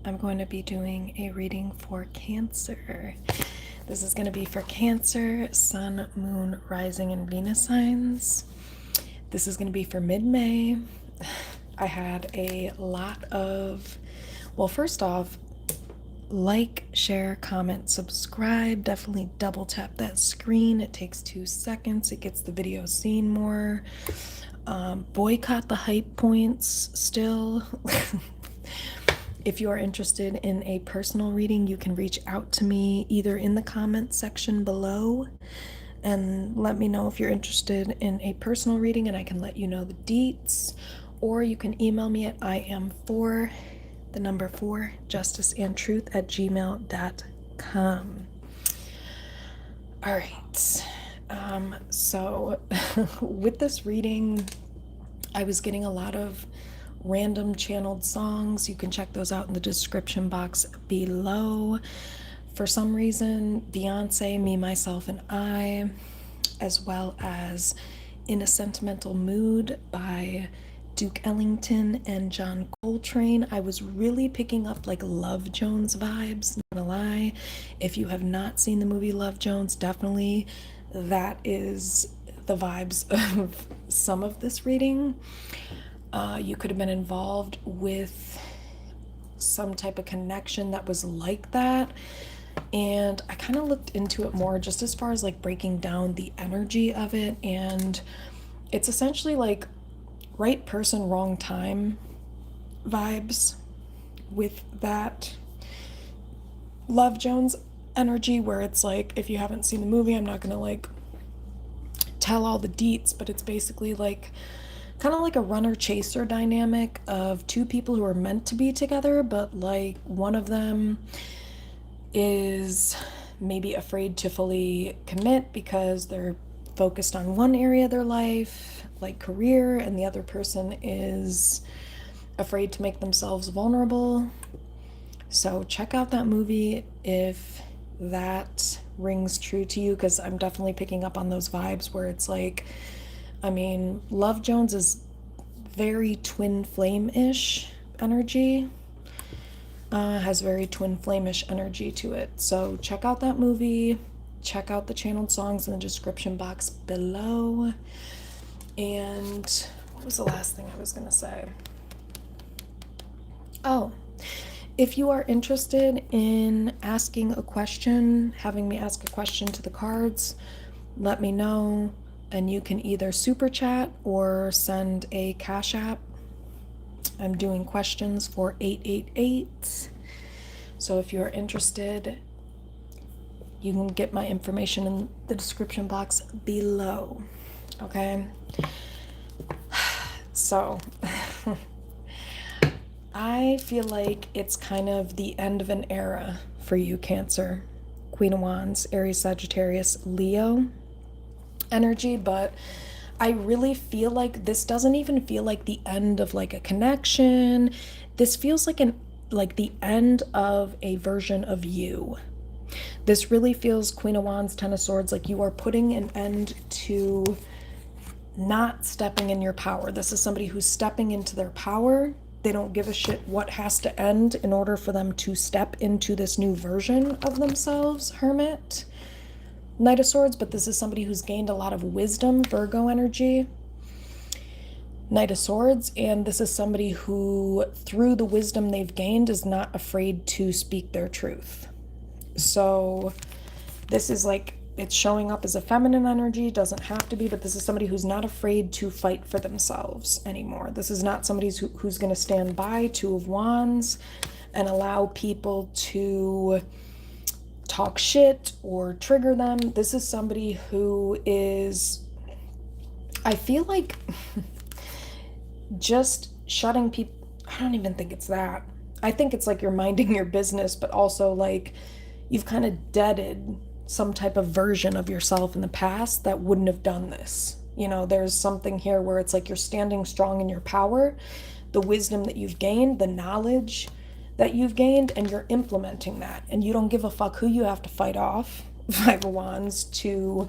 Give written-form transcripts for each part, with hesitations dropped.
I'm going to be doing a reading for Cancer. This is going to be for Cancer, Sun, Moon, Rising, and Venus signs. This is going to be for mid-May. I had a lot of, well, first off, like, share, comment, subscribe. Definitely double tap that screen. It takes 2 seconds. It gets the video seen more. Boycott the hype points still. If you are interested in a personal reading, you can reach out to me either in the comments section below and let me know if you're interested in a personal reading and I can let you know the deets, or you can email me at iam4justiceandtruth@gmail.com. All right. So with this reading, I was getting a lot of random channeled songs. You can check those out in the description box below. For some reason, Beyonce, Me, Myself, and I, as well as In a Sentimental Mood by Duke Ellington and John Coltrane. I was really picking up like Love Jones vibes, not gonna lie. If you have not seen the movie Love Jones, definitely that is the vibes of some of this reading. You could have been involved with some type of connection that was like that. And I kind of looked into it more just as far as like breaking down the energy of it. And it's essentially like right person, wrong time vibes with that Love Jones energy, where it's like, if you haven't seen the movie, I'm not gonna like tell all the deets, but it's basically like kind of like a runner chaser dynamic of two people who are meant to be together, but like one of them is maybe afraid to fully commit because they're focused on one area of their life, like career, and the other person is afraid to make themselves vulnerable. So check out that movie if that rings true to you, because I'm definitely picking up on those vibes where it's like, I mean, Love Jones is very twin flame-ish energy. Has very twin flame-ish energy to it. So check out that movie. Check out the channeled songs in the description box below. And what was the last thing I was going to say? Oh, if you are interested in asking a question, having me ask a question to the cards, let me know. And you can either super chat or send a Cashapp. I'm doing questions for 888. So if you're interested, you can get my information in the description box below. Okay? So I feel like it's kind of the end of an era for you, Cancer. Queen of Wands, Aries, Sagittarius, Leo energy, but I really feel like this doesn't even feel like the end of like a connection. This feels like the end of a version of you. This really feels, Queen of Wands, Ten of Swords, like you are putting an end to not stepping in your power. This is somebody who's stepping into their power. They don't give a shit what has to end in order for them to step into this new version of themselves, Hermit. Knight of Swords, but this is somebody who's gained a lot of wisdom, Virgo energy. Knight of Swords, and this is somebody who, through the wisdom they've gained, is not afraid to speak their truth. So this is like, it's showing up as a feminine energy, doesn't have to be, but this is somebody who's not afraid to fight for themselves anymore. This is not somebody who's going to stand by, Two of Wands, and allow people to talk shit or trigger them. This is somebody who is, I feel like, just shutting people. I don't even think it's that. I think it's like you're minding your business, but also like you've kind of deaded some type of version of yourself in the past that wouldn't have done this. You know, there's something here where it's like you're standing strong in your power, the wisdom that you've gained, the knowledge that you've gained, and you're implementing that, and you don't give a fuck who you have to fight off, Five of Wands, to,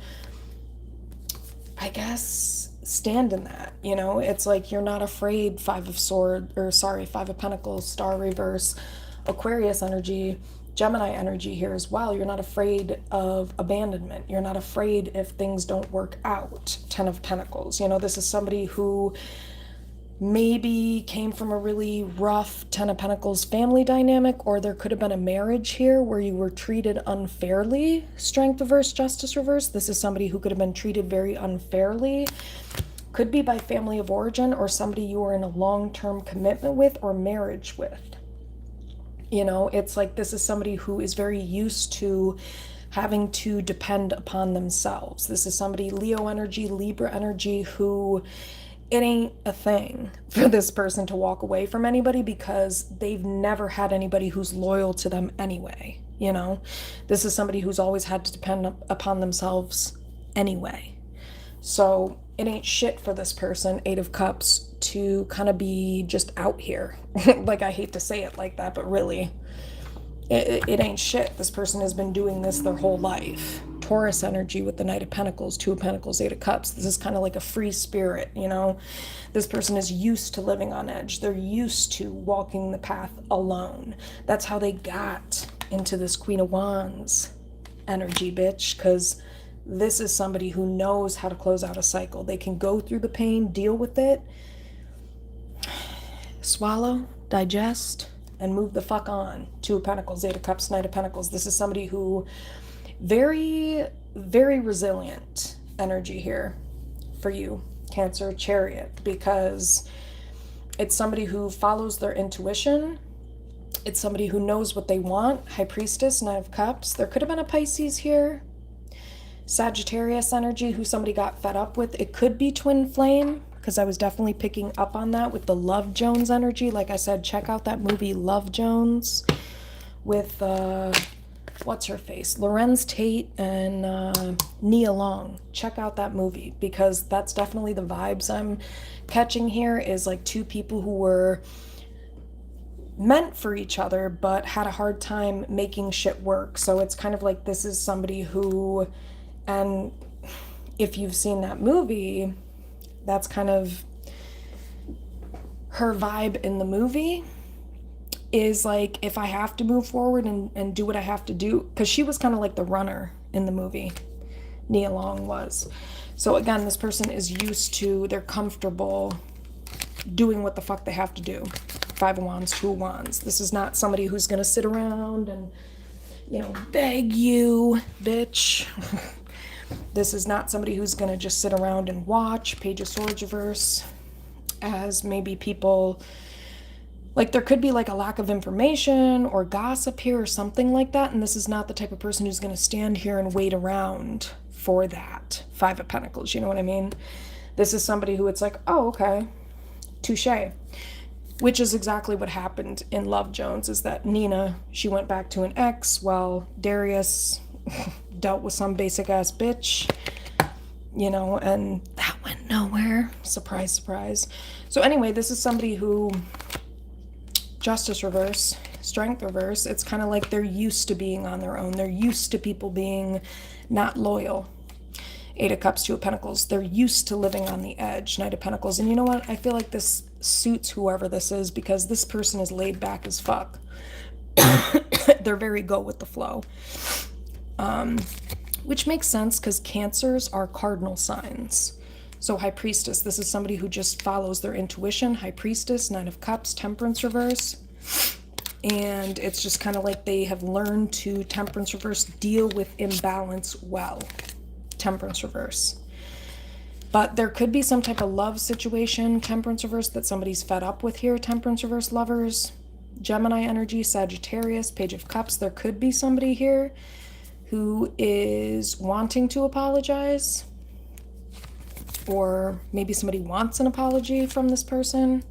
I guess, stand in that. You know, it's like you're not afraid, Five of Pentacles, Star reverse, Aquarius energy, Gemini energy here as well. You're not afraid of abandonment. You're not afraid if things don't work out. 10 of Pentacles. You know, this is somebody who maybe came from a really rough 10 of Pentacles family dynamic, or there could have been a marriage here where you were treated unfairly. Strength reverse, Justice reverse. This is somebody who could have been treated very unfairly. Could be by family of origin or somebody you are in a long-term commitment with or marriage with. You know, it's like this is somebody who is very used to having to depend upon themselves. This is somebody, Leo energy, Libra energy, who it ain't a thing for this person to walk away from anybody because they've never had anybody who's loyal to them anyway. You know, this is somebody who's always had to depend upon themselves anyway. So it ain't shit for this person, 8 of Cups, to kind of be just out here. Like, I hate to say it like that, but really, it ain't shit. This person has been doing this their whole life. Taurus energy with the Knight of Pentacles, 2 of Pentacles, 8 of Cups. This is kind of like a free spirit, you know? This person is used to living on edge. They're used to walking the path alone. That's how they got into this Queen of Wands energy, bitch, because this is somebody who knows how to close out a cycle. They can go through the pain, deal with it, swallow, digest, and move the fuck on. 2 of Pentacles, 8 of Cups, Knight of Pentacles. This is somebody who very, very resilient energy here for you, Cancer, Chariot, because it's somebody who follows their intuition. It's somebody who knows what they want. High Priestess, 9 of Cups. There could have been a Pisces here. Sagittarius energy, who somebody got fed up with. It could be twin flame, because I was definitely picking up on that with the Love Jones energy. Like I said, check out that movie Love Jones with, what's her face? Lorenz Tate and Nia Long. Check out that movie, because that's definitely the vibes I'm catching here, is like two people who were meant for each other, but had a hard time making shit work. So it's kind of like this is somebody who... And if you've seen that movie, that's kind of her vibe in the movie, is like, if I have to move forward and do what I have to do, because she was kind of like the runner in the movie, Nia Long was. So again, this person is used to, they're comfortable doing what the fuck they have to do. 5 of Wands, 2 of Wands. This is not somebody who's going to sit around and, you know, beg you, bitch. This is not somebody who's going to just sit around and watch. Page of Swords reverse, as maybe people, like there could be like a lack of information or gossip here or something like that. And this is not the type of person who's going to stand here and wait around for that. 5 of Pentacles, you know what I mean? This is somebody who it's like, oh, okay, touche. Which is exactly what happened in Love Jones, is that Nina, she went back to an ex while Darius dealt with some basic ass bitch, you know, and that went nowhere. Surprise, surprise. So anyway, this is somebody who, Justice reverse, Strength reverse, it's kind of like they're used to being on their own. They're used to people being not loyal. 8 of Cups, 2 of Pentacles. They're used to living on the edge. Knight of Pentacles. And you know what? I feel like this suits whoever this is, because this person is laid back as fuck. They're very go with the flow. Which makes sense, because Cancers are cardinal signs. So High Priestess, this is somebody who just follows their intuition. High Priestess, 9 of Cups, Temperance reverse. And it's just kind of like they have learned to, Temperance reverse, deal with imbalance well. Temperance reverse. But there could be some type of love situation, Temperance reverse, that somebody's fed up with here. Temperance reverse lovers. Gemini energy, Sagittarius, Page of Cups. There could be somebody here who is wanting to apologize, or maybe somebody wants an apology from this person,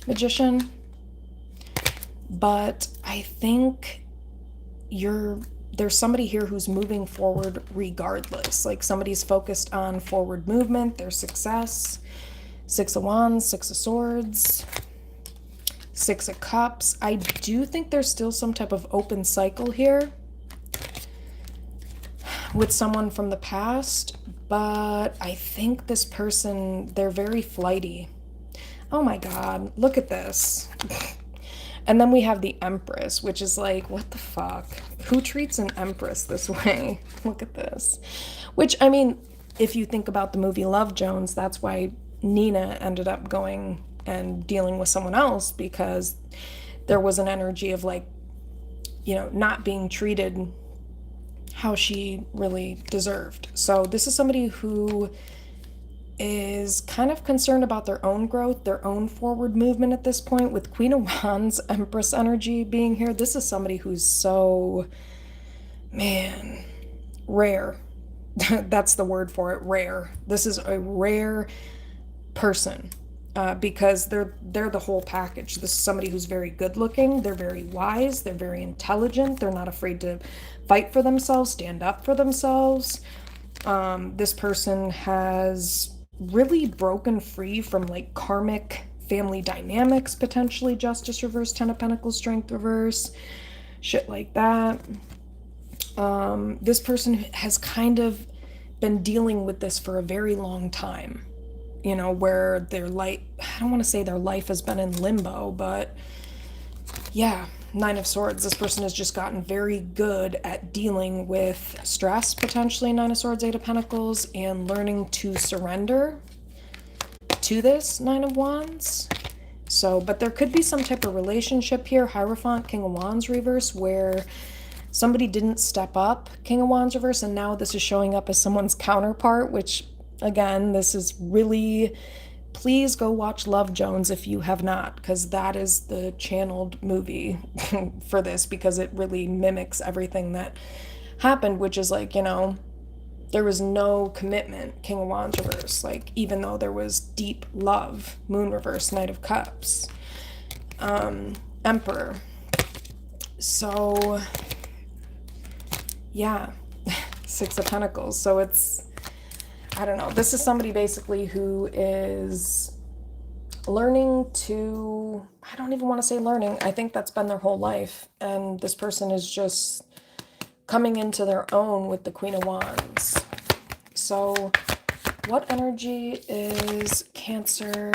Magician. But I think there's somebody here who's moving forward regardless. Like somebody's focused on forward movement, their success. 6 of Wands, 6 of Swords, 6 of Cups. I do think there's still some type of open cycle here with someone from the past, but I think this person, they're very flighty. Oh my God, look at this. And then we have the Empress, which is like, what the fuck? Who treats an Empress this way? Look at this. Which, I mean, if you think about the movie Love Jones, that's why Nina ended up going and dealing with someone else, because there was an energy of like, you know, not being treated how she really deserved. So this is somebody who is kind of concerned about their own growth, their own forward movement at this point. With Queen of Wands, Empress energy being here, this is somebody who's so, man, rare. That's the word for it, rare. This is a rare person. Because they're the whole package. This is somebody who's very good looking, they're very wise, they're very intelligent, they're not afraid to fight for themselves, stand up for themselves. This person has really broken free from like karmic family dynamics, potentially Justice reverse, Ten of Pentacles, Strength reverse, shit like that. This person has kind of been dealing with this for a very long time. You know, where their life, I don't want to say their life has been in limbo, but yeah, Nine of Swords. This person has just gotten very good at dealing with stress, potentially, Nine of Swords, Eight of Pentacles, and learning to surrender to this Nine of Wands. So, but there could be some type of relationship here, Hierophant, King of Wands reverse, where somebody didn't step up, King of Wands reverse, and now this is showing up as someone's counterpart, which, again, this is really, please go watch Love Jones if you have not, because that is the channeled movie for this, because it really mimics everything that happened, which is like, you know, there was no commitment, King of Wands reverse, like, even though there was deep love, Moon reverse, Knight of Cups, Emperor. So, yeah, Six of Pentacles. So it's, I don't know. This is somebody basically who is learning to, I don't even want to say learning. I think that's been their whole life. And this person is just coming into their own with the Queen of Wands. So what energy is Cancer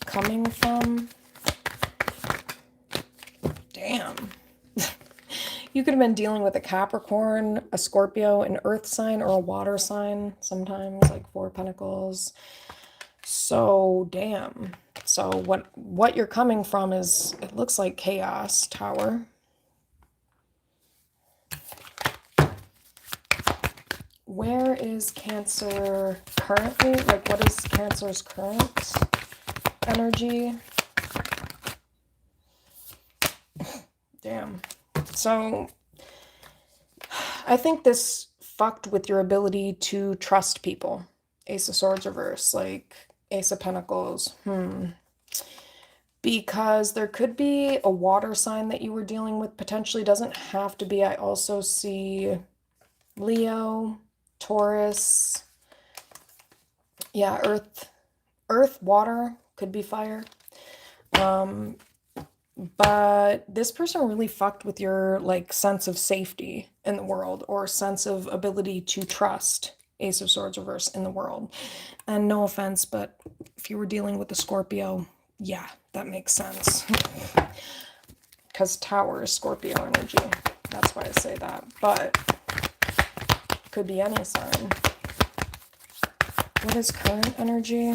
coming from? Damn. You could have been dealing with a Capricorn, a Scorpio, an earth sign, or a water sign sometimes, like Four of Pentacles. So, damn. So what you're coming from is, it looks like chaos, Tower. Where is Cancer currently? Like, what is Cancer's current energy? Damn. So, I think this fucked with your ability to trust people. Ace of Swords reverse, like Ace of Pentacles. Because there could be a water sign that you were dealing with, potentially. Doesn't have to be. I also see Leo, Taurus. Yeah, earth, water, could be fire. But this person really fucked with your like sense of safety in the world, or sense of ability to trust, Ace of Swords reverse, in the world. And no offense, but if you were dealing with a Scorpio, yeah, that makes sense. Because Tower is Scorpio energy. That's why I say that. But could be any sign. What is current energy?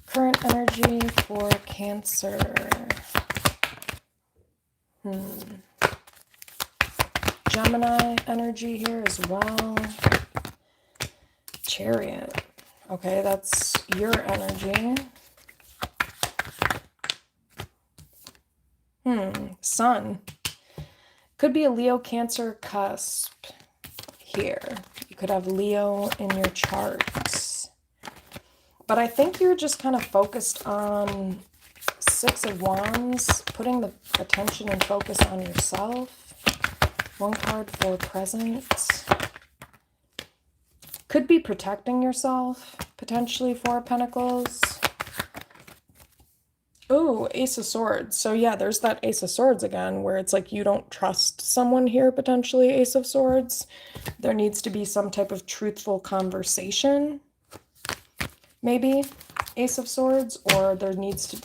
Current energy for Cancer. Gemini energy here as well. Chariot. Okay, that's your energy. Sun. Could be a Leo Cancer cusp here. You could have Leo in your charts. But I think you're just kind of focused on Six of Wands, putting the attention and focus on yourself. One card for present. Could be protecting yourself, potentially. Four of Pentacles. Ooh, Ace of Swords. So yeah, there's that Ace of Swords again, where it's like you don't trust someone here, potentially, Ace of Swords. There needs to be some type of truthful conversation, maybe. Ace of Swords, or there needs to,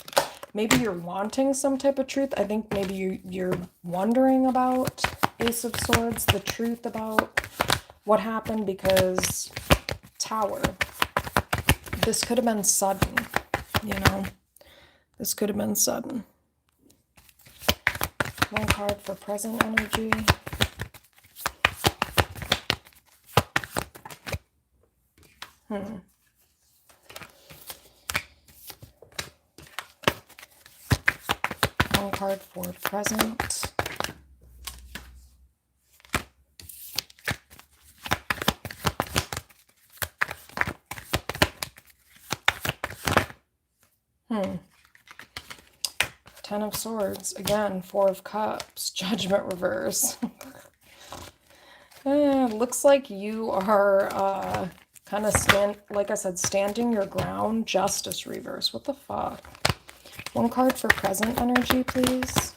maybe you're wanting some type of truth. I think maybe you're wondering about Ace of Swords, the truth about what happened, because Tower, this could have been sudden, you know, this could have been sudden. One card for present energy. One card for present. Ten of Swords. Again, Four of Cups. Judgment reverse. Looks like you are kind of, like I said, standing your ground. Justice reverse. What the fuck? One card for present energy, please.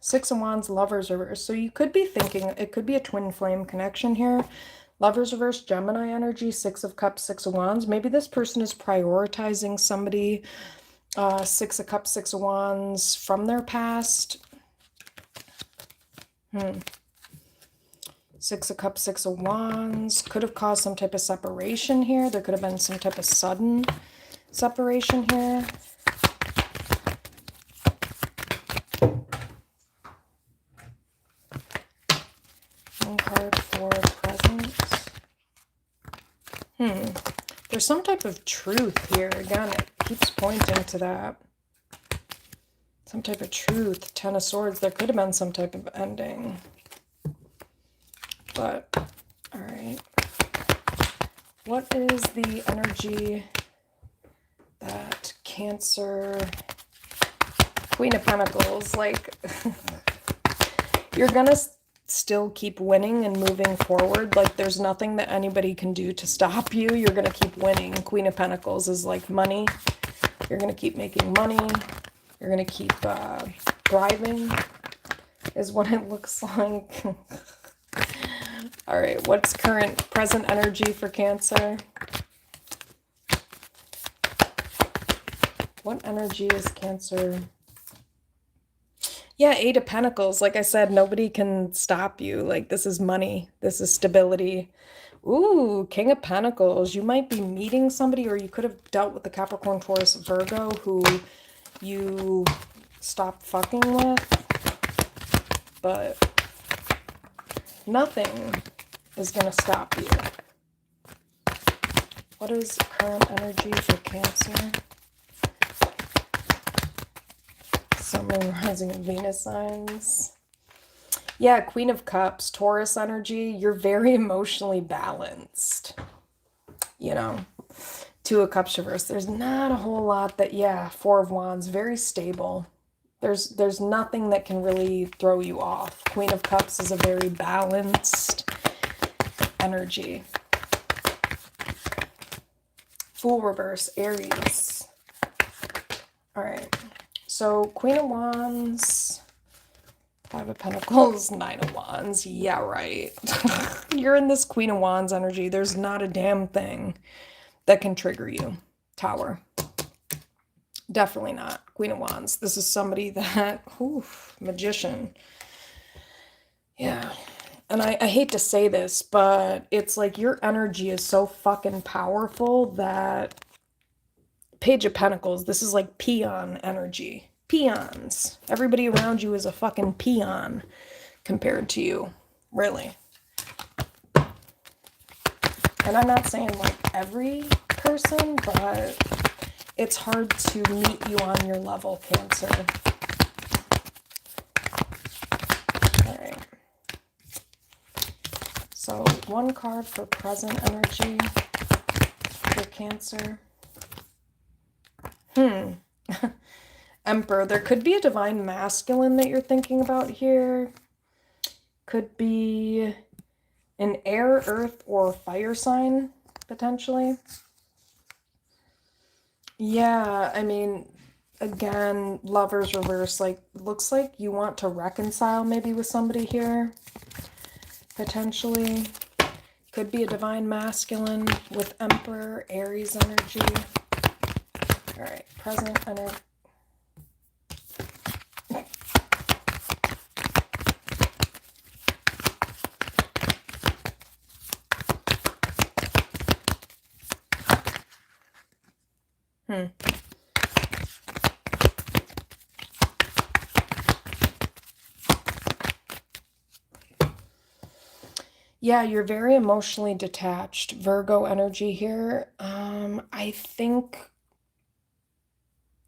Six of Wands, Lovers reverse. So you could be thinking it could be a twin flame connection here. Lovers reverse, Gemini energy, Six of Cups, Six of Wands. Maybe this person is prioritizing somebody, Six of Cups, Six of Wands from their past. Six of Cups, Six of Wands. Could have caused some type of separation here. There could have been some type of sudden separation here. One card for present. There's some type of truth here. Again, it keeps pointing to that. Some type of truth. Ten of Swords. There could have been some type of ending. But, all right. What is the energy that Cancer... Queen of Pentacles, like, you're gonna still keep winning and moving forward. Like, there's nothing that anybody can do to stop you. You're gonna keep winning. Queen of Pentacles is like money. You're gonna keep making money. You're gonna keep thriving, is what it looks like. All right, what's present energy for Cancer? What energy is Cancer? Yeah, Eight of Pentacles. Like I said, nobody can stop you. Like, this is money. This is stability. Ooh, King of Pentacles. You might be meeting somebody, or you could have dealt with the Capricorn, Taurus, Virgo who you stopped fucking with. But nothing is going to stop you. What is current energy for Cancer? Sun, Moon, Rising, and Venus signs. Yeah, Queen of Cups, Taurus energy. You're very emotionally balanced. You know, Two of Cups reverse. There's not a whole lot that, yeah, Four of Wands, very stable. There's nothing that can really throw you off. Queen of Cups is a very balanced energy. Fool reverse, Aries. All right. So, Queen of Wands, Five of Pentacles, Nine of Wands. Yeah, right. You're in this Queen of Wands energy. There's not a damn thing that can trigger you. Tower. Definitely not. Queen of Wands. This is somebody that, Magician. Yeah. And I hate to say this, but it's like your energy is so fucking powerful that Page of Pentacles, this is like peon energy. Peons. Everybody around you is a fucking peon compared to you. Really. And I'm not saying like every person, but it's hard to meet you on your level, Cancer. All right. So one card for present energy for Cancer. Emperor. There could be a divine masculine that you're thinking about here. Could be an air, earth, or fire sign, potentially. Yeah, I mean, again, lovers reverse, like, looks like you want to reconcile maybe with somebody here, potentially. Could be a divine masculine with Emperor, Aries energy. All right, present energy. Yeah, you're very emotionally detached. Virgo energy here. I think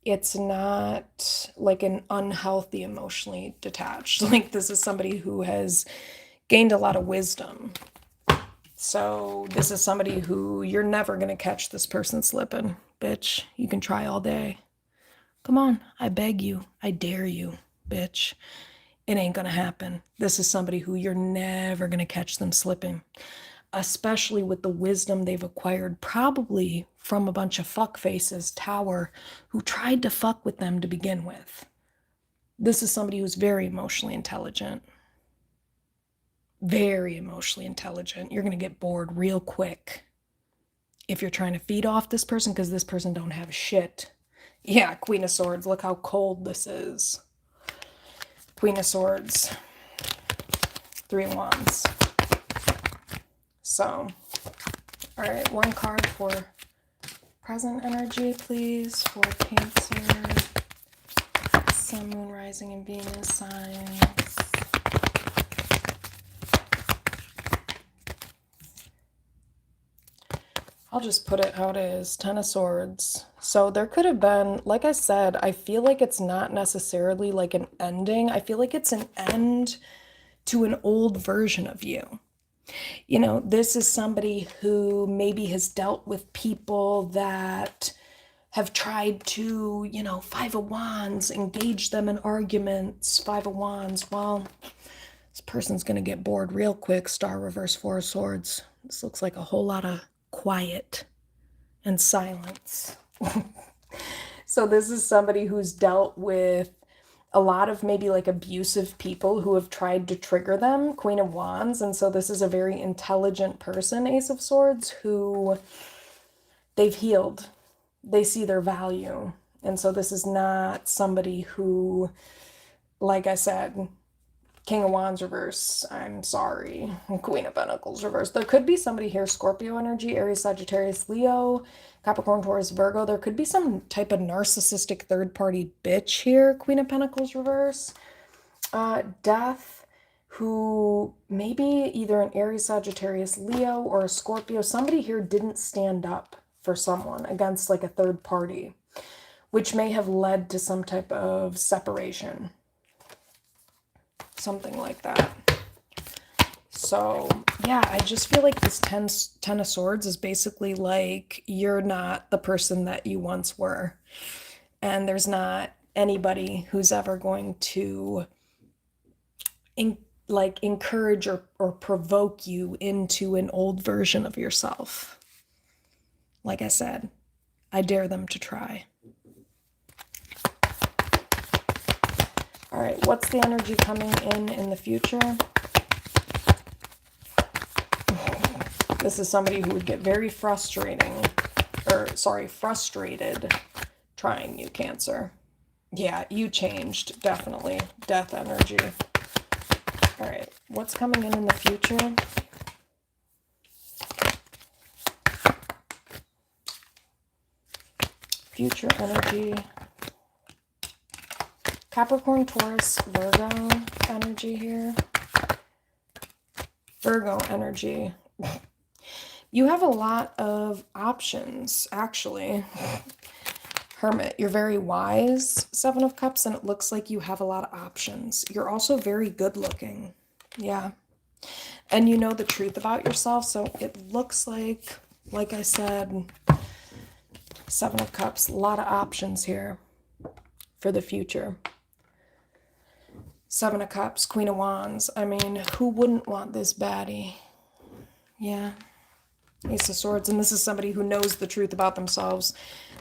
it's not like an unhealthy emotionally detached. Like this is somebody who has gained a lot of wisdom. So this is somebody who you're never gonna catch this person slipping. Bitch, you can try all day. Come on, I beg you. I dare you, bitch. It ain't gonna happen. This is somebody who you're never gonna catch them slipping, especially with the wisdom they've acquired, probably from a bunch of fuck faces, Tower, who tried to fuck with them to begin with. This is somebody who's very emotionally intelligent. Very emotionally intelligent. You're gonna get bored real quick if you're trying to feed off this person because this person don't have shit. Yeah, Queen of Swords. Look how cold this is. Queen of Swords. Three of Wands. So, all right, one card for present energy, please, for Cancer, Sun, Moon, Rising, and Venus signs. I'll just put it how it is. Ten of Swords. So there could have been, like I said, I feel like it's not necessarily like an ending. I feel like it's an end to an old version of you. You know, this is somebody who maybe has dealt with people that have tried to, you know, Five of Wands, engage them in arguments, Five of Wands. Well, this person's going to get bored real quick. Star reverse, Four of Swords. This looks like a whole lot of quiet and silence. So this is somebody who's dealt with a lot of maybe like abusive people who have tried to trigger them, Queen of Wands. And so this is a very intelligent person, Ace of Swords, who they've healed. They see their value. And so this is not somebody who, like I said, King of Wands reverse, I'm sorry. Queen of Pentacles reverse. There could be somebody here, Scorpio energy, Aries, Sagittarius, Leo, Capricorn, Taurus, Virgo. There could be some type of narcissistic third-party bitch here, Queen of Pentacles reverse. Death, who maybe either an Aries, Sagittarius, Leo, or a Scorpio. Somebody here didn't stand up for someone against like a third party, which may have led to some type of separation. Something like that. So, yeah, I just feel like this ten of Swords is basically like you're not the person that you once were. And there's not anybody who's ever going to encourage or provoke you into an old version of yourself. Like I said, I dare them to try. All right, what's the energy coming in the future? This is somebody who would get very frustrated trying you, Cancer. Yeah, you changed, definitely. Death energy. All right, what's coming in the future? Future energy. Capricorn, Taurus, Virgo energy here. Virgo energy. You have a lot of options, actually. Hermit, you're very wise, Seven of Cups, and it looks like you have a lot of options. You're also very good looking. Yeah. And you know the truth about yourself, so it looks like I said, Seven of Cups, a lot of options here for the future. Seven of Cups, Queen of Wands. I mean, who wouldn't want this baddie? Yeah. Ace of Swords, and this is somebody who knows the truth about themselves.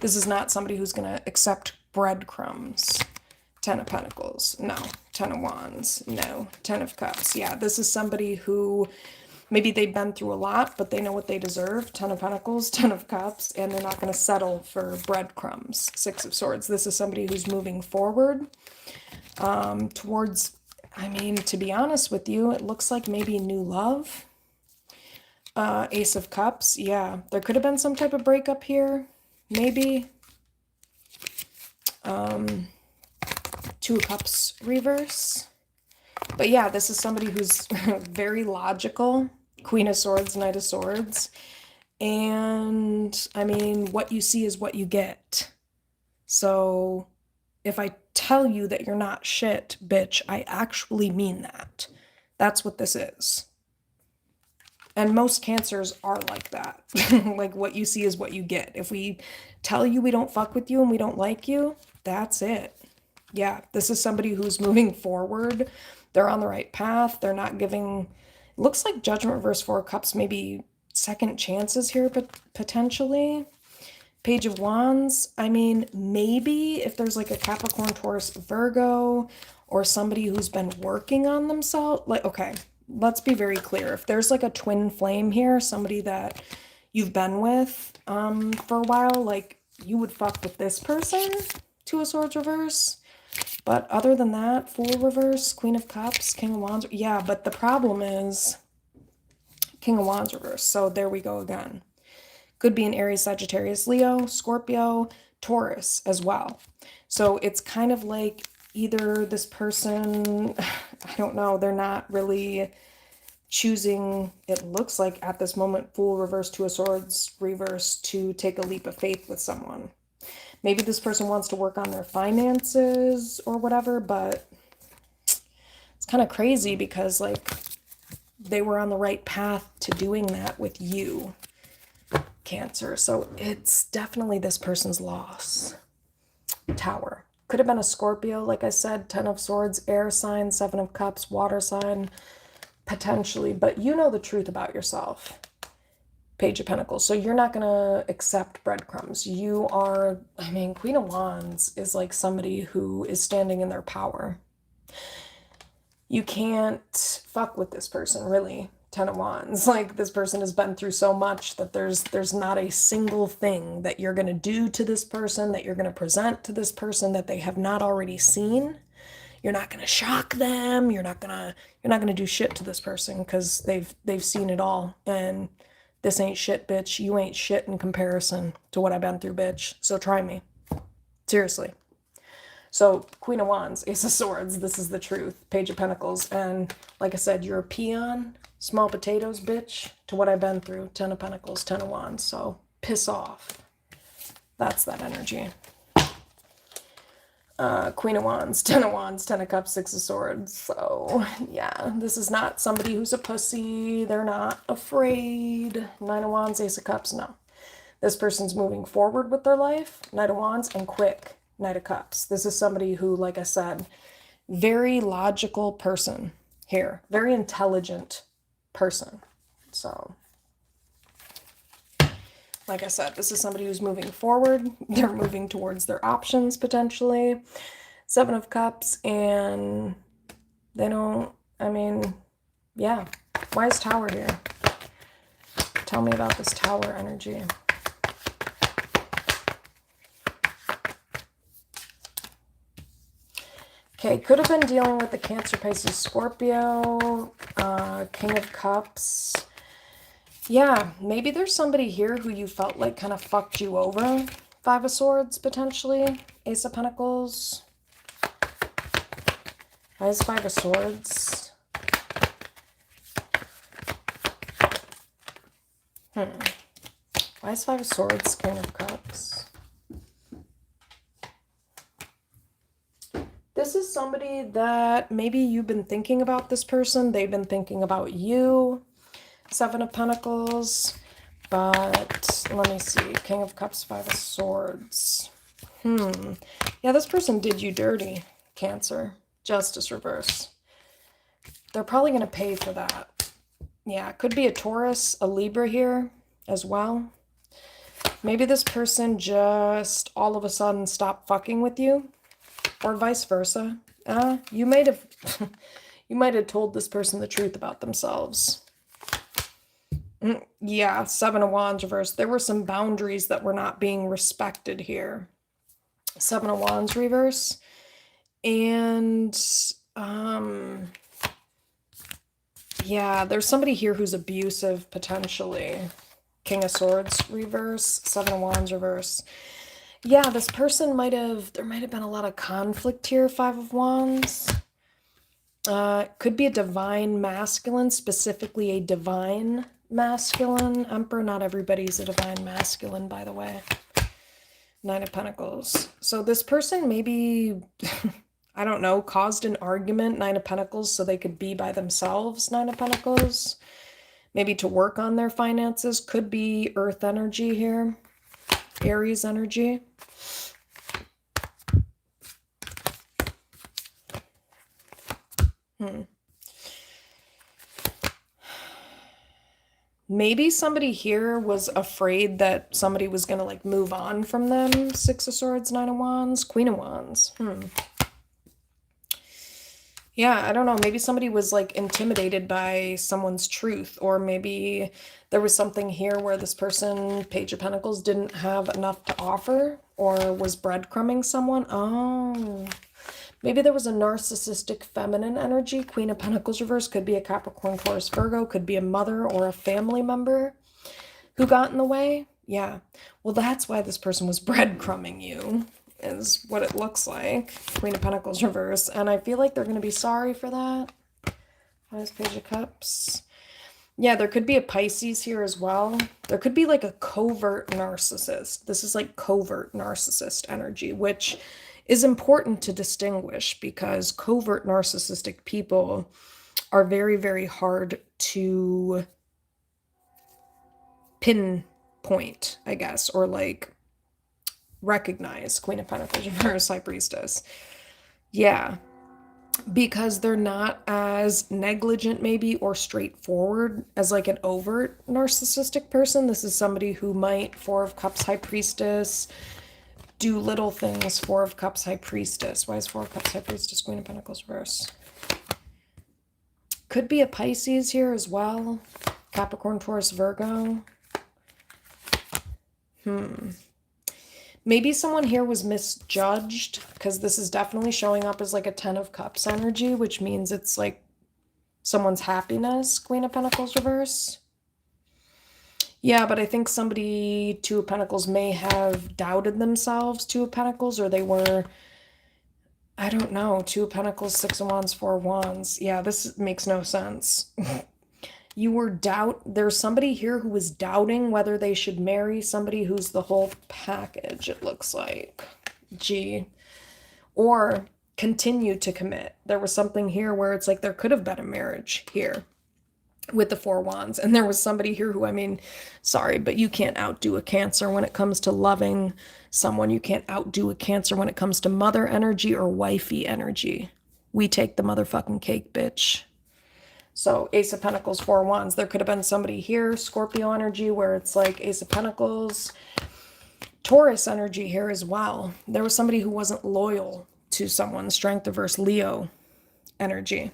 This is not somebody who's going to accept breadcrumbs. 10 of Pentacles, no. 10 of Wands, no. 10 of Cups, yeah. This is somebody who maybe they've been through a lot, but they know what they deserve. 10 of Pentacles, 10 of Cups, and they're not going to settle for breadcrumbs. 6 of Swords. This is somebody who's moving forward towards, I mean, to be honest with you, it looks like maybe new love. Ace of Cups, yeah. There could have been some type of breakup here, maybe. 2 of Cups reverse. But yeah, this is somebody who's very logical. Queen of Swords, Knight of Swords. And, I mean, what you see is what you get. So, if I tell you that you're not shit, bitch, I actually mean that. That's what this is. And most Cancers are like that. Like, what you see is what you get. If we tell you we don't fuck with you and we don't like you, that's it. Yeah, this is somebody who's moving forward. They're on the right path. They're not giving... It looks like Judgment reverse 4 of Cups, maybe second chances here, but potentially. Page of Wands. I mean, maybe if there's like a Capricorn, Taurus, Virgo, or somebody who's been working on themselves. Like, okay, let's be very clear. If there's like a twin flame here, somebody that you've been with for a while, like you would fuck with this person. 2 of Swords reverse. But other than that, Fool reverse, Queen of Cups, King of Wands. Yeah, but the problem is King of Wands reverse. So there we go again. Could be an Aries, Sagittarius, Leo, Scorpio, Taurus as well. So it's kind of like either this person, I don't know, they're not really choosing, it looks like at this moment, Fool reverse, 2 of Swords reverse, to take a leap of faith with someone. Maybe this person wants to work on their finances or whatever, but it's kind of crazy because, like, they were on the right path to doing that with you, Cancer. So it's definitely this person's loss. Tower. Could have been a Scorpio, like I said, 10 of Swords, air sign, 7 of Cups, water sign, potentially. But you know the truth about yourself. Page of Pentacles. So you're not going to accept breadcrumbs. You are, I mean, Queen of Wands is like somebody who is standing in their power. You can't fuck with this person, really. 10 of Wands. Like, this person has been through so much that there's not a single thing that you're going to do to this person, that you're going to present to this person that they have not already seen. You're not going to shock them. You're not going to do shit to this person because they've seen it all. And this ain't shit, bitch. You ain't shit in comparison to what I've been through, bitch. So try me. Seriously. So, Queen of Wands, Ace of Swords, this is the truth. Page of Pentacles. And like I said, you're a peon, small potatoes, bitch, to what I've been through. 10 of Pentacles, 10 of Wands. So, piss off. That's that energy. Queen of Wands, 10 of Wands, 10 of Cups, 6 of Swords. So, yeah, this is not somebody who's a pussy. They're not afraid. 9 of Wands, Ace of Cups, no. This person's moving forward with their life. Knight of Wands, and quick. Knight of Cups. This is somebody who, like I said, very logical person here. Very intelligent person. So, like I said, this is somebody who's moving forward. They're moving towards their options, potentially. 7 of Cups, and they don't, I mean, yeah. Why is Tower here? Tell me about this Tower energy. Okay, could have been dealing with the Cancer, Pisces, Scorpio, King of Cups. Yeah, maybe there's somebody here who you felt like kind of fucked you over. 5 of Swords, potentially. Ace of Pentacles. Why is 5 of Swords? Why is 5 of Swords, King of Cups? This is somebody that maybe you've been thinking about this person. They've been thinking about you. 7 of Pentacles. But let me see. King of Cups, 5 of Swords. Yeah, this person did you dirty, Cancer. Justice reverse. They're probably going to pay for that. Yeah, could be a Taurus, a Libra here as well. Maybe this person just all of a sudden stopped fucking with you, or vice versa. You might have you might have told this person the truth about themselves. Yeah, Seven of Wands reverse. There were some boundaries that were not being respected here. Seven of Wands reverse. And yeah, there's somebody here who's abusive potentially. King of Swords reverse, Seven of Wands reverse. Yeah, this person there might have been a lot of conflict here, Five of Wands. Could be a divine masculine, specifically a divine masculine. Emperor, not everybody's a divine masculine, by the way. Nine of Pentacles. So this person maybe, I don't know, caused an argument, Nine of Pentacles, so they could be by themselves, Nine of Pentacles. Maybe to work on their finances. Could be Earth energy here. Aries energy. Maybe somebody here was afraid that somebody was going to like move on from them. Six of Swords, Nine of Wands, Queen of Wands. Yeah, I don't know. Maybe somebody was like intimidated by someone's truth, or maybe there was something here where this person, Page of Pentacles, didn't have enough to offer or was breadcrumbing someone. Oh, maybe there was a narcissistic feminine energy. Queen of Pentacles reverse. Could be a Capricorn, Taurus, Virgo. Could be a mother or a family member who got in the way. Yeah. Well, that's why this person was breadcrumbing you, is what it looks like. Queen of Pentacles reverse. And I feel like they're going to be sorry for that. Page of Cups. Yeah, there could be a Pisces here as well. There could be like a covert narcissist. This is like covert narcissist energy, which is important to distinguish because covert narcissistic people are very, very hard to pinpoint, I guess, or like recognize. Queen of Pentacles reverse, High Priestess. Yeah, because they're not as negligent maybe or straightforward as like an overt narcissistic person. This is somebody who might, Four of Cups, High Priestess, do little things. Four of Cups, High Priestess. Why is Four of Cups, High Priestess, Queen of Pentacles reverse? Could be a Pisces here as well. Capricorn, Taurus, Virgo. Maybe someone here was misjudged, because this is definitely showing up as like a Ten of Cups energy, which means it's like someone's happiness. Queen of Pentacles reverse. Yeah, but I think somebody, Two of Pentacles, may have doubted themselves, Two of Pentacles, or they were, I don't know, Two of Pentacles, Six of Wands, Four of Wands. Yeah, this makes no sense. There's somebody here who was doubting whether they should marry somebody who's the whole package, it looks like. Gee. Or continue to commit. There was something here where it's like there could have been a marriage here with the Four Wands. And there was somebody here who, I mean, sorry, but you can't outdo a Cancer when it comes to loving someone. You can't outdo a Cancer when it comes to mother energy or wifey energy. We take the motherfucking cake, bitch. So Ace of Pentacles, Four of Wands. There could have been somebody here, Scorpio energy, where it's like Ace of Pentacles, Taurus energy here as well. There was somebody who wasn't loyal to someone, Strength reverse, Leo energy.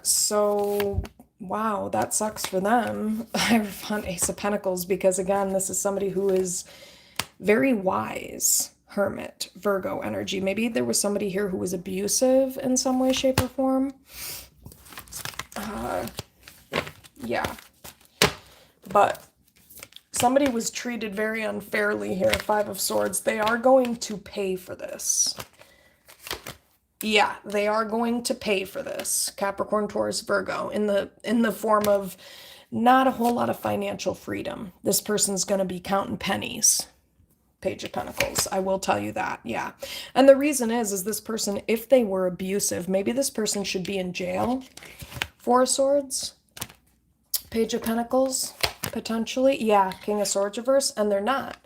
So, wow, that sucks for them. I found Ace of Pentacles because, again, this is somebody who is very wise. Hermit, Virgo energy. Maybe there was somebody here who was abusive in some way, shape, or form. Yeah, but somebody was treated very unfairly here. Five of Swords. They are going to pay for this. Yeah, they are going to pay for this. Capricorn, Taurus, Virgo, in the form of not a whole lot of financial freedom. This person's going to be counting pennies. Page of Pentacles. I will tell you that. Yeah. And the reason is this person, if they were abusive, maybe this person should be in jail. Four of Swords. Page of Pentacles. Potentially. Yeah. King of Swords reverse. And they're not.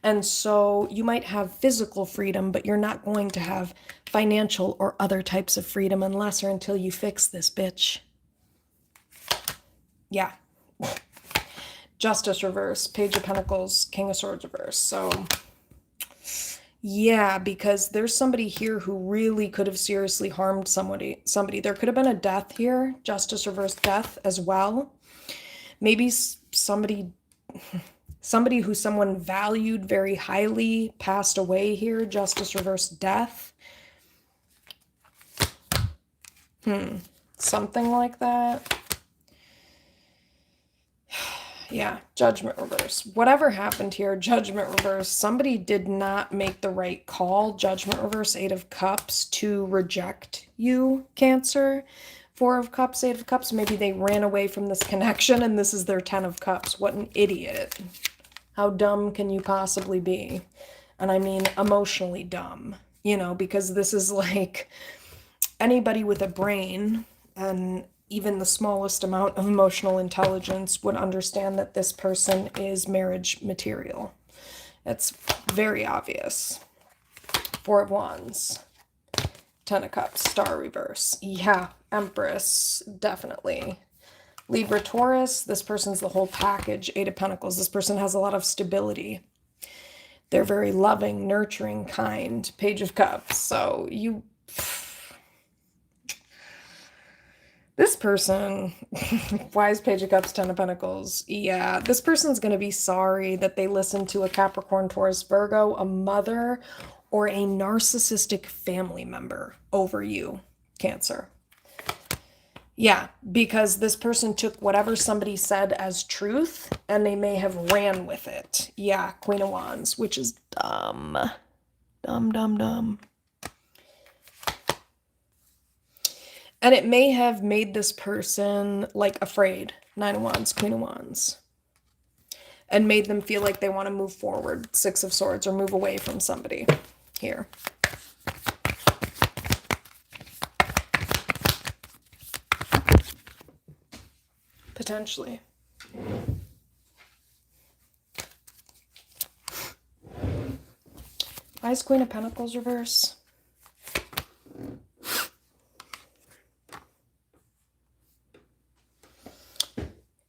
And so you might have physical freedom, but you're not going to have financial or other types of freedom unless or until you fix this bitch. Yeah. Justice reverse, Page of Pentacles, King of Swords reverse. So yeah, because there's somebody here who really could have seriously harmed somebody. There could have been a death here, Justice reverse, death as well. Maybe somebody who someone valued very highly passed away here, Justice reverse, death. Something like that. Yeah, Judgment reverse. Whatever happened here, Judgment reverse. Somebody did not make the right call, Judgment reverse, Eight of Cups, to reject you, Cancer. Four of Cups, Eight of Cups. Maybe they ran away from this connection and this is their 10 of Cups. What an idiot. How dumb can you possibly be? And I mean emotionally dumb, you know, because this is like anybody with a brain and even the smallest amount of emotional intelligence would understand that this person is marriage material. It's very obvious. Four of Wands, 10 of Cups, Star reverse. Yeah, Empress, definitely. Libra, Taurus, this person's the whole package. Eight of Pentacles, this person has a lot of stability. They're very loving, nurturing, kind. Page of Cups, so this person, Wise, Page of Cups, 10 of Pentacles. Yeah, this person's going to be sorry that they listened to a Capricorn, Taurus, Virgo, a mother, or a narcissistic family member over you, Cancer. Yeah, because this person took whatever somebody said as truth and they may have ran with it. Yeah, Queen of Wands, which is dumb. Dumb. And it may have made this person, like, afraid. Nine of Wands, Queen of Wands. And made them feel like they want to move forward. Six of Swords, or move away from somebody. Here. Potentially. Why is Queen of Pentacles reverse?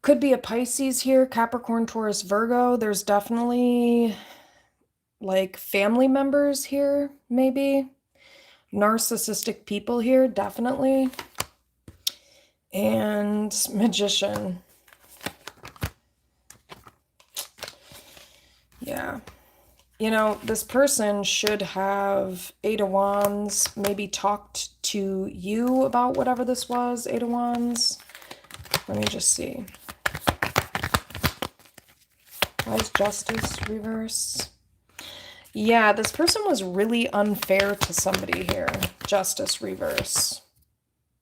Could be a Pisces here, Capricorn, Taurus, Virgo. There's definitely like family members here, maybe. Narcissistic people here, definitely. And Magician. Yeah. You know, this person should have Eight of Wands, maybe talked to you about whatever this was, Eight of Wands. Let me just see. Why is Justice reverse? Yeah, this person was really unfair to somebody here. Justice reverse.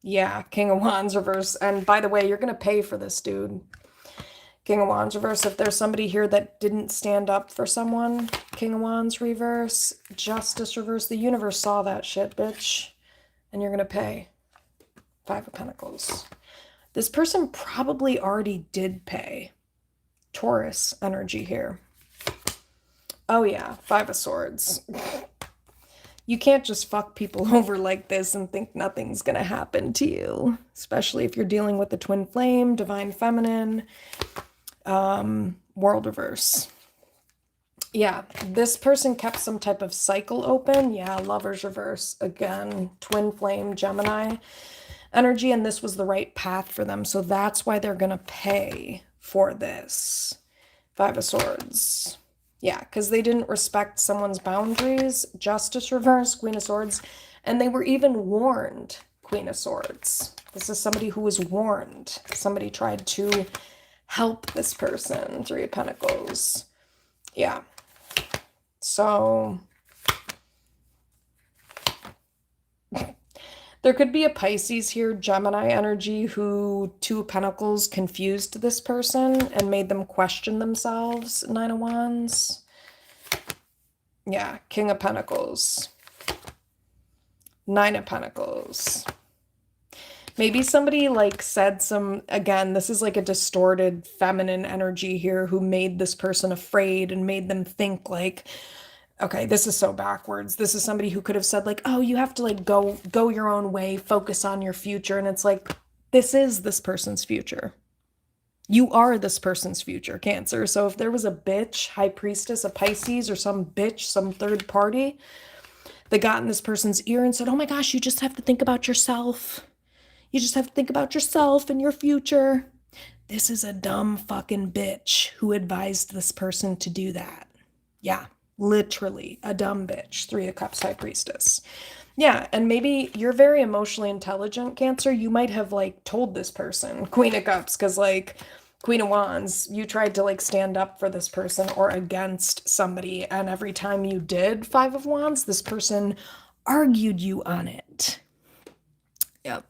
Yeah, King of Wands reverse. And by the way, you're going to pay for this, dude. King of Wands reverse. If there's somebody here that didn't stand up for someone, King of Wands reverse. Justice reverse. The universe saw that shit, bitch. And you're going to pay. Five of Pentacles. This person probably already did pay. Taurus energy here. Oh yeah, Five of Swords. You can't just fuck people over like this and think nothing's gonna happen to you. Especially if you're dealing with the twin flame, divine feminine, world reverse. Yeah, this person kept some type of cycle open. Yeah, Lovers reverse. Again, twin flame, Gemini energy, and this was the right path for them. So that's why they're gonna pay for this. Five of Swords. Yeah, because they didn't respect someone's boundaries. Justice reverse, Queen of Swords. And they were even warned, Queen of Swords. This is somebody who was warned. Somebody tried to help this person. Three of Pentacles. Yeah. So there could be a Pisces here, Gemini energy, who Two of Pentacles confused this person and made them question themselves. Nine of Wands. Yeah, King of Pentacles. Nine of Pentacles. Maybe somebody like said some, again, this is like a distorted feminine energy here who made this person afraid and made them think like, okay, this is so backwards. This is somebody who could have said like, oh, you have to like go your own way, focus on your future. And it's like, this is this person's future. You are this person's future, Cancer. So if there was a bitch, high priestess, a Pisces, or some bitch, some third party that got in this person's ear and said, oh my gosh, you just have to think about yourself. You just have to think about yourself and your future. This is a dumb fucking bitch who advised this person to do that. Yeah, literally a dumb bitch. Three of Cups, high priestess. Yeah, and maybe you're very emotionally intelligent, Cancer. You might have like told this person, Queen of Cups, because like Queen of Wands, you tried to like stand up for this person or against somebody, and every time you did Five of Wands, this person argued you on it. Yep.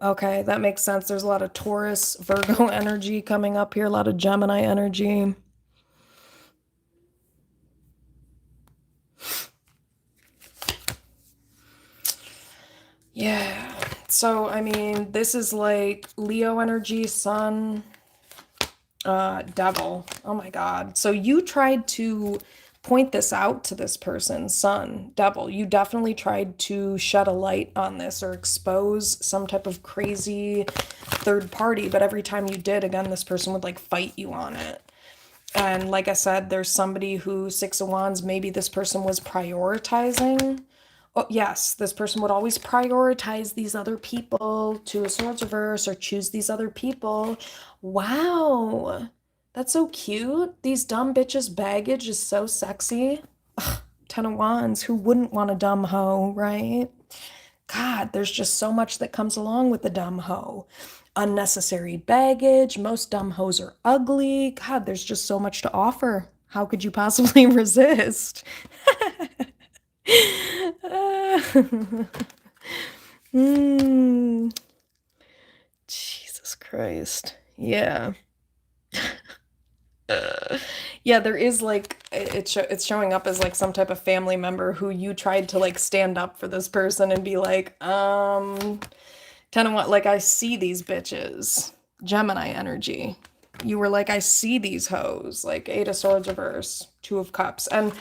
Okay, that makes sense. There's a lot of Taurus, Virgo energy coming up here, a lot of Gemini energy. Yeah. So, I mean, this is like Leo energy, Sun, Devil. Oh my God. So you tried to point this out to this person, Sun, Devil. You definitely tried to shed a light on this or expose some type of crazy third party. But every time you did, again, this person would like fight you on it. And like I said, there's somebody who, Six of Wands, maybe this person was prioritizing. Oh, yes, this person would always prioritize these other people, Two of Swords reverse, or choose these other people. Wow, that's so cute. These dumb bitches' baggage is so sexy. Ugh, Ten of Wands, who wouldn't want a dumb hoe, right? God, there's just so much that comes along with the dumb hoe. Unnecessary baggage. Most dumb hoes are ugly. God, there's just so much to offer. How could you possibly resist? Jesus Christ. Yeah. Yeah, there is like it's showing up as like some type of family member who you tried to like stand up for this person and be like, kind of what, like, I see these bitches. Gemini energy. You were like, I see these hoes. Like Eight of Swords reverse, Two of Cups. And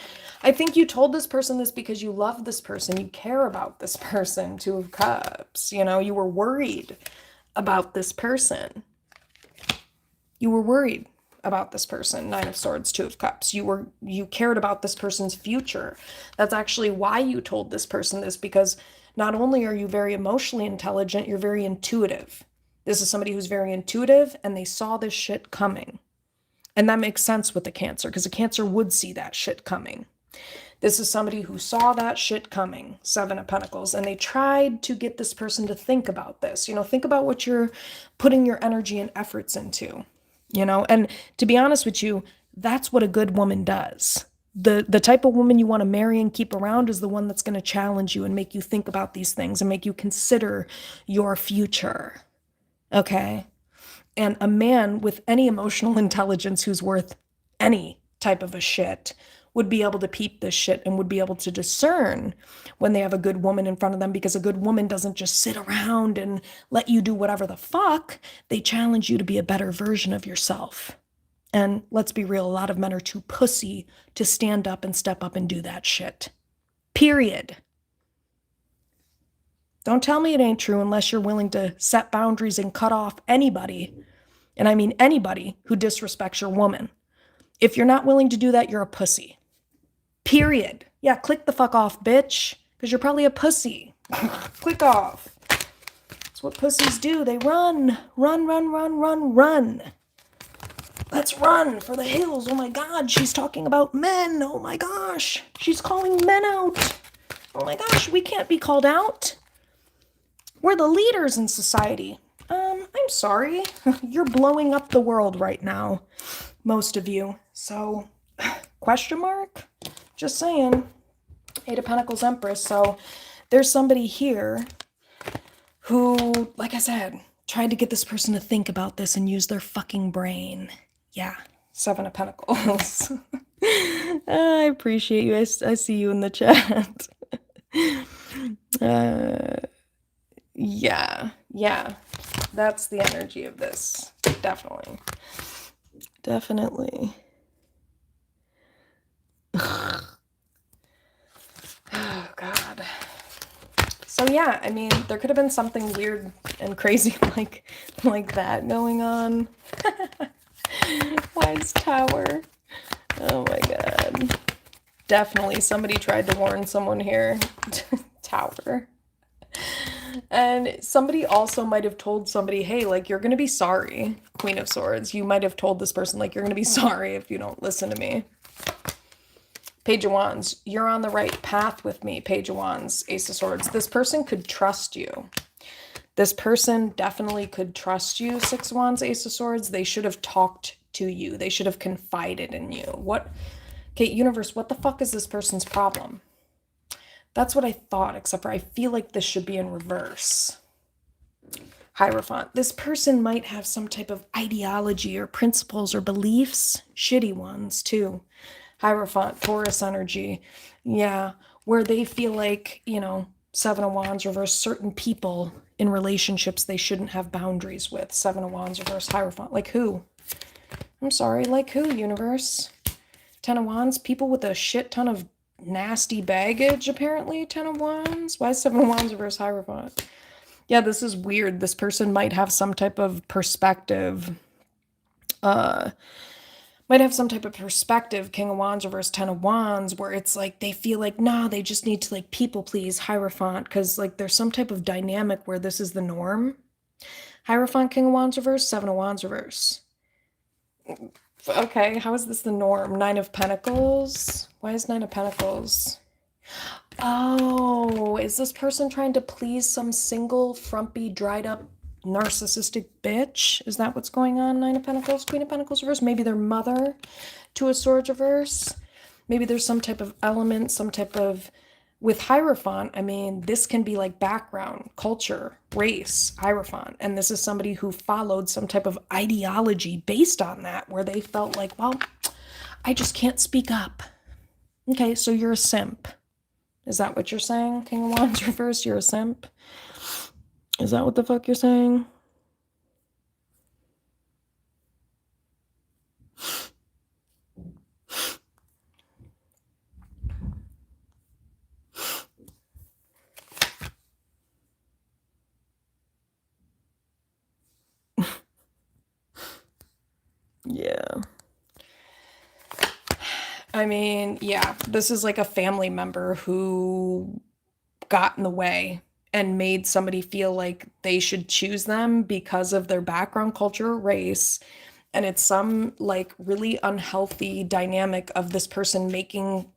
I think you told this person this because you love this person. You care about this person, Two of Cups. You know, you were worried about this person. You were worried about this person, Nine of Swords, Two of Cups. You cared about this person's future. That's actually why you told this person this, because not only are you very emotionally intelligent, you're very intuitive. This is somebody who's very intuitive, and they saw this shit coming. And that makes sense with the Cancer, because a Cancer would see that shit coming. This is somebody who saw that shit coming, Seven of Pentacles, and they tried to get this person to think about this. You know, think about what you're putting your energy and efforts into, you know? And to be honest with you, that's what a good woman does. The type of woman you want to marry and keep around is the one that's going to challenge you and make you think about these things and make you consider your future. Okay? And a man with any emotional intelligence who's worth any type of a shit would be able to peep this shit and would be able to discern when they have a good woman in front of them, because a good woman doesn't just sit around and let you do whatever the fuck. They challenge you to be a better version of yourself. And let's be real, a lot of men are too pussy to stand up and step up and do that shit. Period. Don't tell me it ain't true unless you're willing to set boundaries and cut off anybody, and I mean anybody, who disrespects your woman. If you're not willing to do that, you're a pussy. Period. Yeah, click the fuck off, bitch, because you're probably a pussy. Click off. That's what pussies do. They run. Run, run, run, run, run. Let's run for the hills. Oh my God, she's talking about men. Oh my gosh, she's calling men out. Oh my gosh, we can't be called out. We're the leaders in society. I'm sorry. You're blowing up the world right now, most of you. So, question mark? Just saying. Eight of Pentacles, Empress. So, there's somebody here who, like I said, tried to get this person to think about this and use their fucking brain. Yeah, Seven of Pentacles. I appreciate you. I see you in the chat. Yeah. That's the energy of this. Definitely. Oh, God. So yeah, I mean, there could have been something weird and crazy like that going on. Wise Tower. Oh my god. Definitely somebody tried to warn someone here. Tower. And somebody also might have told somebody, hey, like, you're gonna be sorry. Queen of Swords. You might have told this person, like, you're gonna be sorry if you don't listen to me. Page of Wands. You're on the right path with me. Page of Wands. Ace of Swords. This person could trust you. This person definitely could trust you. Six of Wands, Ace of Swords. They should have talked to you. They should have confided in you. What? Okay, universe, what the fuck is this person's problem? That's what I thought, except for I feel like this should be in reverse. Hierophant. This person might have some type of ideology or principles or beliefs. Shitty ones, too. Hierophant, Taurus energy. Yeah, where they feel like, you know, Seven of Wands reverse, certain people in relationships they shouldn't have boundaries with. Seven of Wands reverse, Hierophant. Like who? I'm sorry, like who, universe? Ten of Wands, people with a shit ton of nasty baggage, apparently. Ten of Wands. Why is Seven of Wands reverse, Hierophant? Yeah, this is weird. This person might have some type of perspective. Might have some type of perspective, King of Wands reverse Ten of Wands, where it's like they feel like, nah, they just need to like people please, Hierophant, because like there's some type of dynamic where this is the norm. Hierophant, King of Wands reverse, Seven of Wands reverse. Okay, how is this the norm? Nine of Pentacles? Why is Nine of Pentacles? Oh, is this person trying to please some single, frumpy, dried up, narcissistic bitch? Is that what's going on? Nine of Pentacles, Queen of Pentacles reverse. Maybe their mother. Two of Swords reverse. Maybe there's some type of element, some type of... With Hierophant, I mean, this can be like background, culture, race, Hierophant. And this is somebody who followed some type of ideology based on that, where they felt like, well, I just can't speak up. Okay, so you're a simp. Is that what you're saying, King of Wands reverse? You're a simp? Is that what the fuck you're saying? Yeah. I mean, yeah, this is like a family member who got in the way and made somebody feel like they should choose them because of their background, culture, or race. And it's some like really unhealthy dynamic of this person making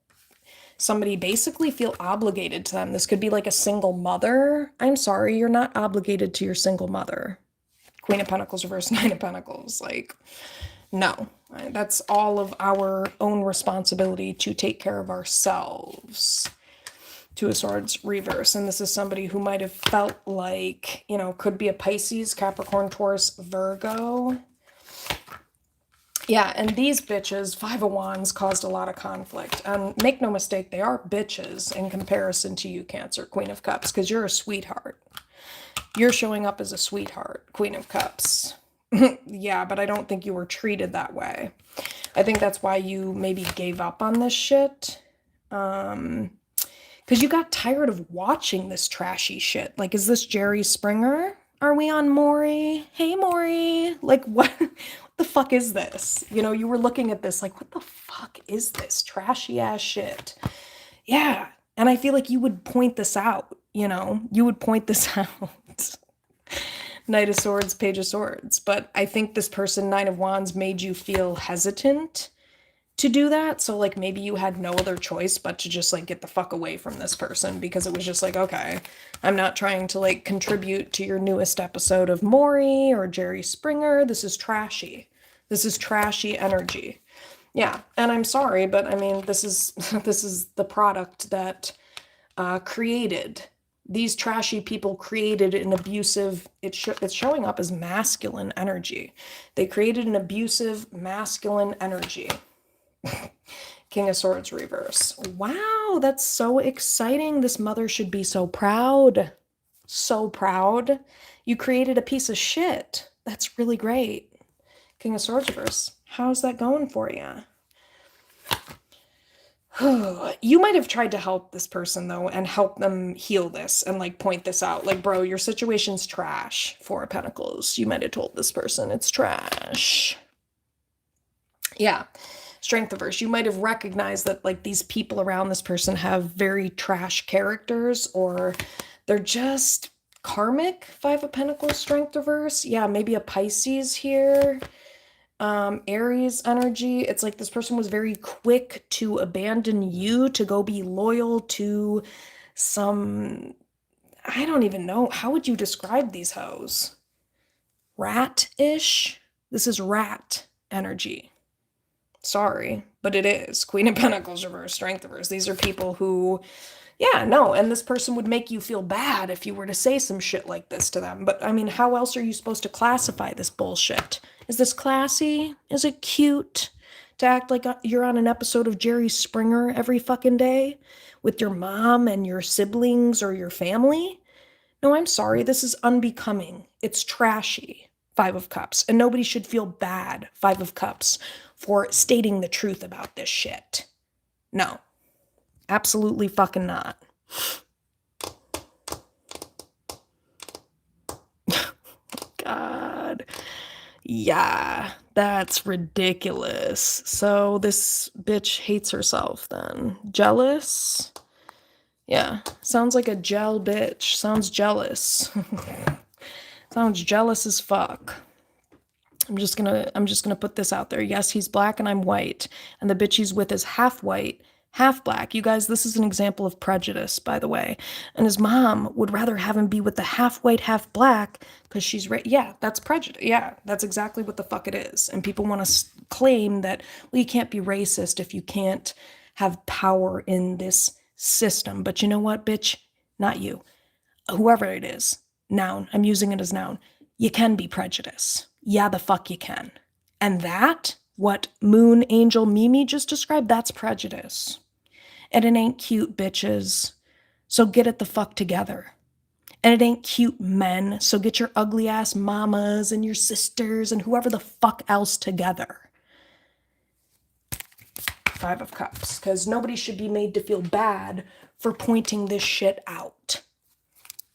somebody basically feel obligated to them. This could be like a single mother. I'm sorry, you're not obligated to your single mother. Queen of Pentacles reverse, Nine of Pentacles. Like, no, that's all of our own responsibility to take care of ourselves. Two of Swords reverse. And this is somebody who might have felt like, you know, could be a Pisces, Capricorn, Taurus, Virgo. Yeah, and these bitches, Five of Wands, caused a lot of conflict. And make no mistake, they are bitches in comparison to you, Cancer, Queen of Cups, because you're a sweetheart. You're showing up as a sweetheart, Queen of Cups. Yeah, but I don't think you were treated that way. I think that's why you maybe gave up on this shit. Because you got tired of watching this trashy shit. Like, is this Jerry Springer? Are we on Maury? Hey, Maury. Like, what the fuck is this? You know, you were looking at this like, what the fuck is this trashy ass shit? Yeah. And I feel like you would point this out, you know? You would point this out. Knight of Swords, Page of Swords. But I think this person, Nine of Wands, made you feel hesitant to do that. So like maybe you had no other choice but to just like get the fuck away from this person, because it was just like, okay, I'm not trying to like contribute to your newest episode of Maury or Jerry Springer. This is trashy. This is trashy energy. Yeah, and I'm sorry, but I mean, this is the product that created. These trashy people created an abusive, it's showing up as masculine energy. They created an abusive masculine energy. King of Swords reverse. Wow, that's so exciting. This mother should be so proud. So proud. You created a piece of shit. That's really great. King of Swords reverse. How's that going for you? You might have tried to help this person though and help them heal this and like point this out. Like, bro, your situation's trash. Four of Pentacles. You might have told this person it's trash. Yeah. Strength reverse. You might have recognized that like these people around this person have very trash characters, or they're just karmic. Five of Pentacles, strength reverse. Yeah, maybe a Pisces here. Aries energy. It's like this person was very quick to abandon you to go be loyal to some, I don't even know. How would you describe these hoes? Rat-ish? This is rat energy. Sorry, but it is. Queen of Pentacles reverse, strength reverse. These are people who, yeah, no, and this person would make you feel bad if you were to say some shit like this to them. But I mean, how else are you supposed to classify this bullshit? Is this classy? Is it cute to act like you're on an episode of Jerry Springer every fucking day with your mom and your siblings or your family? No, I'm sorry. This is unbecoming. It's trashy. Five of Cups. And nobody should feel bad, Five of Cups, for stating the truth about this shit. No. Absolutely fucking not. God. Yeah, that's ridiculous. So this bitch hates herself then. Jealous? Yeah, sounds like a gel bitch. Sounds jealous. Sounds jealous as fuck. I'm just gonna put this out there. Yes, he's black and I'm white, and the bitch he's with is half white, half black. You guys, this is an example of prejudice, by the way. And his mom would rather have him be with the half white, half black because she's yeah, that's prejudice. Yeah, that's exactly what the fuck it is. And people want to claim that, well, you can't be racist if you can't have power in this system. But you know what, bitch? Not you. Whoever it is. Noun. I'm using it as noun. You can be prejudiced. Yeah, the fuck you can. And that, what Moon Angel Mimi just described, that's prejudice. And it ain't cute, bitches. So get it the fuck together. And it ain't cute, men. So get your ugly ass mamas and your sisters and whoever the fuck else together. Five of Cups. Because nobody should be made to feel bad for pointing this shit out.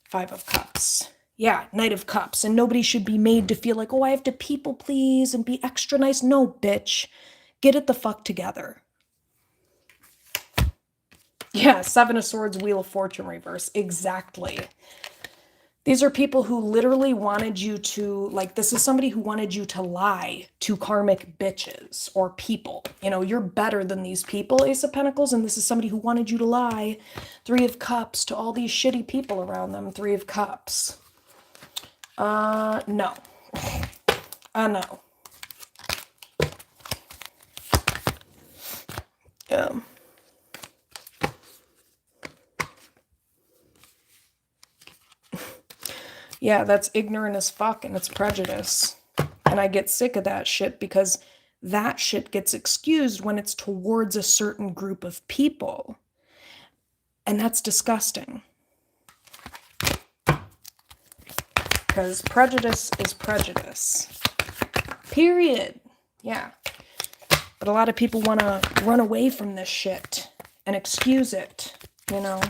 Five of Cups. Yeah, Knight of Cups. And nobody should be made to feel like, oh, I have to people please and be extra nice. No, bitch. Get it the fuck together. Yeah, Seven of Swords, Wheel of Fortune reverse. Exactly. These are people who literally wanted you to, like, this is somebody who wanted you to lie to karmic bitches or people. You know, you're better than these people, Ace of Pentacles, and this is somebody who wanted you to lie. Three of Cups to all these shitty people around them. Three of Cups. No. No. Yeah, that's ignorant as fuck and it's prejudice. And I get sick of that shit because that shit gets excused when it's towards a certain group of people. And that's disgusting. Because prejudice is prejudice. Period. Yeah. But a lot of people want to run away from this shit and excuse it, you know?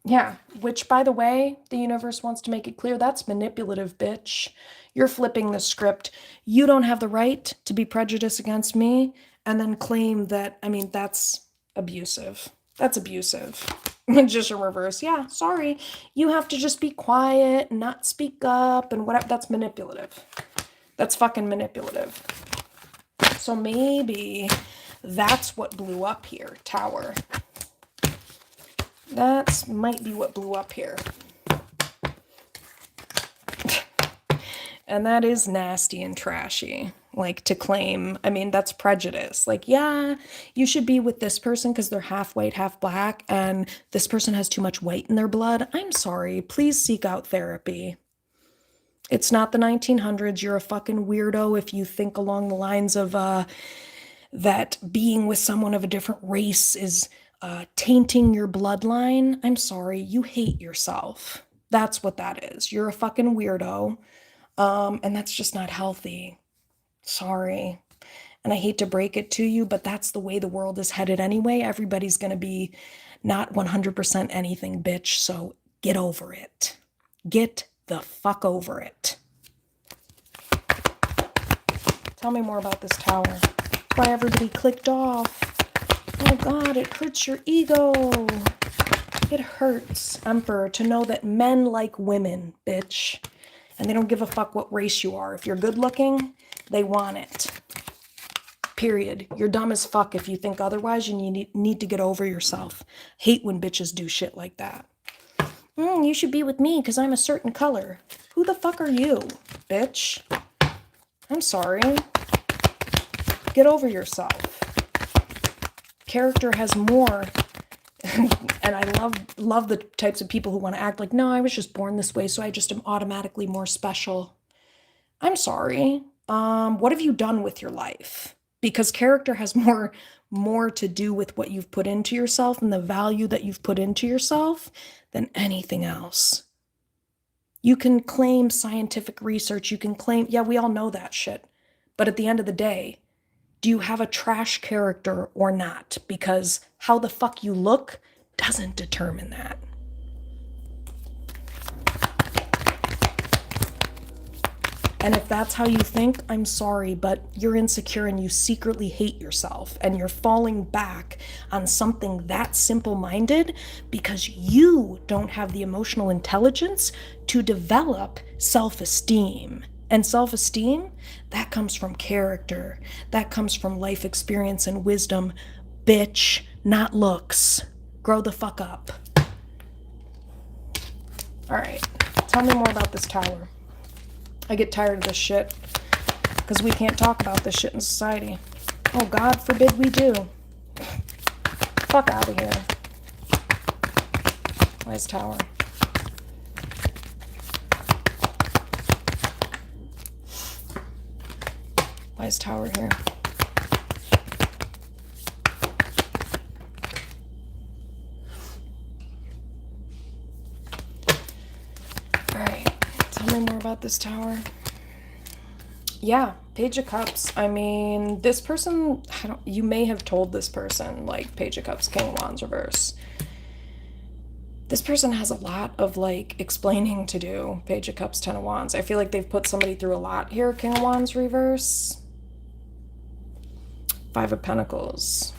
Yeah, which, by the way, the universe wants to make it clear that's manipulative, bitch. You're flipping the script. You don't have the right to be prejudiced against me and then claim that, I mean, that's abusive. That's abusive. Just a reverse. Yeah, sorry. You have to just be quiet and not speak up and whatever. That's manipulative. That's fucking manipulative. So maybe that's what blew up here, Tower. That might be what blew up here. And that is nasty and trashy. Like, to claim, I mean, that's prejudice. Like, yeah, you should be with this person because they're half white, half black, and this person has too much white in their blood. I'm sorry. Please seek out therapy. It's not the 1900s. You're a fucking weirdo if you think along the lines of that being with someone of a different race is tainting your bloodline. I'm sorry. You hate yourself. That's what that is. You're a fucking weirdo. And that's just not healthy. Sorry. And I hate to break it to you, but that's the way the world is headed anyway. Everybody's going to be not 100% anything, bitch. So get over it. Get the fuck over it. Tell me more about this tower. That's why everybody clicked off. Oh God, it hurts your ego. It hurts, Emperor, to know that men like women, bitch. And they don't give a fuck what race you are. If you're good looking, they want it. Period. You're dumb as fuck if you think otherwise, and you need to get over yourself. Hate when bitches do shit like that. You should be with me because I'm a certain color. Who the fuck are you, bitch? I'm sorry. Get over yourself. Character has more. And I love the types of people who want to act like, no, I was just born this way, so I just am automatically more special. I'm sorry. What have you done with your life? Because character has more to do with what you've put into yourself and the value that you've put into yourself than anything else. You can claim scientific research. You can claim, yeah, we all know that shit. But at the end of the day, do you have a trash character or not? Because how the fuck you look doesn't determine that. And if that's how you think, I'm sorry, but you're insecure and you secretly hate yourself and you're falling back on something that simple-minded because you don't have the emotional intelligence to develop self-esteem. And self-esteem, that comes from character. That comes from life experience and wisdom. Bitch, not looks. Grow the fuck up. All right, tell me more about this tower. I get tired of this shit because we can't talk about this shit in society. Oh, God forbid we do. Fuck out of here. Nice tower. Nice tower here. More about this tower. Yeah, Page of Cups. I mean, this person, you may have told this person, like, Page of Cups, King of Wands reverse. This person has a lot of, like, explaining to do. Page of Cups, Ten of Wands. I feel like they've put somebody through a lot here. King of Wands reverse. Five of Pentacles.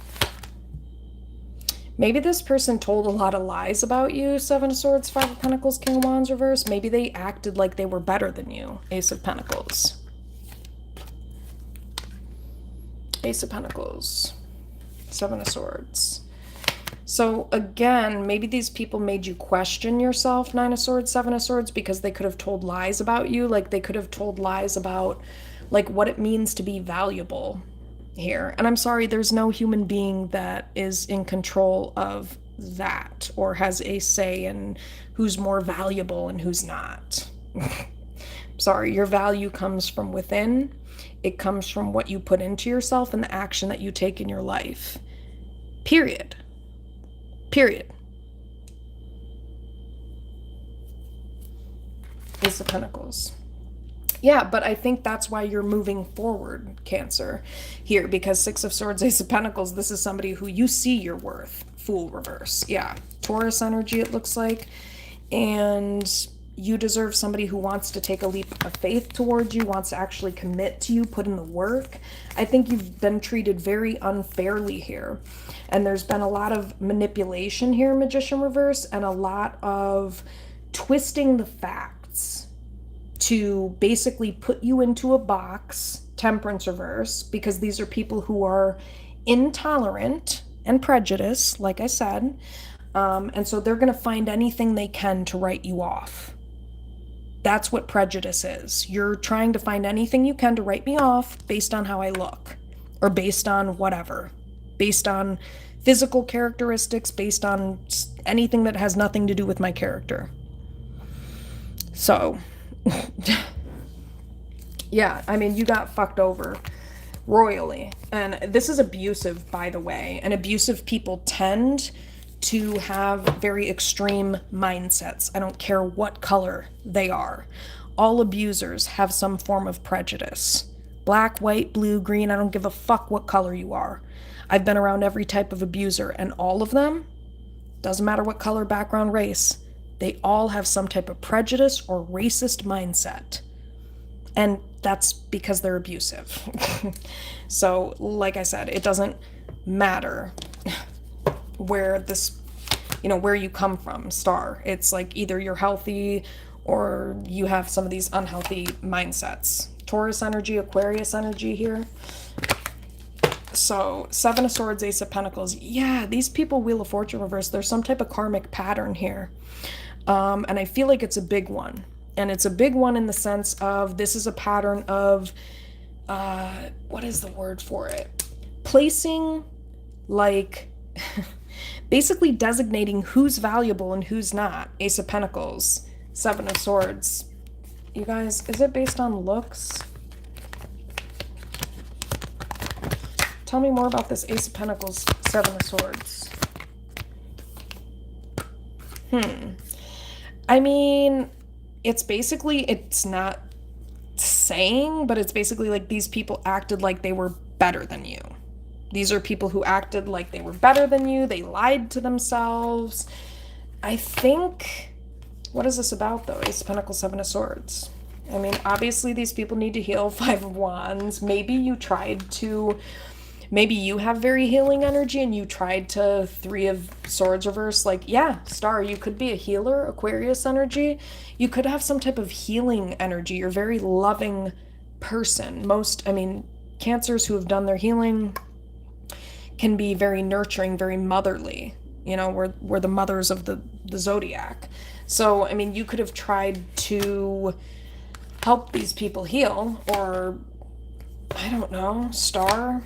Maybe this person told a lot of lies about you. Seven of Swords, Five of Pentacles, King of Wands reverse. Maybe they acted like they were better than you. Ace of Pentacles. Ace of Pentacles. Seven of Swords. So again, maybe these people made you question yourself. Nine of Swords, Seven of Swords, because they could have told lies about you. Like they could have told lies about like what it means to be valuable here. And I'm sorry, there's no human being that is in control of that or has a say in who's more valuable and who's not. Sorry, your value comes from within. It comes from what you put into yourself and the action that you take in your life. Period. Period. Ace of Pentacles. Yeah, but I think that's why you're moving forward, Cancer, here, because Six of Swords, Ace of Pentacles, this is somebody who you see your worth. Fool reverse. Yeah, Taurus energy, it looks like. And you deserve somebody who wants to take a leap of faith towards you, wants to actually commit to you, put in the work. I think you've been treated very unfairly here. And there's been a lot of manipulation here, Magician reverse, and a lot of twisting the facts to basically put you into a box, Temperance reverse, because these are people who are intolerant and prejudiced, like I said, and so they're going to find anything they can to write you off. That's what prejudice is. You're trying to find anything you can to write me off based on how I look, or based on whatever, based on physical characteristics, based on anything that has nothing to do with my character. So yeah, I mean, you got fucked over royally. And this is abusive, by the way. And abusive people tend to have very extreme mindsets. I don't care what color they are. All abusers have some form of prejudice. black, white, blue, green. I don't give a fuck what color you are. I've been around every type of abuser, and all of them, doesn't matter what color, background, race, they all have some type of prejudice or racist mindset. And that's because they're abusive. So, like I said, it doesn't matter where this, where you come from, star. It's like either you're healthy or you have some of these unhealthy mindsets. Taurus energy, Aquarius energy here. So, Seven of Swords, Ace of Pentacles. Yeah, these people, Wheel of Fortune reverse, there's some type of karmic pattern here. And I feel like it's a big one. And it's a big one in the sense of this is a pattern of, what is the word for it? Placing, like, basically designating who's valuable and who's not. Ace of Pentacles, Seven of Swords. You guys, is it based on looks? Tell me more about this Ace of Pentacles, Seven of Swords. I mean, it's not saying, but it's basically like these people acted like they were better than you. These are people who acted like they were better than you. They lied to themselves. I think, what is this about though? Ace of Pentacles, Seven of Swords. I mean, obviously these people need to heal. Five of Wands. Maybe you have very healing energy and you tried to Three of Swords reverse. Like, yeah, star, you could be a healer, Aquarius energy. You could have some type of healing energy. You're a very loving person. Cancers who have done their healing can be very nurturing, very motherly. We're the mothers of the zodiac. So, you could have tried to help these people heal, or, I don't know, star.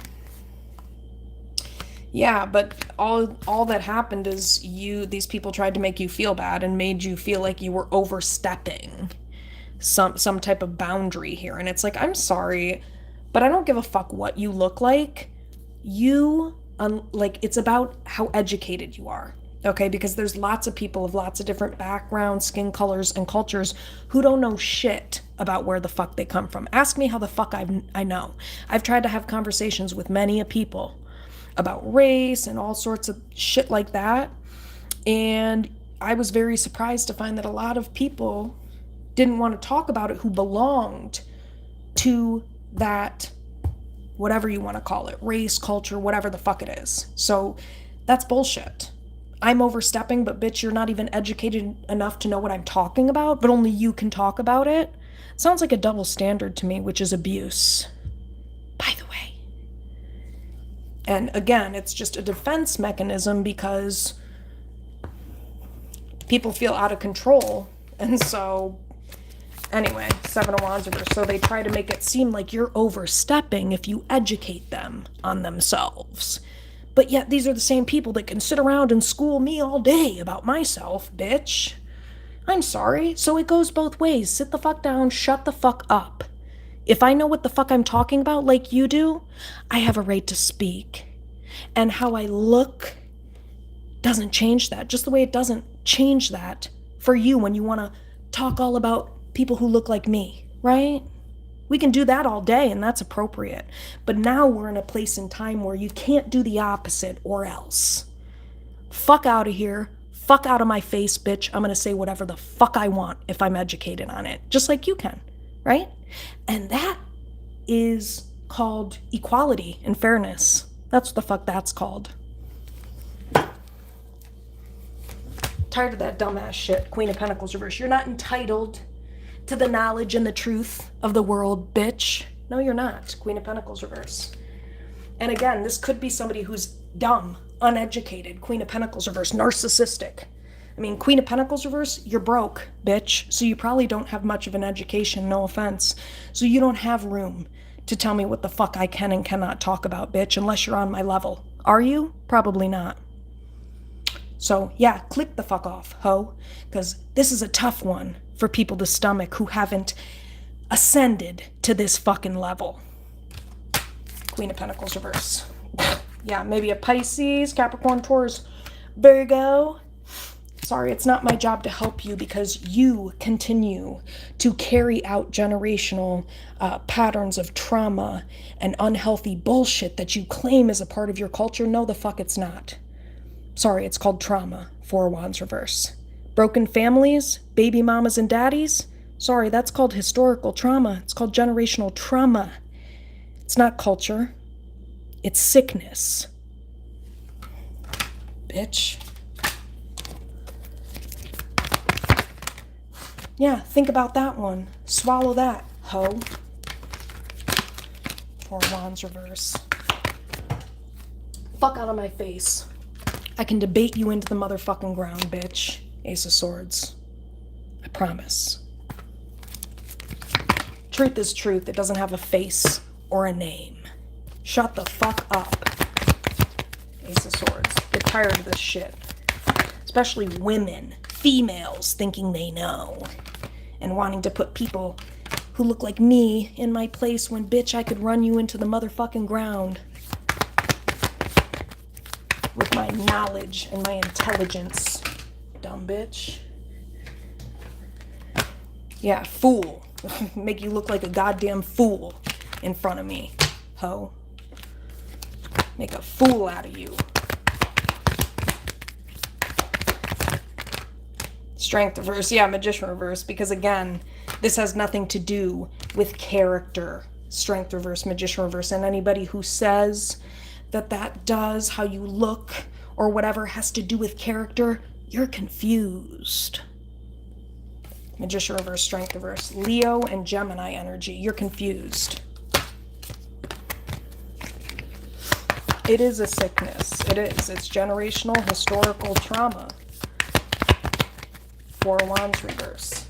Yeah, but all that happened is these people tried to make you feel bad and made you feel like you were overstepping some type of boundary here. And it's like, I'm sorry, but I don't give a fuck what you look like. It's about how educated you are, okay? Because there's lots of people of lots of different backgrounds, skin colors, and cultures who don't know shit about where the fuck they come from. Ask me how the fuck I know. I've tried to have conversations with many a people about race and all sorts of shit like that. And I was very surprised to find that a lot of people didn't want to talk about it who belonged to that, whatever you want to call it, race, culture, whatever the fuck it is. So that's bullshit. I'm overstepping, but bitch, you're not even educated enough to know what I'm talking about, but only you can talk about it. Sounds like a double standard to me, which is abuse, by the way. And again, it's just a defense mechanism because people feel out of control. And so, anyway, Seven of Wands reverse. So they try to make it seem like you're overstepping if you educate them on themselves. But yet these are the same people that can sit around and school me all day about myself, bitch. I'm sorry. So it goes both ways. Sit the fuck down, shut the fuck up. If I know what the fuck I'm talking about like you do, I have a right to speak. And how I look doesn't change that. Just the way it doesn't change that for you when you want to talk all about people who look like me, right? We can do that all day and that's appropriate. But now we're in a place in time where you can't do the opposite or else. Fuck out of here. Fuck out of my face, bitch. I'm going to say whatever the fuck I want if I'm educated on it. Just like you can, right? And that is called equality and fairness. That's what the fuck that's called. Tired of that dumbass shit. Queen of Pentacles reverse. You're not entitled to the knowledge and the truth of the world, bitch. No, you're not. Queen of Pentacles reverse. And again, this could be somebody who's dumb, uneducated. Queen of Pentacles reverse. Narcissistic. Queen of Pentacles reverse, you're broke, bitch. So you probably don't have much of an education, no offense. So you don't have room to tell me what the fuck I can and cannot talk about, bitch, unless you're on my level. Are you? Probably not. So yeah, click the fuck off, ho. Because this is a tough one for people to stomach who haven't ascended to this fucking level. Queen of Pentacles reverse. Yeah, maybe a Pisces, Capricorn, Taurus, Virgo. Sorry, it's not my job to help you because you continue to carry out generational patterns of trauma and unhealthy bullshit that you claim is a part of your culture. No, the fuck it's not. Sorry, it's called trauma. Four of Wands reverse. Broken families, baby mamas and daddies. Sorry, that's called historical trauma. It's called generational trauma. It's not culture. It's sickness. Bitch. Yeah, think about that one. Swallow that, hoe. Four of Wands reverse. Fuck out of my face. I can debate you into the motherfucking ground, bitch. Ace of Swords. I promise. Truth is truth. It doesn't have a face or a name. Shut the fuck up. Ace of Swords. Get tired of this shit. Especially women, females thinking they know. And wanting to put people who look like me in my place when, bitch, I could run you into the motherfucking ground. With my knowledge and my intelligence. Dumb bitch. Yeah, fool. Make you look like a goddamn fool in front of me, ho. Make a fool out of you. Strength reverse. Yeah, Magician reverse. Because again, this has nothing to do with character. Strength reverse, Magician reverse. And anybody who says that does, how you look or whatever has to do with character, you're confused. Magician reverse, Strength reverse. Leo and Gemini energy. You're confused. It is a sickness. It is. It's generational, historical trauma. Four of Wands reverse.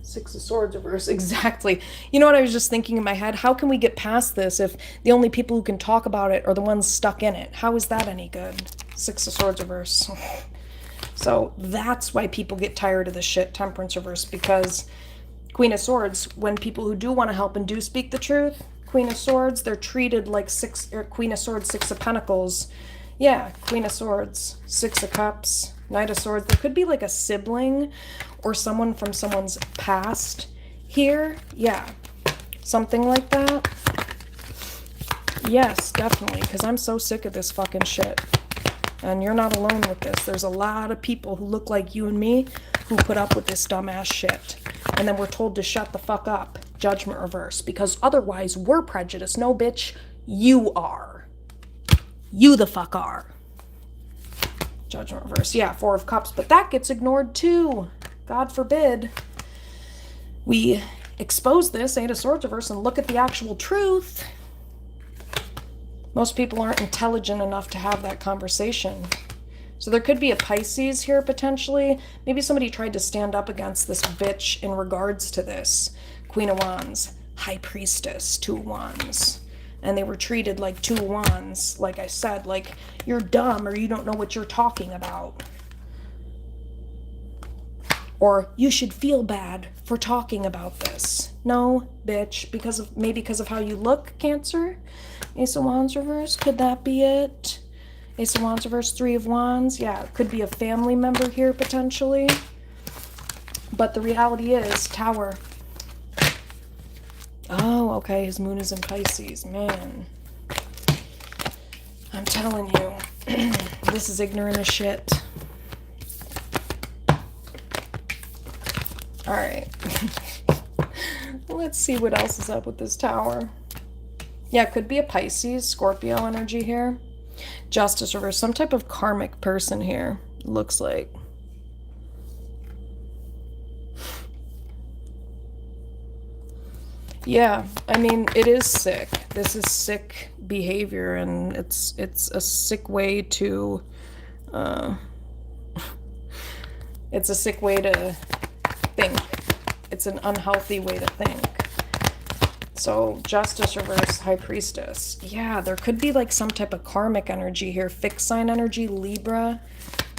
Six of Swords reverse. Exactly. You know what I was just thinking in my head? How can we get past this if the only people who can talk about it are the ones stuck in it? How is that any good? Six of Swords reverse. So that's why people get tired of this shit. Temperance reverse. Because Queen of Swords, when people who do want to help and do speak the truth, Queen of Swords, they're treated like Queen of Swords, Six of Pentacles. Yeah, Queen of Swords, Six of Cups, Knight of Swords. There could be like a sibling or someone from someone's past here. Yeah, something like that. Yes, definitely, because I'm so sick of this fucking shit. And you're not alone with this. There's a lot of people who look like you and me who put up with this dumbass shit. And then we're told to shut the fuck up. Judgment reverse. Because otherwise we're prejudiced. No, bitch, you are. You the fuck are. Judgment reverse. Yeah, Four of Cups. But that gets ignored too. God forbid. We expose this, Eight of Swords reverse, and look at the actual truth. Most people aren't intelligent enough to have that conversation. So there could be a Pisces here, potentially. Maybe somebody tried to stand up against this bitch in regards to this. Queen of Wands, High Priestess, Two of Wands. And they were treated like Two of Wands, like I said, like you're dumb or you don't know what you're talking about. Or you should feel bad for talking about this. No, bitch, maybe because of how you look, Cancer. Ace of Wands reverse, could that be it? Ace of Wands reverse, Three of Wands. Yeah, it could be a family member here, potentially. But the reality is, Tower. Oh, okay, his moon is in Pisces. Man. I'm telling you, this is ignorant as shit. Alright. Let's see what else is up with this Tower. Yeah, it could be a Pisces, Scorpio energy here. Justice reverse, some type of karmic person here, looks like. Yeah, I mean, it is sick. This is sick behavior, and it's a sick way to, it's a sick way to think. It's an unhealthy way to think. So, Justice reverse, High Priestess. Yeah, there could be like some type of karmic energy here. Fixed sign energy, Libra,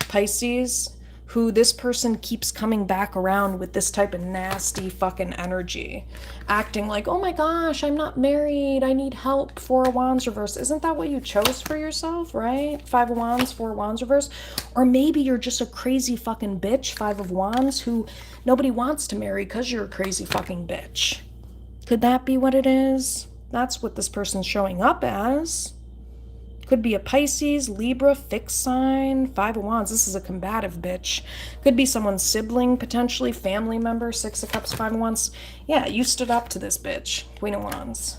Pisces, who this person keeps coming back around with this type of nasty fucking energy, acting like, oh my gosh, I'm not married, I need help. Four of Wands reverse. Isn't that what you chose for yourself, right? Five of Wands, Four of Wands reverse. Or maybe you're just a crazy fucking bitch, Five of Wands, who nobody wants to marry because you're a crazy fucking bitch. Could that be what it is? That's what this person's showing up as. Could be a Pisces, Libra, fixed sign, Five of Wands. This is a combative bitch. Could be someone's sibling, potentially, family member, Six of Cups, Five of Wands. Yeah, you stood up to this bitch, Queen of Wands.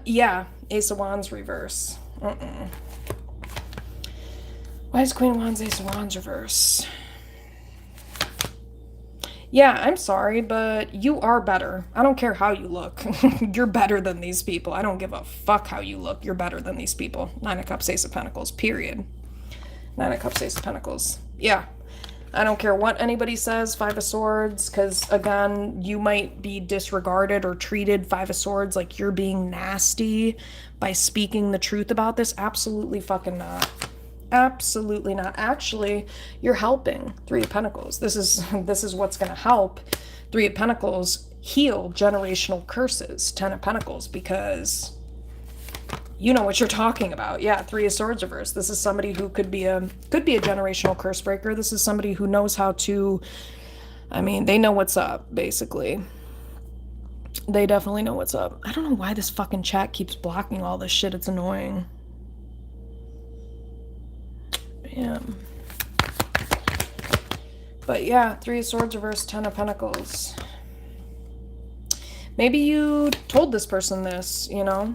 Yeah, Ace of Wands reverse. Why is Queen of Wands, Ace of Wands reverse? Yeah, I'm sorry, but you are better. I don't care how you look. You're better than these people. I don't give a fuck how you look. You're better than these people. Nine of Cups, Ace of Pentacles, period. Nine of Cups, Ace of Pentacles. Yeah. I don't care what anybody says, Five of Swords, because, again, you might be disregarded or treated, Five of Swords, like you're being nasty by speaking the truth about this. Absolutely fucking not. Absolutely not. Actually, you're helping, Three of Pentacles. This is what's going to help Three of Pentacles heal generational curses, Ten of Pentacles, because you know what you're talking about. Yeah, Three of Swords reverse. This is somebody who could be a generational curse breaker. This is somebody who knows how to, I mean, they know what's up, basically. They definitely know what's up. I don't know why this fucking chat keeps blocking all this shit. It's annoying. Yeah. But yeah, Three of Swords reverse, Ten of Pentacles. Maybe you told this person this, you know?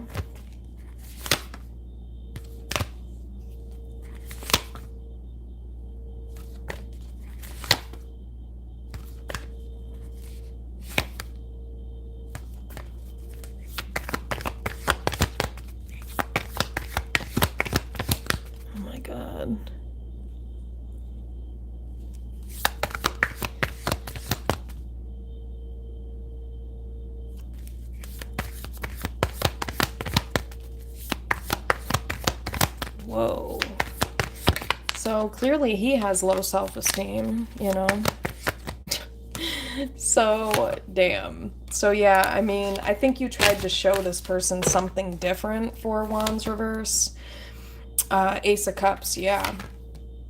Oh my God. Whoa. So clearly he has low self-esteem, you know? So, damn. So yeah, I mean, I think you tried to show this person something different, Four of Wands reverse. Ace of Cups, yeah.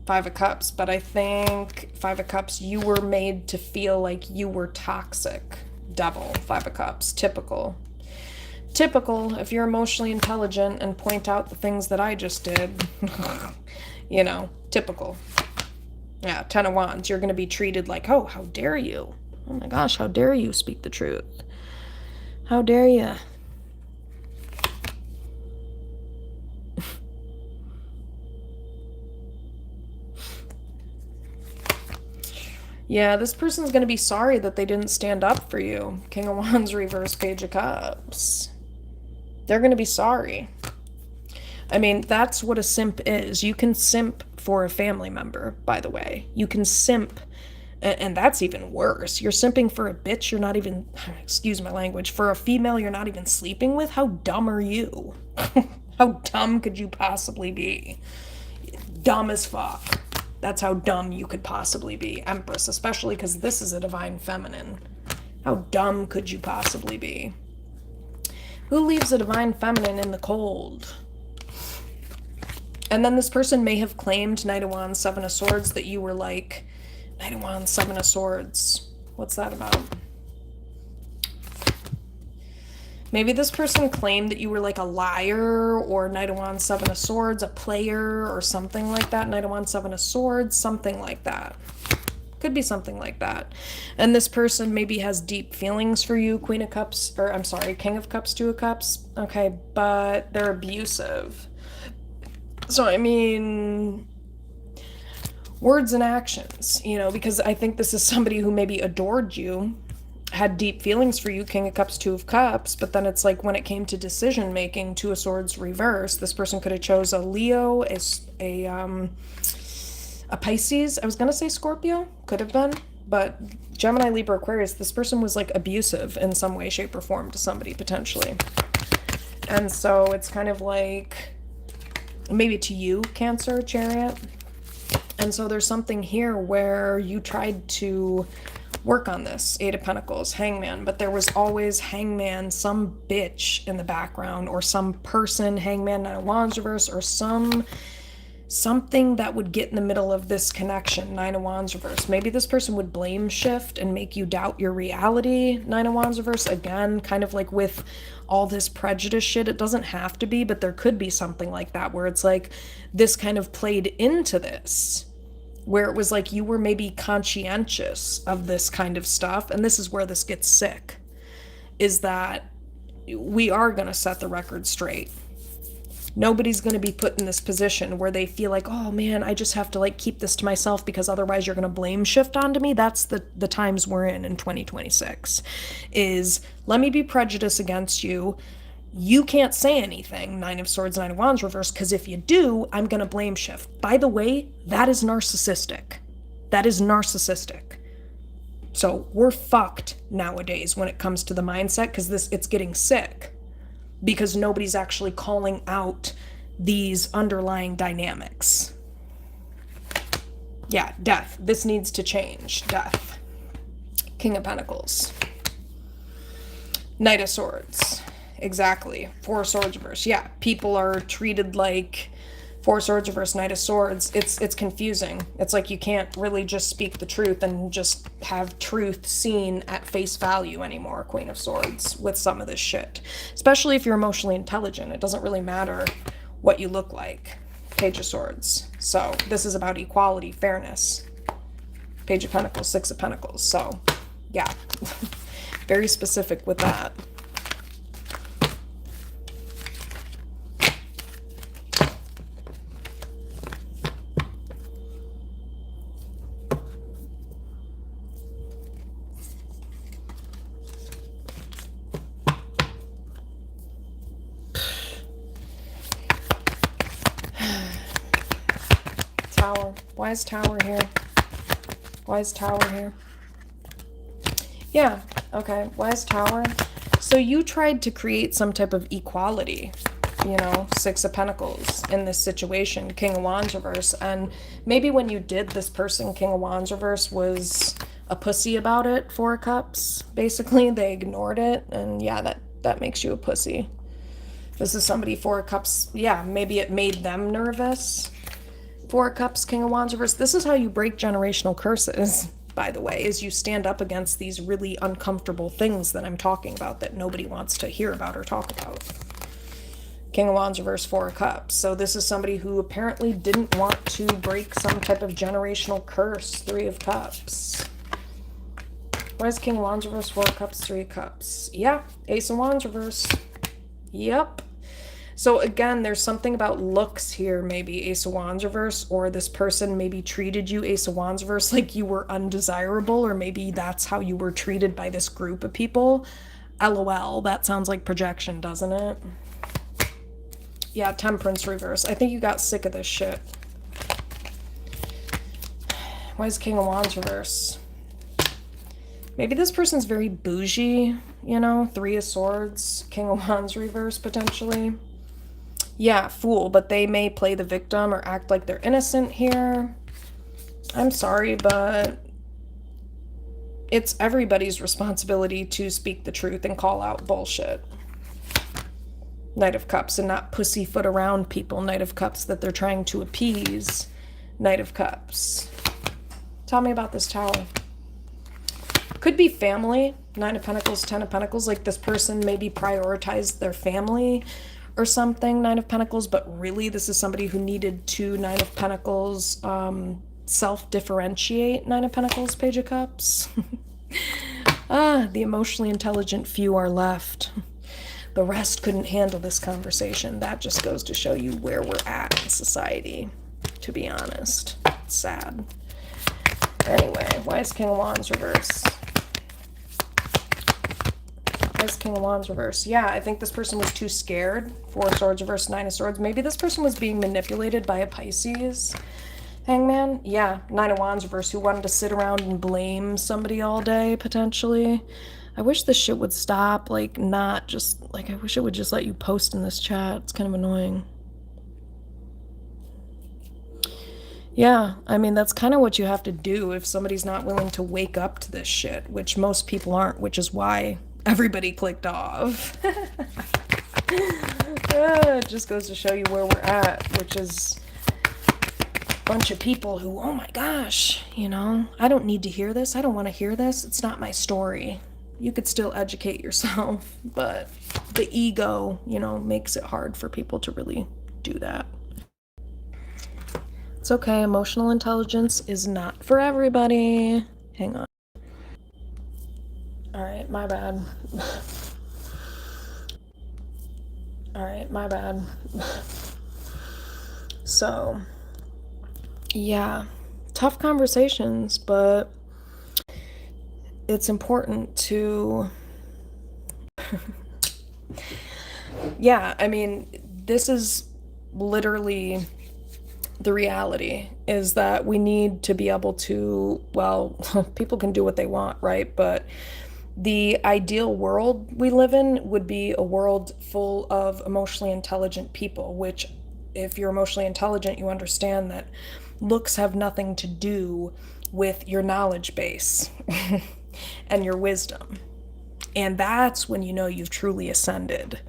Five of Cups, but I think Five of Cups, you were made to feel like you were toxic. Devil, Five of Cups, typical. Typical, if you're emotionally intelligent and point out the things that I just did, you know, typical. Yeah, Ten of Wands, you're going to be treated like, oh, how dare you? Oh my gosh, how dare you speak the truth? How dare you? Yeah, this person's going to be sorry that they didn't stand up for you. King of Wands reverse, Page of Cups. They're going to be sorry. I mean, that's what a simp is. You can simp for a family member, by the way. You can simp, and that's even worse. You're simping for a bitch you're not even, excuse my language, for a female you're not even sleeping with? How dumb are you? How dumb could you possibly be? Dumb as fuck. That's how dumb you could possibly be, Empress, especially because this is a divine feminine. How dumb could you possibly be? Who leaves a divine feminine in the cold? And then this person may have claimed, Knight of Wands, Seven of Swords, that you were like, Knight of Wands, Seven of Swords. What's that about? Maybe this person claimed that you were like a liar, or Knight of Wands, Seven of Swords, a player, or something like that. Knight of Wands, Seven of Swords, something like that. Could be something like that. And this person maybe has deep feelings for you, Queen of Cups, or I'm sorry, King of Cups, Two of Cups. Okay, but they're abusive. So, I mean, words and actions, you know, because I think this is somebody who maybe adored you, had deep feelings for you, King of Cups, Two of Cups, but then it's like when it came to decision making, Two of Swords reverse, this person could have chose a Leo, a Pisces. I was gonna say Scorpio, could have been, but Gemini, Libra, Aquarius, this person was like abusive in some way, shape, or form to somebody potentially. And so it's kind of like, maybe to you, Cancer, Chariot. And so there's something here where you tried to work on this. Eight of Pentacles, Hangman, but there was always Hangman, some bitch in the background, or some person, Hangman, Nine of Wands reverse, or something that would get in the middle of this connection. Nine of Wands reverse. Maybe this person would blame shift and make you doubt your reality. Nine of Wands reverse, again, kind of like with all this prejudice shit. It doesn't have to be, but there could be something like that where it's like this kind of played into this, where it was like you were maybe conscientious of this kind of stuff. And this is where this gets sick, is that we are going to set the record straight. Nobody's going to be put in this position where they feel like, oh man, I just have to like keep this to myself because otherwise you're going to blame shift onto me. That's the times we're in 2026, is let me be prejudiced against you. You can't say anything, Nine of Swords, Nine of Wands reverse, because if you do, I'm going to blame shift. By the way, that is narcissistic. That is narcissistic. So we're fucked nowadays when it comes to the mindset, because it's getting sick. Because nobody's actually calling out these underlying dynamics. Yeah, death. This needs to change. Death. King of Pentacles. Knight of Swords. Exactly. Four of Swords reverse. Yeah, people are treated like Four of Swords reverse, Knight of Swords. It's confusing. It's like you can't really just speak the truth and just have truth seen at face value anymore, Queen of Swords, with some of this shit. Especially if you're emotionally intelligent. It doesn't really matter what you look like. Page of Swords. So this is about equality, fairness. Page of Pentacles, Six of Pentacles. So yeah, very specific with that. Tower. Why is Tower here? Why is Tower here? Yeah, okay. Why is Tower? So you tried to create some type of equality, you know, Six of Pentacles in this situation, King of Wands reverse. And maybe when you did, this person, King of Wands reverse, was a pussy about it, Four of Cups. Basically, they ignored it. And yeah, that makes you a pussy. This is somebody, Four of Cups. Yeah, maybe it made them nervous. Four of Cups, King of Wands reverse. This is how you break generational curses, by the way, is you stand up against these really uncomfortable things that I'm talking about that nobody wants to hear about or talk about. King of Wands reverse, Four of Cups. So this is somebody who apparently didn't want to break some type of generational curse, Three of Cups. Why is King of Wands reverse, Four of Cups, Three of Cups? Yeah, Ace of Wands reverse. Yep. So again, there's something about looks here, maybe Ace of Wands reverse, or this person maybe treated you, Ace of Wands reverse, like you were undesirable, or maybe that's how you were treated by this group of people. LOL, that sounds like projection, doesn't it? Yeah, Temperance reverse. I think you got sick of this shit. Why is King of Wands reverse? Maybe this person's very bougie, you know? Three of Swords, King of Wands reverse, potentially. Yeah, Fool, but they may play the victim or act like they're innocent here. I'm sorry, but it's everybody's responsibility to speak the truth and call out bullshit. Knight of Cups, and not pussyfoot around people. Knight of Cups that they're trying to appease. Knight of Cups. Tell me about this Tower. Could be family. Nine of Pentacles, Ten of Pentacles. Like this person maybe prioritized their family or something, Nine of Pentacles, but really this is somebody who needed to, Nine of Pentacles, self-differentiate. Nine of Pentacles, Page of Cups. The emotionally intelligent few are left. The rest couldn't handle this conversation. That just goes to show you where we're at in society, to be honest. It's sad. Anyway, why is King of Wands reverse? King of Wands reverse. Yeah, I think this person was too scared. Four of Swords reverse, Nine of Swords. Maybe this person was being manipulated by a Pisces. Hangman. Yeah, Nine of Wands reverse, who wanted to sit around and blame somebody all day, potentially. I wish this shit would stop. Like, not just, like, I wish it would just let you post in this chat. It's kind of annoying. Yeah, I mean, that's kind of what you have to do if somebody's not willing to wake up to this shit, which most people aren't, which is why everybody clicked off. It just goes to show you where we're at, which is a bunch of people who, oh my gosh, I don't need to hear this. I don't want to hear this. It's not my story. You could still educate yourself, but the ego, makes it hard for people to really do that. It's okay. Emotional intelligence is not for everybody. Hang on. All right, my bad. All right, my bad. So, yeah, tough conversations, but it's important to. Yeah, I mean, this is literally the reality is that we need to be able to, well, people can do what they want, right? But the ideal world we live in would be a world full of emotionally intelligent people, which, if you're emotionally intelligent, you understand that looks have nothing to do with your knowledge base and your wisdom. And that's when you know you've truly ascended.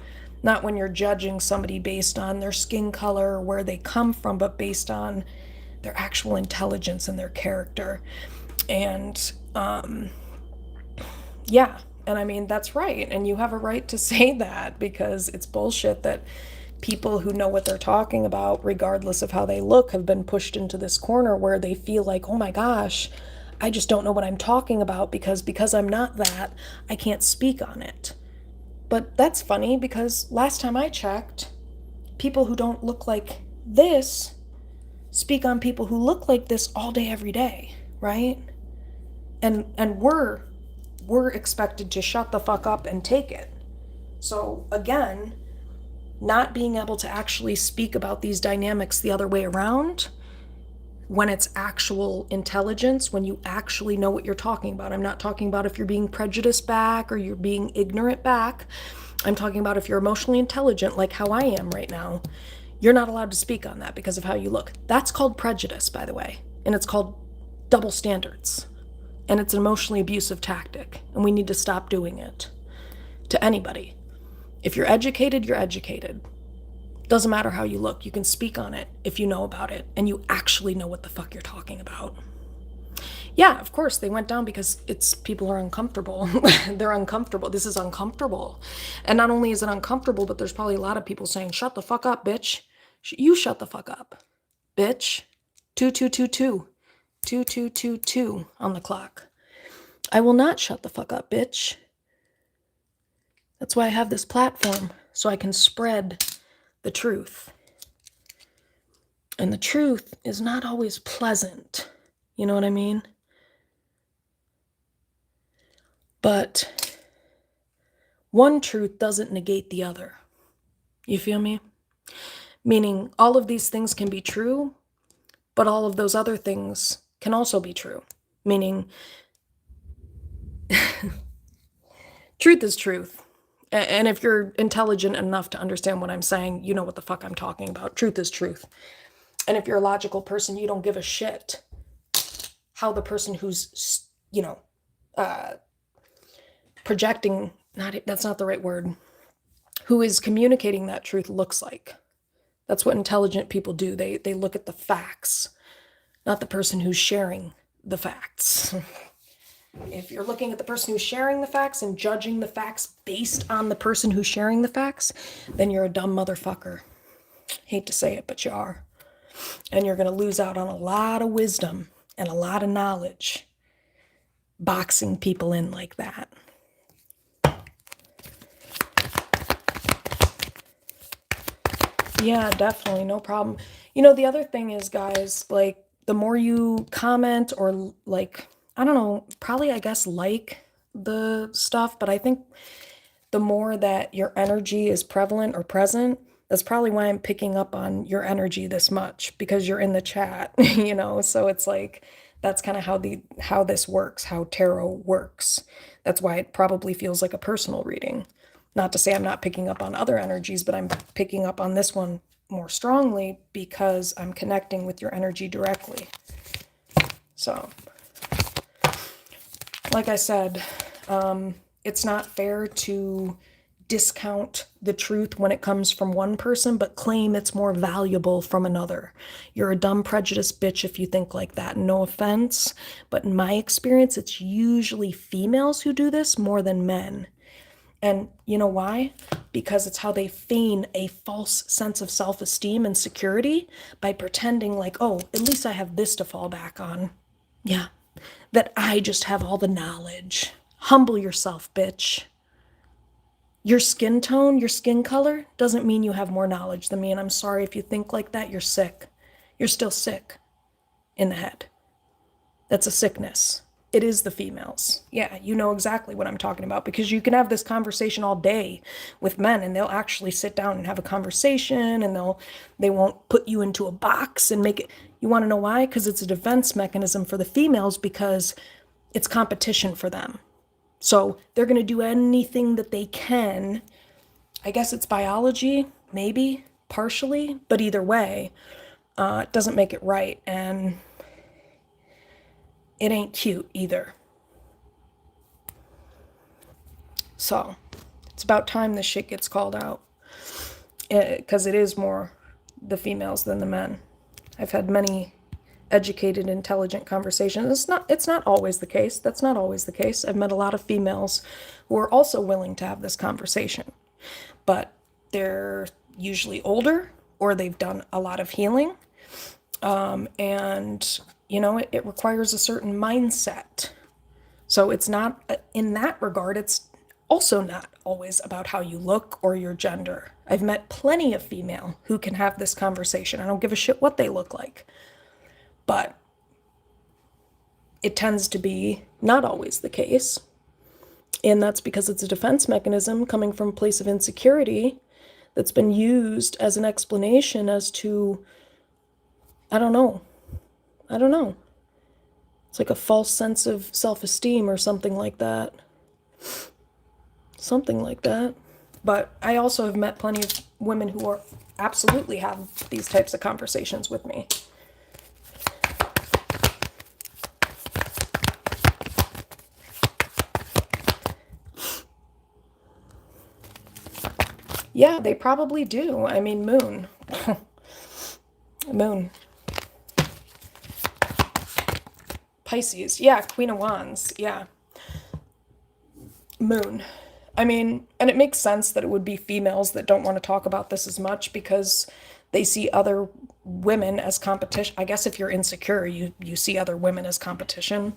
Not when you're judging somebody based on their skin color or where they come from, but based on their actual intelligence and their character. And yeah, and I mean, that's right. And you have a right to say that, because it's bullshit that people who know what they're talking about, regardless of how they look, have been pushed into this corner where they feel like, oh my gosh, I just don't know what I'm talking about because I'm not that, I can't speak on it. But that's funny, because last time I checked, people who don't look like this speak on people who look like this all day, every day, right? And we're expected to shut the fuck up and take it. So again, not being able to actually speak about these dynamics the other way around, when it's actual intelligence, when you actually know what you're talking about. I'm not talking about if you're being prejudiced back or you're being ignorant back. I'm talking about if you're emotionally intelligent, like how I am right now. You're not allowed to speak on that because of how you look. That's called prejudice, by the way. And it's called double standards. And it's an emotionally abusive tactic. And we need to stop doing it to anybody. If you're educated, you're educated. Doesn't matter how you look. You can speak on it if you know about it and you actually know what the fuck you're talking about. Yeah, of course, they went down because people are uncomfortable. They're uncomfortable. This is uncomfortable. And not only is it uncomfortable, but there's probably a lot of people saying, shut the fuck up, bitch. You shut the fuck up, bitch. 2222. 2222 on the clock. I will not shut the fuck up, bitch. That's why I have this platform, so I can spread the truth. And the truth is not always pleasant. You know what I mean? But one truth doesn't negate the other. You feel me? Meaning all of these things can be true, but all of those other things can also be true. Meaning truth is truth. And if you're intelligent enough to understand what I'm saying, you know what the fuck I'm talking about. Truth is truth. And if you're a logical person, you don't give a shit how the person who's, projecting, that's not the right word, who is communicating that truth looks like. That's what intelligent people do. They look at the facts, not the person who's sharing the facts. If you're looking at the person who's sharing the facts and judging the facts based on the person who's sharing the facts, then you're a dumb motherfucker. Hate to say it, but you are. And you're going to lose out on a lot of wisdom and a lot of knowledge boxing people in like that. Yeah, definitely. No problem. The other thing is, guys, like, the more you comment or, like, I don't know, probably, I guess, like the stuff, but I think the more that your energy is prevalent or present, that's probably why I'm picking up on your energy this much, because you're in the chat, so it's like, that's kind of how this works, how tarot works. That's why it probably feels like a personal reading. Not to say I'm not picking up on other energies, but I'm picking up on this one more strongly because I'm connecting with your energy directly. So, like I said, it's not fair to discount the truth when it comes from one person, but claim it's more valuable from another. You're a dumb prejudiced bitch if you think like that. No offense, but in my experience, it's usually females who do this more than men. And you know why? Because it's how they feign a false sense of self-esteem and security by pretending like, oh, at least I have this to fall back on. Yeah, that I just have all the knowledge. Humble yourself, bitch. Your skin tone, your skin color doesn't mean you have more knowledge than me. And I'm sorry if you think like that, you're sick. You're still sick in the head. That's a sickness. It is the females. Yeah, you know exactly what I'm talking about, because you can have this conversation all day with men and they'll actually sit down and have a conversation, and they won't put you into a box and make it. You want to know why? Because it's a defense mechanism for the females, because it's competition for them. So they're going to do anything that they can. I guess it's biology, maybe, partially, but either way, it doesn't make it right. And it ain't cute either. So it's about time this shit gets called out, because it is more the females than the men. I've had many educated, intelligent conversations. It's not always the case. That's not always the case. I've met a lot of females who are also willing to have this conversation, but they're usually older or they've done a lot of healing. And you know, it requires a certain mindset. So it's not, in that regard, it's also not always about how you look or your gender. I've met plenty of female who can have this conversation. I don't give a shit what they look like. But it tends to be not always the case. And that's because it's a defense mechanism coming from a place of insecurity that's been used as an explanation as to, I don't know. It's like a false sense of self-esteem or something like that. But I also have met plenty of women who are absolutely have these types of conversations with me. Yeah, they probably do. I mean, Moon. Moon. Pisces. Yeah, Queen of Wands. Yeah. Moon. I mean, and it makes sense that it would be females that don't want to talk about this as much because they see other women as competition. I guess if you're insecure, you see other women as competition.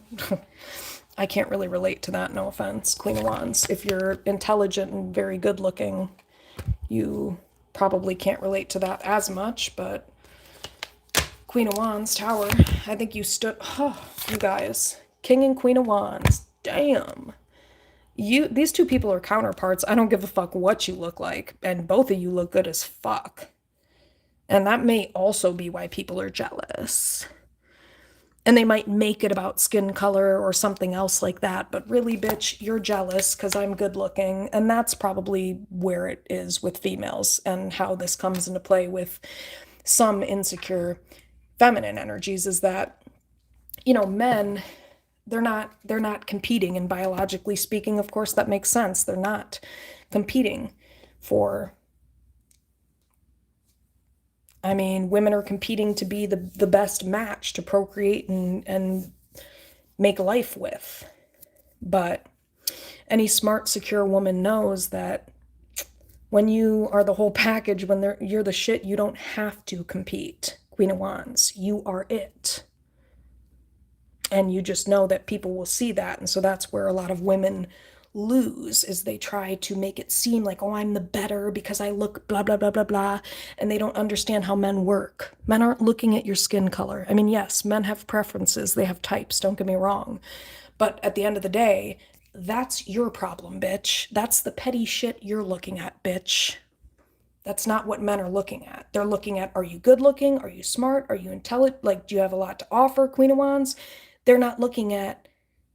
I can't really relate to that, no offense, Queen of Wands. If you're intelligent and very good looking, you probably can't relate to that as much, but Queen of Wands, Tower, I think you stood, oh, you guys, King and Queen of Wands, damn. These two people are counterparts. I don't give a fuck what you look like, and both of you look good as fuck. And that may also be why people are jealous. And they might make it about skin color or something else like that, but really, bitch, you're jealous because I'm good looking. And that's probably where it is with females and how this comes into play with some insecure feminine energies, is that, you know, men, they're not competing, and biologically speaking, of course, that makes sense. They're not competing for, I mean, women are competing to be the best match to procreate and make life with. But any smart, secure woman knows that when you are the whole package, when you're the shit, you don't have to compete. Queen of Wands, you are it. And you just know that people will see that. And so that's where a lot of women lose, is they try to make it seem like, oh, I'm the better because I look blah, blah, blah, blah, blah. And they don't understand how men work. Men aren't looking at your skin color. I mean, yes, men have preferences. They have types, don't get me wrong. But at the end of the day, that's your problem, bitch. That's the petty shit you're looking at, bitch. That's not what men are looking at. They're looking at, are you good looking? Are you smart? Are you intelligent? Like, do you have a lot to offer, Queen of Wands? They're not looking at,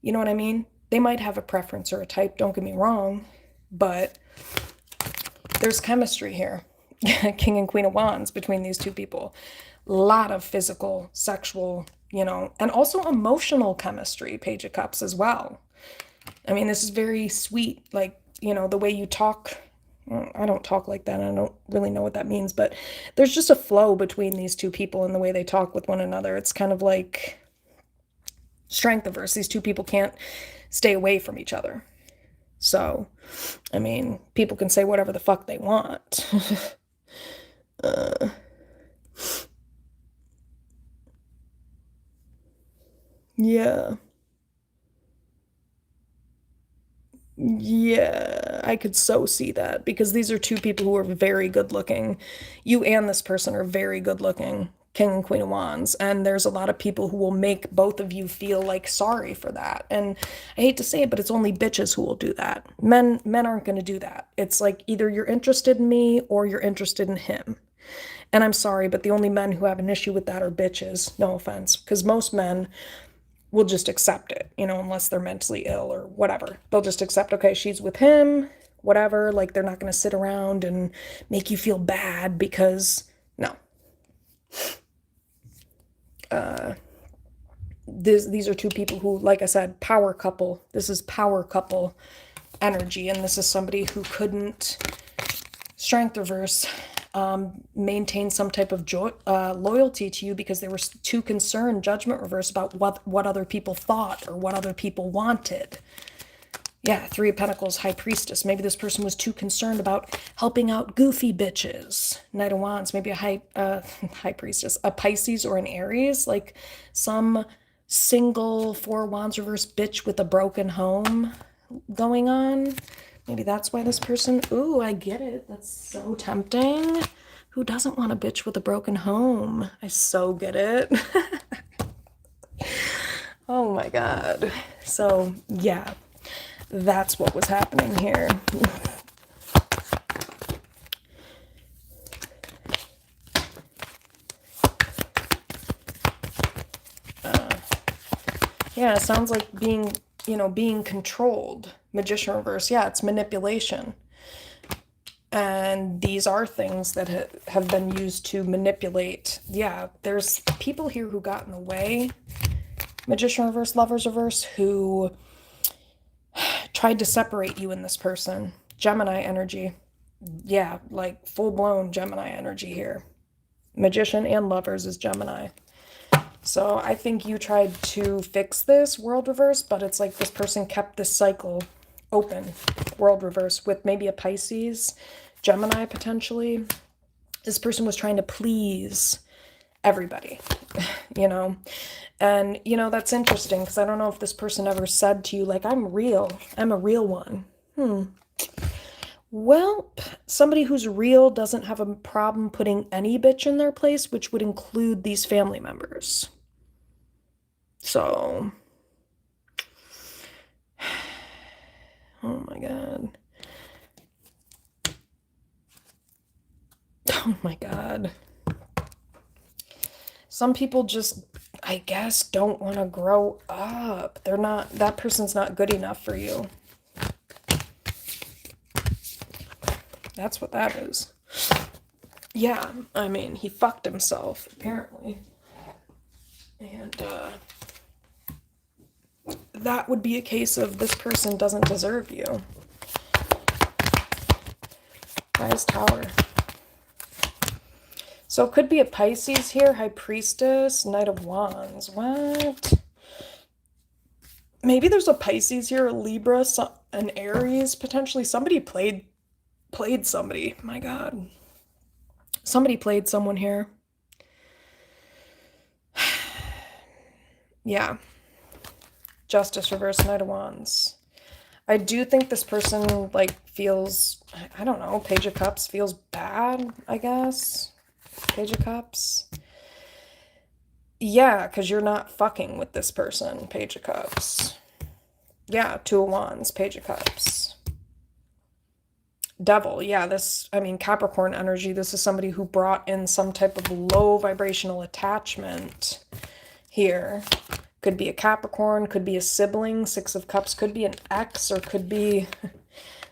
you know what I mean? They might have a preference or a type, don't get me wrong, but there's chemistry here. King and Queen of Wands between these two people. Lot of physical, sexual, and also emotional chemistry, Page of Cups as well. I mean, this is very sweet, like, the way you talk. I don't talk like that. I don't really know what that means, but there's just a flow between these two people and the way they talk with one another. It's kind of like strength averse. These two people can't stay away from each other. So, I mean, people can say whatever the fuck they want. Yeah. Yeah, I could so see that because these are two people who are very good looking. You and this person are very good looking, King and Queen of Wands, and there's a lot of people who will make both of you feel like sorry for that. And I hate to say it, but it's only bitches who will do that. Men aren't going to do that. It's like either you're interested in me or you're interested in him. And I'm sorry, but the only men who have an issue with that are bitches. No offense, because most men will just accept it, unless they're mentally ill or whatever. They'll just accept, okay, she's with him, whatever. Like, they're not going to sit around and make you feel bad because, no. These are two people who, like I said, power couple. This is power couple energy, and this is somebody who couldn't strength reverse maintain some type of loyalty to you because they were too concerned, judgment reverse, about what other people thought or what other people wanted. Yeah, Three of Pentacles, High Priestess. Maybe this person was too concerned about helping out goofy bitches. Knight of Wands, maybe a High Priestess, a Pisces or an Aries, like some single Four of Wands reverse bitch with a broken home going on. Maybe that's why this person, ooh, I get it. That's so tempting. Who doesn't want a bitch with a broken home? I so get it. Oh my God. So yeah, that's what was happening here. Yeah, it sounds like being controlled. Magician reverse, yeah, it's manipulation. And these are things that have been used to manipulate. Yeah, there's people here who got in the way. Magician reverse, Lovers reverse, who tried to separate you and this person. Gemini energy. Yeah, like full-blown Gemini energy here. Magician and Lovers is Gemini. So I think you tried to fix this, world reverse, but it's like this person kept this cycle open, world reverse, with maybe a Pisces, Gemini potentially. This person was trying to please everybody, And, that's interesting because I don't know if this person ever said to you, like, I'm real. I'm a real one. Well, somebody who's real doesn't have a problem putting any bitch in their place, which would include these family members. So, oh my God. Oh my God. Some people just, I guess, don't want to grow up. That person's not good enough for you. That's what that is. Yeah, I mean, he fucked himself, apparently. And, that would be a case of this person doesn't deserve you. Highest Tower. So it could be a Pisces here, High Priestess, Knight of Wands. What? Maybe there's a Pisces here, a Libra, an Aries, potentially. Somebody played somebody. My God. Somebody played someone here. Yeah. Justice reverse, Knight of Wands. I do think this person, like, feels, I don't know, Page of Cups feels bad, I guess. Page of Cups. Yeah, because you're not fucking with this person, Page of Cups. Yeah, Two of Wands, Page of Cups. Devil, yeah, Capricorn energy. This is somebody who brought in some type of low vibrational attachment here. Could be a Capricorn, could be a sibling. Six of Cups could be an ex, or could be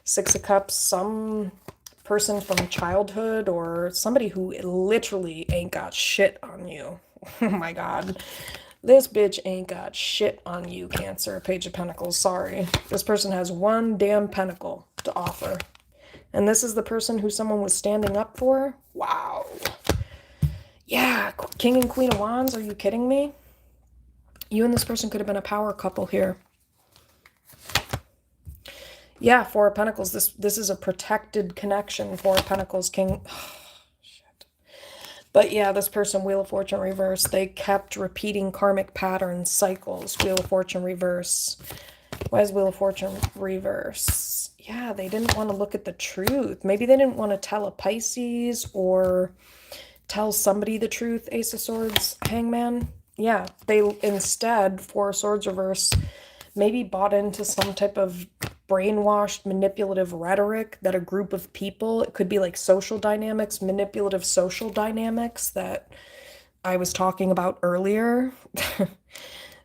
Six of Cups, some person from childhood or somebody who literally ain't got shit on you. Oh my God. This bitch ain't got shit on you, Cancer. Page of Pentacles. Sorry. This person has one damn pentacle to offer. And this is the person who someone was standing up for? Wow. Yeah, King and Queen of Wands. Are you kidding me? You and this person could have been a power couple here. Yeah, Four of Pentacles. This is a protected connection. Four of Pentacles, King. Oh, shit. But yeah, this person, Wheel of Fortune reverse, they kept repeating karmic patterns, cycles. Wheel of Fortune reverse. Why is Wheel of Fortune reverse? Yeah, they didn't want to look at the truth. Maybe they didn't want to tell a Pisces or tell somebody the truth. Ace of Swords, Hangman. Yeah, they instead, Four of Swords reverse, maybe bought into some type of brainwashed, manipulative rhetoric that a group of people, it could be like social dynamics, manipulative social dynamics that I was talking about earlier,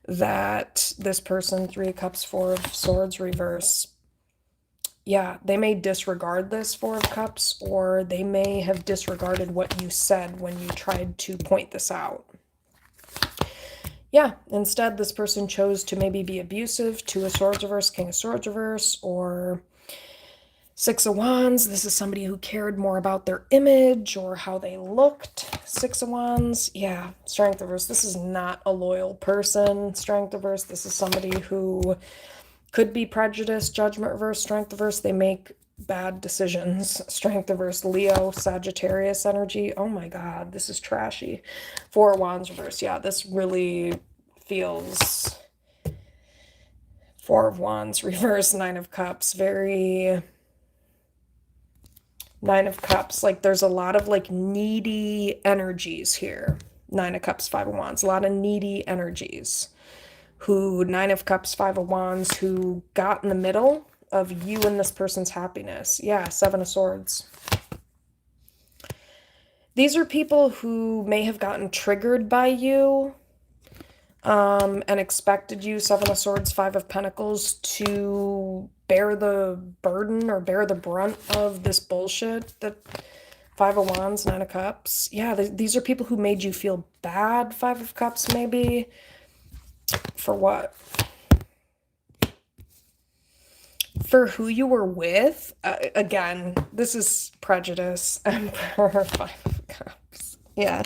that this person, Three of Cups, Four of Swords reverse, yeah, they may disregard this Four of Cups, or they may have disregarded what you said when you tried to point this out. Yeah, instead, this person chose to maybe be abusive. Two of Swords reverse, King of Swords reverse, or Six of Wands. This is somebody who cared more about their image or how they looked. Six of Wands. Yeah, Strength reverse. This is not a loyal person. Strength reverse. This is somebody who could be prejudiced. Judgment reverse, Strength reverse. They make bad decisions. Strength reverse, Leo, Sagittarius energy. Oh my God, this is trashy. Four of Wands reverse. Yeah, this really feels Four of Wands reverse, Nine of Cups. Very Nine of Cups. Like there's a lot of like needy energies here. Nine of Cups, Five of Wands. A lot of needy energies. Who, Nine of Cups, Five of Wands, who got in the middle of you and this person's happiness. Yeah, Seven of Swords. These are people who may have gotten triggered by you and expected you, Seven of Swords, Five of Pentacles, to bear the burden or bear the brunt of this bullshit. That Five of Wands, Nine of Cups. Yeah, these are people who made you feel bad, Five of Cups maybe. For what? For who you were with. Again, this is prejudice. Emperor, Five of Cups. Yeah,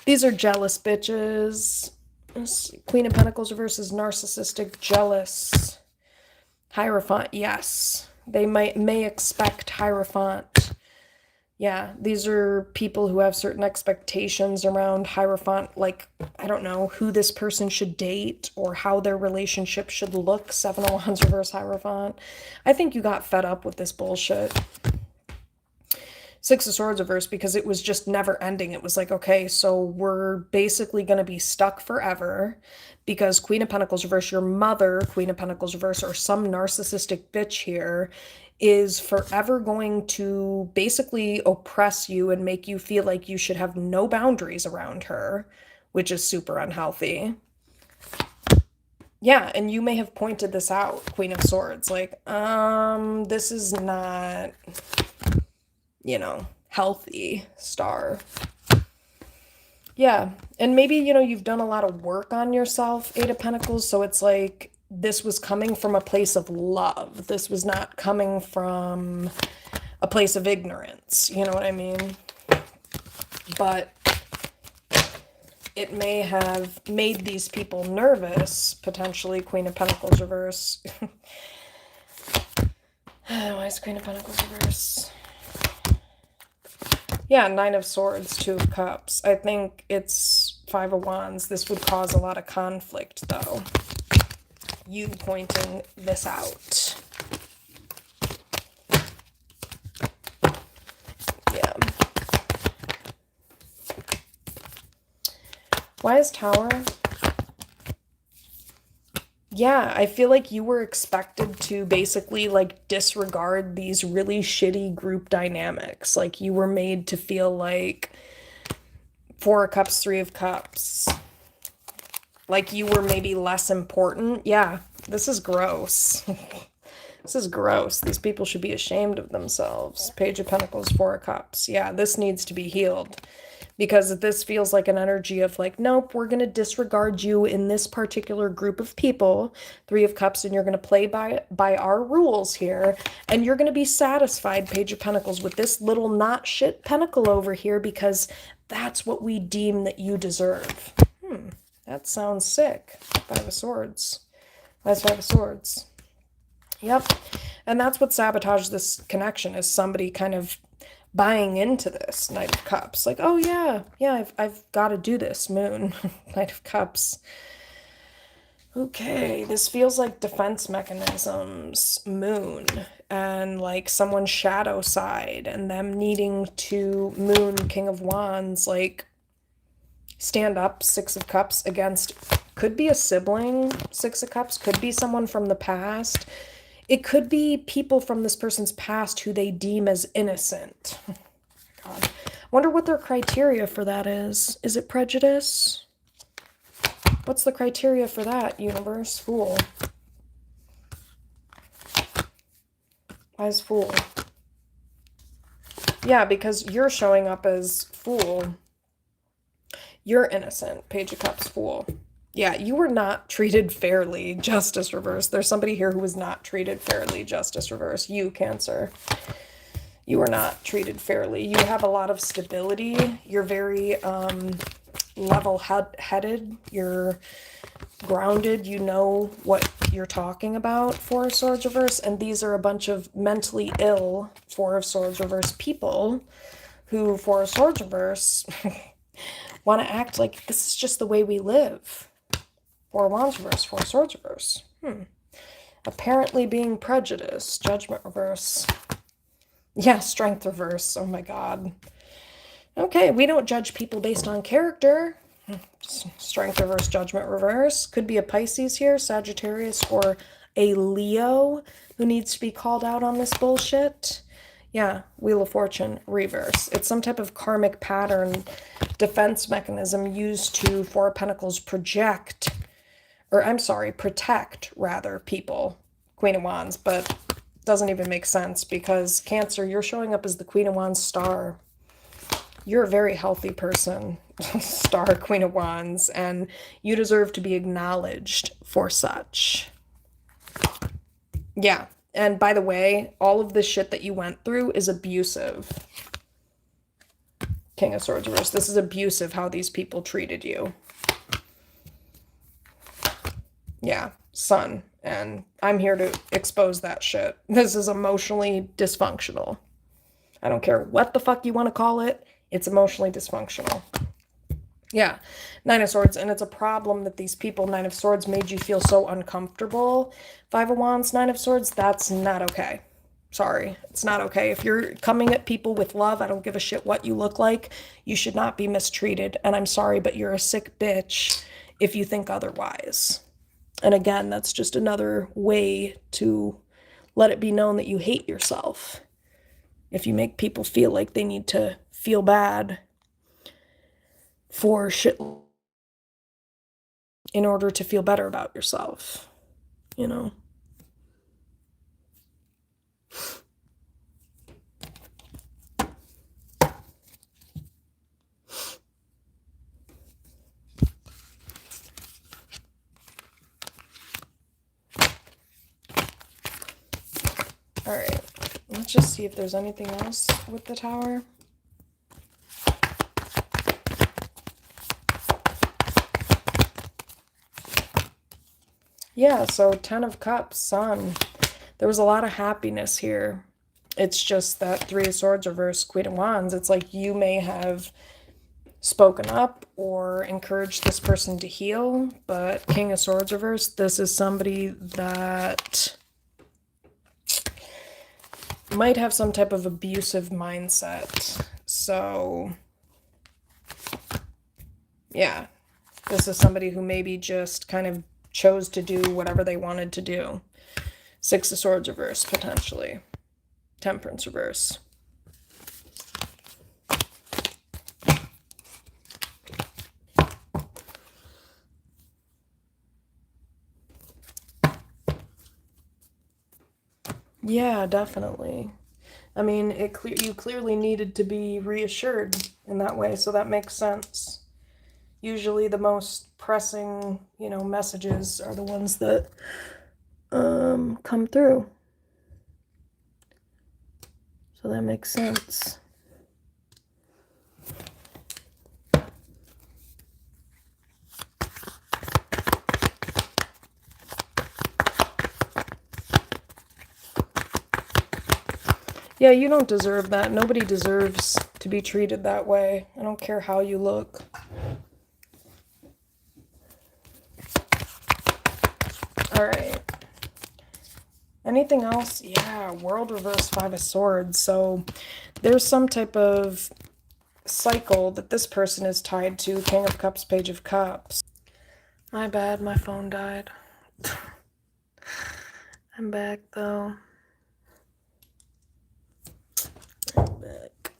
these are jealous bitches. Queen of Pentacles reverses narcissistic, jealous. Hierophant, yes. They may expect Hierophant. Yeah, these are people who have certain expectations around Hierophant, like, I don't know, who this person should date or how their relationship should look. Seven of Wands reverse, Hierophant. I think you got fed up with this bullshit. Six of Swords reverse, because it was just never ending. It was like, okay, so we're basically going to be stuck forever because Queen of Pentacles reverse, your mother, Queen of Pentacles reverse, or some narcissistic bitch here is forever going to basically oppress you and make you feel like you should have no boundaries around her, which is super unhealthy. Yeah, and you may have pointed this out, Queen of Swords, like, this is not, you know, healthy, Star. Yeah, and maybe, you know, you've done a lot of work on yourself, Eight of Pentacles, so it's like this was coming from a place of love. This was not coming from a place of ignorance, you know what I mean? But it may have made these people nervous, potentially. Queen of Pentacles reverse. Why is Queen of Pentacles reverse? Yeah, Nine of Swords, Two of Cups. I think it's Five of Wands. This would cause a lot of conflict, though. You pointing this out. Yeah. Why is Tower? Yeah, I feel like you were expected to basically like disregard these really shitty group dynamics. Like you were made to feel like Four of Cups, Three of Cups. Like you were maybe less important. Yeah, this is gross. This is gross. These people should be ashamed of themselves. Page of Pentacles, Four of Cups. Yeah, this needs to be healed. Because this feels like an energy of like, nope, we're going to disregard you in this particular group of people, Three of Cups, and you're going to play by our rules here, and you're going to be satisfied, Page of Pentacles, with this little not shit pentacle over here because that's what we deem that you deserve. That sounds sick. Five of Swords. That's Five of Swords. Yep. And that's what sabotaged this connection, is somebody kind of buying into this. Knight of Cups. Like, oh yeah, I've got to do this, Moon. Knight of Cups. Okay, this feels like defense mechanisms, Moon, and like someone's shadow side, and them needing to, Moon, King of Wands, like stand up, Six of Cups, against, could be a sibling, Six of Cups, could be someone from the past. It could be people from this person's past who they deem as innocent. God. Wonder what their criteria for that is. Is it prejudice? What's the criteria for that, universe? Fool. Why is Fool? Yeah, because you're showing up as Fool. You're innocent. Page of Cups, Fool. Yeah, you were not treated fairly. Justice reverse. There's somebody here who was not treated fairly. Justice reverse. You, Cancer. You were not treated fairly. You have a lot of stability. You're very level-headed. You're grounded. You know what you're talking about, Four of Swords reverse. And these are a bunch of mentally ill Four of Swords reverse people who, Four of Swords reverse, want to act like this is just the way we live. Four of Wands reverse, Four of Swords reverse. Apparently being prejudiced. Judgment reverse. Yeah, Strength reverse. Oh my God. Okay, we don't judge people based on character. Strength reverse, Judgment reverse. Could be a Pisces here, Sagittarius, or a Leo who needs to be called out on this bullshit. Yeah, Wheel of Fortune reverse. It's some type of karmic pattern defense mechanism used to, Four of Pentacles, protect, rather, people. Queen of Wands, but doesn't even make sense because, Cancer, you're showing up as the Queen of Wands star. You're a very healthy person, star Queen of Wands, and you deserve to be acknowledged for such. Yeah, and by the way, all of this shit that you went through is abusive. King of Swords reverse. This is abusive how these people treated you. Yeah, Sun. And I'm here to expose that shit. This is emotionally dysfunctional. I don't care what the fuck you want to call it. It's emotionally dysfunctional. Yeah, Nine of Swords. And it's a problem that these people, Nine of Swords, made you feel so uncomfortable. Five of Wands, Nine of Swords, that's not okay. Sorry, it's not okay. If you're coming at people with love, I don't give a shit what you look like. You should not be mistreated. And I'm sorry, but you're a sick bitch if you think otherwise. And again, that's just another way to let it be known that you hate yourself. If you make people feel like they need to feel bad for shit in order to feel better about yourself, you know? All right, let's just see if there's anything else with the Tower. Yeah, so Ten of Cups, Sun. There was a lot of happiness here. It's just that Three of Swords reverse, Queen of Wands. It's like you may have spoken up or encouraged this person to heal, but King of Swords reverse, this is somebody that might have some type of abusive mindset. So, yeah, this is somebody who maybe just kind of chose to do whatever they wanted to do. Six of Swords reverse, potentially. Temperance reverse. Yeah, definitely. I mean, you clearly needed to be reassured in that way, so that makes sense. Usually the most pressing, messages are the ones that come through. So that makes sense. Yeah, you don't deserve that. Nobody deserves to be treated that way. I don't care how you look. All right. Anything else? Yeah, world reverse, Five of Swords. So there's some type of cycle that this person is tied to. King of Cups, Page of Cups. My bad, my phone died. I'm back though. I'm back.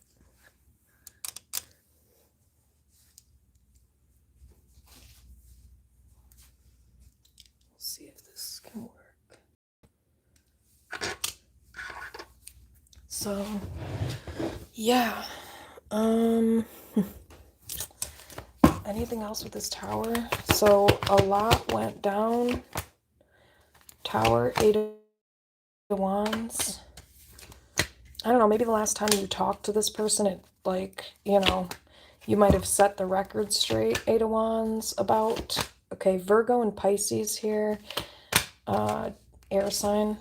Let's see if this can work. So, yeah. Anything else with this tower? So a lot went down. Tower, Eight of Wands. I don't know, maybe the last time you talked to this person, it you might have set the record straight. Eight of Wands about. Okay, Virgo and Pisces here. Air sign.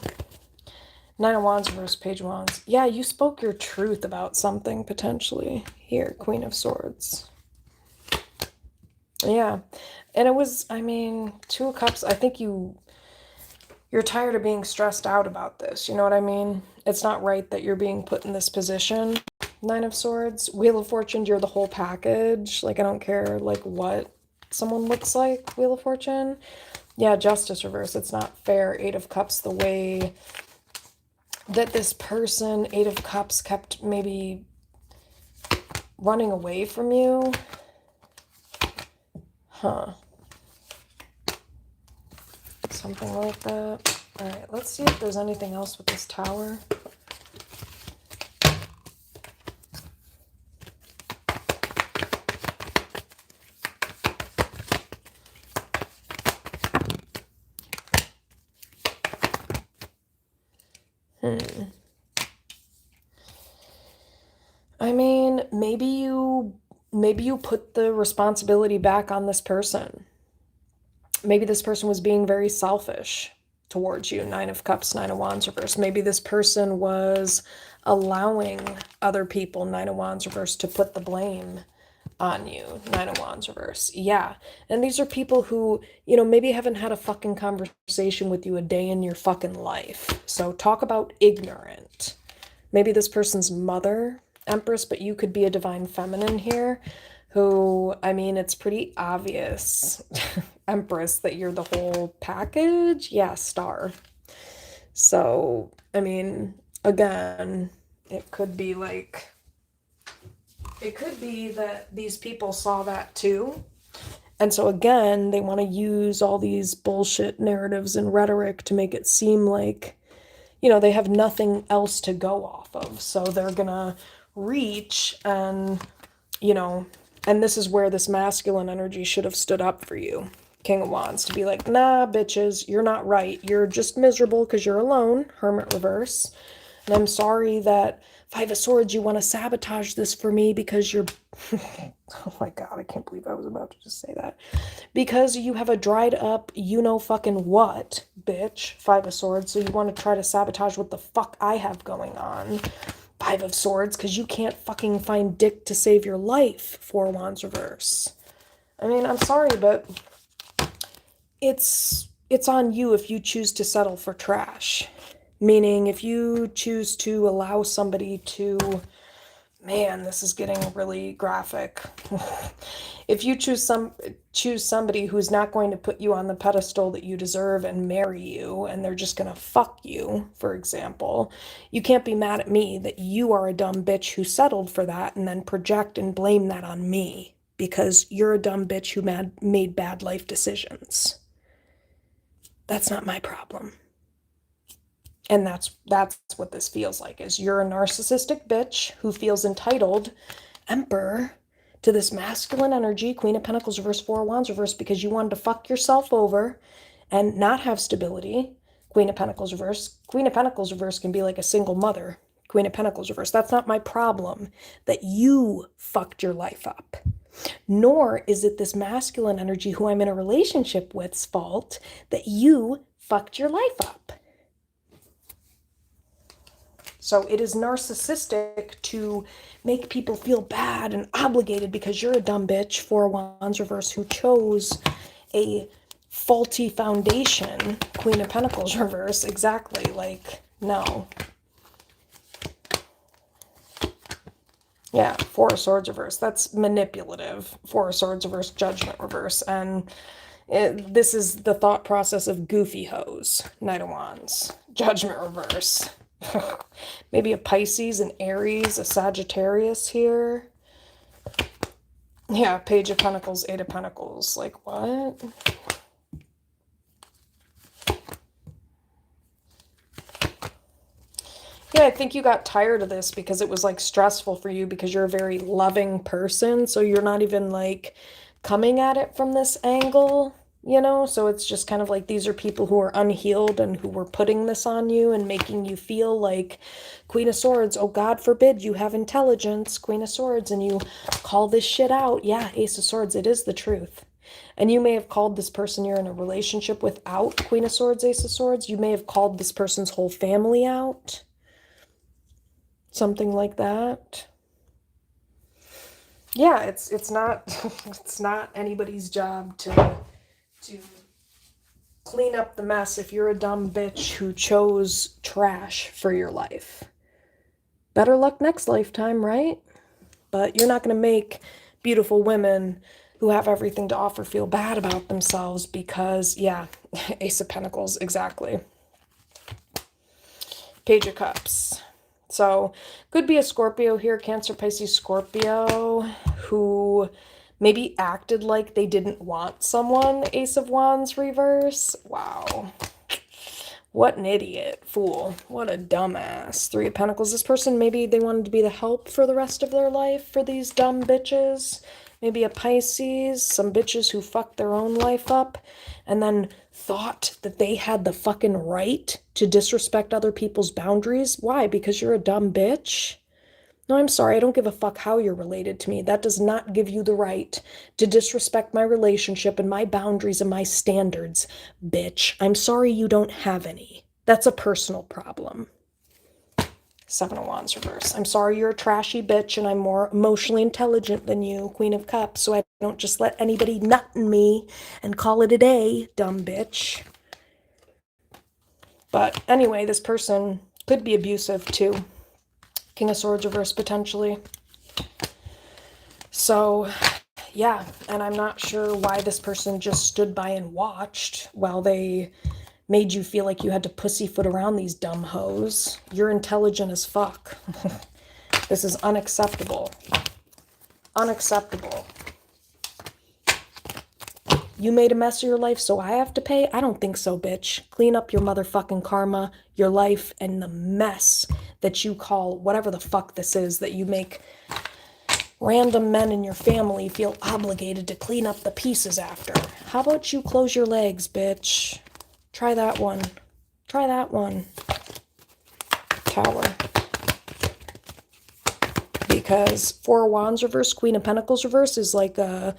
Nine of Wands versus Page of Wands. Yeah, you spoke your truth about something potentially. Here, Queen of Swords. Yeah. And it was, Two of Cups, I think you're tired of being stressed out about this. You know what I mean? It's not right that you're being put in this position. Nine of Swords. Wheel of Fortune, you're the whole package. Like, I don't care, what someone looks like. Wheel of Fortune. Yeah, Justice reverse. It's not fair. Eight of Cups, the way that this person, Eight of Cups, kept maybe running away from you. Huh. Something like that. All right, let's see if there's anything else with this tower. Maybe you put the responsibility back on this person. Maybe this person was being very selfish towards you. Nine of Cups, Nine of Wands reverse. Maybe this person was allowing other people, Nine of Wands reverse, to put the blame on you. Nine of Wands reverse. Yeah. And these are people who, maybe haven't had a fucking conversation with you a day in your fucking life. So talk about ignorant. Maybe this person's mother, Empress, but you could be a divine feminine here who, it's pretty obvious, Empress, that you're the whole package. Yeah, Star. So, again, it could be that these people saw that too. And so again, they want to use all these bullshit narratives and rhetoric to make it seem like, they have nothing else to go off of. So they're gonna reach and, and this is where this masculine energy should have stood up for you. King of Wands, to be like, nah, bitches, you're not right. You're just miserable because you're alone. Hermit reverse. And I'm sorry that Five of Swords, you want to sabotage this for me because you're... Oh my God, I can't believe I was about to just say that. Because you have a dried up, fucking what, bitch, Five of Swords, so you want to try to sabotage what the fuck I have going on. Five of Swords, because you can't fucking find dick to save your life. Four of Wands reverse. I'm sorry, but it's on you if you choose to settle for trash. Meaning, if you choose to allow somebody to... Man, this is getting really graphic. If you choose somebody who's not going to put you on the pedestal that you deserve and marry you, and they're just gonna fuck you, for example, you can't be mad at me that you are a dumb bitch who settled for that and then project and blame that on me because you're a dumb bitch who made bad life decisions. That's not my problem. And that's what this feels like, is you're a narcissistic bitch who feels entitled, Emperor, to this masculine energy, Queen of Pentacles reverse, Four of Wands reverse, because you wanted to fuck yourself over and not have stability. Queen of Pentacles reverse. Queen of Pentacles reverse can be like a single mother. Queen of Pentacles reverse. That's not my problem that you fucked your life up. Nor is it this masculine energy who I'm in a relationship with's fault that you fucked your life up. So it is narcissistic to make people feel bad and obligated because you're a dumb bitch, Four of Wands reverse, who chose a faulty foundation, Queen of Pentacles reverse. Exactly. Like, no. Yeah, Four of Swords reverse. That's manipulative. Four of Swords reverse, Judgment reverse. And this is the thought process of goofy hoes. Knight of Wands. Judgment reverse. Maybe a Pisces, an Aries, a Sagittarius here. Yeah, Page of Pentacles, Eight of Pentacles. Like, what? Yeah, I think you got tired of this because it was like stressful for you because you're a very loving person. So you're not even like coming at it from this angle, you know? So it's just kind of like these are people who are unhealed and who were putting this on you and making you feel like Queen of Swords. Oh, God forbid you have intelligence, Queen of Swords, and you call this shit out. Yeah, Ace of Swords, it is the truth. And you may have called this person you're in a relationship with out, Queen of Swords, Ace of Swords. You may have called this person's whole family out. Something like that. Yeah, it's not it's not anybody's job to clean up the mess if you're a dumb bitch who chose trash for your life. Better luck next lifetime, right? But you're not going to make beautiful women who have everything to offer feel bad about themselves because, yeah, Ace of Pentacles, exactly. Page of Cups. So could be a Scorpio here, Cancer, Pisces, Scorpio, who maybe acted like they didn't want someone, Ace of Wands reverse. Wow. What an idiot. Fool. What a dumbass. Three of Pentacles. This person, maybe they wanted to be the help for the rest of their life for these dumb bitches. Maybe a Pisces, some bitches who fucked their own life up and then thought that they had the fucking right to disrespect other people's boundaries. Why? Because you're a dumb bitch? No, I'm sorry. I don't give a fuck how you're related to me. That does not give you the right to disrespect my relationship and my boundaries and my standards, bitch. I'm sorry you don't have any. That's a personal problem. Seven of Wands reverse. I'm sorry you're a trashy bitch and I'm more emotionally intelligent than you, Queen of Cups, so I don't just let anybody nut in me and call it a day, dumb bitch. But anyway, this person could be abusive too. King of Swords reverse, potentially. So, yeah, and I'm not sure why this person just stood by and watched while they made you feel like you had to pussyfoot around these dumb hoes. You're intelligent as fuck. This is unacceptable. Unacceptable. You made a mess of your life, so I have to pay? I don't think so, bitch. Clean up your motherfucking karma, your life, and the mess that you call whatever the fuck this is that you make random men in your family feel obligated to clean up the pieces after. How about you close your legs, bitch? Try that one. Try that one. Tower. Because Four of Wands reverse, Queen of Pentacles reverse is like a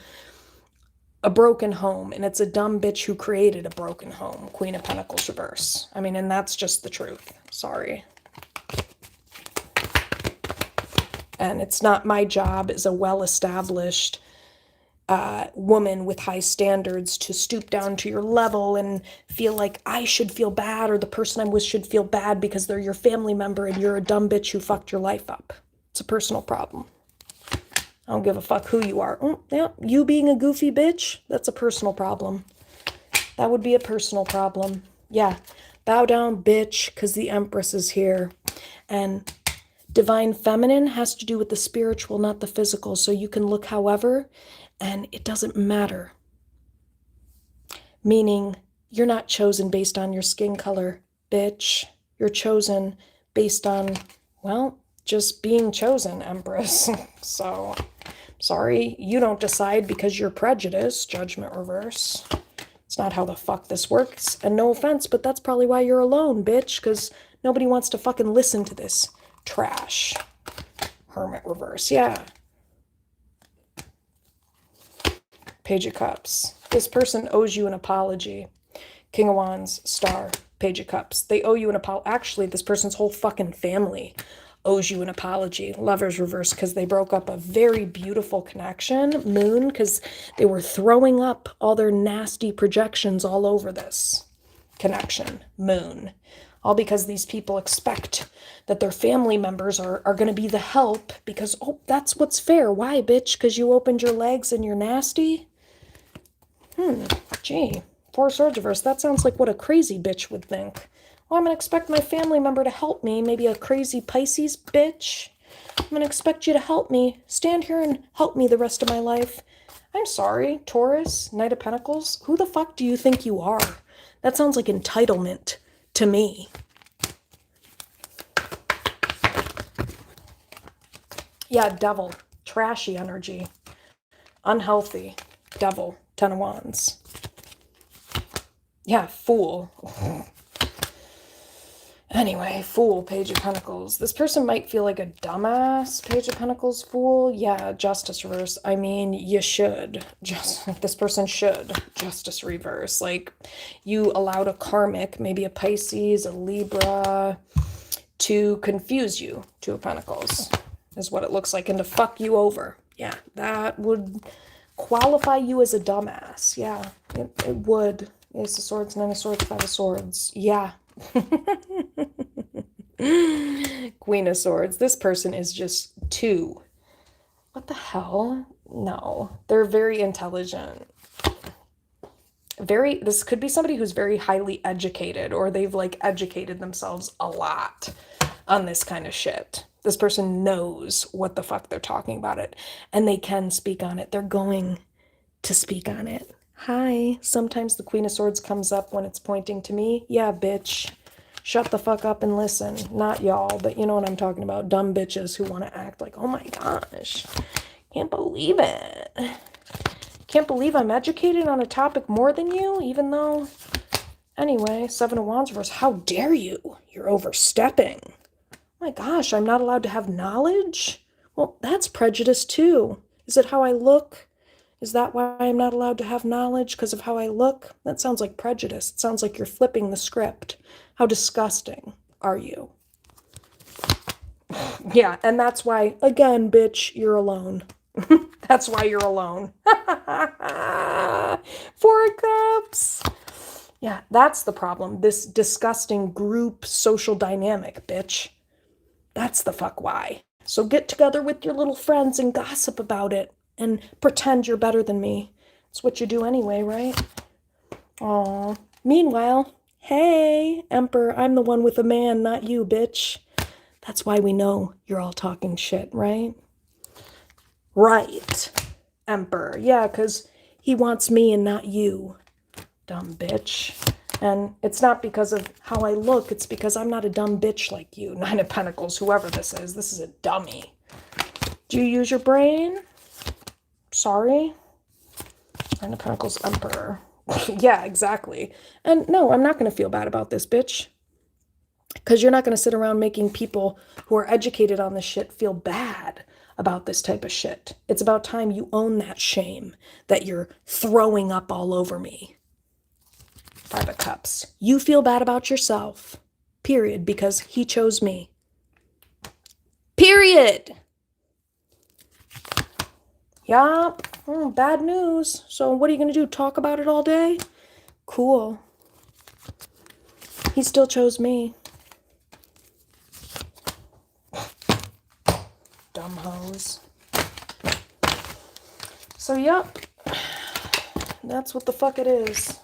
broken home, and it's a dumb bitch who created a broken home, Queen of Pentacles reverse. I mean, and that's just the truth. Sorry. And it's not my job as a well-established woman with high standards to stoop down to your level and feel like I should feel bad or the person I'm with should feel bad because they're your family member and you're a dumb bitch who fucked your life up. It's a personal problem. I don't give a fuck who you are. Yeah, you being a goofy bitch, that's a personal problem. That would be a personal problem. Yeah, bow down, bitch, because the Empress is here. And Divine Feminine has to do with the spiritual, not the physical. So you can look however, and it doesn't matter. Meaning, you're not chosen based on your skin color, bitch. You're chosen based on, well, just being chosen, Empress. So, sorry, you don't decide because you're prejudiced, Judgment Reverse. It's not how the fuck this works. And no offense, but that's probably why you're alone, bitch, because nobody wants to fucking listen to this trash. Hermit Reverse, yeah. Page of Cups. This person owes you an apology. King of Wands, Star, Page of Cups. They owe you an apology. Actually, this person's whole fucking family owes you an apology. Lovers Reverse, because they broke up a very beautiful connection. Moon, because they were throwing up all their nasty projections all over this connection. Moon. All because these people expect that their family members are going to be the help because, oh, that's what's fair. Why, bitch? Because you opened your legs and you're nasty? Gee. Four Swords Reverse. That sounds like what a crazy bitch would think. Well, I'm going to expect my family member to help me. Maybe a crazy Pisces bitch. I'm going to expect you to help me. Stand here and help me the rest of my life. I'm sorry, Taurus, Knight of Pentacles. Who the fuck do you think you are? That sounds like entitlement to me. Yeah, Devil. Trashy energy. Unhealthy. Devil. Ten of Wands. Yeah, Fool. Anyway, Fool, Page of Pentacles. This person might feel like a dumbass, Page of Pentacles, Fool. Yeah, Justice Reverse. I mean, you should. This person should. Justice Reverse. Like, you allowed a karmic, maybe a Pisces, a Libra, to confuse you, Two of Pentacles, is what it looks like, and to fuck you over. Yeah, that would qualify you as a dumbass. Yeah, it would. Ace of Swords, Nine of Swords, Five of Swords. Yeah. Queen of Swords. This person is just two. What the hell? No. They're very intelligent. This could be somebody who's very highly educated, or they've like educated themselves a lot on this kind of shit. This person knows what the fuck they're talking about it, and they can speak on it. They're going to speak on it. Hi. Sometimes the Queen of Swords comes up when it's pointing to me. Yeah, bitch. Shut the fuck up and listen. Not y'all, but you know what I'm talking about. Dumb bitches who want to act like, oh my gosh, can't believe it. Can't believe I'm educated on a topic more than you, even though... Anyway, Seven of Wands Reverse. How dare you? You're overstepping. Oh my gosh, I'm not allowed to have knowledge? Well, that's prejudice too. Is it how I look? Is that why I'm not allowed to have knowledge? Because of how I look? That sounds like prejudice. It sounds like you're flipping the script. How disgusting are you? Yeah, and that's why, again, bitch, you're alone. That's why you're alone. Four of Cups. Yeah, that's the problem. This disgusting group social dynamic, bitch. That's the fuck why. So get together with your little friends and gossip about it. And pretend you're better than me. It's what you do anyway, right? Aw. Meanwhile, hey, Emperor, I'm the one with a man, not you, bitch. That's why we know you're all talking shit, right? Right, Emperor. Yeah, because he wants me and not you, dumb bitch. And it's not because of how I look. It's because I'm not a dumb bitch like you. Nine of Pentacles, whoever this is. This is a dummy. Do you use your brain? Sorry. Nine of Pentacles, Emperor. Yeah, exactly. And no, I'm not going to feel bad about this, bitch. Because you're not going to sit around making people who are educated on this shit feel bad about this type of shit. It's about time you own that shame that you're throwing up all over me. Five of Cups. You feel bad about yourself. Period. Because he chose me. Period. Yeah, bad news. So what are you going to do? Talk about it all day? Cool. He still chose me. Dumb hoes. So, yep. That's what the fuck it is.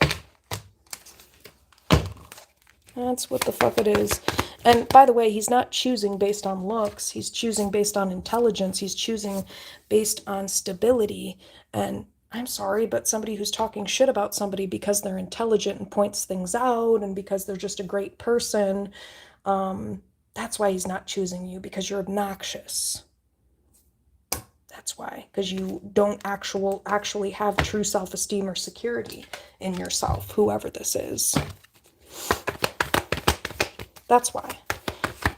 That's what the fuck it is. And by the way, he's not choosing based on looks. He's choosing based on intelligence. He's choosing based on stability. And I'm sorry, but somebody who's talking shit about somebody because they're intelligent and points things out and because they're just a great person, That's why he's not choosing you, because you're obnoxious. That's why, because you don't actually have true self-esteem or security in yourself, whoever this is. That's why.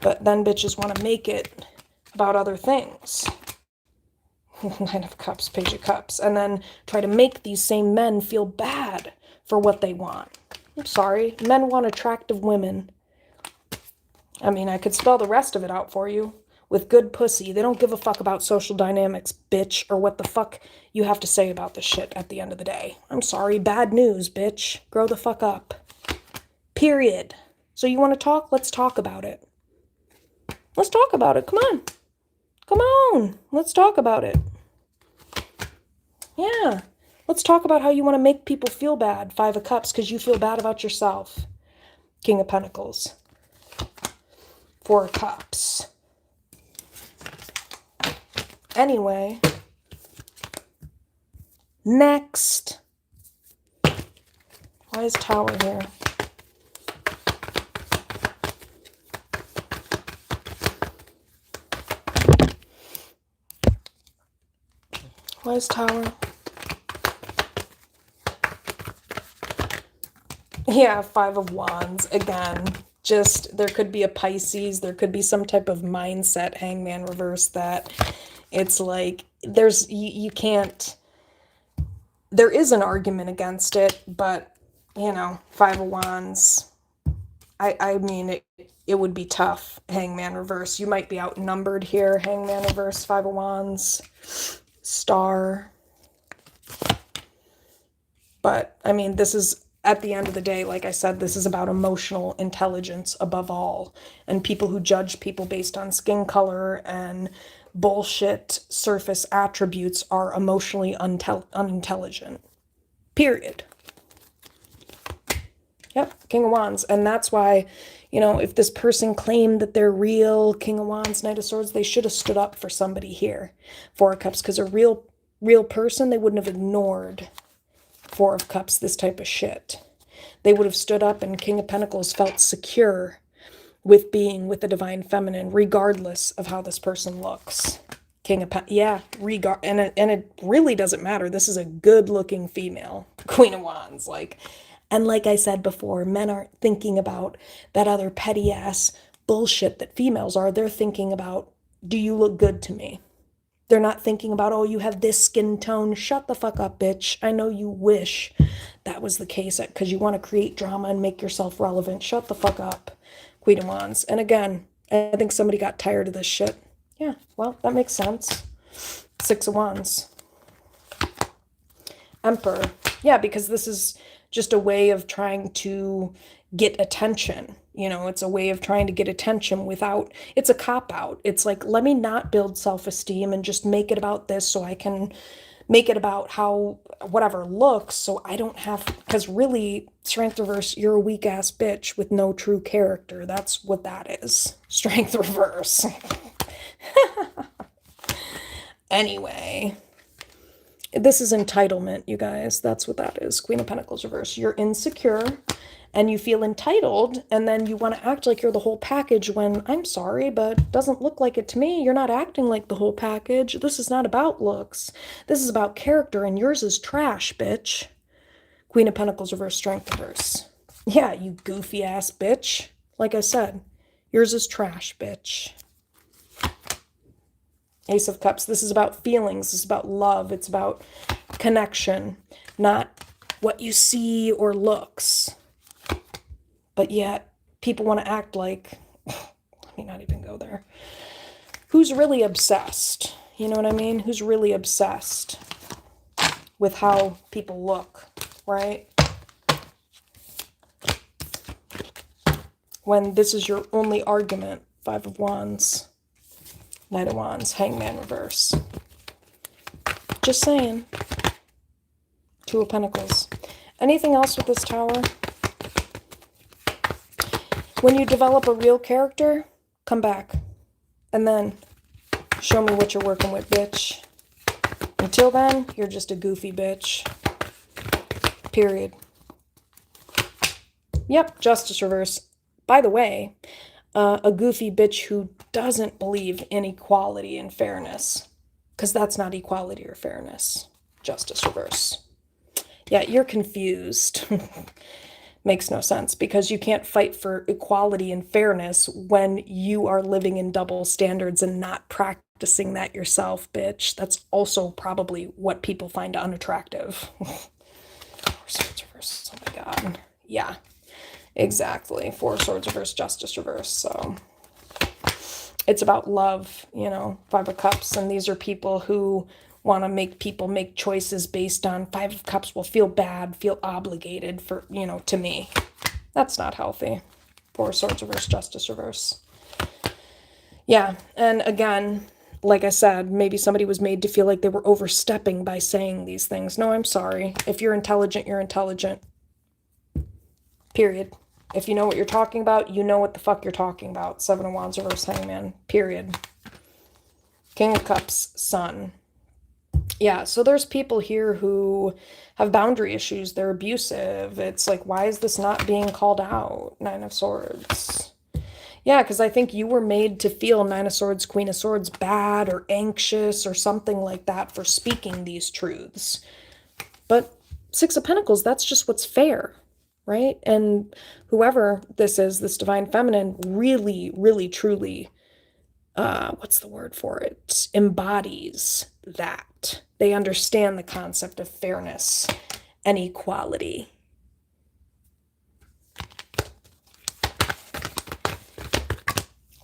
But then bitches want to make it about other things. Nine of Cups, Page of Cups, and then try to make these same men feel bad for what they want. I'm sorry, men want attractive women. I mean, I could spell the rest of it out for you. With good pussy. They don't give a fuck about social dynamics, bitch, or what the fuck you have to say about this shit at the end of the day. I'm sorry, bad news, bitch. Grow the fuck up. Period. So you want to talk? Let's talk about it. Let's talk about it. Come on. Come on. Let's talk about it. Yeah. Let's talk about how you want to make people feel bad. Five of Cups, because you feel bad about yourself. King of Pentacles. Four of Cups. Anyway, next. Why is Tower here? Why is Tower? Yeah, Five of Wands again. Just, there could be a Pisces, there could be some type of mindset, Hangman reverse, that it's like, you can't, there is an argument against it, but, you know, Five of Wands, I mean, it would be tough, Hangman reverse. You might be outnumbered here, Hangman reverse, Five of Wands, Star. But, I mean, this is, at the end of the day, like I said, this is about emotional intelligence above all. And people who judge people based on skin color and bullshit surface attributes are emotionally unintelligent. Period. Yep, King of Wands. And that's why, you know, if this person claimed that they're real, King of Wands, Knight of Swords, they should have stood up for somebody here. Four of Cups, because a real person, they wouldn't have ignored Four of Cups, this type of shit. They would have stood up, and King of Pentacles felt secure with being with the Divine Feminine, regardless of how this person looks. King of Pentacles, yeah, and it really doesn't matter. This is a good-looking female, Queen of Wands, like, and like I said before, men aren't thinking about that other petty-ass bullshit that females are. They're thinking about, do you look good to me? They're not thinking about, oh, you have this skin tone. Shut the fuck up, bitch. I know you wish that was the case because you want to create drama and make yourself relevant. Shut the fuck up, Queen of Wands. And again, I think somebody got tired of this shit. Yeah, well, that makes sense. Six of Wands. Emperor. Yeah, because this is just a way of trying to get attention. You know, it's a way of trying to get attention without, it's a cop-out. It's like, let me not build self-esteem and just make it about this so I can make it about how whatever looks, so I don't have, because really, Strength reverse, you're a weak-ass bitch with no true character. That's what that is. Strength reverse. Anyway, this is entitlement, you guys. That's what that is. Queen of Pentacles reverse. You're insecure and you feel entitled, and then you want to act like you're the whole package when, I'm sorry, but it doesn't look like it to me. You're not acting like the whole package. This is not about looks. This is about character, and yours is trash, bitch. Queen of Pentacles reverse, Strength reverse. Yeah, you goofy ass bitch. Like I said, yours is trash, bitch. Ace of Cups. This is about feelings. This is about love. It's about connection, not what you see or looks. But yet, people want to act like, let me not even go there. Who's really obsessed? You know what I mean? Who's really obsessed with how people look, right? When this is your only argument. Five of Wands. Knight of Wands. Hangman reverse. Just saying. Two of Pentacles. Anything else with this Tower? When you develop a real character, come back. And then show me what you're working with, bitch. Until then, you're just a goofy bitch. Period. Yep, Justice reverse. By the way, a goofy bitch who doesn't believe in equality and fairness, because that's not equality or fairness. Justice reverse. Yeah, you're confused. Makes no sense because you can't fight for equality and fairness when you are living in double standards and not practicing that yourself, bitch. That's also probably what people find unattractive. Four swords reverse. Oh my God. Yeah, exactly. Four swords reverse, justice reverse. So it's about love, you know, Five of Cups. And these are people who want to make people make choices based on Five of Cups will feel bad, feel obligated for, you know, to me. That's not healthy. Four swords reverse, justice reverse. Yeah, and again, like I said, maybe somebody was made to feel like they were overstepping by saying these things. No, I'm sorry. If you're intelligent, you're intelligent. Period. If you know what you're talking about, you know what the fuck you're talking about. Seven of Wands reverse, Hangman. Period. King of Cups, Sun. Yeah, so there's people here who have boundary issues. They're abusive. It's like, why is this not being called out? Nine of Swords. Yeah, because I think you were made to feel Nine of Swords, Queen of Swords bad or anxious or something like that for speaking these truths. But Six of Pentacles, that's just what's fair, right? And whoever this is, this Divine Feminine, really, really, truly, what's the word for it? Embodies that. They understand the concept of fairness and equality.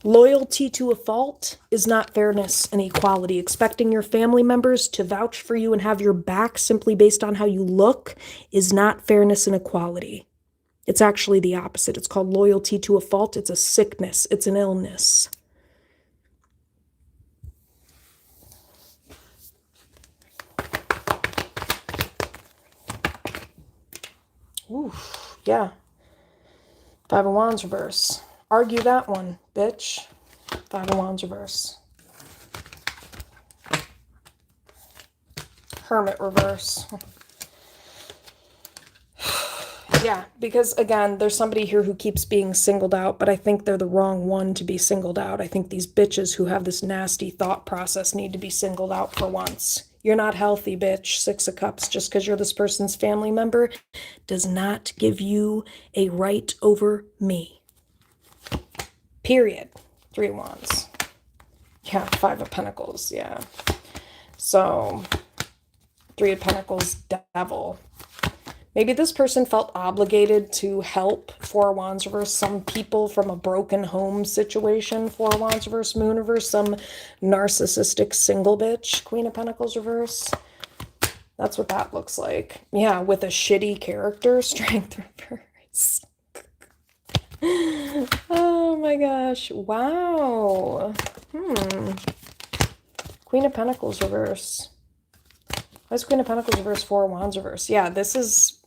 Loyalty to a fault is not fairness and equality. Expecting your family members to vouch for you and have your back simply based on how you look is not fairness and equality. It's actually the opposite. It's called loyalty to a fault. It's a sickness. It's an illness. Ooh, yeah. Five of Wands reverse. Argue that one, bitch. Five of Wands reverse. Hermit reverse. Yeah, because again, there's somebody here who keeps being singled out, but I think they're the wrong one to be singled out. I think these bitches who have this nasty thought process need to be singled out for once. You're not healthy, bitch. Six of Cups. Just because you're this person's family member does not give you a right over me. Period. Three of Wands. Yeah, Five of Pentacles. Yeah. So, Three of Pentacles, Devil. Maybe this person felt obligated to help. Four of Wands reverse. Some people from a broken home situation. Four of Wands reverse. Moon reverse. Some narcissistic single bitch. Queen of Pentacles reverse. That's what that looks like. Yeah, with a shitty character. Strength reverse. Oh my gosh. Wow. Queen of Pentacles reverse. Why is Queen of Pentacles reverse? Four of Wands reverse. Yeah, this is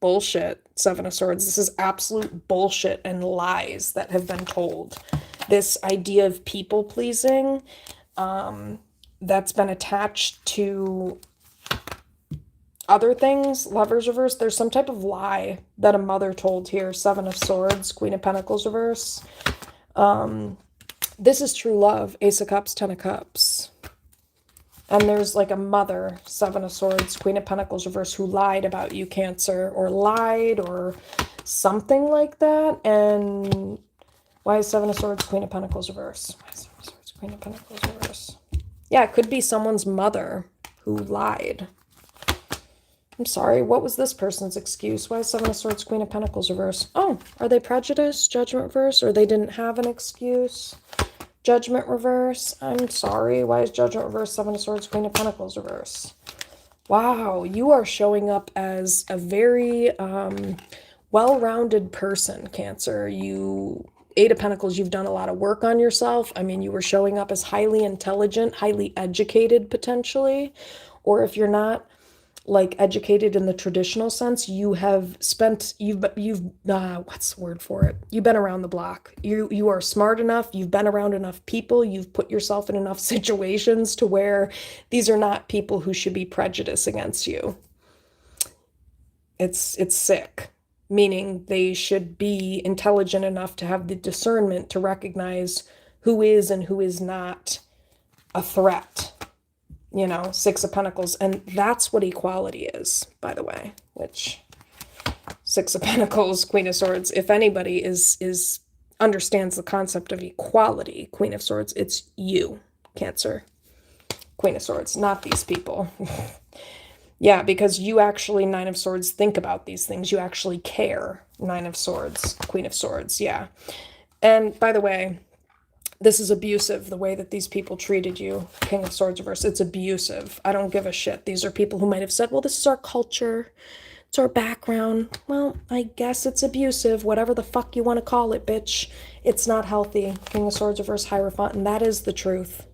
bullshit. Seven of Swords. This is absolute bullshit and lies that have been told. This idea of people pleasing that's been attached to other things. Lovers reverse. There's some type of lie that a mother told here. Seven of Swords. Queen of Pentacles reverse. This is true love. Ace of Cups. Ten of Cups. And there's like a mother, Seven of Swords, Queen of Pentacles reverse, who lied about you, Cancer, or lied or something like that. And why is Seven of Swords, Queen of Pentacles reverse? Why is Seven of Swords, Queen of Pentacles reverse? Yeah, it could be someone's mother who lied. I'm sorry, what was this person's excuse? Why is Seven of Swords, Queen of Pentacles reverse? Oh, are they prejudiced, Judgment reverse, or they didn't have an excuse? Judgment reverse. I'm sorry. Why is Judgment reverse? Seven of Swords, Queen of Pentacles reverse. Wow, you are showing up as a very well-rounded person, Cancer. Eight of Pentacles, you've done a lot of work on yourself. I mean, you were showing up as highly intelligent, highly educated, potentially. Or if you're not like educated in the traditional sense, you have spent, what's the word for it? You've been around the block. You are smart enough. You've been around enough people. You've put yourself in enough situations to where these are not people who should be prejudiced against you. It's sick. meaning they should be intelligent enough to have the discernment to recognize who is and who is not a threat. You know, Six of Pentacles. And that's what equality is, by the way, which Six of Pentacles, Queen of Swords, if anybody is understands the concept of equality, Queen of Swords, it's you, Cancer. Queen of Swords, not these people. Yeah, because you actually, Nine of Swords, think about these things. You actually care. Nine of Swords, Queen of Swords, yeah. And by the way, this is abusive, the way that these people treated you. King of Swords reverse, it's abusive. I don't give a shit. These are people who might have said, well, this is our culture. It's our background. Well, I guess it's abusive. Whatever the fuck you want to call it, bitch. It's not healthy. King of Swords reverse, Hierophant, and that is the truth.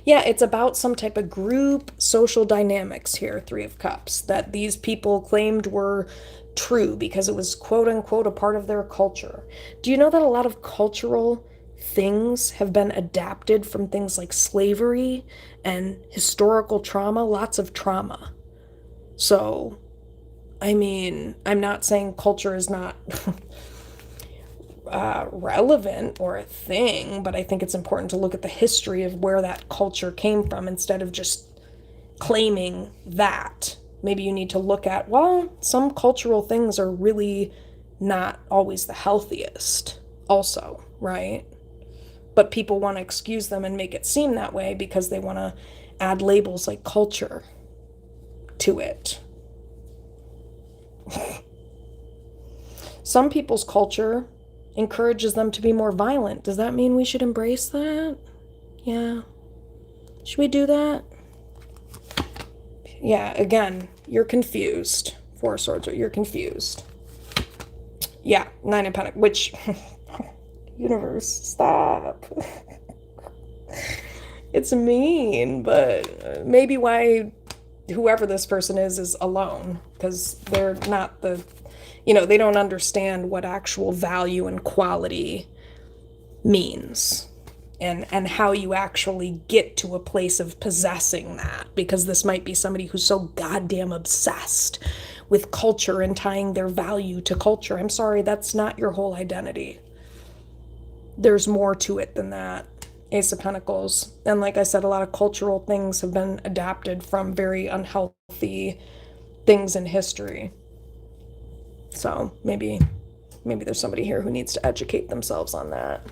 Yeah, it's about some type of group social dynamics here, Three of Cups, that these people claimed were true because it was quote unquote a part of their culture. Do you know that a lot of cultural things have been adapted from things like slavery and historical trauma? Lots of trauma. So, I mean, I'm not saying culture is not relevant or a thing, but I think it's important to look at the history of where that culture came from instead of just claiming that. Maybe you need to look at, well, some cultural things are really not always the healthiest also, right? But people want to excuse them and make it seem that way because they want to add labels like culture to it. Some people's culture encourages them to be more violent. Does that mean we should embrace that? Yeah. Should we do that? Yeah, again, you're confused. Four of Swords, you're confused. Yeah, Nine of Pentacles, which... Universe, stop. It's mean, but maybe why whoever this person is alone, because they're not the... You know, they don't understand what actual value and quality means and how you actually get to a place of possessing that, because this might be somebody who's so goddamn obsessed with culture and tying their value to culture. I'm sorry, that's not your whole identity. There's more to it than that. Ace of Pentacles. And like I said, a lot of cultural things have been adapted from very unhealthy things in history. So maybe there's somebody here who needs to educate themselves on that.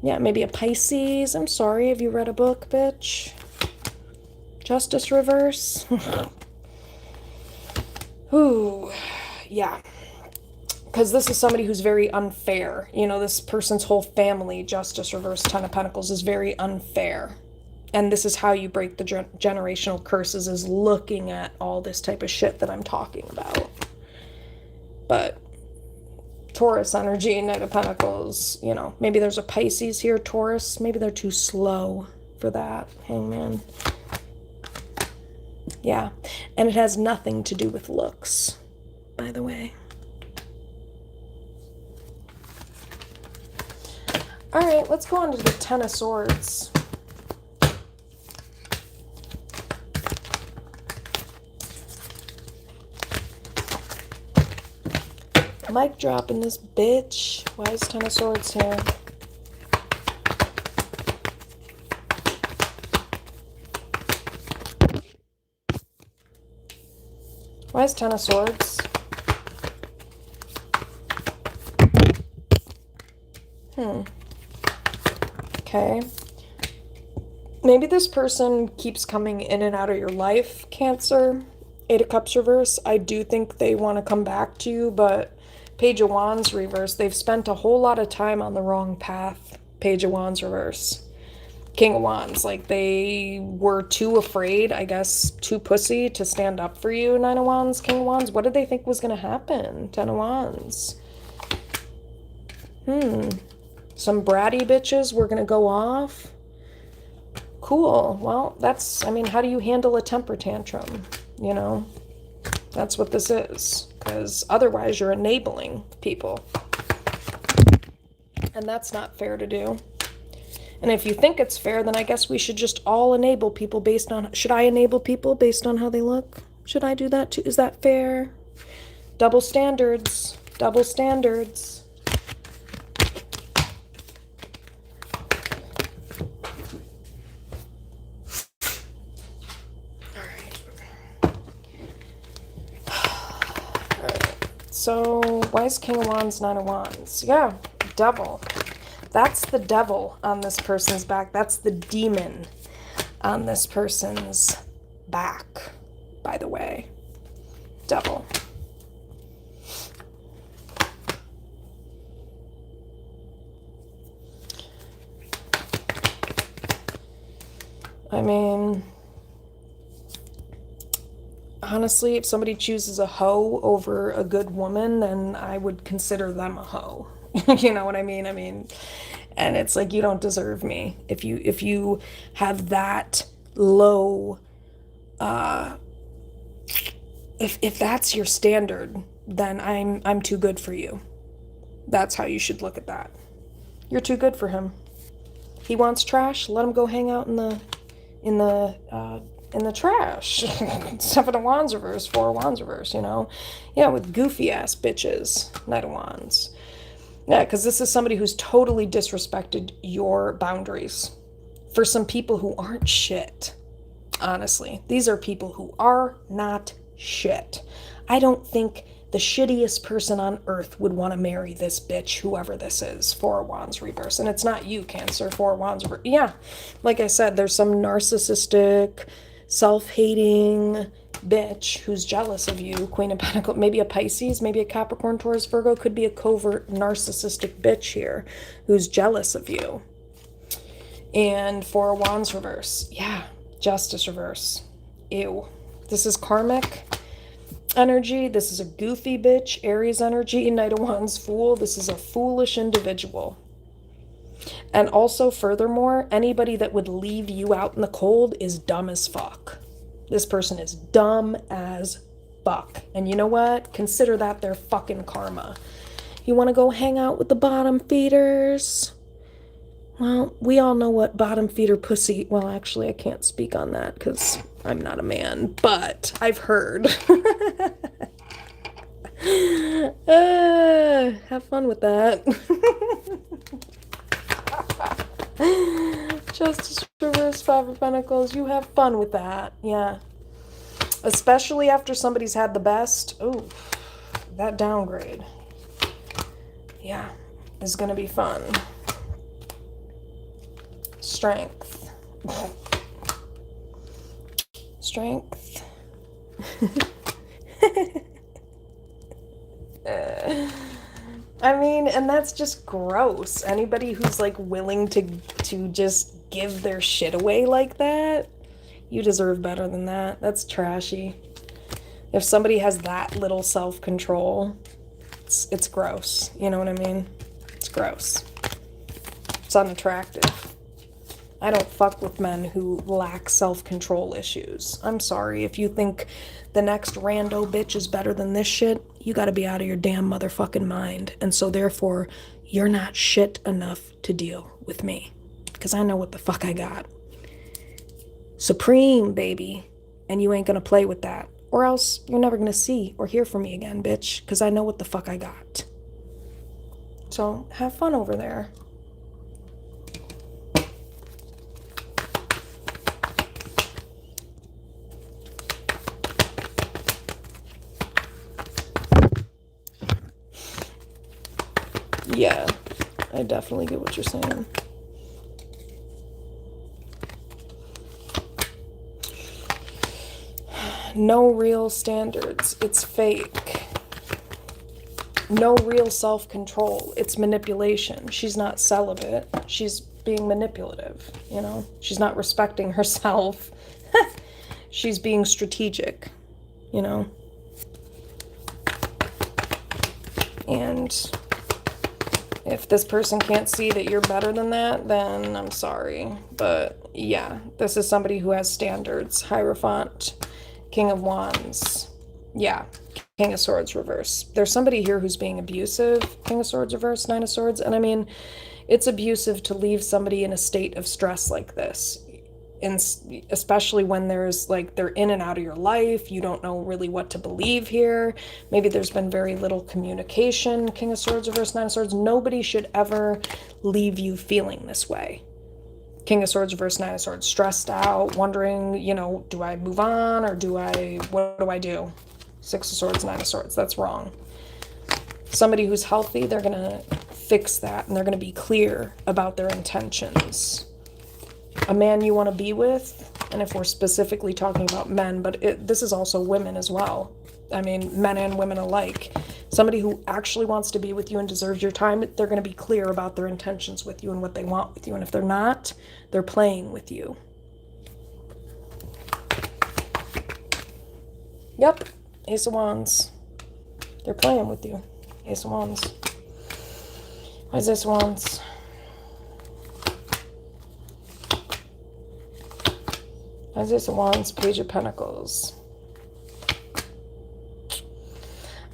Yeah, maybe a Pisces. I'm sorry, have you read a book, bitch? Justice reverse. Ooh, yeah. Because this is somebody who's very unfair. You know, this person's whole family, Justice reverse, Ten of Pentacles, is very unfair. And this is how you break the generational curses, is looking at all this type of shit that I'm talking about. But Taurus energy, Knight of Pentacles, you know, maybe there's a Pisces here, Taurus. Maybe they're too slow for that. Hangman. Yeah. And it has nothing to do with looks, by the way. All right, let's go on to the Ten of Swords. Mic drop in this bitch. Why is Ten of Swords here? Why is Ten of Swords? Okay. Maybe this person keeps coming in and out of your life, Cancer. Eight of Cups reverse. I do think they want to come back to you, but Page of Wands reverse. They've spent a whole lot of time on the wrong path. Page of Wands reverse. King of Wands. Like, they were too afraid, I guess, too pussy to stand up for you. Nine of Wands, King of Wands. What did they think was going to happen? Ten of Wands. Some bratty bitches were going to go off. Cool. Well, that's, I mean, how do you handle a temper tantrum? You know? That's what this is. Because otherwise you're enabling people. And that's not fair to do. And if you think it's fair, then I guess we should just all enable people based on... Should I enable people based on how they look? Should I do that too? Is that fair? Double standards. Double standards. So, why is King of Wands, Nine of Wands? Yeah, devil. That's the devil on this person's back. That's the demon on this person's back, by the way. Devil. I mean, honestly, if somebody chooses a hoe over a good woman, then I would consider them a hoe. You know what I mean? And it's like, you don't deserve me. If you have that low, if that's your standard, then I'm too good for you. That's how you should look at that. You're too good for him. He wants trash. Let him go hang out in the trash. Seven of Wands reverse, Four of Wands reverse, you know? Yeah, with goofy ass bitches. Knight of Wands. Yeah, because this is somebody who's totally disrespected your boundaries. For some people who aren't shit. Honestly. These are people who are not shit. I don't think the shittiest person on earth would want to marry this bitch, whoever this is. Four of Wands reverse. And it's not you, Cancer. Four of Wands reverse. Yeah, like I said, there's some narcissistic, self-hating bitch who's jealous of you. Queen of Pentacles. Maybe a Pisces, maybe a Capricorn, Taurus, Virgo. Could be a covert narcissistic bitch here who's jealous of you. And Four of Wands reverse. Yeah, Justice reverse. Ew. This is karmic energy. This is a goofy bitch. Aries energy. Knight of Wands, Fool. This is a foolish individual. And also, furthermore, anybody that would leave you out in the cold is dumb as fuck. This person is dumb as fuck. And you know what? Consider that their fucking karma. You want to go hang out with the bottom feeders? Well, we all know what bottom feeder pussy... Well, actually, I can't speak on that because I'm not a man, but I've heard. Have fun with that. Justice reverse, Five of Pentacles. You have fun with that. Yeah. Especially after somebody's had the best. Ooh, that downgrade. Yeah, is going to be fun. Strength. Strength. I mean, and that's just gross. Anybody who's like willing to just give their shit away like that, you deserve better than that. That's trashy. If somebody has that little self-control, it's gross. You know what I mean? It's gross. It's unattractive. I don't fuck with men who lack self-control issues. I'm sorry. If you think the next rando bitch is better than this shit, you gotta be out of your damn motherfucking mind. And so therefore, you're not shit enough to deal with me. Because I know what the fuck I got. Supreme, baby. And you ain't gonna play with that. Or else you're never gonna see or hear from me again, bitch. Because I know what the fuck I got. So, have fun over there. Yeah, I definitely get what you're saying. No real standards. It's fake. No real self-control. It's manipulation. She's not celibate. She's being manipulative, you know? She's not respecting herself. She's being strategic, you know? And if this person can't see that you're better than that, then I'm sorry. But yeah, this is somebody who has standards. Hierophant, King of Wands. Yeah, King of Swords reverse. There's somebody here who's being abusive. King of Swords reverse, Nine of Swords. And I mean, it's abusive to leave somebody in a state of stress like this. and especially when there's like they're in and out of your life, you don't know really what to believe here. Maybe there's been very little communication. King of Swords reverse, Nine of Swords. Nobody should ever leave you feeling this way. King of Swords reverse, Nine of Swords, stressed out, wondering, you know, do I move on or what do I do? Six of Swords, Nine of Swords. That's wrong. Somebody who's healthy, they're gonna fix that, and they're gonna be clear about their intentions. A man you want to be with, and if we're specifically talking about men, but this is also women as well. I mean, men and women alike. Somebody who actually wants to be with you and deserves your time, they're going to be clear about their intentions with you and what they want with you. And if they're not, they're playing with you. Yep, Ace of Wands. They're playing with you. Ace of Wands. Why is Ace of Wands? Why is Ace of Wands? Page of Pentacles.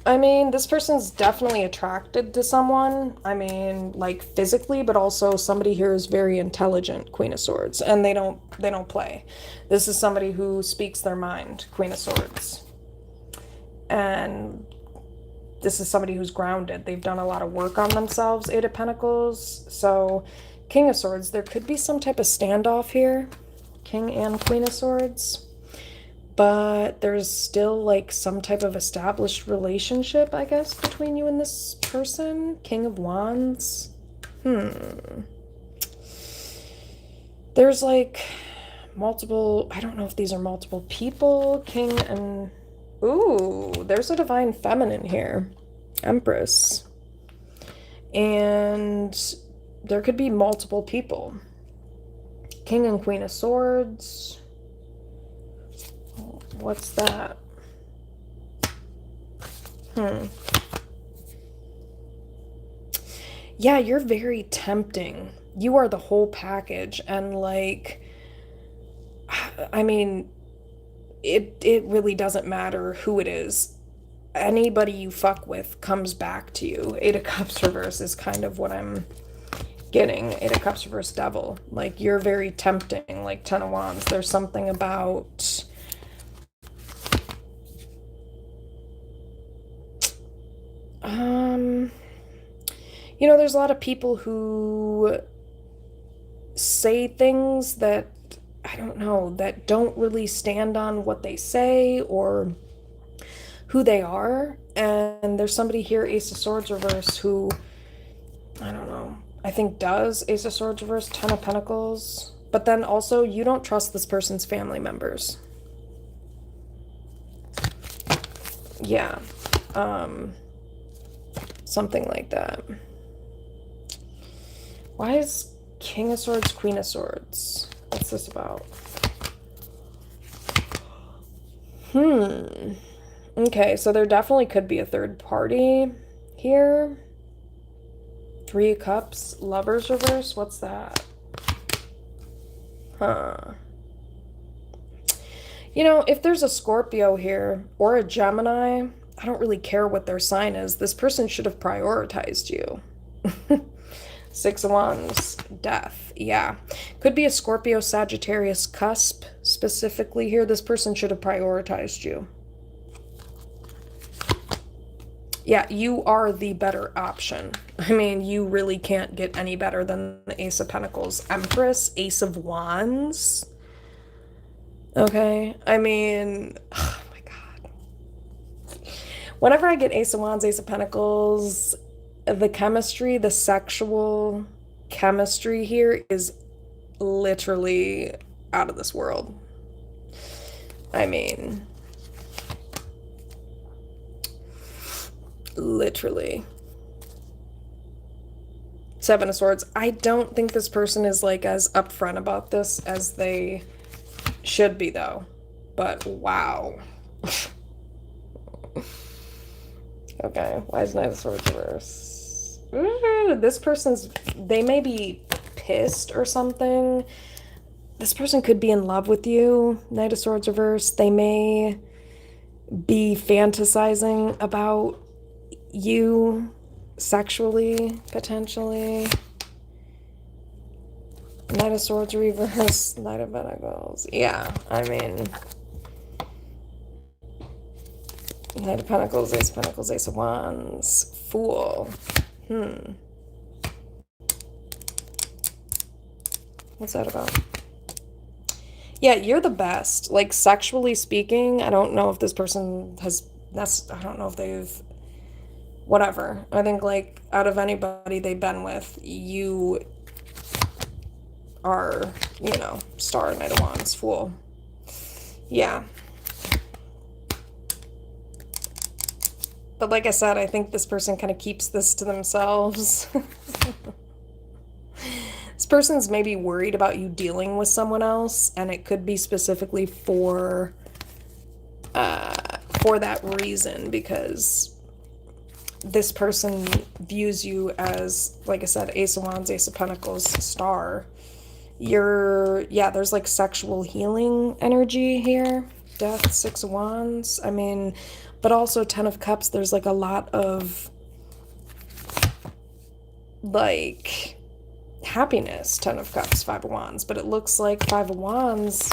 I mean, this person's definitely attracted to someone. I mean, like physically, but also somebody here is very intelligent, Queen of Swords, and they don't play. This is somebody who speaks their mind, Queen of Swords. And this is somebody who's grounded. They've done a lot of work on themselves, Eight of Pentacles. So, King of Swords, there could be some type of standoff here, King and Queen of Swords. But there's still like some type of established relationship, I guess, between you and this person. King of Wands. There's like multiple, I don't know if these are multiple people. King and, ooh, there's a Divine Feminine here. Empress. And there could be multiple people. King and Queen of Swords. What's that? Yeah, you're very tempting. You are the whole package. And like, I mean, it really doesn't matter who it is. Anybody you fuck with comes back to you. Eight of Cups reverse is kind of what I'm getting. Eight of Cups reverse, Devil. Like, you're very tempting. Like Ten of Wands. There's something about... you know, there's a lot of people who say things that, I don't know, that don't really stand on what they say or who they are. And there's somebody here, Ace of Swords reverse, who, I don't know, I think does. Ace of Swords reverse, Ten of Pentacles. But then also, you don't trust this person's family members. Yeah. Something like that. Why is King of Swords, Queen of Swords? What's this about? Okay, so there definitely could be a third party here. Three of Cups, Lovers reverse. What's that? You know, if there's a Scorpio here or a Gemini, I don't really care what their sign is. This person should have prioritized you. Six of Wands, Death. Yeah. Could be a Scorpio, Sagittarius cusp specifically here. This person should have prioritized you. Yeah, you are the better option. I mean, you really can't get any better than the Ace of Pentacles. Empress, Ace of Wands. Okay, I mean, oh my God. Whenever I get Ace of Wands, Ace of Pentacles, the chemistry, the sexual chemistry here is literally out of this world. I mean, literally. Seven of Swords. I don't think this person is like as upfront about this as they should be though. But wow. Okay, why is Knight of Swords reverse? This person's, they may be pissed or something. This person could be in love with you. Knight of Swords reverse. They may be fantasizing about you sexually, potentially. Knight of Swords reverse, Knight of Pentacles. Yeah, I mean, Knight of Pentacles, Ace of Pentacles, Ace of Wands, Fool. What's that about? Yeah, you're the best. Like, sexually speaking, I don't know if this person has, I don't know if they've, whatever. I think, like, out of anybody they've been with, you are, Star, Knight of Wands, Fool. Yeah. But like I said, I think this person kind of keeps this to themselves. This person's maybe worried about you dealing with someone else, and it could be specifically for that reason, because this person views you as, like I said, Ace of Wands, Ace of Pentacles, Star. There's like sexual healing energy here. Death, Six of Wands. I mean, but also Ten of Cups, there's like a lot of like happiness. Ten of Cups, Five of Wands, but it looks like Five of Wands.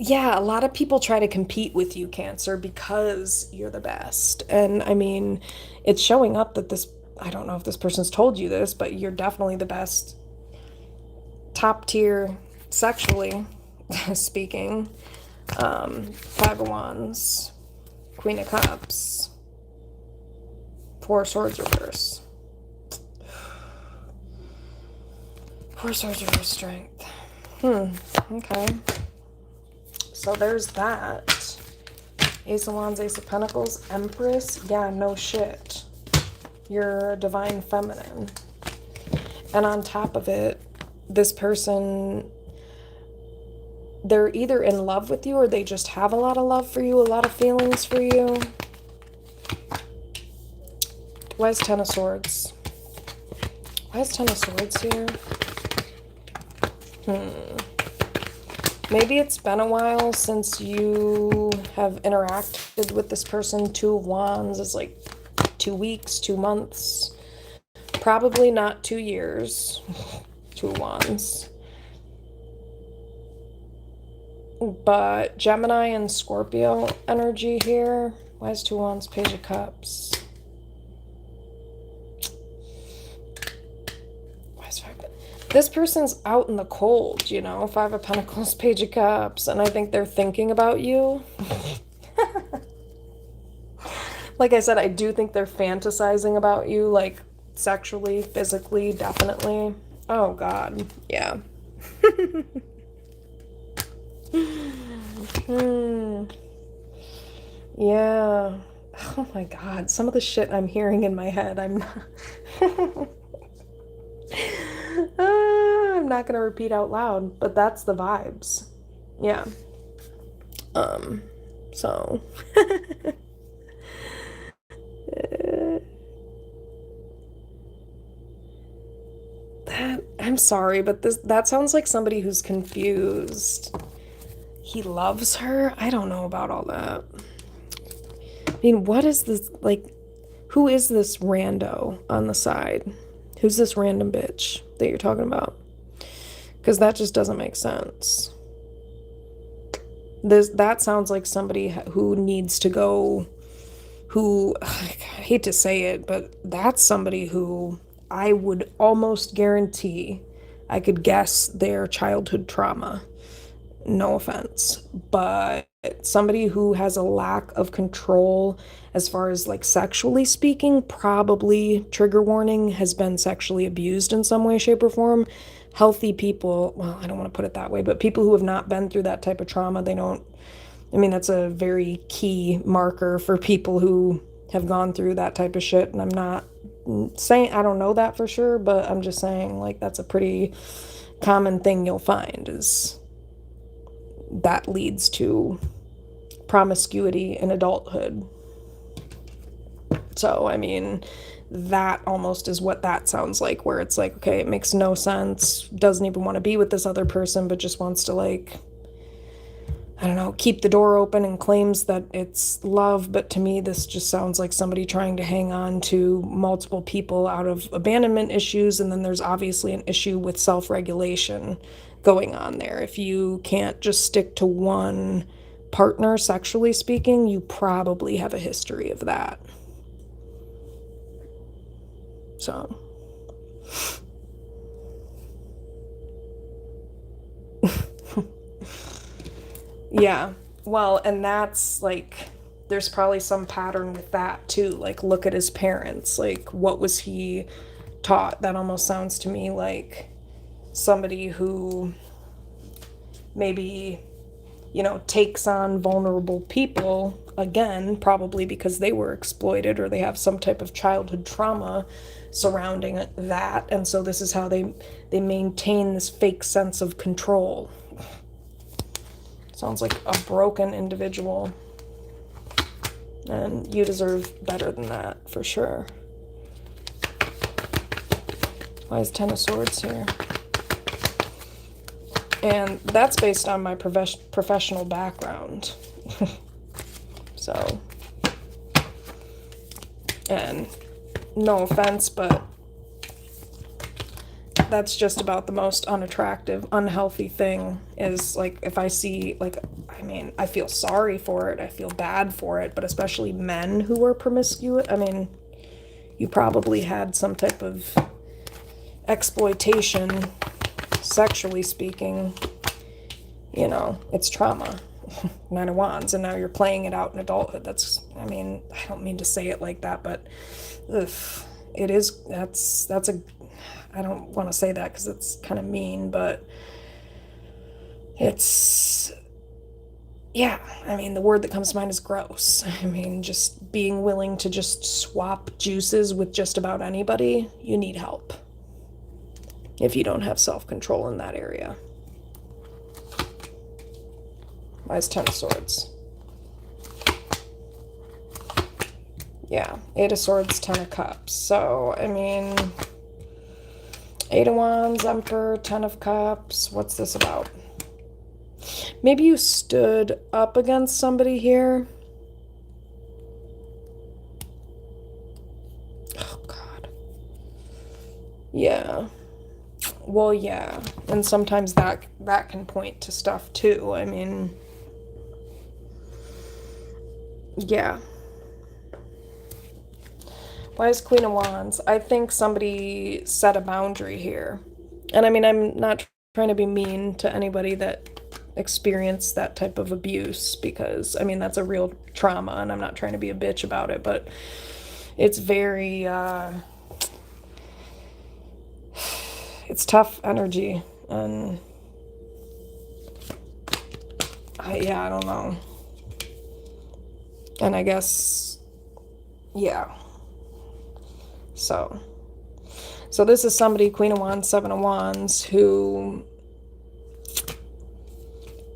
Yeah, a lot of people try to compete with you, Cancer, because you're the best. And I mean, it's showing up that this, I don't know if this person's told you this, but you're definitely the best, top tier sexually speaking. Five of Wands, Queen of Cups, Four Swords reverse. Four Swords reverse, Strength. Okay. So there's that. Ace of Wands, Ace of Pentacles, Empress. Yeah, no shit. You're divine feminine. And on top of it, this person, they're either in love with you or they just have a lot of love for you, a lot of feelings for you. Why is Ten of Swords? Why is Ten of Swords here? Maybe it's been a while since you have interacted with this person. Two of Wands is like 2 weeks, 2 months. Probably not 2 years. Two of Wands. But Gemini and Scorpio energy here. Why is Two of Wands, Page of Cups? This person's out in the cold, Five of Pentacles, Page of Cups, and I think they're thinking about you. Like I said, I do think they're fantasizing about you, like sexually, physically, definitely. Oh, God. Yeah. Yeah. Oh, my God. Some of the shit I'm hearing in my head, I'm not gonna repeat out loud, but that's the vibes. Yeah. So I'm sorry, but that sounds like somebody who's confused. He loves her? I don't know about all that. I mean, what is this, like, who is this rando on the side? Who's this random bitch that you're talking about? Because that just doesn't make sense. That sounds like somebody who needs to go, I hate to say it, but that's somebody who I would almost guarantee I could guess their childhood trauma. No offense, but somebody who has a lack of control as far as like sexually speaking, probably, trigger warning, has been sexually abused in some way, shape, or form. Healthy people, well, I don't want to put it that way, but people who have not been through that type of trauma, that's a very key marker for people who have gone through that type of shit. And I'm not saying, I don't know that for sure, but I'm just saying, like, that's a pretty common thing you'll find, is that leads to promiscuity in adulthood. So, I mean, that almost is what that sounds like, where it's like, okay, it makes no sense, doesn't even want to be with this other person, but just wants to, like, I don't know, keep the door open and claims that it's love, but to me, this just sounds like somebody trying to hang on to multiple people out of abandonment issues. And then there's obviously an issue with self-regulation going on there. If you can't just stick to one partner, sexually speaking, you probably have a history of that. So. Yeah. Well, and that's like, there's probably some pattern with that too. Like, look at his parents. Like, what was he taught? That almost sounds to me like somebody who maybe, takes on vulnerable people again, probably because they were exploited or they have some type of childhood trauma surrounding that. And so this is how they maintain this fake sense of control. Sounds like a broken individual. And you deserve better than that, for sure. Why is Ten of Swords here? And that's based on my professional background. So, and no offense, but that's just about the most unattractive, unhealthy thing is, like, if I see, like, I mean, I feel sorry for it, I feel bad for it, but especially men who are promiscuous, I mean, you probably had some type of exploitation, sexually speaking, it's trauma. Nine of Wands, and now you're playing it out in adulthood. That's, I mean, I don't mean to say it like that, but ugh, it is, that's a, I don't want to say that because it's kind of mean, but it's, yeah, I mean, the word that comes to mind is gross. I mean, just being willing to just swap juices with just about anybody, you need help if you don't have self-control in that area. Why is Ten of Swords? Yeah, Eight of Swords, Ten of Cups. So, I mean, Eight of Wands, Emperor, Ten of Cups. What's this about? Maybe you stood up against somebody here. Oh, God. Yeah. Well, yeah. And sometimes that can point to stuff, too. I mean, yeah. Why is Queen of Wands? I think somebody set a boundary here. And I mean, I'm not trying to be mean to anybody that experienced that type of abuse, because, I mean, that's a real trauma, and I'm not trying to be a bitch about it, but it's very, it's tough energy, and yeah, I don't know. And I guess, yeah. So this is somebody, Queen of Wands, Seven of Wands, who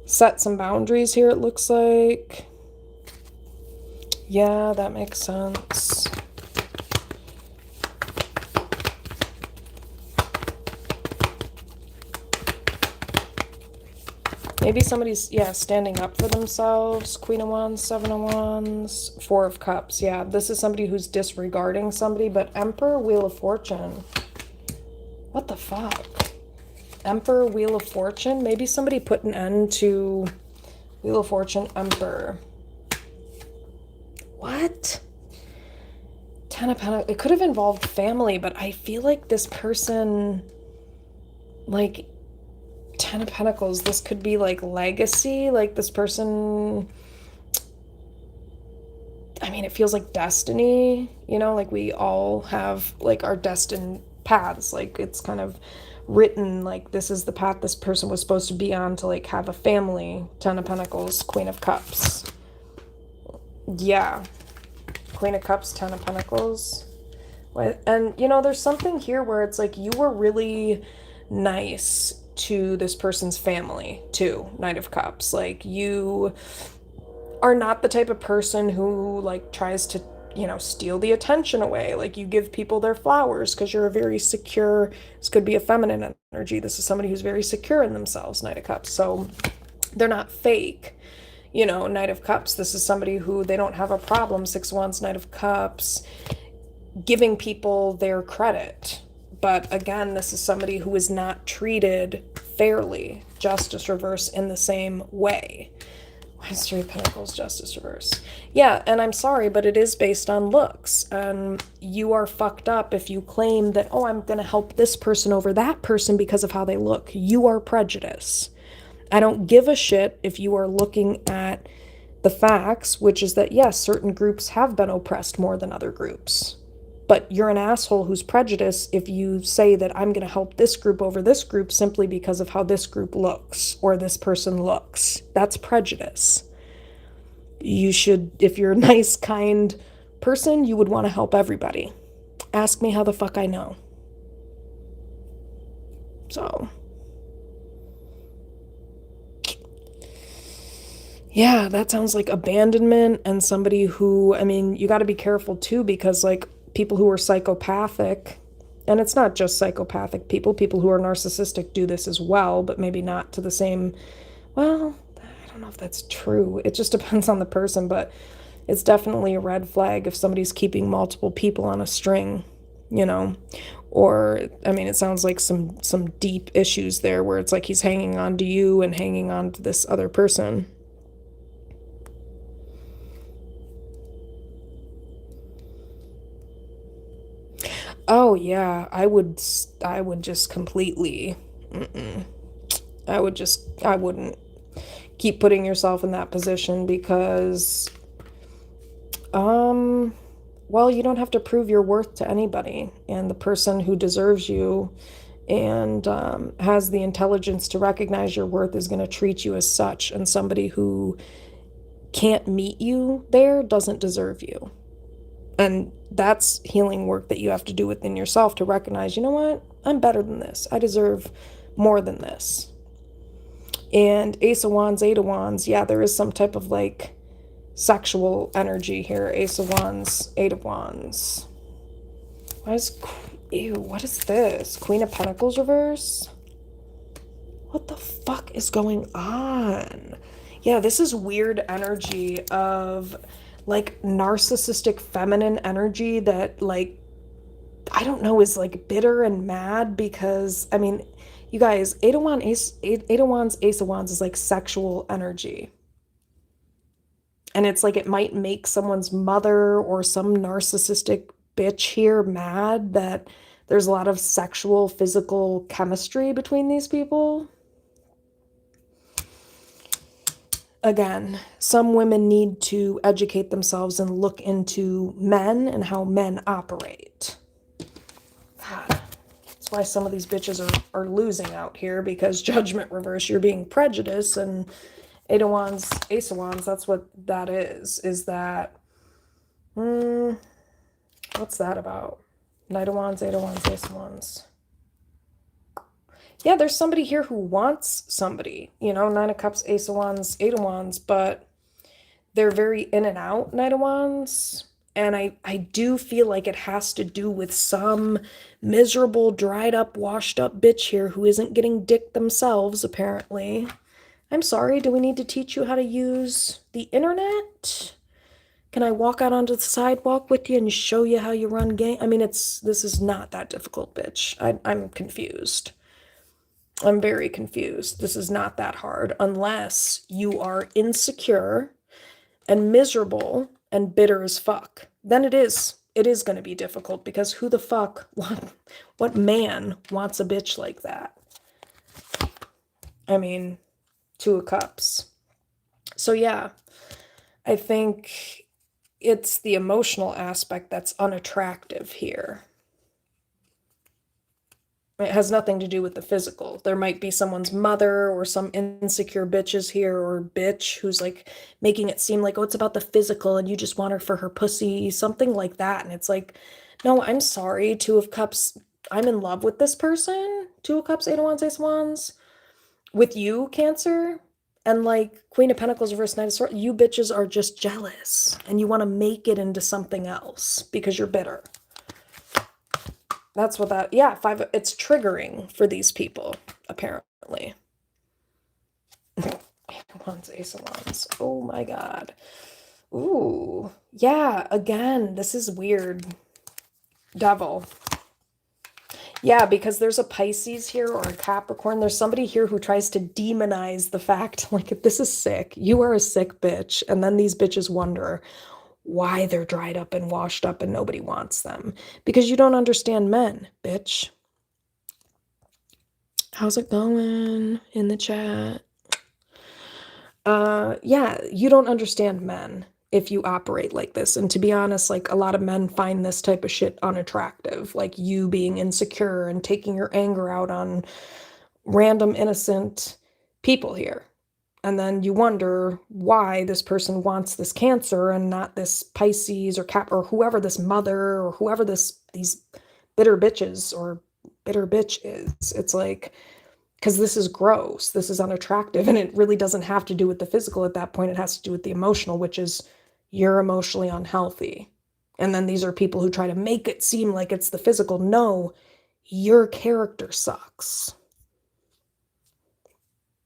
set some boundaries here, it looks like. Yeah, that makes sense. Maybe somebody's, yeah, standing up for themselves. Queen of Wands, Seven of Wands, Four of Cups. Yeah, this is somebody who's disregarding somebody, but Emperor, Wheel of Fortune. What the fuck? Emperor, Wheel of Fortune? Maybe somebody put an end to Wheel of Fortune, Emperor. What? Ten of Pentacles. It could have involved family, but I feel like this person, like, Ten of Pentacles, this could be like legacy, like this person, I mean, it feels like destiny, like we all have like our destined paths, like it's kind of written, like this is the path this person was supposed to be on to like have a family. Ten of Pentacles, Queen of Cups. Yeah. Queen of Cups, Ten of Pentacles. And there's something here where it's like you were really nice to this person's family too. Knight of Cups. Like, you are not the type of person who like tries to steal the attention away. Like, you give people their flowers because you're a very secure, this could be a feminine energy, this is somebody who's very secure in themselves, Knight of Cups. So They're not fake. You know, Knight of Cups, this is somebody who they don't have a problem. 6 of Wands, Knight of Cups, giving people their credit. But again, this is somebody who is not treated fairly. Justice reverse in the same way. Why is Three of Pentacles, Justice reverse? Yeah, and I'm sorry, but it is based on looks. And you are fucked up if you claim that, oh, I'm going to help this person over that person because of how they look. You are prejudice. I don't give a shit if you are looking at the facts, which is that, yes, certain groups have been oppressed more than other groups. But you're an asshole who's prejudiced if you say that I'm going to help this group over this group simply because of how this group looks or this person looks. That's prejudice. You should, if you're a nice, kind person, you would want to help everybody. Ask me how the fuck I know. So, yeah, that sounds like abandonment and somebody who, I mean, you got to be careful too, because like people who are psychopathic, and it's not just psychopathic people who are narcissistic do this as well, but maybe not to the same, well, I don't know if that's true. It just depends on the person, but it's definitely a red flag if somebody's keeping multiple people on a string, you know. Or, I mean, it sounds like some deep issues there where it's like he's hanging on to you and hanging on to this other person. Oh yeah, I would just completely, I wouldn't keep putting yourself in that position because, um, well, you don't have to prove your worth to anybody, and the person who deserves you and has the intelligence to recognize your worth is going to treat you as such, and somebody who can't meet you there doesn't deserve you. And that's healing work that you have to do within yourself to recognize, you know what? I'm better than this. I deserve more than this. And Ace of Wands, Eight of Wands, yeah, there is some type of like sexual energy here. Ace of Wands, Eight of Wands. Ew, what is this? Queen of Pentacles reverse? What the fuck is going on? Yeah, this is weird energy of like narcissistic feminine energy that like I don't know is like bitter and mad because I mean, you guys, Eight of Wands, Ace of Wands is like sexual energy. And it's like it might make someone's mother or some narcissistic bitch here mad that there's a lot of sexual, physical chemistry between these people. Again, some women need to educate themselves and look into men and how men operate. God, that's why some of these bitches are losing out here, because Judgment reverse, you're being prejudiced, and Eight of Wands, Ace of Wands, that's what that is that, what's that about? Knight of Wands, Eight of Wands, Ace of Wands. Yeah, there's somebody here who wants somebody, you know, Nine of Cups, Ace of Wands, Eight of Wands, but they're very in and out, Knight of Wands. And I do feel like it has to do with some miserable, dried up, washed up bitch here who isn't getting dick themselves, apparently. I'm sorry, do we need to teach you how to use the internet? Can I walk out onto the sidewalk with you and show you how you run game? I mean, this is not that difficult, bitch. I'm confused. I'm very confused. This is not that hard unless you are insecure and miserable and bitter as fuck. Then it is going to be difficult, because who the fuck, what man wants a bitch like that? I mean, Two of Cups. So yeah, I think it's the emotional aspect that's unattractive here. It has nothing to do with the physical. There might be someone's mother or some insecure bitches here, or bitch who's like making it seem like, oh, it's about the physical and you just want her for her pussy, something like that. And it's like, no, I'm sorry, Two of Cups, I'm in love with this person. Two of Cups, Eight of Wands, Ace of Wands. With you, Cancer. And like Queen of Pentacles reverse, Knight of Swords, you bitches are just jealous and you want to make it into something else because you're bitter. That's what that, yeah, it's triggering for these people, apparently. of Wands, Ace of Wands. Oh my God. Ooh. Yeah, again, this is weird. Devil. Yeah, because there's a Pisces here or a Capricorn. There's somebody here who tries to demonize the fact, like, this is sick. You are a sick bitch. And then these bitches wonder why they're dried up and washed up and nobody wants them. Because you don't understand men, bitch. How's it going in the chat? Yeah, you don't understand men if you operate like this. And to be honest, like, a lot of men find this type of shit unattractive, like you being insecure and taking your anger out on random innocent people here. And then you wonder why this person wants this Cancer and not this Pisces or Cap or whoever this mother or whoever these bitter bitches or bitter bitch is. It's like, because this is gross, this is unattractive, and it really doesn't have to do with the physical at that point. It has to do with the emotional, which is you're emotionally unhealthy. And then these are people who try to make it seem like it's the physical. No, your character sucks.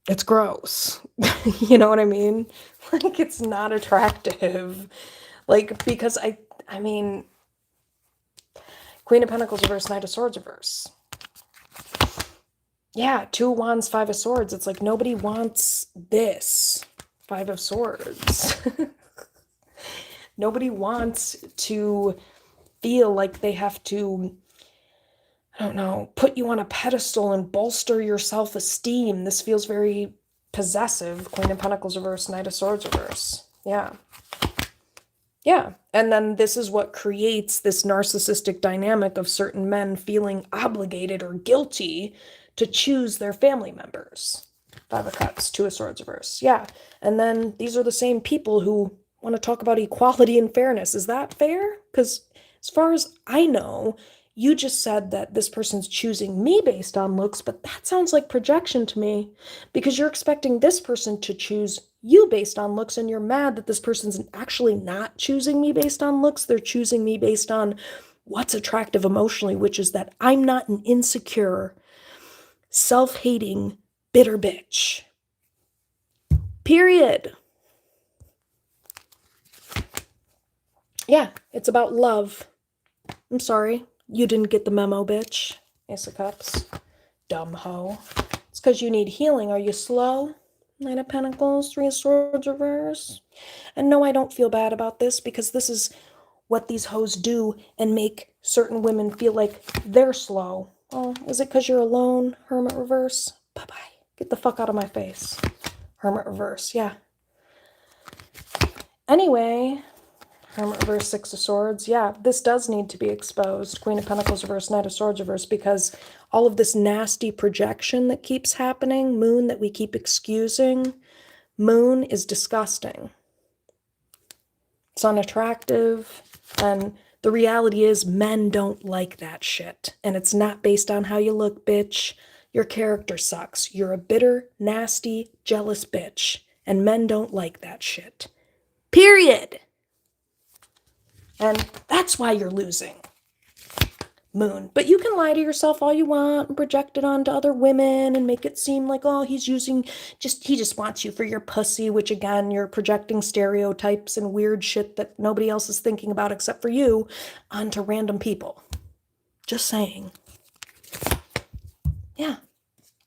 It's gross. You know what I mean? Like, it's not attractive. Like, because I mean, Queen of Pentacles reverse, Knight of Swords reverse. Yeah, 2 of Wands, 5 of Swords. It's like nobody wants this. 5 of Swords. Nobody wants to feel like they have to, I don't know, put you on a pedestal and bolster your self-esteem. This feels very possessive. Queen of Pentacles reverse, Knight of Swords reverse. Yeah. Yeah. And then this is what creates this narcissistic dynamic of certain men feeling obligated or guilty to choose their family members. 5 of Cups, 2 of Swords reverse. Yeah. And then these are the same people who want to talk about equality and fairness. Is that fair? Because as far as I know, you just said that this person's choosing me based on looks, but that sounds like projection to me, because you're expecting this person to choose you based on looks, and you're mad that this person's actually not choosing me based on looks. They're choosing me based on what's attractive emotionally, which is that I'm not an insecure, self-hating, bitter bitch. Period. Yeah, it's about love. I'm sorry. You didn't get the memo, bitch. Ace of Cups. Dumb hoe. It's because you need healing. Are you slow? Knight of Pentacles, 3 of Swords reverse. And no, I don't feel bad about this, because this is what these hoes do and make certain women feel like they're slow. Oh, is it because you're alone? Hermit reverse. Bye-bye. Get the fuck out of my face. Hermit reverse, yeah. Anyway, Hermit reverse, 6 of Swords. Yeah, this does need to be exposed. Queen of Pentacles reverse, Knight of Swords reverse, because all of this nasty projection that keeps happening, Moon that we keep excusing, Moon is disgusting. It's unattractive, and the reality is men don't like that shit. And it's not based on how you look, bitch. Your character sucks. You're a bitter, nasty, jealous bitch, and men don't like that shit. Period. And that's why you're losing, Moon. But you can lie to yourself all you want and project it onto other women and make it seem like, oh, he just wants you for your pussy, which again, you're projecting stereotypes and weird shit that nobody else is thinking about except for you onto random people. Just saying. Yeah.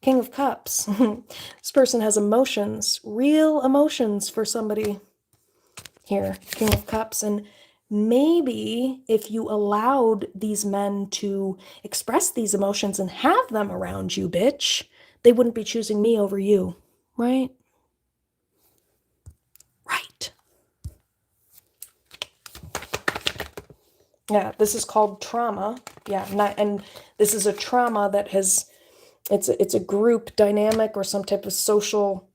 King of Cups. This person has emotions, real emotions for somebody here. King of Cups. And maybe if you allowed these men to express these emotions and have them around you, bitch, they wouldn't be choosing me over you, right? Right. Yeah, this is called trauma. Yeah, and this is a trauma that has, it's a group dynamic or some type of social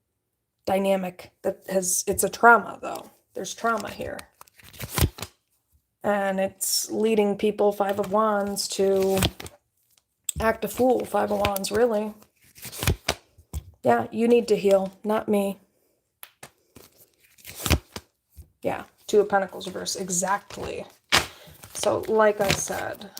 dynamic that has, it's a trauma though. There's trauma here. And it's leading people, 5 of Wands, to act a fool. 5 of Wands, really. Yeah, you need to heal, not me. Yeah, 2 of Pentacles reverse, exactly. So, like I said,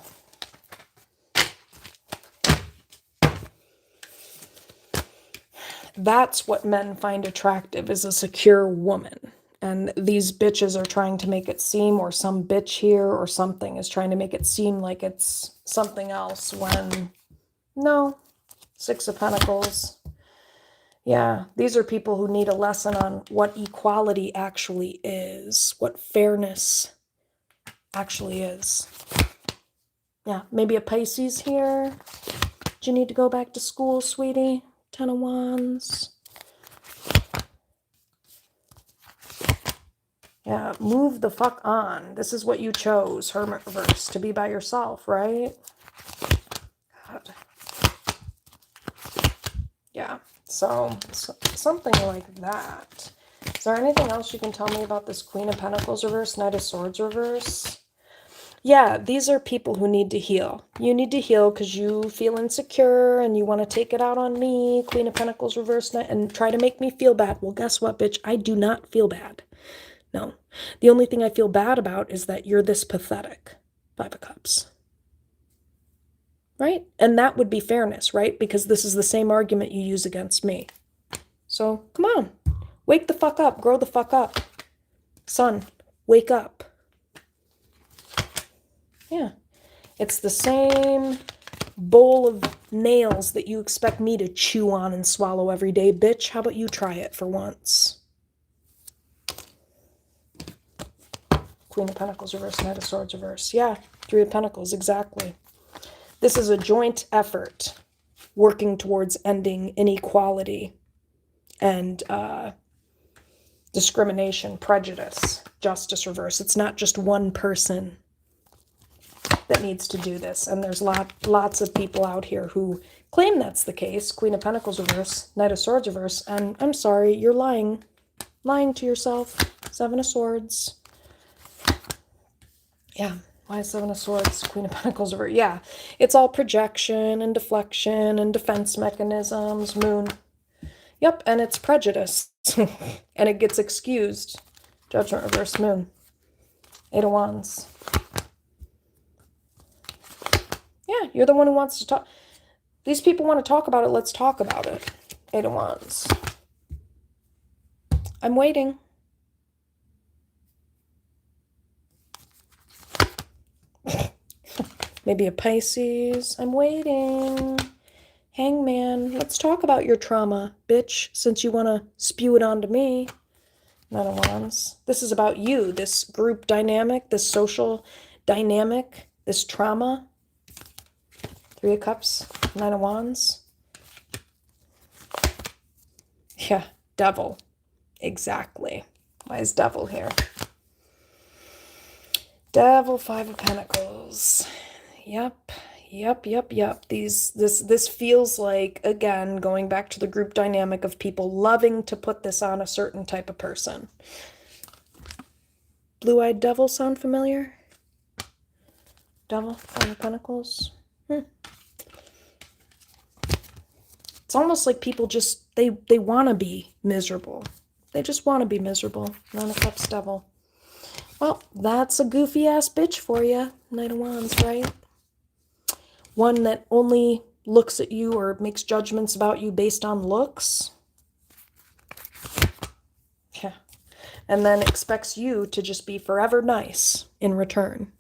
That's what men find attractive, is a secure woman. And these bitches are trying to make it seem, or some bitch here or something is trying to make it seem like it's something else when, no. Six of Pentacles. Yeah, these are people who need a lesson on what equality actually is, what fairness actually is. Yeah, maybe a Pisces here. Do you need to go back to school, sweetie? 10 of Wands. Yeah, move the fuck on. This is what you chose, Hermit reverse, to be by yourself, right? God. Yeah, so something like that. Is there anything else you can tell me about this Queen of Pentacles reverse, Knight of Swords reverse? Yeah, these are people who need to heal. You need to heal because you feel insecure and you want to take it out on me, Queen of Pentacles reverse, and try to make me feel bad. Well, guess what, bitch? I do not feel bad. No. The only thing I feel bad about is that you're this pathetic. Five of Cups. Right? And that would be fairness, right? Because this is the same argument you use against me. So, come on. Wake the fuck up. Grow the fuck up. Son, wake up. Yeah. It's the same bowl of nails that you expect me to chew on and swallow every day, bitch. How about you try it for once? Queen of Pentacles reverse, Knight of Swords reverse. Yeah, Three of Pentacles, exactly. This is a joint effort working towards ending inequality and discrimination, prejudice, justice reverse. It's not just one person that needs to do this. And there's lots of people out here who claim that's the case. Queen of Pentacles reverse, Knight of Swords reverse. And I'm sorry, you're lying. Lying to yourself. Seven of Swords. Yeah. Why Seven of Swords, Queen of Pentacles reverse? Yeah. It's all projection and deflection and defense mechanisms. Moon. Yep. And it's prejudice. And it gets excused. Judgment reverse, Moon. Eight of Wands. Yeah, you're the one who wants to talk. These people want to talk about it. Let's talk about it. Eight of Wands. I'm waiting. Maybe a Pisces. I'm waiting. Hangman. Let's talk about your trauma, bitch, since you want to spew it onto me. Nine of Wands. This is about you, this group dynamic, this social dynamic, this trauma. Three of Cups, Nine of Wands. Yeah, Devil. Exactly. Why is Devil here? Devil, Five of Pentacles. Yep. This feels like, again, going back to the group dynamic of people loving to put this on a certain type of person. Blue-eyed Devil sound familiar? Devil, Five of Pentacles. It's almost like people just, they want to be miserable. They just want to be miserable. Nine of Cups, Devil. Well, that's a goofy-ass bitch for you. Knight of Wands, right? One that only looks at you or makes judgments about you based on looks. Yeah. And then expects you to just be forever nice in return.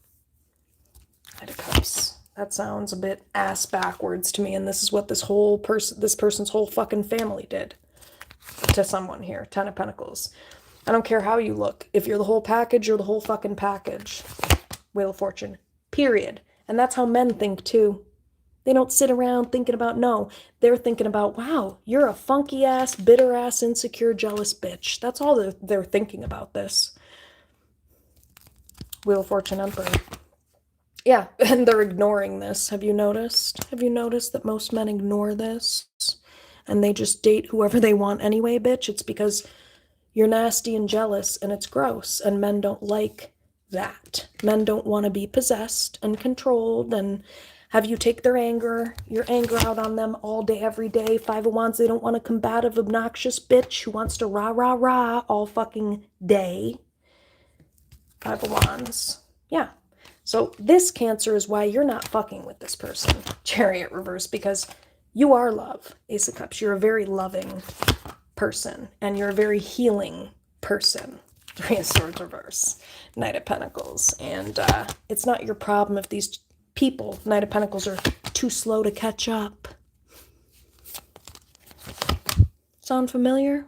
Knight of Cups. That sounds a bit ass backwards to me, and this is what this person's whole fucking family did to someone here. Ten of Pentacles. I don't care how you look. If you're the whole package, you're the whole fucking package. Wheel of Fortune. Period. And that's how men think too. They don't sit around thinking about, no. They're thinking about, wow, you're a funky ass, bitter ass, insecure, jealous bitch. That's all they're thinking about this. Wheel of Fortune, Emperor. Yeah, and they're ignoring this. Have you noticed? Have you noticed that most men ignore this? And they just date whoever they want anyway, bitch? It's because you're nasty and jealous, and it's gross, and men don't like that. Men don't want to be possessed and controlled and have you take your anger out on them all day, every day. Five of Wands, they don't want a combative, obnoxious bitch who wants to rah, rah, rah all fucking day. Five of Wands. Yeah. So this, Cancer, is why you're not fucking with this person. Chariot reverse, because You are love, Ace of Cups. You're a very loving person, and you're a very healing person. Three of Swords reverse, Knight of Pentacles. And it's not your problem if these people, Knight of Pentacles, are too slow to catch up. Sound familiar?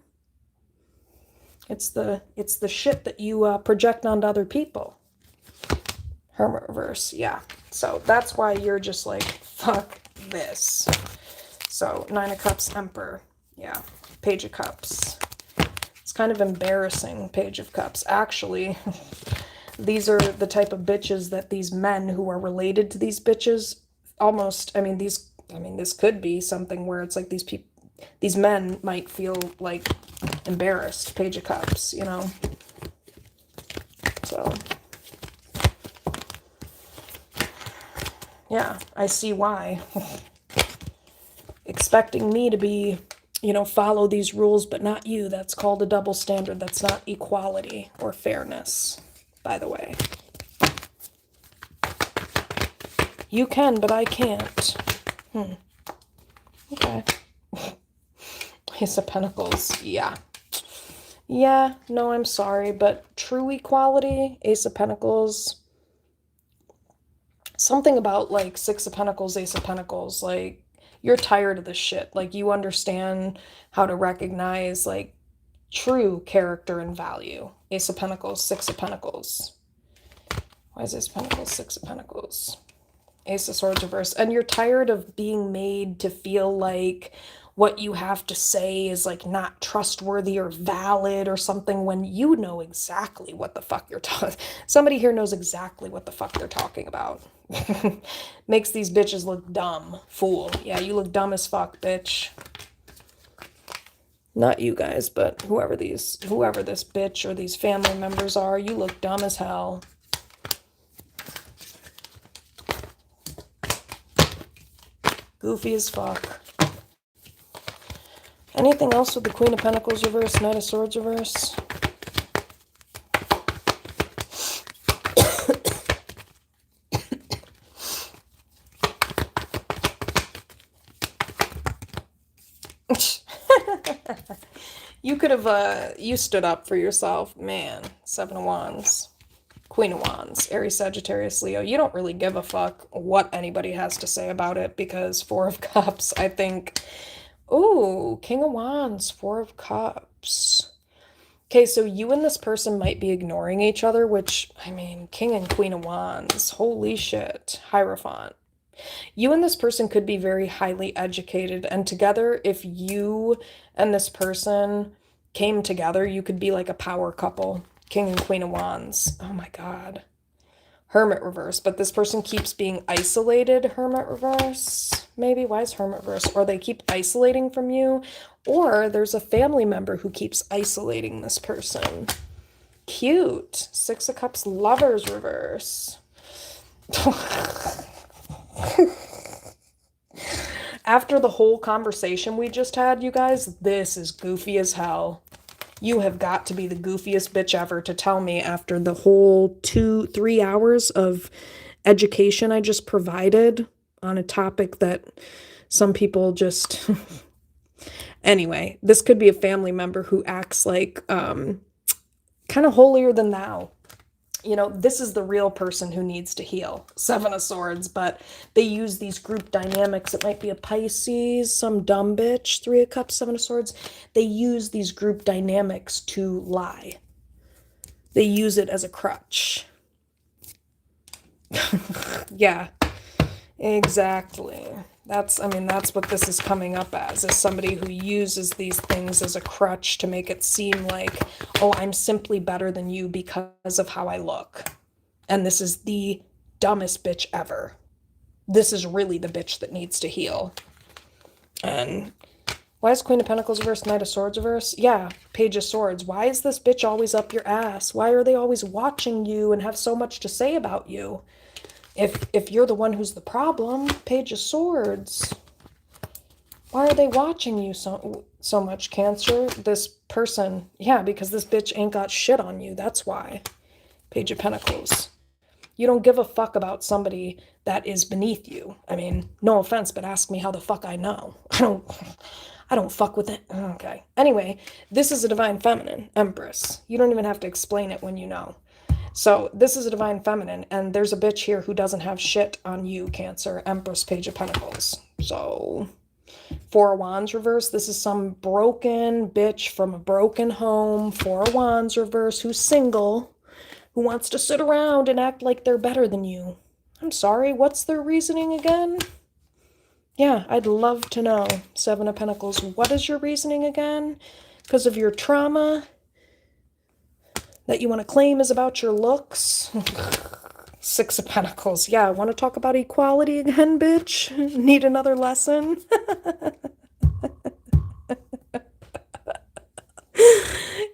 It's the shit that you project onto other people. Hermit reverse, yeah. So that's why you're just like, fuck this. So, Nine of Cups, Emperor, yeah. Page of Cups. It's kind of embarrassing, Page of Cups. Actually, these are the type of bitches that these men who are related to these bitches almost, this could be something where it's like these men might feel like embarrassed, Page of Cups, you know? So, yeah, I see why. Expecting me to be, you know, follow these rules, but not you. That's called a double standard. That's not equality or fairness, by the way. You can, but I can't. Okay. Ace of Pentacles, yeah. Yeah, no, I'm sorry, but true equality, Ace of Pentacles, something about, like, Six of Pentacles, Ace of Pentacles, like, you're tired of this shit. Like, you understand how to recognize, like, true character and value. Ace of Pentacles, Six of Pentacles. Why is Ace of Pentacles, Six of Pentacles? Ace of Swords reverse. And you're tired of being made to feel like what you have to say is, like, not trustworthy or valid or something when you know exactly what the fuck you're talking. Somebody here knows exactly what the fuck they're talking about. Makes these bitches look dumb. Fool. Yeah, you look dumb as fuck, bitch. Not you guys, but whoever this bitch or these family members are, you look dumb as hell. Goofy as fuck. Anything else with the Queen of Pentacles reverse, Knight of Swords reverse? You could have, you stood up for yourself. Man, Seven of Wands. Queen of Wands. Aries, Sagittarius, Leo. You don't really give a fuck what anybody has to say about it because Four of Cups, I think... Ooh, King of Wands, Four of Cups. Okay, so you and this person might be ignoring each other, which, I mean, King and Queen of Wands. Holy shit. Hierophant. You and this person could be very highly educated, and together, if you and this person came together, you could be like a power couple. King and Queen of Wands. Oh my god. Hermit reverse, but this person keeps being isolated. Hermit reverse, maybe. Why is Hermit reverse? Or they keep isolating from you, or there's a family member who keeps isolating this person. Cute. Six of Cups, Lovers reverse. After the whole conversation we just had, you guys, this is goofy as hell. You have got to be the goofiest bitch ever to tell me after the whole 2-3 hours of education I just provided on a topic that some people just... Anyway, this could be a family member who acts like kind of holier than thou. You know, this is the real person who needs to heal. Seven of Swords, but they use these group dynamics. It might be a Pisces, some dumb bitch. Three of Cups, Seven of Swords. They use these group dynamics to lie. They use it as a crutch. Yeah, exactly. That's what this is coming up as, is somebody who uses these things as a crutch to make it seem like, oh, I'm simply better than you because of how I look. And this is the dumbest bitch ever. This is really the bitch that needs to heal. And why is Queen of Pentacles reverse, Knight of Swords reverse? Yeah, Page of Swords. Why is this bitch always up your ass? Why are they always watching you and have so much to say about you? If you're the one who's the problem, Page of Swords. Why are they watching you so much, Cancer? This person, yeah, because this bitch ain't got shit on you. That's why. Page of Pentacles. You don't give a fuck about somebody that is beneath you. I mean, no offense, but ask me how the fuck I know. I don't fuck with it. Okay. Anyway, this is a divine feminine, Empress. You don't even have to explain it when you know. So this is a divine feminine, and there's a bitch here who doesn't have shit on you, Cancer. Empress, Page of Pentacles. So, Four of Wands reverse. This is some broken bitch from a broken home. Four of Wands reverse who's single, who wants to sit around and act like they're better than you. I'm sorry, what's their reasoning again? Yeah, I'd love to know. Seven of Pentacles. What is your reasoning again? Because of your trauma that you want to claim is about your looks? Six of Pentacles. Yeah, want to talk about equality again, bitch? Need another lesson?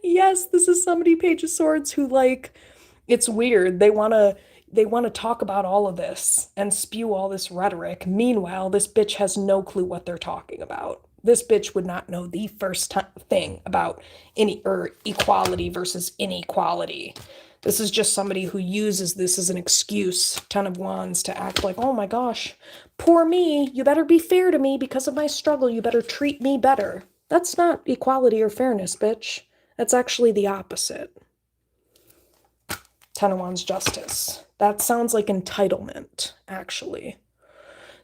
Yes, this is somebody, Page of Swords, who, like, it's weird. They want to talk about all of this and spew all this rhetoric. Meanwhile, this bitch has no clue what they're talking about. This bitch would not know the first thing about equality versus inequality. This is just somebody who uses this as an excuse, Ten of Wands, to act like, oh my gosh, poor me, you better be fair to me because of my struggle, you better treat me better. That's not equality or fairness, bitch. That's actually the opposite. Ten of Wands, Justice. That sounds like entitlement, actually.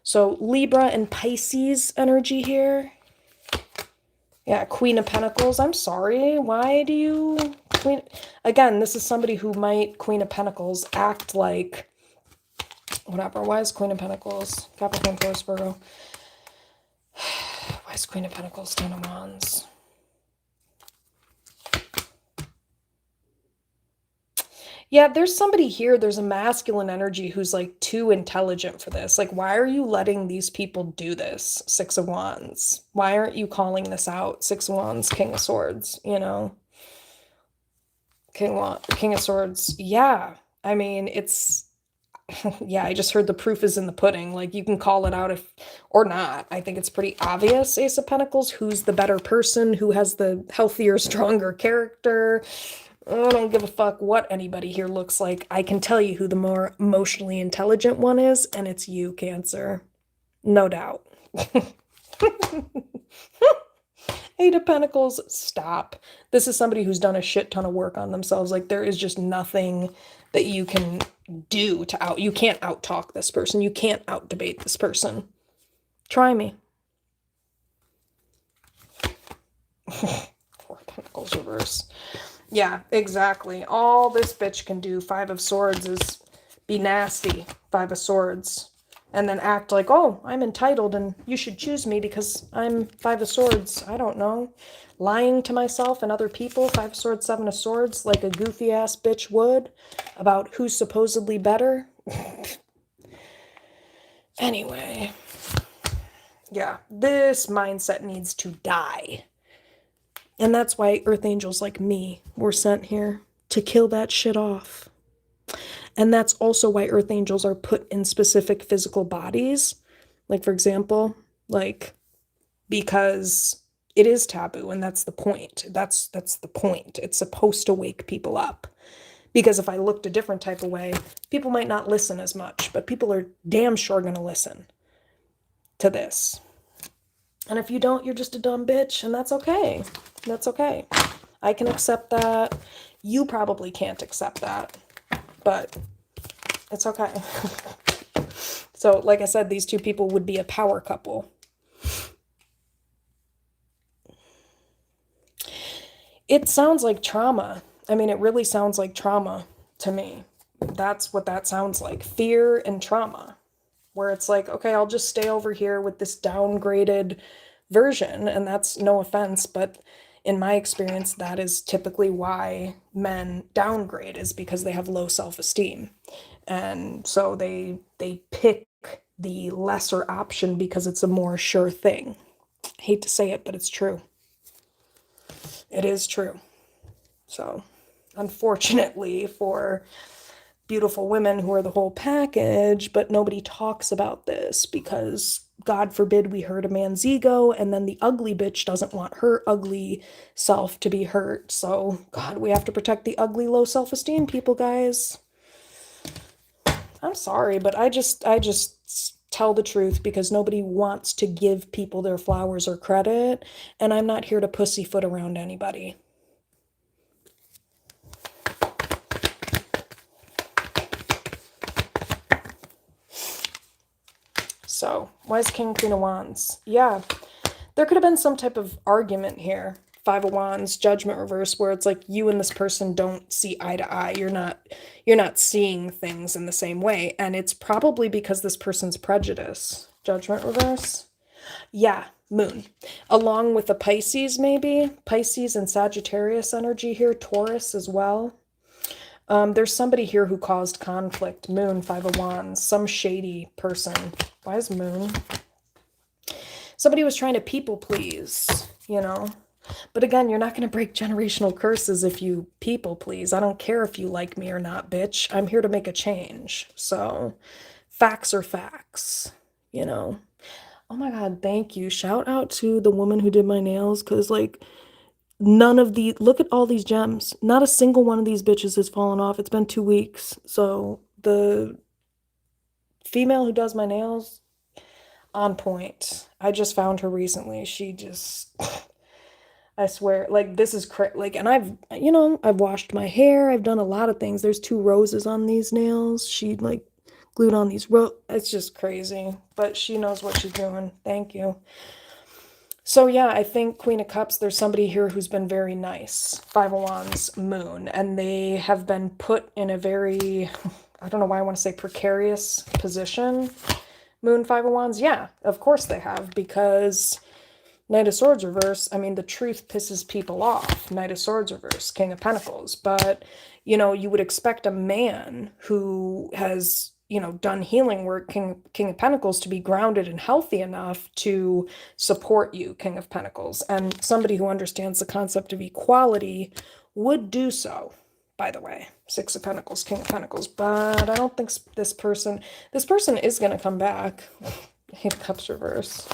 So Libra and Pisces energy here. Yeah, Queen of Pentacles. I'm sorry. Why do you... Again, this is somebody who might, Queen of Pentacles, act like... Whatever. Why is Queen of Pentacles? Capricorn, Taurus, Virgo. Why is Queen of Pentacles, Ten of Wands? Yeah, there's somebody here, there's a masculine energy who's like too intelligent for this. Like, why are you letting these people do this? Six of Wands. Why aren't you calling this out? Six of Wands, King of Swords, you know? King of Swords. Yeah. I mean, it's... Yeah, I just heard the proof is in the pudding. Like, you can call it out if or not. I think it's pretty obvious, Ace of Pentacles, who's the better person, who has the healthier, stronger character. I don't give a fuck what anybody here looks like. I can tell you who the more emotionally intelligent one is, and it's you, Cancer. No doubt. Eight of Pentacles, stop. This is somebody who's done a shit ton of work on themselves. Like, there is just nothing that you can do to you can't out-talk this person. You can't out-debate this person. Try me. Four of Pentacles reverse. Yeah, exactly. All this bitch can do, Five of Swords, is be nasty, Five of Swords, and then act like, oh, I'm entitled and you should choose me because I'm Five of Swords. I don't know. Lying to myself and other people, Five of Swords, Seven of Swords, like a goofy-ass bitch would, about who's supposedly better. Anyway. Yeah, this mindset needs to die. And that's why earth angels like me were sent here, to kill that shit off. And that's also why earth angels are put in specific physical bodies. Like, for example, like, because it is taboo, and that's the point. That's the point. It's supposed to wake people up. Because if I looked a different type of way, people might not listen as much, but people are damn sure going to listen to this. And if you don't, you're just a dumb bitch, and that's okay. That's okay. I can accept that. You probably can't accept that, but it's okay. So, like I said, these two people would be a power couple. It sounds like trauma. I mean, it really sounds like trauma to me. That's what that sounds like. Fear and trauma. Where it's like, okay, I'll just stay over here with this downgraded version. And that's no offense, but in my experience, that is typically why men downgrade, is because they have low self-esteem. And so they pick the lesser option because it's a more sure thing. I hate to say it, but it's true. It is true. So, unfortunately for beautiful women who are the whole package, but nobody talks about this because, God forbid, we hurt a man's ego, and then the ugly bitch doesn't want her ugly self to be hurt. So, God, we have to protect the ugly, low self-esteem people, guys. I'm sorry, but I just tell the truth because nobody wants to give people their flowers or credit, and I'm not here to pussyfoot around anybody. So, why is King Queen of Wands? Yeah, there could have been some type of argument here. Five of Wands, Judgment reverse, where it's like you and this person don't see eye to eye. You're not seeing things in the same way, and it's probably because this person's prejudice. Judgment reverse. Yeah, moon. Along with the Pisces, maybe. Pisces and Sagittarius energy here, Taurus as well. There's somebody here who caused conflict. Moon, Five of Wands, some shady person. Why is moon? Somebody was trying to people please, you know? But again, you're not going to break generational curses if you people please. I don't care if you like me or not, bitch. I'm here to make a change. So, facts are facts, you know? Oh my God, thank you. Shout out to the woman who did my nails because, like, none of the look at all these gems. Not a single one of these bitches has fallen off. It's been 2 weeks. So, the female who does my nails, on point. I just found her recently. She just, I swear, like, this is like, and I've washed my hair. I've done a lot of things. There's 2 roses on these nails. She, like, glued on these it's just crazy, but she knows what she's doing. Thank you. So yeah, I think Queen of Cups, there's somebody here who's been very nice. Five of Wands, moon, and they have been put in a very, I don't know why I want to say precarious position. Moon, Five of Wands, yeah, of course they have, because Knight of Swords reverse, I mean, the truth pisses people off. Knight of Swords reverse, King of Pentacles. But, you would expect a man who has, done healing work, King of Pentacles, to be grounded and healthy enough to support you, King of Pentacles. And somebody who understands the concept of equality would do so, by the way. Six of Pentacles, King of Pentacles. But I don't think this person is going to come back. Eight of Cups reverse.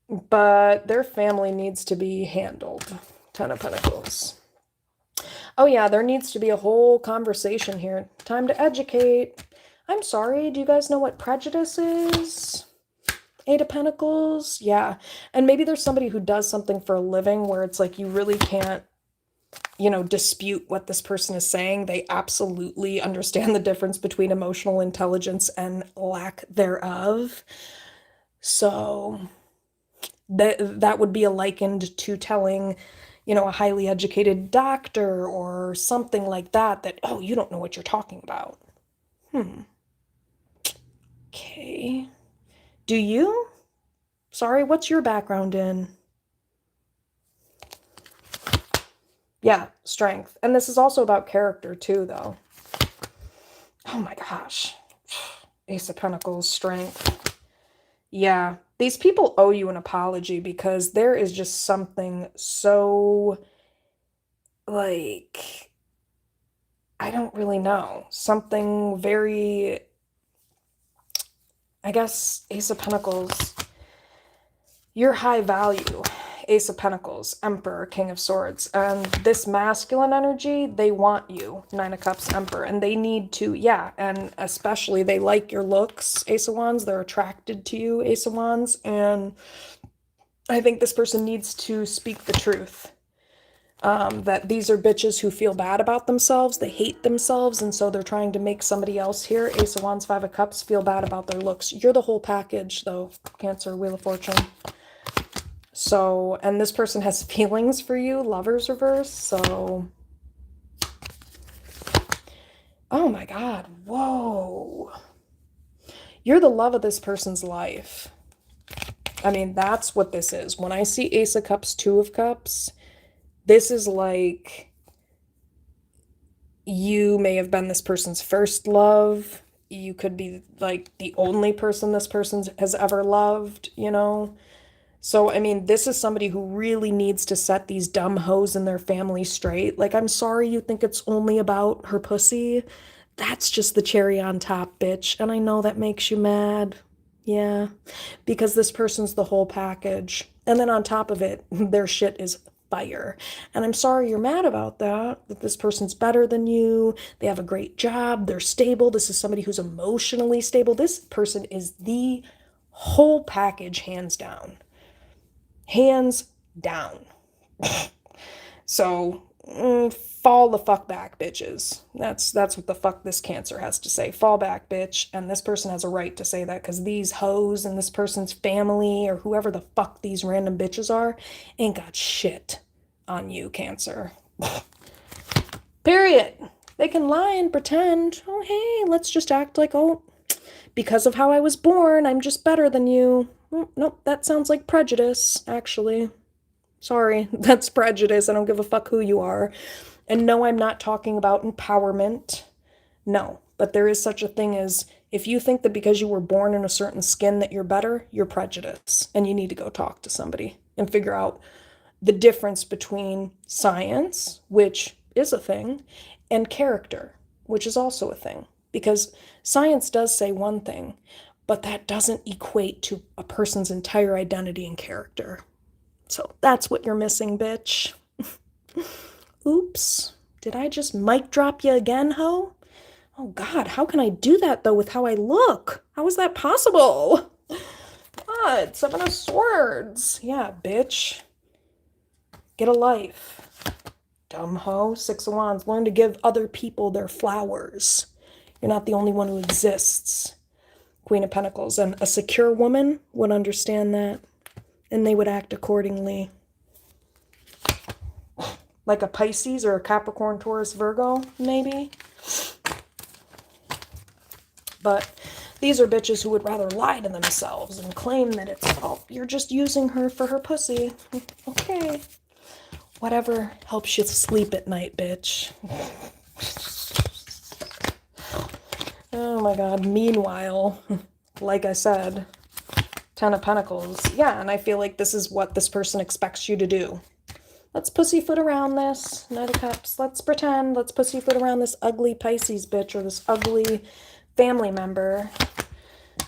But their family needs to be handled. Ten of Pentacles. Oh yeah, there needs to be a whole conversation here. Time to educate. I'm sorry, do you guys know what prejudice is? Eight of Pentacles? Yeah. And maybe there's somebody who does something for a living where it's like you really can't, dispute what this person is saying. They absolutely understand the difference between emotional intelligence and lack thereof. So that would be likened to telling, a highly educated doctor or something like that, oh, you don't know what you're talking about. Okay. Do you? Sorry, what's your background in? Yeah, strength. And this is also about character too, though. Oh my gosh. Ace of Pentacles, strength. Yeah, these people owe you an apology because there is just something so, like, I don't really know. Something very, I guess, Ace of Pentacles, you're high value. Ace of Pentacles, Emperor, King of Swords. And this masculine energy, they want you. Nine of Cups, Emperor. And they need to, yeah, and especially they like your looks, Ace of Wands. They're attracted to you, Ace of Wands. And I think this person needs to speak the truth. That these are bitches who feel bad about themselves. They hate themselves. And so they're trying to make somebody else here, Ace of Wands, Five of Cups, feel bad about their looks. You're the whole package, though, Cancer, Wheel of Fortune. So, and this person has feelings for you, Lovers reverse, so. Oh my God, whoa. You're the love of this person's life. I mean, that's what this is. When I see Ace of Cups, Two of Cups, this is like you may have been this person's first love. You could be like the only person this person has ever loved, So, I mean, this is somebody who really needs to set these dumb hoes in their family straight. Like, I'm sorry you think it's only about her pussy. That's just the cherry on top, bitch. And I know that makes you mad. Yeah, because this person's the whole package. And then on top of it, their shit is fire. And I'm sorry you're mad about that this person's better than you. They have a great job. They're stable. This is somebody who's emotionally stable. This person is the whole package, hands down. Hands down. So, fall the fuck back, bitches. That's what the fuck this Cancer has to say. Fall back, bitch. And this person has a right to say that, because these hoes and this person's family or whoever the fuck these random bitches are ain't got shit on you, Cancer. Period. They can lie and pretend, oh, hey, let's just act like, oh, because of how I was born, I'm just better than you. Nope, that sounds like prejudice, actually. Sorry, that's prejudice. I don't give a fuck who you are. And no, I'm not talking about empowerment. No, but there is such a thing as, if you think that because you were born in a certain skin that you're better, you're prejudice. And you need to go talk to somebody and figure out the difference between science, which is a thing, and character, which is also a thing. Because science does say one thing, but that doesn't equate to a person's entire identity and character. So that's what you're missing, bitch. Oops. Did I just mic drop you again, ho? Oh, God, how can I do that, though, with how I look? How is that possible? God, 7 of Swords. Yeah, bitch. Get a life. Dumb ho. 6 of Wands. Learn to give other people their flowers. You're not the only one who exists. Queen of Pentacles. And a secure woman would understand that, and they would act accordingly. Like a Pisces or a Capricorn, Taurus, Virgo, maybe. But these are bitches who would rather lie to themselves and claim that it's, oh, you're just using her for her pussy. Okay. Whatever helps you sleep at night, bitch. Oh my God. Meanwhile, like I said, 10 of Pentacles. Yeah, and I feel like this is what this person expects you to do. Let's pussyfoot around this. Knight of Cups. Let's pretend. Let's pussyfoot around this ugly Pisces bitch or this ugly family member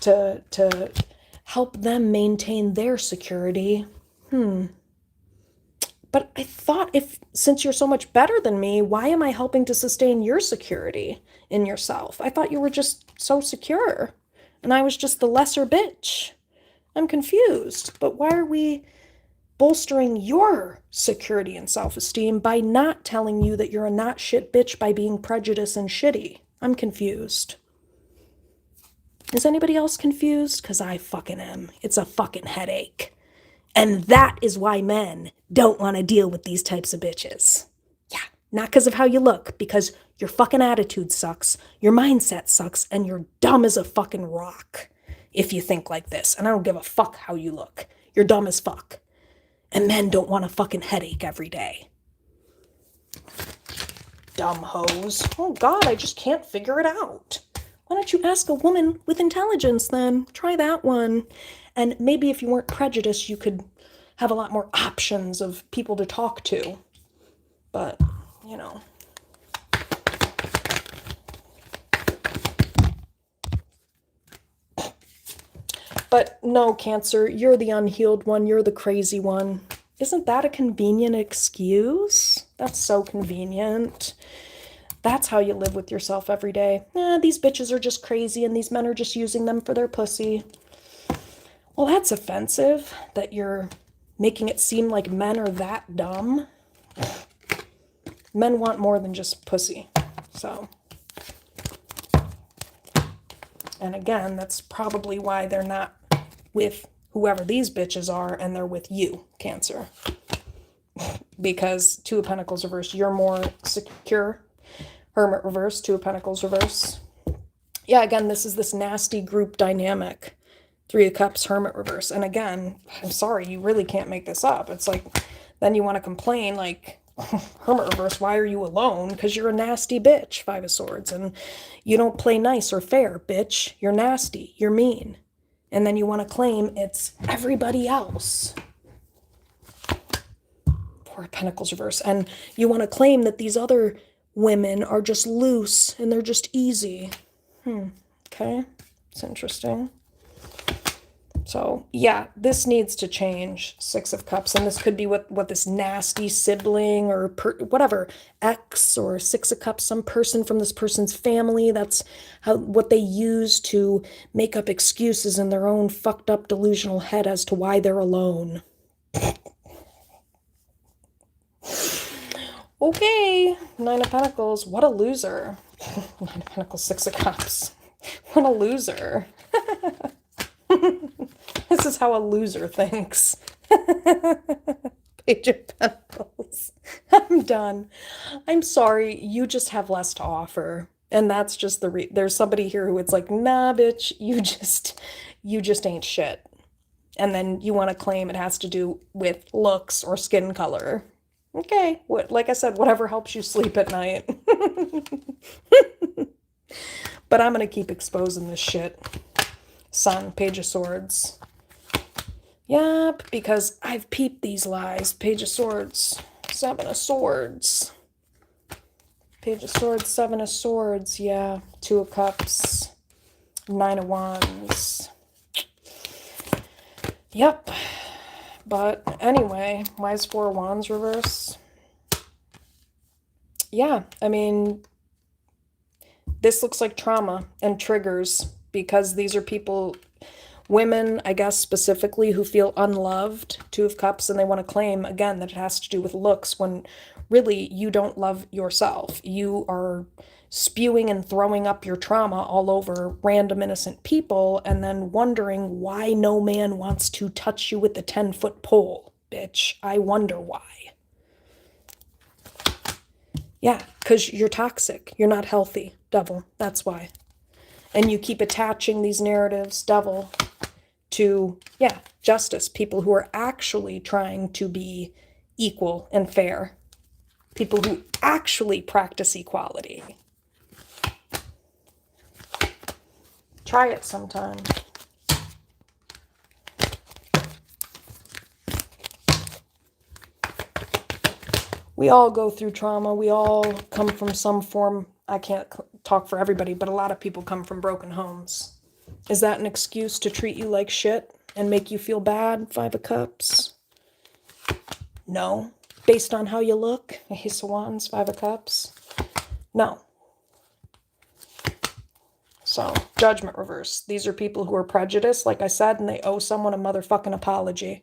to help them maintain their security. But I thought, since you're so much better than me, why am I helping to sustain your security in yourself? I thought you were just so secure, and I was just the lesser bitch. I'm confused. But why are we bolstering your security and self-esteem by not telling you that you're a not shit bitch by being prejudiced and shitty? I'm confused. Is anybody else confused? Because I fucking am. It's a fucking headache. And that is why men don't want to deal with these types of bitches. Yeah, not because of how you look, because your fucking attitude sucks, your mindset sucks, and you're dumb as a fucking rock if you think like this. And I don't give a fuck how you look. You're dumb as fuck. And men don't want a fucking headache every day. Dumb hoes. Oh God, I just can't figure it out. Why don't you ask a woman with intelligence then? Try that one. And maybe if you weren't prejudiced, you could have a lot more options of people to talk to. But, you know. But no, Cancer, you're the unhealed one. You're the crazy one. Isn't that a convenient excuse? That's so convenient. That's how you live with yourself every day. These bitches are just crazy and these men are just using them for their pussy. Well, that's offensive that you're making it seem like men are that dumb. Men want more than just pussy. So. And again, that's probably why they're not with whoever these bitches are and they're with you, Cancer. Because 2 of Pentacles reverse, you're more secure. Hermit reverse, 2 of Pentacles reverse. Yeah, again, this is this nasty group dynamic. 3 of Cups, Hermit reverse. And again, I'm sorry, you really can't make this up. It's like, then you want to complain like, Hermit reverse, why are you alone? Because you're a nasty bitch, 5 of Swords. And you don't play nice or fair, bitch. You're nasty. You're mean. And then you want to claim it's everybody else. 4 of Pentacles reverse. And you want to claim that these other women are just loose and they're just easy. Okay. It's interesting. So yeah, this needs to change. Six of Cups, and this could be what this nasty sibling or whatever, ex or Six of Cups, some person from this person's family. That's how what they use to make up excuses in their own fucked up delusional head as to why they're alone. Okay, Nine of Pentacles. What a loser. Nine of Pentacles, Six of Cups. What a loser. This is how a loser thinks. Page of Pentacles. I'm done. I'm sorry. You just have less to offer. And that's just there's somebody here who it's like, nah, bitch, you just ain't shit. And then you want to claim it has to do with looks or skin color. Okay, like I said, whatever helps you sleep at night. But I'm gonna keep exposing this shit. Sun, Page of Swords. Yep, because I've peeped these lies. Page of Swords, Seven of Swords. Page of Swords, Seven of Swords. Yeah, Two of Cups, Nine of Wands. Yep. But anyway, why is Four of Wands reverse? Yeah, I mean, this looks like trauma and triggers because these are people, women, I guess specifically, who feel unloved, Two of Cups, and they want to claim, again, that it has to do with looks when really you don't love yourself. You are spewing and throwing up your trauma all over random innocent people and then wondering why no man wants to touch you with the 10-foot pole. Bitch, I wonder why. Yeah, because you're toxic. You're not healthy, Devil. That's why. And you keep attaching these narratives, Devil, to, yeah, justice. People who are actually trying to be equal and fair. People who actually practice equality. Try it sometime. We all go through trauma. We all come from some form. I can't talk for everybody, but a lot of people come from broken homes. Is that an excuse to treat you like shit and make you feel bad? Five of Cups? No. Based on how you look? Ace of Wands, Five of Cups? No. So, Judgment reverse. These are people who are prejudiced, like I said, and they owe someone a motherfucking apology.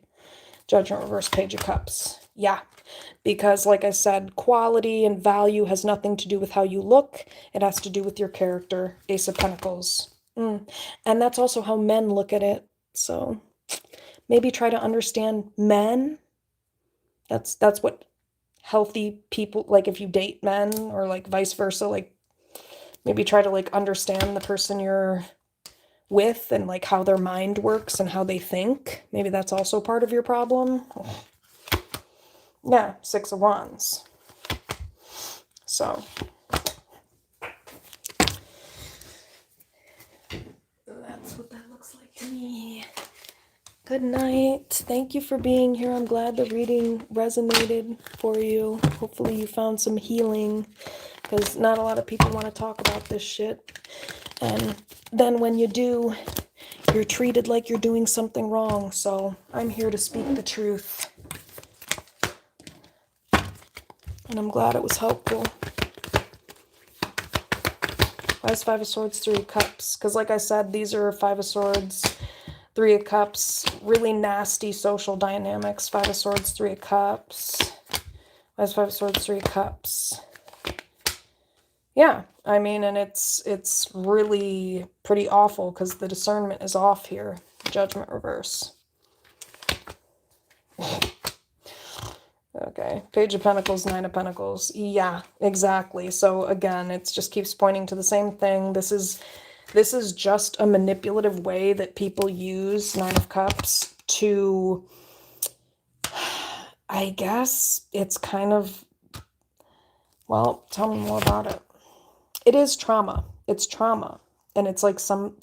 Judgment reverse, Page of Cups. Yeah. Because, like I said, quality and value has nothing to do with how you look. It has to do with your character. Ace of Pentacles. And that's also how men look at it. So maybe try to understand men. That's what healthy people, like if you date men or like vice versa, like maybe try to like understand the person you're with and like how their mind works and how they think. Maybe that's also part of your problem. Yeah, Six of Wands. So that's what that looks like to me. Good night. Thank you for being here. I'm glad the reading resonated for you. Hopefully you found some healing, because not a lot of people want to talk about this shit. And then when you do, you're treated like you're doing something wrong. So I'm here to speak the truth. And I'm glad it was helpful. Why is Five of Swords, Three of Cups? Because like I said, these are Five of Swords, Three of Cups, really nasty social dynamics. Five of Swords, Three of Cups. Why is Five of Swords, Three of Cups? Yeah, I mean, and it's really pretty awful because the discernment is off here. Judgment reverse. Okay, Page of Pentacles, Nine of Pentacles. Yeah, exactly. So again, it just keeps pointing to the same thing. This is just a manipulative way that people use Nine of Cups to, I guess it's kind of, well, tell me more about it. It is trauma. It's trauma. And it's like some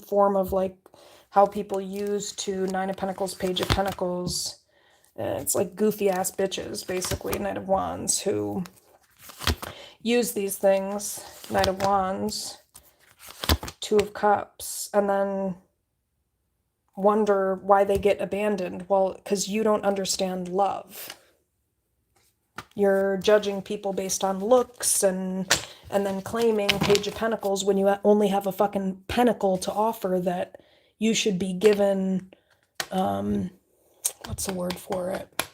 form of like how people use to Nine of Pentacles, Page of Pentacles. It's like goofy ass bitches, basically, Knight of Wands, who use these things. Knight of Wands, Two of Cups, and then wonder why they get abandoned. Well, because you don't understand love. You're judging people based on looks and then claiming Page of Pentacles when you only have a fucking pentacle to offer that you should be given, what's the word for it?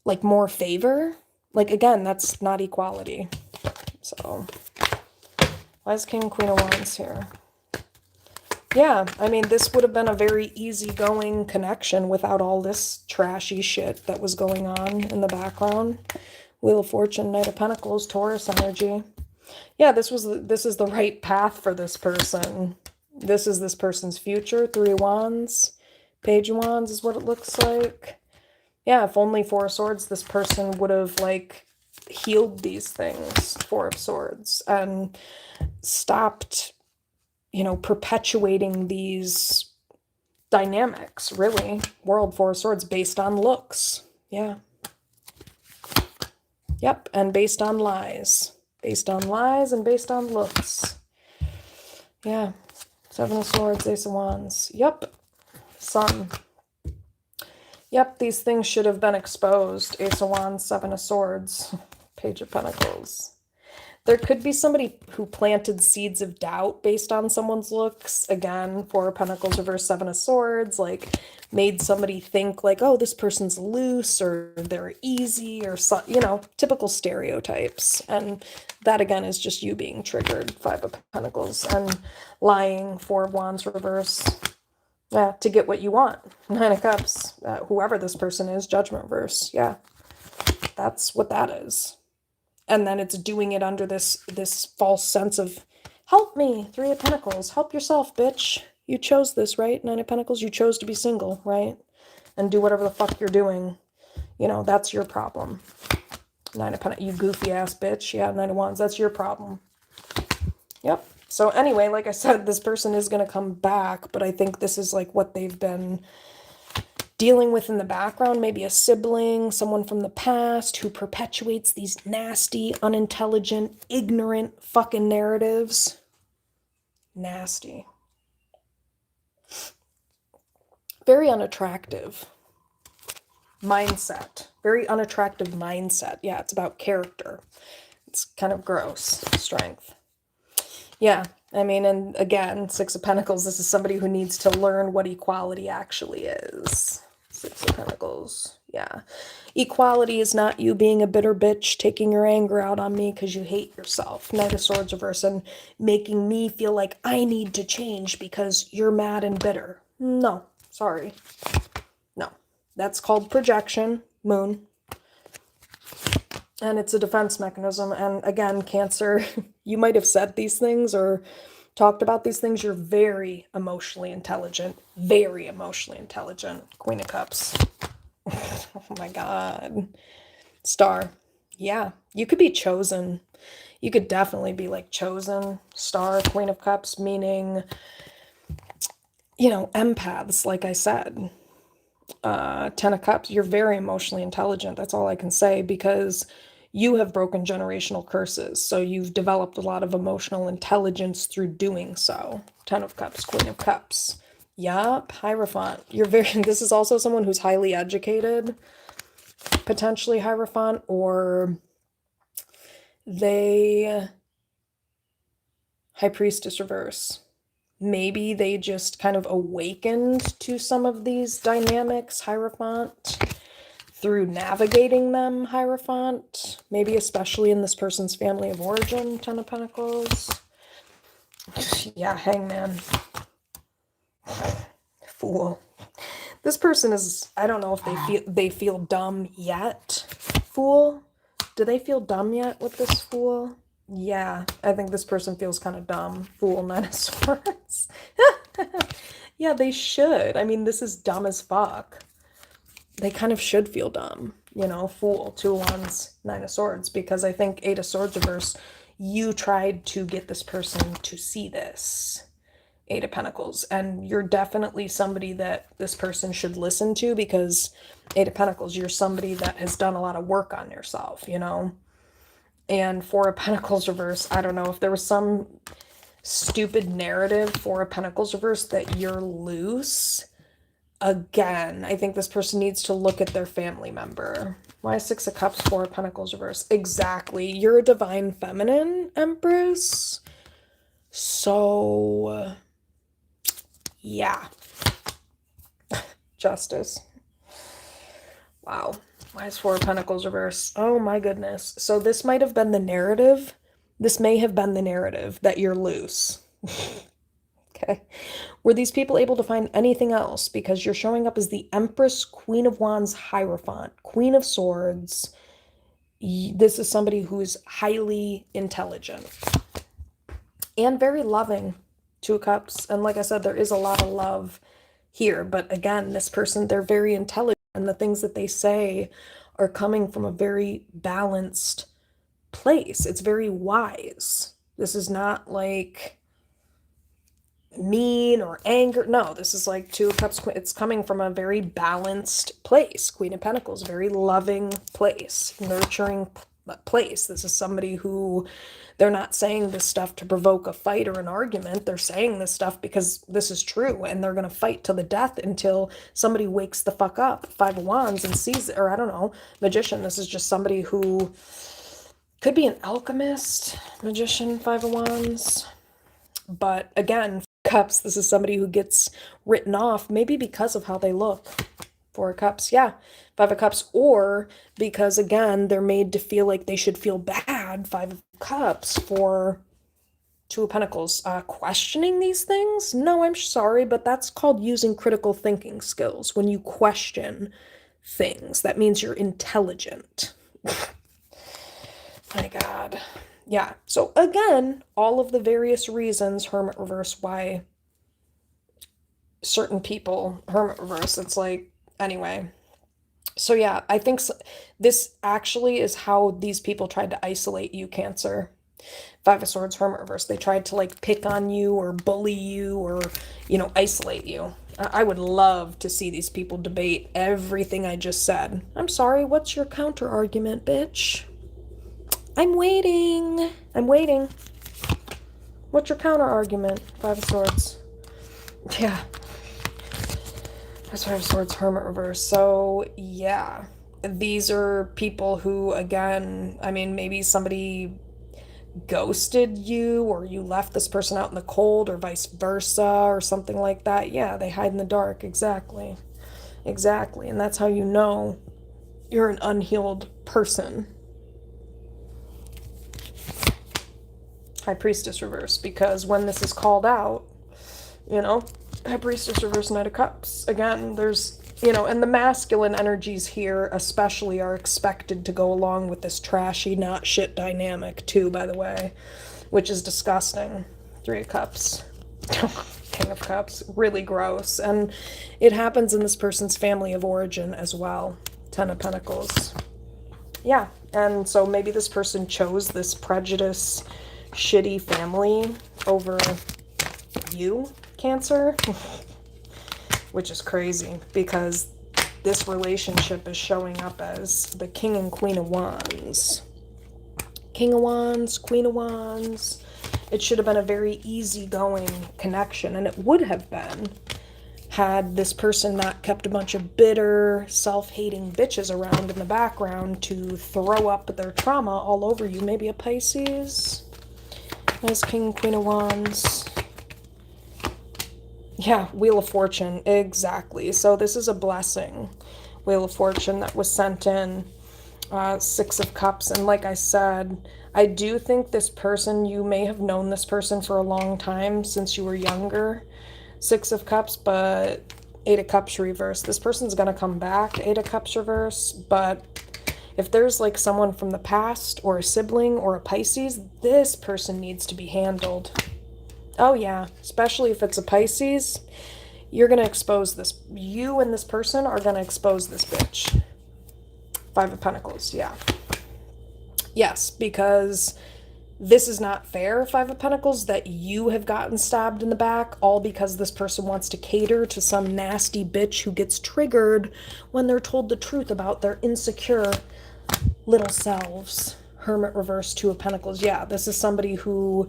Like more favor? Like, again, that's not equality. So, why is King, Queen of Wands here? Yeah, I mean, this would have been a very easygoing connection without all this trashy shit that was going on in the background. Wheel of Fortune, Knight of Pentacles, Taurus energy. Yeah, this is the right path for this person. This is this person's future. 3 of Wands, Page of Wands is what it looks like. Yeah, if only 4 of Swords, this person would have, like, healed these things, 4 of Swords, and stopped, you know, perpetuating these dynamics, really. World, 4 of Swords, based on looks. Yeah. Yep, and based on lies. Based on lies and based on looks. Yeah. 7 of Swords, Ace of Wands. Yep. Sun. Yep, these things should have been exposed. Ace of Wands, 7 of Swords, Page of Pentacles. There could be somebody who planted seeds of doubt based on someone's looks. Again, 4 of Pentacles reverse, 7 of Swords, like made somebody think like, oh, this person's loose or they're easy or, you know, typical stereotypes. And that, again, is just you being triggered, 5 of Pentacles. And lying, 4 of Wands reverse. Yeah, to get what you want. 9 of Cups. Whoever this person is, Judgment verse. Yeah, that's what that is. And then it's doing it under this false sense of, help me, 3 of Pentacles. Help yourself, bitch. You chose this, right? 9 of Pentacles, you chose to be single, right? And do whatever the fuck you're doing. You know, that's your problem. 9 of Pentacles, you goofy ass bitch. Yeah, 9 of Wands, that's your problem. Yep. So anyway, like I said, this person is going to come back, but I think this is like what they've been dealing with in the background. Maybe a sibling, someone from the past who perpetuates these nasty, unintelligent, ignorant fucking narratives. Nasty. Very unattractive mindset. Very unattractive mindset. Yeah, it's about character. It's kind of gross. Strength. Yeah, I mean, and again, 6 of Pentacles, this is somebody who needs to learn what equality actually is. 6 of Pentacles, yeah. Equality is not you being a bitter bitch, taking your anger out on me because you hate yourself. Knight of Swords reverse, and making me feel like I need to change because you're mad and bitter. No, sorry. No, that's called projection, Moon. And it's a defense mechanism. And again, Cancer, you might have said these things or talked about these things. You're very emotionally intelligent. Very emotionally intelligent. Queen of Cups. Oh my God. Star. Yeah, you could be chosen. You could definitely be like chosen. Star, Queen of Cups, meaning, you know, empaths, like I said. 10 of Cups, you're very emotionally intelligent. That's all I can say, because you have broken generational curses. So you've developed a lot of emotional intelligence through doing so. 10 of Cups, Queen of Cups. Yup, Hierophant. You're very, this is also someone who's highly educated, potentially Hierophant, or they, High Priestess reverse. Maybe they just kind of awakened to some of these dynamics, Hierophant, through navigating them, Hierophant. Maybe especially in this person's family of origin, 10 of Pentacles. Yeah, Hangman. Fool. This person is, I don't know if they feel dumb yet. Fool. Do they feel dumb yet with this Fool? Yeah, I think this person feels kind of dumb. Fool, 9 of Swords. Yeah, they should. I mean, this is dumb as fuck. They kind of should feel dumb. You know, Fool, 2 of Wands, 9 of Swords. Because I think 8 of Swords reverse, you tried to get this person to see this. 8 of Pentacles. And you're definitely somebody that this person should listen to, because 8 of Pentacles, you're somebody that has done a lot of work on yourself, you know? And 4 of Pentacles reverse, I don't know if there was some stupid narrative, Four of Pentacles reverse, that you're loose. Again, I think this person needs to look at their family member. Why Six of Cups, Four of Pentacles reverse? Exactly. You're a divine feminine, Empress. So, yeah. Justice. Wow. Why is Four of Pentacles reverse? Oh my goodness. So this might have been the narrative. This may have been the narrative that you're loose. Okay. Were these people able to find anything else? Because you're showing up as the Empress, Queen of Wands, Hierophant, Queen of Swords. This is somebody who is highly intelligent and very loving. Two of Cups. And like I said, there is a lot of love here. But again, this person, they're very intelligent, and the things that they say are coming from a very balanced place. It's very wise. This is not like mean or anger. No, this is like Two of Cups. It's coming from a very balanced place. Queen of Pentacles, very loving place, nurturing place. This is somebody who, they're not saying this stuff to provoke a fight or an argument. They're saying this stuff because this is true, and they're going to fight to the death until somebody wakes the fuck up. Five of Wands and sees it, or I don't know, Magician. This is just somebody who could be an alchemist, Magician, Five of Wands. But again, Cups, this is somebody who gets written off, maybe because of how they look. Four of Cups, yeah. Five of Cups, or because, again, they're made to feel like they should feel bad, Five of Cups, for Two of Pentacles. Questioning these things? No, I'm sorry, but that's called using critical thinking skills. When you question things, that means you're intelligent. My God. Yeah, so again, all of the various reasons, Hermit reverse, why certain people, Hermit reverse, it's like, anyway. So yeah, I think this actually is how these people tried to isolate you, Cancer. Five of Swords, Hermit reverse. They tried to like pick on you or bully you or, you know, isolate you. I would love to see these people debate everything I just said. I'm sorry, what's your counter argument, bitch? I'm waiting. I'm waiting. What's your counter argument? Five of Swords. Yeah. Five of Swords, Hermit reverse. So, yeah. These are people who, again, I mean, maybe somebody ghosted you, or you left this person out in the cold, or vice versa, or something like that. Yeah, they hide in the dark. Exactly. Exactly. And that's how you know you're an unhealed person. High Priestess reverse, because when this is called out, you know, High Priestess reverse, Knight of Cups. Again, there's, you know, and the masculine energies here especially are expected to go along with this trashy, not shit dynamic too, by the way, which is disgusting. Three of Cups. King of Cups. Really gross. And it happens in this person's family of origin as well. Ten of Pentacles. Yeah, and so maybe this person chose this prejudice, shitty family over you, Cancer, which is crazy because this relationship is showing up as the King and Queen of Wands. King of Wands, Queen of Wands. It should have been a very easygoing connection, and it would have been had this person not kept a bunch of bitter, self-hating bitches around in the background to throw up their trauma all over you. Maybe a Pisces. Nice King, Queen of Wands. Yeah, Wheel of Fortune. Exactly. So this is a blessing. Wheel of Fortune that was sent in. Six of Cups. And like I said, I do think this person, you may have known this person for a long time since you were younger. Six of Cups, but Eight of Cups reverse. This person's going to come back. Eight of Cups reverse, but if there's like someone from the past or a sibling or a Pisces, this person needs to be handled. Oh yeah, especially if it's a Pisces, you're going to expose this. You and this person are going to expose this bitch. Five of Pentacles, yeah. Yes, because this is not fair, Five of Pentacles, that you have gotten stabbed in the back, all because this person wants to cater to some nasty bitch who gets triggered when they're told the truth about their insecure little selves. Hermit reverse, Two of Pentacles. Yeah, this is somebody who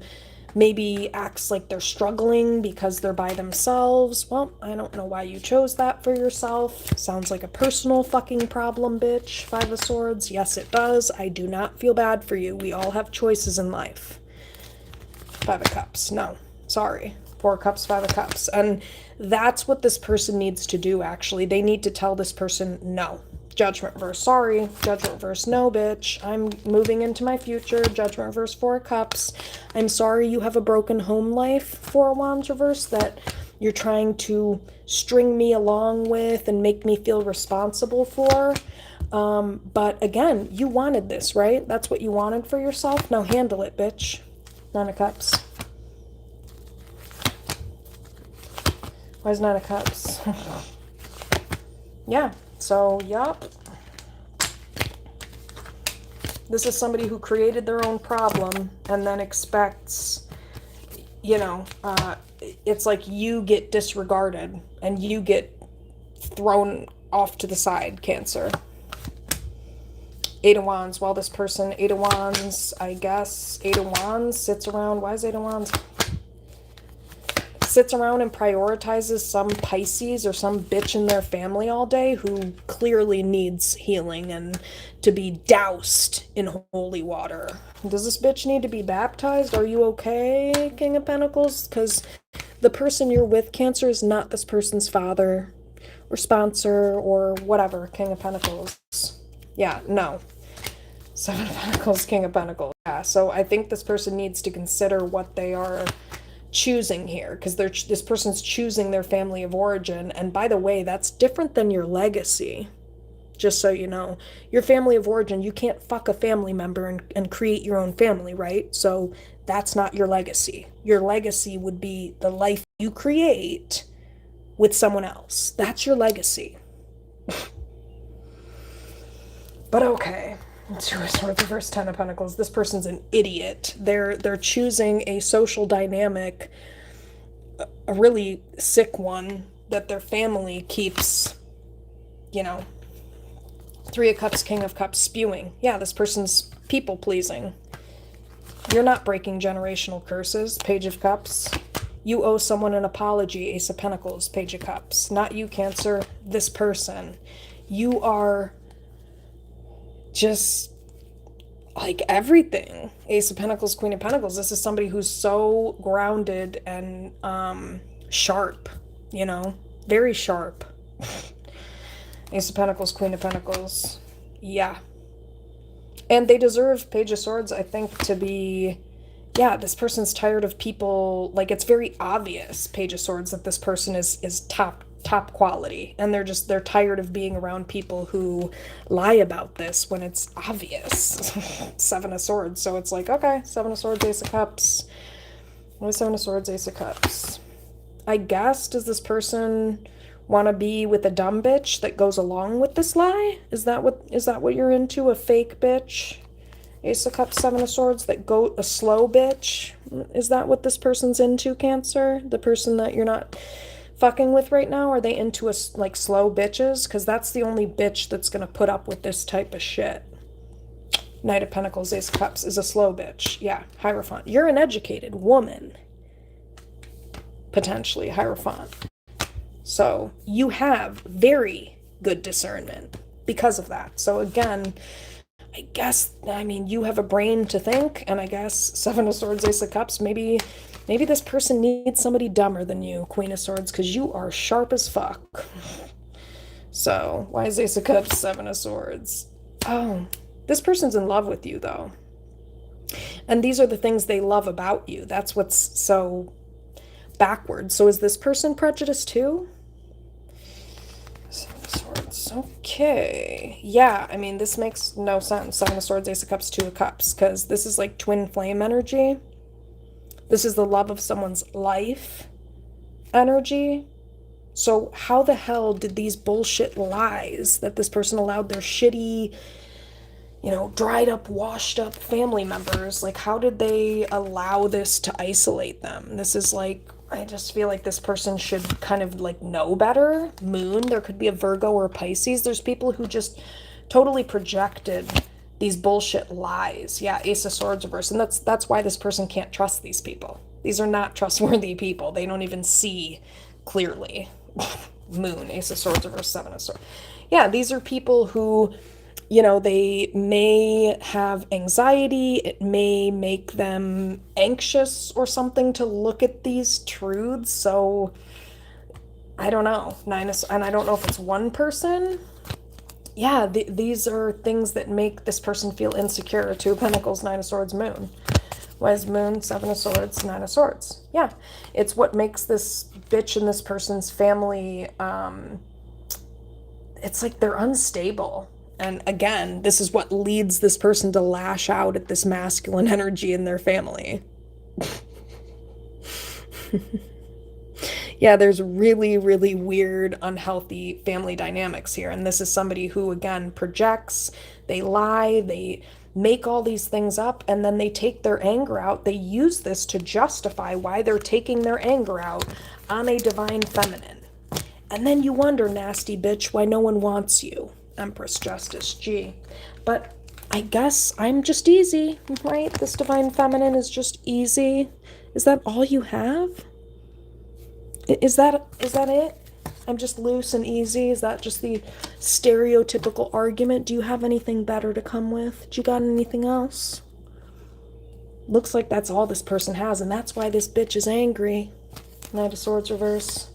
maybe acts like they're struggling because they're by themselves. Well, I don't know why you chose that for yourself. Sounds like a personal fucking problem, bitch. Five of Swords. Yes, it does. I do not feel bad for you. We all have choices in life. Five of Cups. No. Sorry. Four of Cups, Five of Cups. And that's what this person needs to do, actually. They need to tell this person no. Judgment reverse, sorry. Judgment reverse, no, bitch. I'm moving into my future. Judgment reverse, Four of Cups. I'm sorry you have a broken home life, Four of Wands reverse, that you're trying to string me along with and make me feel responsible for. But again, you wanted this, right? That's what you wanted for yourself. Now handle it, bitch. Nine of Cups. Why is Nine of Cups? Yeah. So, yup. This is somebody who created their own problem and then expects, you know, it's like you get disregarded and you get thrown off to the side, Cancer. Eight of Wands. Well, this person, Eight of Wands, I guess, Eight of Wands sits around. Why is Eight of Wands? Sits around and prioritizes some Pisces or some bitch in their family all day who clearly needs healing and to be doused in holy water. Does this bitch need to be baptized? Are you okay, King of Pentacles? Because the person you're with, Cancer, is not this person's father or sponsor or whatever, King of Pentacles. Yeah, no. Seven of Pentacles, King of Pentacles. Yeah, so I think this person needs to consider what they are choosing here, because this person's choosing their family of origin. And by the way, that's different than your legacy. Just so you know, your family of origin, you can't fuck a family member and create your own family, right? So that's not your legacy. Your legacy would be the life you create with someone else. That's your legacy. But okay. Two of Swords reverse, Ten of Pentacles. This person's an idiot. They're choosing a social dynamic, a really sick one, that their family keeps, you know. Three of Cups, King of Cups, spewing. Yeah, this person's people pleasing. You're not breaking generational curses, Page of Cups. You owe someone an apology, Ace of Pentacles, Page of Cups. Not you, Cancer, this person. You are just like everything. Ace of Pentacles, Queen of Pentacles. This is somebody who's so grounded and sharp, you know, very sharp. Ace of Pentacles, Queen of Pentacles. Yeah. And they deserve, Page of Swords, I think, to be, yeah, this person's tired of people, like, it's very obvious, Page of Swords, that this person is top quality, and they're tired of being around people who lie about this when it's obvious. Seven of Swords. So it's like, okay, Seven of Swords, Ace of Cups. What is Seven of Swords, Ace of Cups? I guess, does this person want to be with a dumb bitch that goes along with this lie? Is that what you're into? A fake bitch? Ace of Cups, Seven of Swords, that go a slow bitch? Is that what this person's into, Cancer? The person that you're not fucking with right now? Are they into like slow bitches? Because that's the only bitch that's gonna put up with this type of shit. Knight of Pentacles, Ace of Cups is a slow bitch. Yeah, Hierophant. You're an educated woman. Potentially, Hierophant. So you have very good discernment because of that. So again, I guess, I mean, you have a brain to think, and I guess Seven of Swords, Ace of Cups, maybe this person needs somebody dumber than you, Queen of Swords, because you are sharp as fuck. So, why is Ace of Cups, Seven of Swords? Oh, this person's in love with you, though. And these are the things they love about you. That's what's so backwards. So is this person prejudiced too? Seven of Swords. Okay. Yeah, I mean, this makes no sense. Seven of Swords, Ace of Cups, Two of Cups, because this is like twin flame energy. This is the love of someone's life energy. So how the hell did these bullshit lies that this person allowed their shitty, you know, dried up, washed up family members, like, how did they allow this to isolate them? This is like, I just feel like this person should kind of like know better. Moon, there could be a Virgo or a Pisces. There's people who just totally projected these bullshit lies. Yeah, Ace of Swords reverse. And that's why this person can't trust these people. These are not trustworthy people. They don't even see clearly. Moon, Ace of Swords reverse, Seven of Swords. Yeah, these are people who, they may have anxiety. It may make them anxious or something to look at these truths. So I don't know. And I don't know if it's one person. Yeah, these are things that make this person feel insecure. Two of Pentacles, Nine of Swords, Moon. Why is Moon, Seven of Swords, Nine of Swords? Yeah, it's what makes this bitch in this person's family, it's like they're unstable. And again, this is what leads this person to lash out at this masculine energy in their family. Yeah, there's really, really weird, unhealthy family dynamics here. And this is somebody who, again, projects, they lie, they make all these things up, and then they take their anger out. They use this to justify why they're taking their anger out on a divine feminine. And then you wonder, nasty bitch, why no one wants you. Empress Justice, gee. But I guess I'm just easy, right? This divine feminine is just easy. Is that all you have? Is that it? I'm just loose and easy? Is that just the stereotypical argument? Do you have anything better to come with? Do you got anything else? Looks like that's all this person has, and that's why this bitch is angry. Knight of Swords reverse.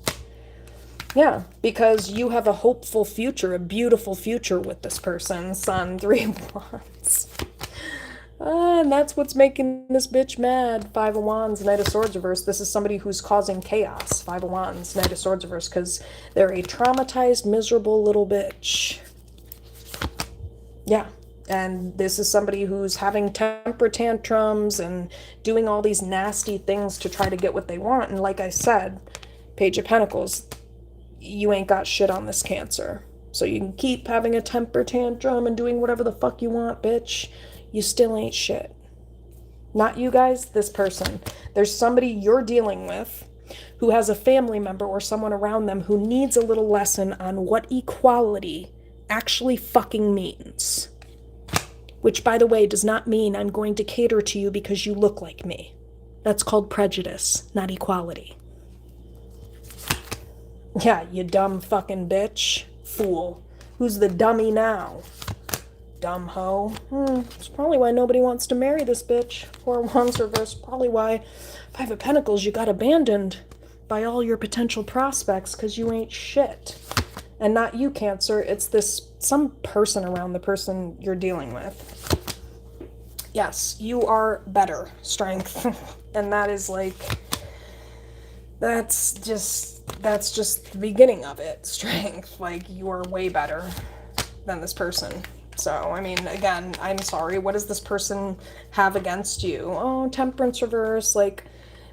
Yeah, because you have a hopeful future, a beautiful future with this person. Sun, Three of Wands. And that's what's making this bitch mad. Five of Wands, Knight of Swords reverse. This is somebody who's causing chaos. Five of Wands, Knight of Swords reverse, because they're a traumatized, miserable little bitch. Yeah, and this is somebody who's having temper tantrums and doing all these nasty things to try to get what they want. And like I said, Page of Pentacles, you ain't got shit on this Cancer. So you can keep having a temper tantrum and doing whatever the fuck you want, bitch. You still ain't shit. Not you guys, this person. There's somebody you're dealing with who has a family member or someone around them who needs a little lesson on what equality actually fucking means. Which, by the way, does not mean I'm going to cater to you because you look like me. That's called prejudice, not equality. Yeah, you dumb fucking bitch. Fool. Who's the dummy now? Dumb hoe. It's probably why nobody wants to marry this bitch. Four of Wands reverse. Probably why Five of Pentacles you got abandoned by all your potential prospects because you ain't shit. And not you, Cancer. It's some person around the person you're dealing with. Yes, you are better. Strength. And that is like, that's just the beginning of it. Strength. Like, you are way better than this person. So, I mean, again, I'm sorry. What does this person have against you? Oh, Temperance reverse. Like,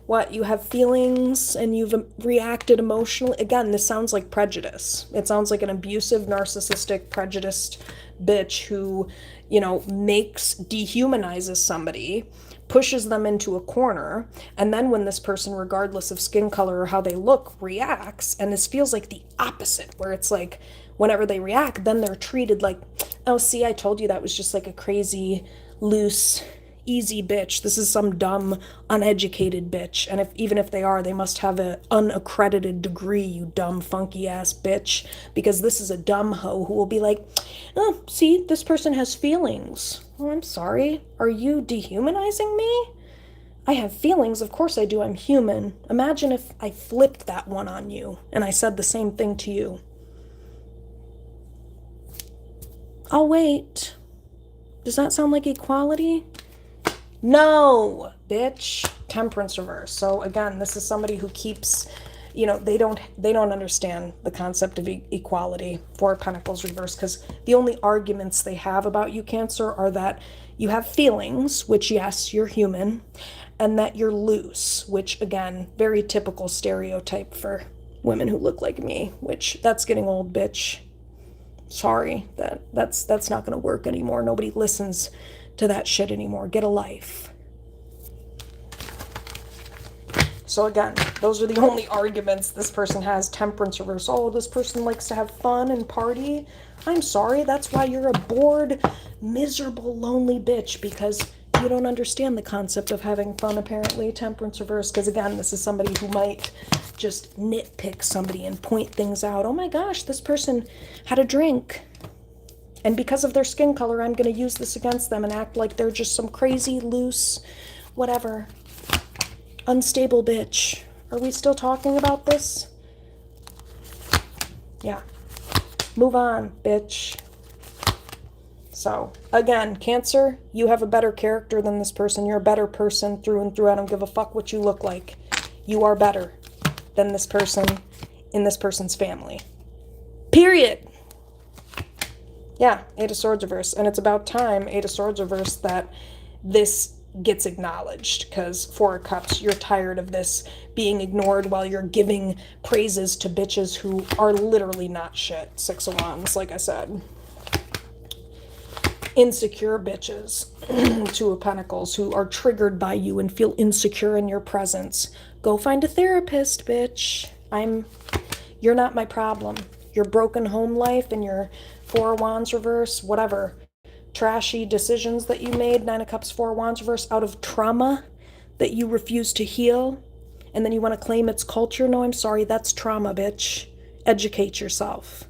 what? You have feelings and you've reacted emotionally? Again, this sounds like prejudice. It sounds like an abusive, narcissistic, prejudiced bitch who, dehumanizes somebody, pushes them into a corner, and then when this person, regardless of skin color or how they look, reacts, and this feels like the opposite, where it's like, whenever they react, then they're treated like, oh, see, I told you that was just like a crazy, loose, easy bitch. This is some dumb, uneducated bitch. And even if they are, they must have an unaccredited degree, you dumb, funky-ass bitch. Because this is a dumb hoe who will be like, oh, see, this person has feelings. Oh, I'm sorry. Are you dehumanizing me? I have feelings. Of course I do. I'm human. Imagine if I flipped that one on you and I said the same thing to you. I'll wait. Does that sound like equality? No, bitch. Temperance reverse. So again, this is somebody who keeps, they don't understand the concept of equality. Four of Pentacles reverse, because the only arguments they have about you, Cancer, are that you have feelings, which yes, you're human, and that you're loose, which again, very typical stereotype for women who look like me, which that's getting old, bitch. Sorry, that's not going to work anymore. Nobody listens to that shit anymore. Get a life. So again, those are the only arguments this person has. Temperance reverse. Oh, this person likes to have fun and party. I'm sorry, that's why you're a bored, miserable, lonely bitch because you don't understand the concept of having fun, apparently. Temperance reverse, because again, this is somebody who might just nitpick somebody and point things out. Oh my gosh, this person had a drink, and because of their skin color, I'm going to use this against them and act like they're just some crazy, loose, whatever, unstable bitch. Are we still talking about this? Yeah. Move on, bitch. So, again, Cancer, you have a better character than this person. You're a better person through and through. I don't give a fuck what you look like. You are better than this person in this person's family. Period. Yeah, Eight of Swords reverse. And it's about time, Eight of Swords reverse, that this gets acknowledged, because Four of Cups, you're tired of this being ignored while you're giving praises to bitches who are literally not shit. Six of Wands, like I said. Insecure bitches. Two of Pentacles, who are triggered by you and feel insecure in your presence. Go find a therapist, bitch. You're not my problem. Your broken home life and your Four of Wands reverse, whatever trashy decisions that you made, Nine of Cups, Four of Wands reverse, out of trauma that you refuse to heal, and then you want to claim it's culture. No, I'm sorry, that's trauma, bitch. Educate yourself.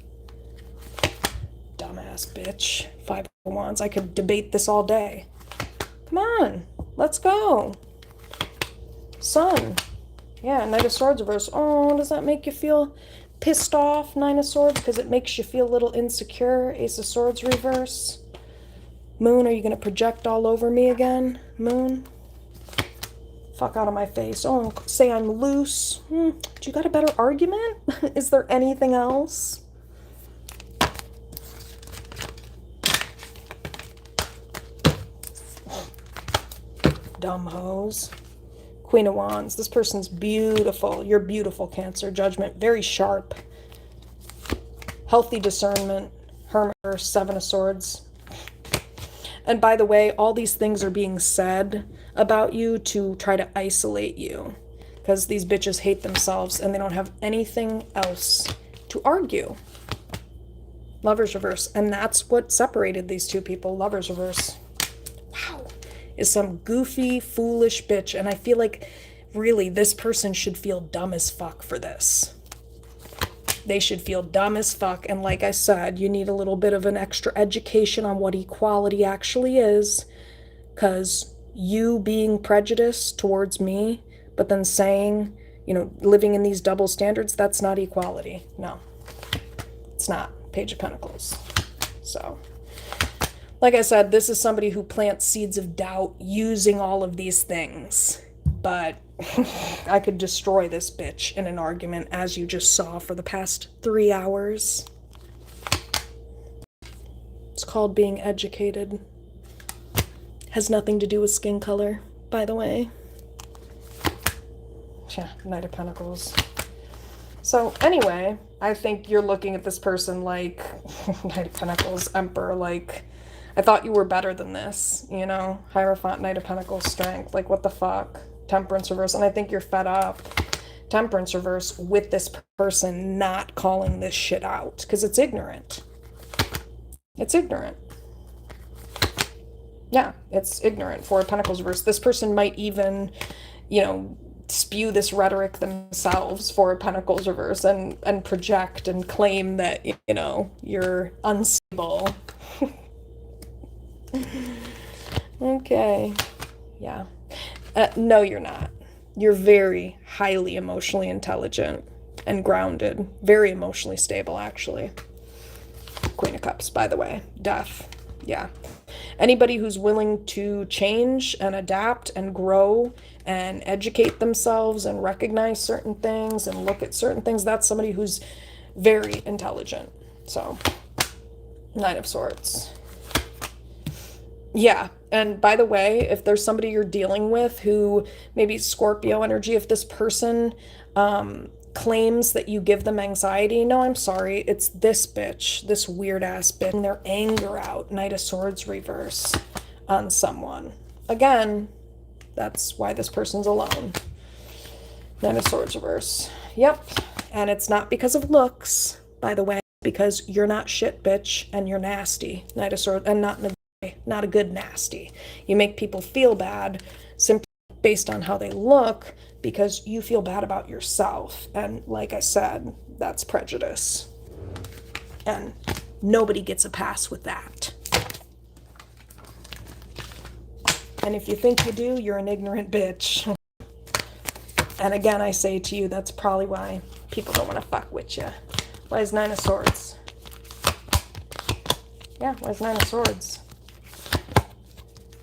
Dumbass bitch. Five of Wands. I could debate this all day. Come on, let's go. Sun. Yeah, Knight of Swords reverse. Oh, does that make you feel pissed off, Nine of Swords? Because it makes you feel a little insecure. Ace of Swords reverse. Moon, are you going to project all over me again? Moon? Fuck out of my face. Oh, say I'm loose. Do you got a better argument? Is there anything else? Dumb hoes. Queen of Wands. This person's beautiful. You're beautiful, Cancer. Judgment. Very sharp. Healthy discernment. Hermit. Seven of Swords. And by the way, all these things are being said about you to try to isolate you. Because these bitches hate themselves and they don't have anything else to argue. Lovers reverse. And that's what separated these two people. Lovers reverse. Wow. Is some goofy, foolish bitch. And I feel like, really, this person should feel dumb as fuck for this. They should feel dumb as fuck. And like I said, you need a little bit of an extra education on what equality actually is. Because you being prejudiced towards me, but then saying, you know, living in these double standards, that's not equality. No, it's not. Page of Pentacles. So, like I said, this is somebody who plants seeds of doubt using all of these things. But I could destroy this bitch in an argument, as you just saw for the past 3 hours. It's called being educated. Has nothing to do with skin color, by the way. Yeah, Knight of Pentacles. So anyway, I think you're looking at this person like Knight of Pentacles, Emperor, like, I thought you were better than this, you know? Hierophant, Knight of Pentacles, Strength, like, what the fuck? Temperance reverse, and I think you're fed up. Temperance reverse with this person not calling this shit out, because it's ignorant. It's ignorant. Yeah, it's ignorant. Four of Pentacles reverse. This person might even, you know, spew this rhetoric themselves, Four of Pentacles reverse, and project and claim that, you know, you're unstable. Okay. Yeah. No, you're not. You're very highly emotionally intelligent and grounded. Very emotionally stable, actually. Queen of Cups, by the way. Death. Yeah. Anybody who's willing to change and adapt and grow and educate themselves and recognize certain things and look at certain things, that's somebody who's very intelligent. So, Nine of Swords. Yeah, and by the way, if there's somebody you're dealing with who maybe Scorpio energy, if this person claims that you give them anxiety, no, I'm sorry, it's this bitch, this weird ass bitch, and their anger out, Knight of Swords reverse on someone. Again, that's why this person's alone. Knight of Swords reverse. Yep, and it's not because of looks, by the way, because you're not shit, bitch, and you're nasty. Knight of Swords, and not not a good nasty. You make people feel bad simply based on how they look because you feel bad about yourself. And like I said, that's prejudice. And nobody gets a pass with that. And if you think you do, you're an ignorant bitch. And again, I say to you, that's probably why people don't want to fuck with you. Why is Nine of Swords? Yeah, why is Nine of Swords?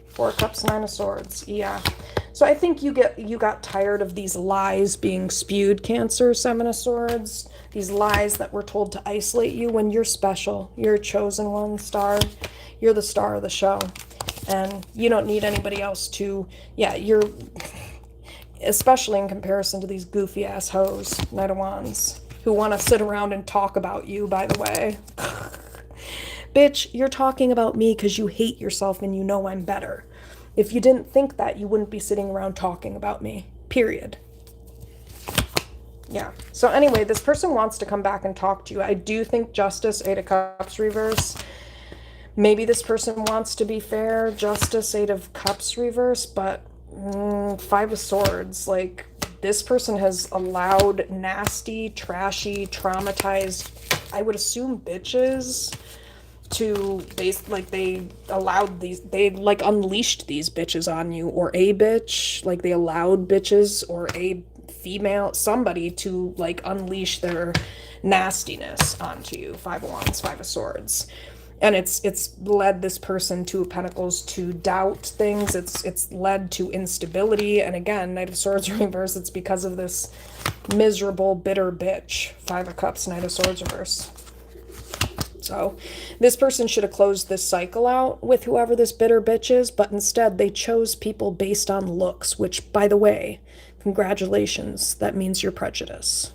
Four of Cups, Nine of Swords. Yeah. So I think you got tired of these lies being spewed, Cancer, Seven of Swords. These lies that were told to isolate you when you're special. You're a chosen one, star. You're the star of the show. And you don't need anybody else to, yeah, you're, especially in comparison to these goofy ass hoes, Knight of Wands, who want to sit around and talk about you, by the way. Bitch, you're talking about me because you hate yourself and you know I'm better. If you didn't think that, you wouldn't be sitting around talking about me. Period. Yeah. So anyway, this person wants to come back and talk to you. I do think Justice, Eight of Cups reverse. Maybe this person wants to be fair. Justice, Eight of Cups reverse, but Five of Swords. Like, this person has allowed nasty, trashy, traumatized, I would assume bitches, to they allowed these, they like unleashed these bitches on you, or a bitch, like they allowed bitches or a female, somebody to like unleash their nastiness onto you. Five of Wands, Five of Swords. And it's led this person, Two of Pentacles, to doubt things. It's led to instability. And again, Knight of Swords reverse, it's because of this miserable, bitter bitch. Five of Cups, Knight of Swords reverse. So this person should have closed this cycle out with whoever this bitter bitch is, but instead they chose people based on looks, which, by the way, congratulations, that means you're prejudiced.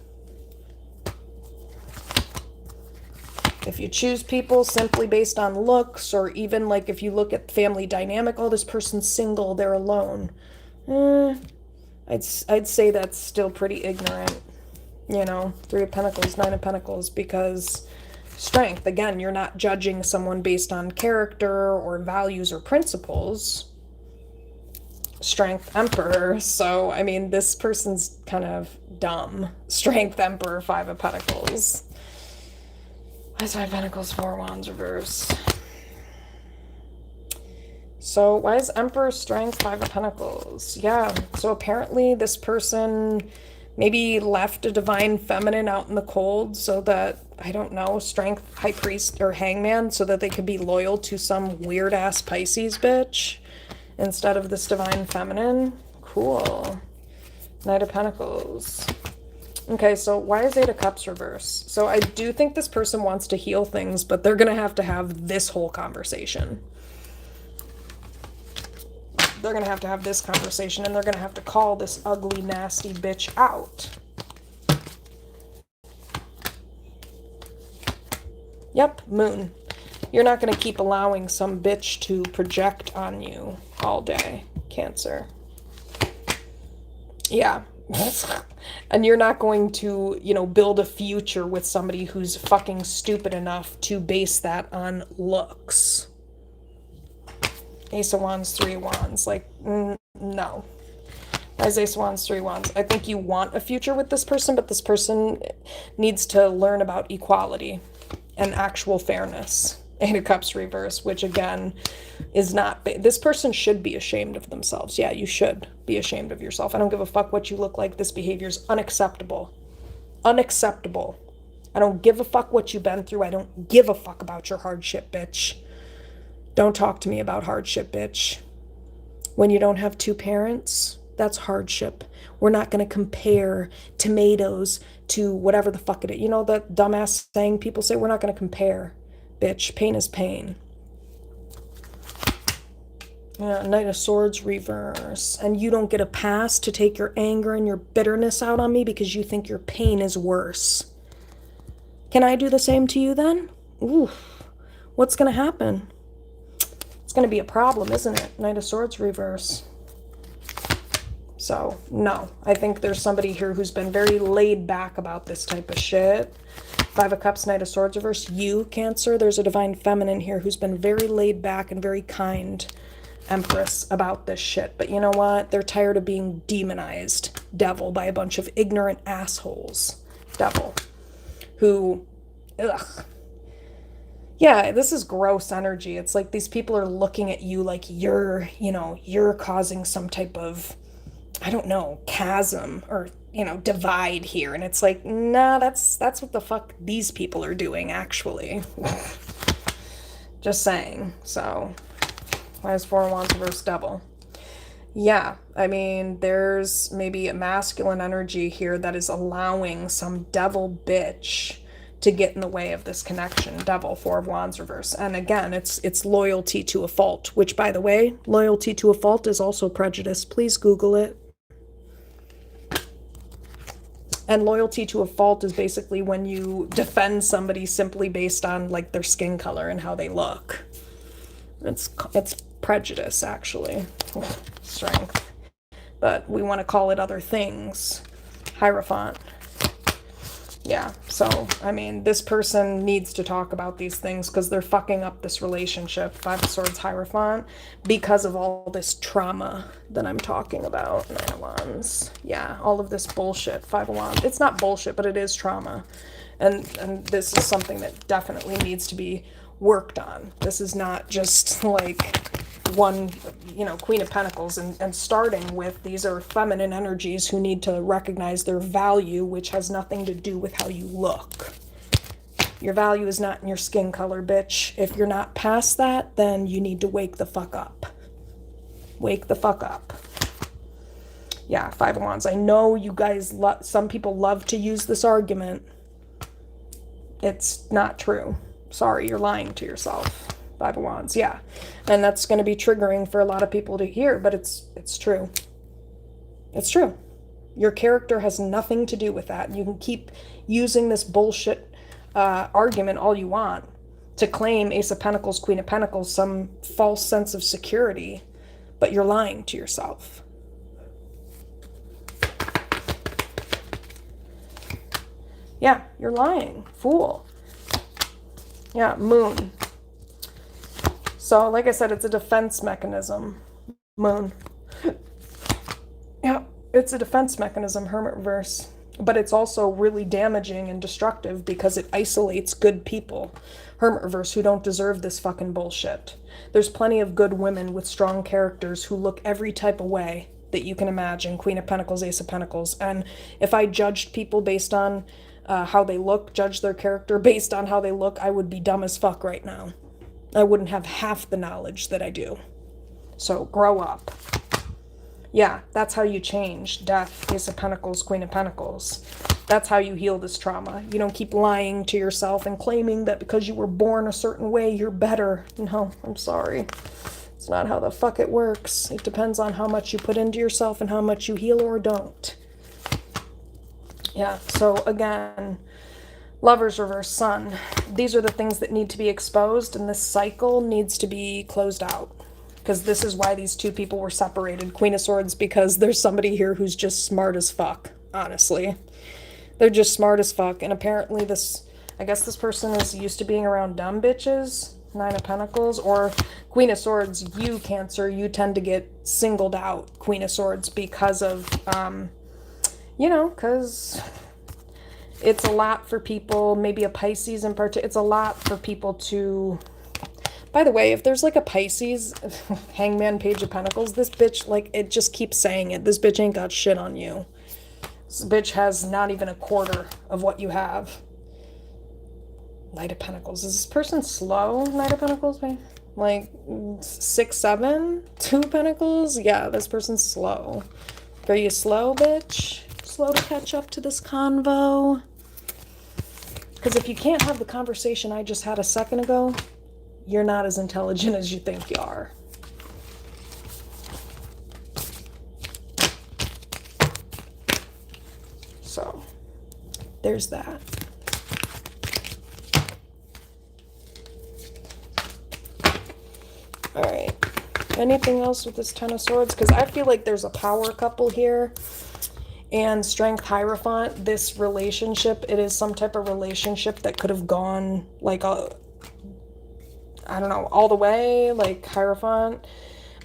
If you choose people simply based on looks, or even like if you look at family dynamic, oh, this person's single, they're alone. I'd say that's still pretty ignorant. You know, Three of Pentacles, Nine of Pentacles, because strength, again, you're not judging someone based on character or values or principles. Strength, Emperor. So, I mean, this person's kind of dumb. Strength, Emperor, Five of Pentacles. Why is Five of Pentacles, Four of Wands reverse? So, why is Emperor, Strength, Five of Pentacles? Yeah, so apparently this person maybe left a divine feminine out in the cold so that, I don't know, Strength, High Priest, or Hangman, so that they could be loyal to some weird-ass Pisces bitch instead of this divine feminine. Cool. Knight of Pentacles. Okay, so why is Eight of Cups reverse? So I do think this person wants to heal things, but they're going to have this whole conversation. They're going to have this conversation, and they're going to have to call this ugly, nasty bitch out. Yep, Moon. You're not going to keep allowing some bitch to project on you all day, Cancer. Yeah. And you're not going to, you know, build a future with somebody who's fucking stupid enough to base that on looks. Ace of Wands, Three of Wands. Like, no. As Ace of Wands, Three of Wands. I think you want a future with this person, but this person needs to learn about equality and actual fairness. Eight of Cups reverse, which again is not, this person should be ashamed of themselves. Yeah, you should be ashamed of yourself. I don't give a fuck what you look like. This behavior is unacceptable. Unacceptable. I don't give a fuck what you've been through. I don't give a fuck about your hardship, bitch. Don't talk to me about hardship, bitch. When you don't have two parents, that's hardship. We're not going to compare tomatoes to whatever the fuck it is. You know that dumbass saying people say, we're not going to compare. Bitch, pain is pain. Yeah, Knight of Swords reverse. And you don't get a pass to take your anger and your bitterness out on me because you think your pain is worse. Can I do the same to you then? Ooh, what's going to happen? It's going to be a problem, isn't it? Knight of Swords reverse. So, no. I think there's somebody here who's been very laid back about this type of shit. Five of Cups, Knight of Swords reverse. You, Cancer, there's a divine feminine here who's been very laid back and very kind, Empress, about this shit. But you know what? They're tired of being demonized, Devil, by a bunch of ignorant assholes. Devil. Who, ugh. Yeah, this is gross energy. It's like these people are looking at you like you're, you're causing some type of, I don't know, chasm or, divide here. And it's like, nah, that's what the fuck these people are doing, actually. Just saying. So, why is Four of Wands reverse Devil? Yeah, I mean, there's maybe a masculine energy here that is allowing some devil bitch to get in the way of this connection. Devil, Four of Wands reverse. And again, it's loyalty to a fault, which, by the way, loyalty to a fault is also prejudice. Please Google it. And loyalty to a fault is basically when you defend somebody simply based on like their skin color and how they look. It's prejudice, actually. Strength. But we want to call it other things. Hierophant. Yeah, so, I mean, this person needs to talk about these things because they're fucking up this relationship, Five of Swords, Hierophant, because of all this trauma that I'm talking about. Nine of Wands. Yeah, all of this bullshit, Five of Wands. It's not bullshit, but it is trauma. And this is something that definitely needs to be worked on. This is not just, like, one, Queen of Pentacles and starting with these are feminine energies who need to recognize their value, which has nothing to do with how you look. Your value is not in your skin color, bitch. If you're not past that, then you need to wake the fuck up. Wake the fuck up. Yeah, Five of Wands. I know you guys, some people love to use this argument. It's not true. Sorry, you're lying to yourself. Five of Wands, yeah. And that's going to be triggering for a lot of people to hear, but it's true. It's true. Your character has nothing to do with that. You can keep using this bullshit argument all you want to claim Ace of Pentacles, Queen of Pentacles, some false sense of security, but you're lying to yourself. Yeah, you're lying. Fool. Yeah, Moon. So, like I said, it's a defense mechanism. Moon. Yeah, it's a defense mechanism, Hermit reverse. But it's also really damaging and destructive because it isolates good people, Hermit reverse, who don't deserve this fucking bullshit. There's plenty of good women with strong characters who look every type of way that you can imagine. Queen of Pentacles, Ace of Pentacles. And if I judged people based on how they look, judge their character based on how they look, I would be dumb as fuck right now. I wouldn't have half the knowledge that I do. So grow up. Yeah, that's how you change. Death, Ace of Pentacles, Queen of Pentacles. That's how you heal this trauma. You don't keep lying to yourself and claiming that because you were born a certain way, you're better. No, I'm sorry. It's not how the fuck it works. It depends on how much you put into yourself and how much you heal or don't. Yeah, so again, Lovers reverse, Sun. These are the things that need to be exposed, and this cycle needs to be closed out. Because this is why these two people were separated. Queen of Swords, because there's somebody here who's just smart as fuck, honestly. They're just smart as fuck, and apparently I guess this person is used to being around dumb bitches. Nine of Pentacles, or Queen of Swords, you, Cancer, you tend to get singled out, Queen of Swords, because of, because it's a lot for people, maybe a Pisces in particular, it's a lot for people to, by the way, if there's like a Pisces, Hangman, Page of Pentacles, this bitch, like, it just keeps saying it, this bitch ain't got shit on you. This bitch has not even a quarter of what you have. Knight of Pentacles, is this person slow, Knight of Pentacles, like 6, 7, 2 Pentacles, yeah, this person's slow. Are you slow, bitch? Slow to catch up to this convo? Because if you can't have the conversation I just had a second ago, you're not as intelligent as you think you are. So, there's that. Alright. Anything else with this Ten of Swords? Because I feel like there's a power couple here. And Strength Hierophant, this relationship, it is some type of relationship that could have gone like I don't know, all the way, like Hierophant.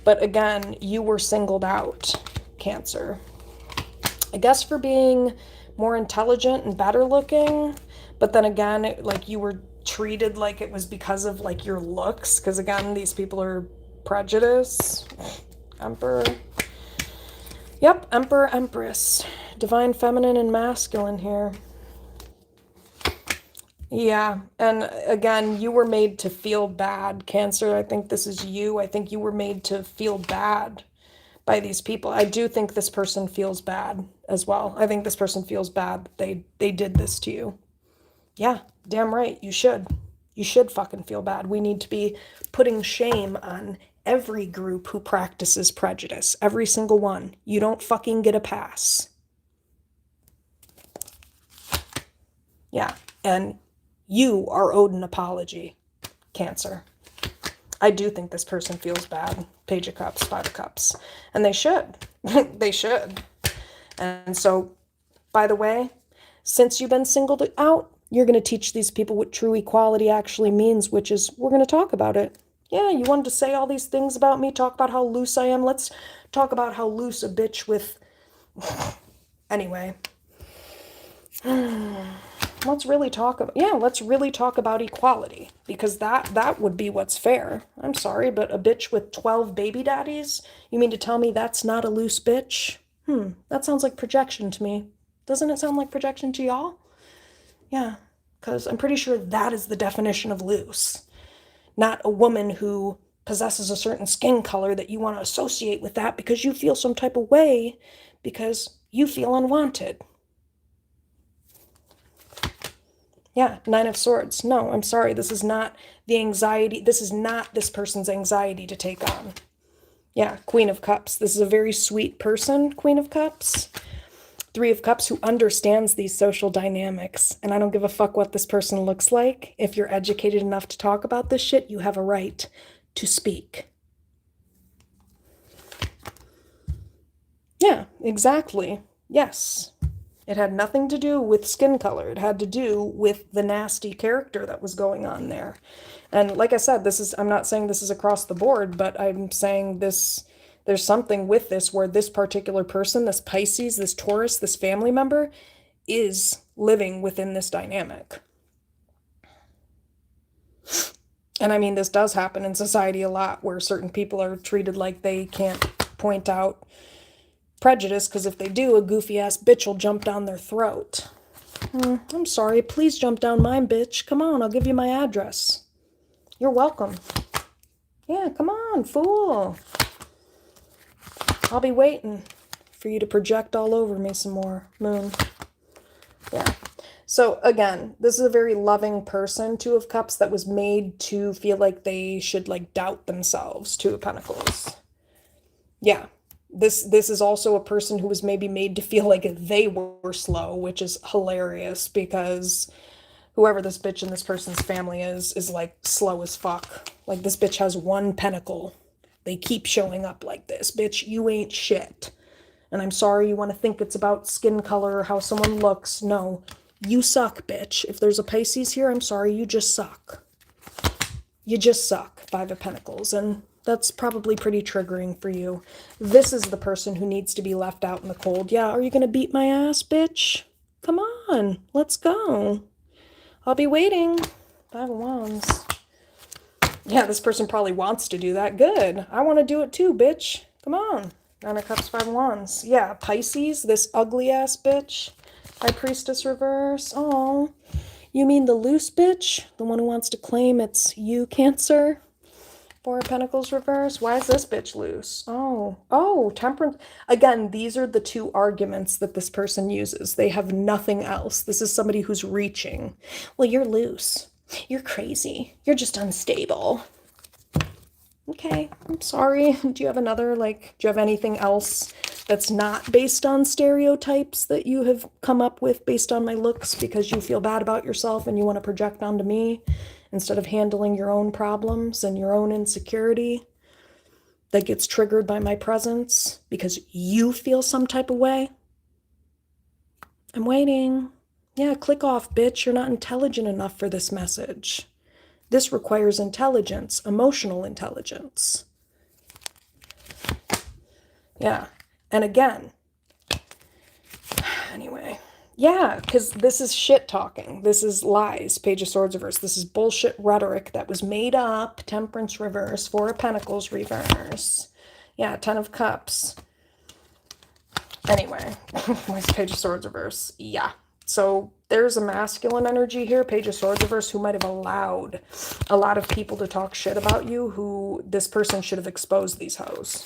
But again, you were singled out, Cancer. I guess for being more intelligent and better looking, but then again, like you were treated like it was because of like your looks, because again, these people are prejudice. Emperor. Yep, Emperor, Empress. Divine feminine and masculine here. Yeah, and again, you were made to feel bad, Cancer. I think this is you. I think you were made to feel bad by these people. I do think this person feels bad as well. I think this person feels bad that they did this to you. Yeah, damn right, you should. You should fucking feel bad. We need to be putting shame on every group who practices prejudice. Every single one. You don't fucking get a pass. Yeah, and you are owed an apology, Cancer. I do think this person feels bad. Page of Cups, Five of Cups. And they should. They should. And so, by the way, since you've been singled out, you're going to teach these people what true equality actually means, which is we're going to talk about it. Yeah, you wanted to say all these things about me, talk about how loose I am. Let's talk about how loose a bitch with... Anyway. Let's really talk about equality, because that would be what's fair. I'm sorry, but a bitch with 12 baby daddies? You mean to tell me that's not a loose bitch? That sounds like projection to me. Doesn't it sound like projection to y'all? Yeah, because I'm pretty sure that is the definition of loose. Not a woman who possesses a certain skin color that you want to associate with that because you feel some type of way because you feel unwanted. Yeah, Nine of Swords. No, I'm sorry. This is not the anxiety. This is not this person's anxiety to take on. Yeah, Queen of Cups. This is a very sweet person, Queen of Cups. Three of Cups, who understands these social dynamics. And I don't give a fuck what this person looks like. If you're educated enough to talk about this shit, you have a right to speak. Yeah, exactly. Yes. It had nothing to do with skin color. It had to do with the nasty character that was going on there. And like I said, I'm not saying this is across the board, but I'm saying there's something with this where this particular person, this Pisces, this Taurus, this family member is living within this dynamic. And I mean, this does happen in society a lot, where certain people are treated like they can't point out prejudice, because if they do, a goofy ass bitch will jump down their throat. I'm sorry, please jump down mine, bitch. Come on, I'll give you my address. You're welcome. Yeah, come on, fool. I'll be waiting for you to project all over me some more, Moon. Yeah. So again, this is a very loving person, Two of Cups, that was made to feel like they should like doubt themselves, Two of Pentacles. Yeah. This is also a person who was maybe made to feel like they were slow, which is hilarious, because whoever this bitch in this person's family is like slow as fuck. Like, this bitch has one pentacle. They keep showing up like this. Bitch, you ain't shit. And I'm sorry you want to think it's about skin color or how someone looks. No, you suck, bitch. If there's a Pisces here, I'm sorry, you just suck. You just suck. Five of Pentacles. And that's probably pretty triggering for you. This is the person who needs to be left out in the cold. Yeah, are you going to beat my ass, bitch? Come on, let's go. I'll be waiting. Five of Wands. Yeah, this person probably wants to do that. Good. I want to do it too, bitch. Come on. Nine of Cups, Five of Wands. Yeah, Pisces, this ugly ass bitch. High Priestess reverse. Oh, you mean the loose bitch? The one who wants to claim it's you, Cancer? Four of Pentacles reverse. Why is this bitch loose? Oh, Temperance. Again, these are the two arguments that this person uses. They have nothing else. This is somebody who's reaching. Well, you're loose. You're crazy. You're just unstable. Okay, I'm sorry. Do you have anything else that's not based on stereotypes that you have come up with based on my looks because you feel bad about yourself and you want to project onto me instead of handling your own problems and your own insecurity that gets triggered by my presence because you feel some type of way? I'm waiting. Yeah, click off, bitch. You're not intelligent enough for this message. This requires intelligence, emotional intelligence. Yeah. And again, anyway, yeah, because this is shit talking. This is lies. Page of Swords reverse. This is bullshit rhetoric that was made up. Temperance reverse. Four of Pentacles reverse. Yeah, Ten of Cups. Anyway, where's Page of Swords reverse? Yeah. So there's a masculine energy here, Page of Swords reverse, who might have allowed a lot of people to talk shit about you, who this person should have exposed these hoes.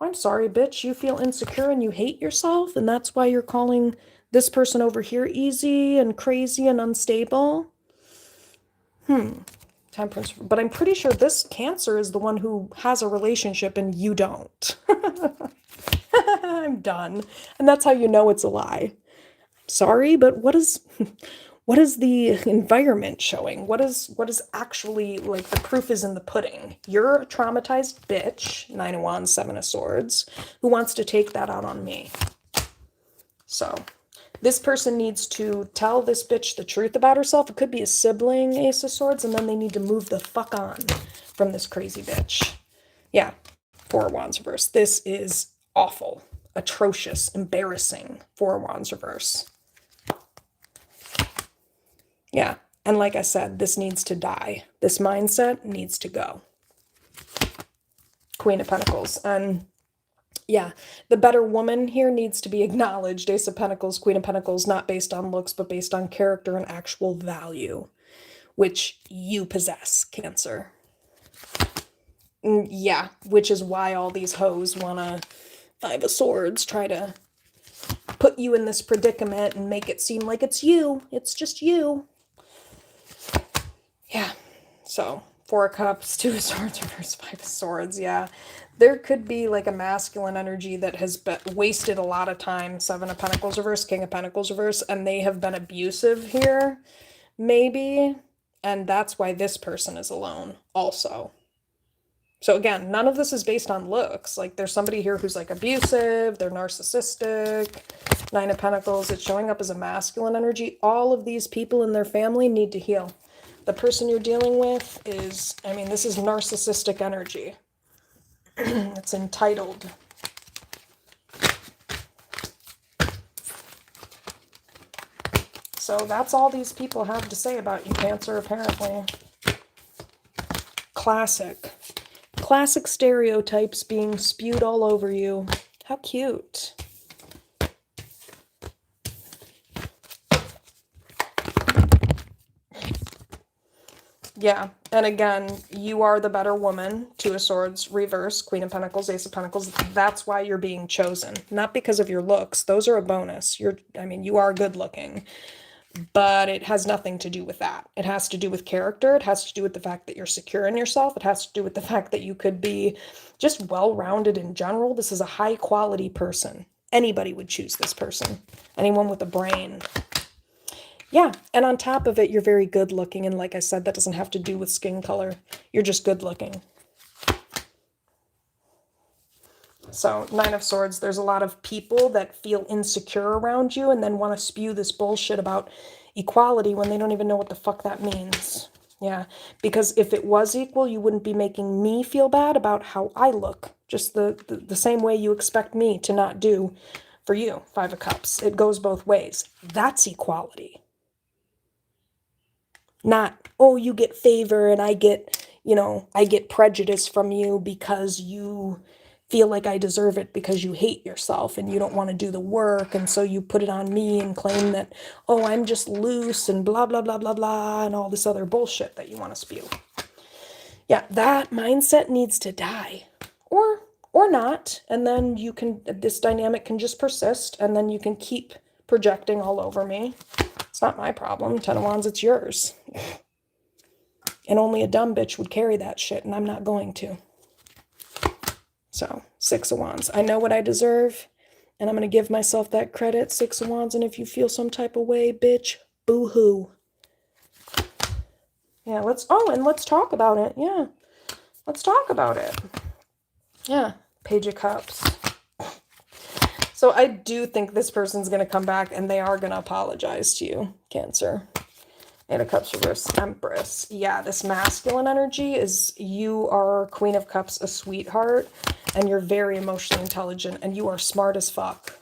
I'm sorry, bitch. You feel insecure and you hate yourself, and that's why you're calling this person over here easy and crazy and unstable? Temperance. But I'm pretty sure this Cancer is the one who has a relationship and you don't. I'm done. And that's how you know it's a lie. Sorry, but what is the environment showing? What is actually, like, the proof is in the pudding? You're a traumatized bitch, Nine of Wands, Seven of Swords, who wants to take that out on me. So this person needs to tell this bitch the truth about herself. It could be a sibling, Ace of Swords, and then they need to move the fuck on from this crazy bitch. Yeah, Four of Wands reverse. This is awful, atrocious, embarrassing. Four of Wands reverse. Yeah, and like I said, this needs to die. This mindset needs to go. Queen of Pentacles. And yeah, the better woman here needs to be acknowledged. Ace of Pentacles, Queen of Pentacles, not based on looks, but based on character and actual value, which you possess, Cancer. Yeah, which is why all these hoes want to, Five of Swords, try to put you in this predicament and make it seem like it's you. It's just you. Yeah, so Four of Cups, Two of Swords, reverse, Five of Swords, yeah. There could be like a masculine energy that has wasted a lot of time. Seven of Pentacles reverse, King of Pentacles reverse, and they have been abusive here, maybe. And that's why this person is alone also. So again, none of this is based on looks. Like, there's somebody here who's like abusive, they're narcissistic. Nine of Pentacles, it's showing up as a masculine energy. All of these people in their family need to heal. The person you're dealing with is, I mean, this is narcissistic energy. It's entitled. So that's all these people have to say about you, Cancer, apparently. Classic. Classic stereotypes being spewed all over you. How cute. Yeah, and again, you are the better woman. Two of Swords, reverse, Queen of Pentacles, Ace of Pentacles. That's why you're being chosen. Not because of your looks. Those are a bonus. You are good looking. But it has nothing to do with that. It has to do with character. It has to do with the fact that you're secure in yourself. It has to do with the fact that you could be just well-rounded in general. This is a high-quality person. Anybody would choose this person. Anyone with a brain. Yeah, and on top of it, you're very good looking. And like I said, that doesn't have to do with skin color. You're just good looking. So, Nine of Swords, there's a lot of people that feel insecure around you and then want to spew this bullshit about equality when they don't even know what the fuck that means. Yeah, because if it was equal, you wouldn't be making me feel bad about how I look. Just the same way you expect me to not do for you, Five of Cups. It goes both ways. That's equality. Not, oh, you get favor and I get, I get prejudice from you because you feel like I deserve it because you hate yourself and you don't want to do the work, and so you put it on me and claim that, oh, I'm just loose and blah, blah, blah, blah, blah, and all this other bullshit that you want to spew. Yeah, that mindset needs to die. Or not, and then this dynamic can just persist, and then you can keep projecting all over me. It's not my problem. Ten of Wands, it's yours. And only a dumb bitch would carry that shit, and I'm not going to. So, Six of Wands. I know what I deserve, and I'm going to give myself that credit. Six of Wands, and if you feel some type of way, bitch, boo-hoo. Yeah, let's talk about it. Yeah, let's talk about it. Yeah, Page of Cups. So So I do think this person's going to come back and they are going to apologize to you, Cancer. Eight of Cups reverse, Empress. Yeah, this masculine energy is you are Queen of Cups, a sweetheart, and you're very emotionally intelligent and you are smart as fuck.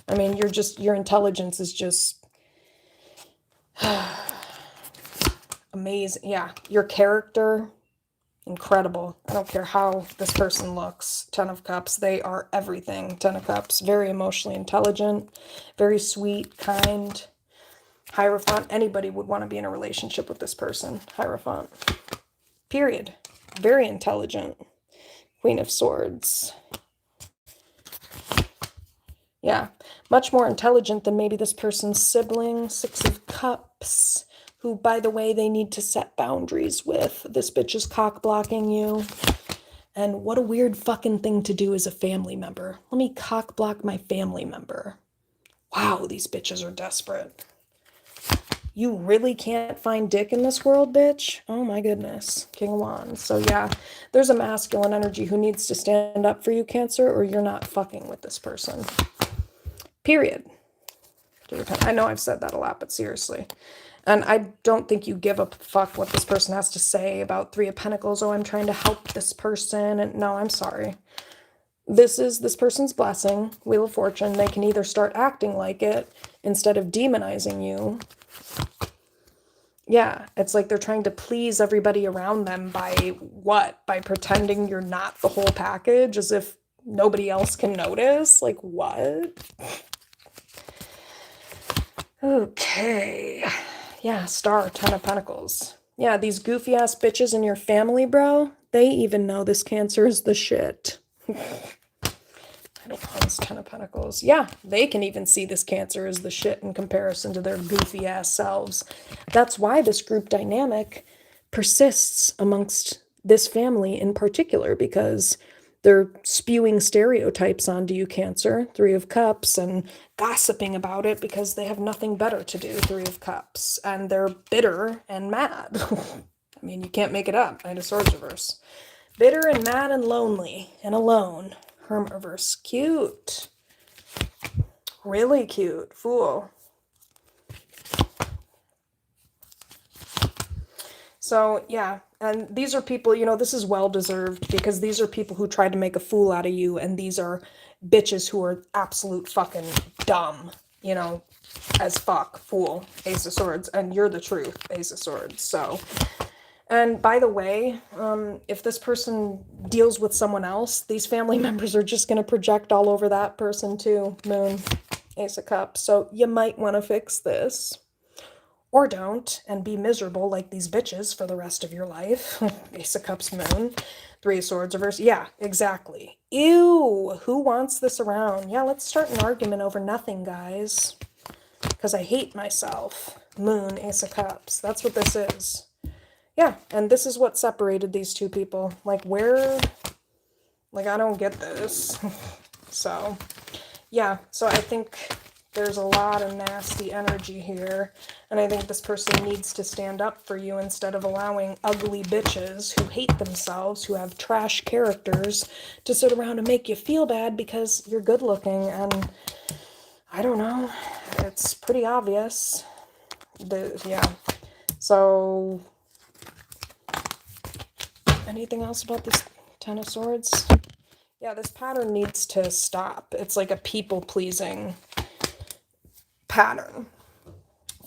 I mean, your intelligence is just amazing. Yeah, your character, incredible. I don't care how this person looks. Ten of Cups, they are everything. Ten of Cups, very emotionally intelligent, very sweet, kind. Hierophant, anybody would want to be in a relationship with this person. Hierophant. Period. Very intelligent. Queen of Swords. Yeah, much more intelligent than maybe this person's sibling. Six of Cups, who, by the way, they need to set boundaries with. This bitch is cock blocking you. And what a weird fucking thing to do as a family member. Let me cock block my family member. Wow, these bitches are desperate. You really can't find dick in this world, bitch? Oh my goodness. King of Wands. So yeah, there's a masculine energy who needs to stand up for you, Cancer, or you're not fucking with this person. Period. I know I've said that a lot, but seriously. And I don't think you give a fuck what this person has to say about Three of Pentacles. Oh, I'm trying to help this person. And no, I'm sorry. This is this person's blessing, Wheel of Fortune. They can either start acting like it instead of demonizing you. Yeah, it's like they're trying to please everybody around them by what? By pretending you're not the whole package, as if nobody else can notice? Like, what? Okay. Yeah, Star, Ten of Pentacles. Yeah, these goofy-ass bitches in your family, bro, they even know this Cancer is the shit. Ten of Pentacles. Yeah, they can even see this Cancer as the shit in comparison to their goofy ass selves. That's why this group dynamic persists amongst this family in particular, because they're spewing stereotypes onto you, Cancer. Three of Cups, and gossiping about it because they have nothing better to do. Three of Cups. And they're bitter and mad. I mean, you can't make it up. Knight of Swords reverse. Bitter and mad and lonely and alone. Hermit reverse. Cute. Really cute. Fool. So, yeah. And these are people, you know, this is well-deserved because these are people who tried to make a fool out of you, and these are bitches who are absolute fucking dumb, you know, as fuck. Fool. Ace of Swords. And you're the truth. Ace of Swords. So... And by the way, if this person deals with someone else, these family members are just going to project all over that person too. Moon, Ace of Cups. So you might want to fix this. Or don't, and be miserable like these bitches for the rest of your life. Ace of Cups, Moon. Three of Swords reverse. Yeah, exactly. Ew, who wants this around? Yeah, let's start an argument over nothing, guys. Because I hate myself. Moon, Ace of Cups. That's what this is. Yeah, and this is what separated these two people. Like, where... Like, I don't get this. So, yeah. So I think there's a lot of nasty energy here. And I think this person needs to stand up for you instead of allowing ugly bitches who hate themselves, who have trash characters, to sit around and make you feel bad because you're good looking. And I don't know. It's pretty obvious. Yeah. So... Anything else about this Ten of Swords? Yeah, this pattern needs to stop. It's like a people-pleasing pattern.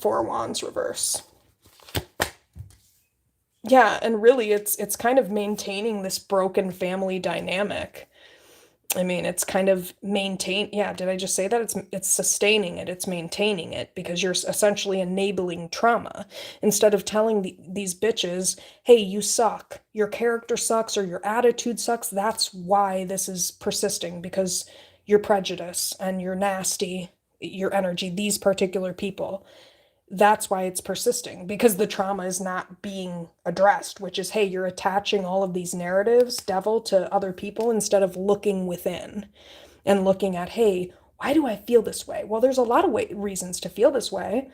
Four of Wands reverse. Yeah, and really it's kind of maintaining this broken family dynamic. I mean, it's kind of yeah, did I just say that? It's sustaining it, it's maintaining it, because you're essentially enabling trauma. Instead of telling these bitches, hey, you suck, your character sucks, or your attitude sucks, that's why this is persisting, because you're prejudice, and you're nasty, your energy, these particular people. That's why it's persisting, because the trauma is not being addressed, which is, hey, you're attaching all of these narratives, devil, to other people instead of looking within and looking at, hey, why do I feel this way? Well, there's a lot of reasons to feel this way,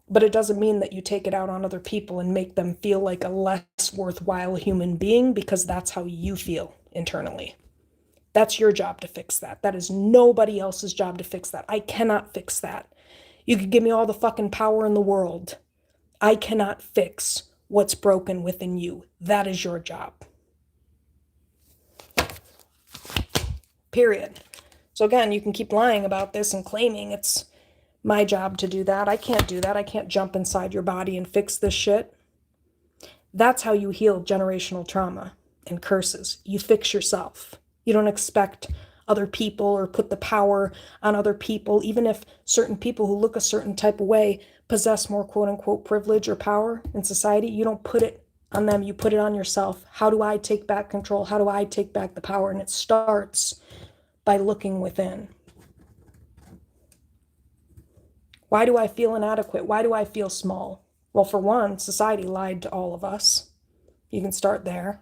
but it doesn't mean that you take it out on other people and make them feel like a less worthwhile human being because that's how you feel internally. That's your job to fix that. That is nobody else's job to fix that. I cannot fix that. You could give me all the fucking power in the world. I cannot fix what's broken within you. That is your job. Period. So again, you can keep lying about this and claiming it's my job to do that. I can't do that. I can't jump inside your body and fix this shit. That's how you heal generational trauma and curses. You fix yourself. You don't expect other people or put the power on other people, even if certain people who look a certain type of way possess more quote unquote privilege or power in society. You don't put it on them. You put it on yourself. How do I take back control? How do I take back the power? And it starts by looking within. Why do I feel inadequate? Why do I feel small? Well, for one, society lied to all of us. You can start there.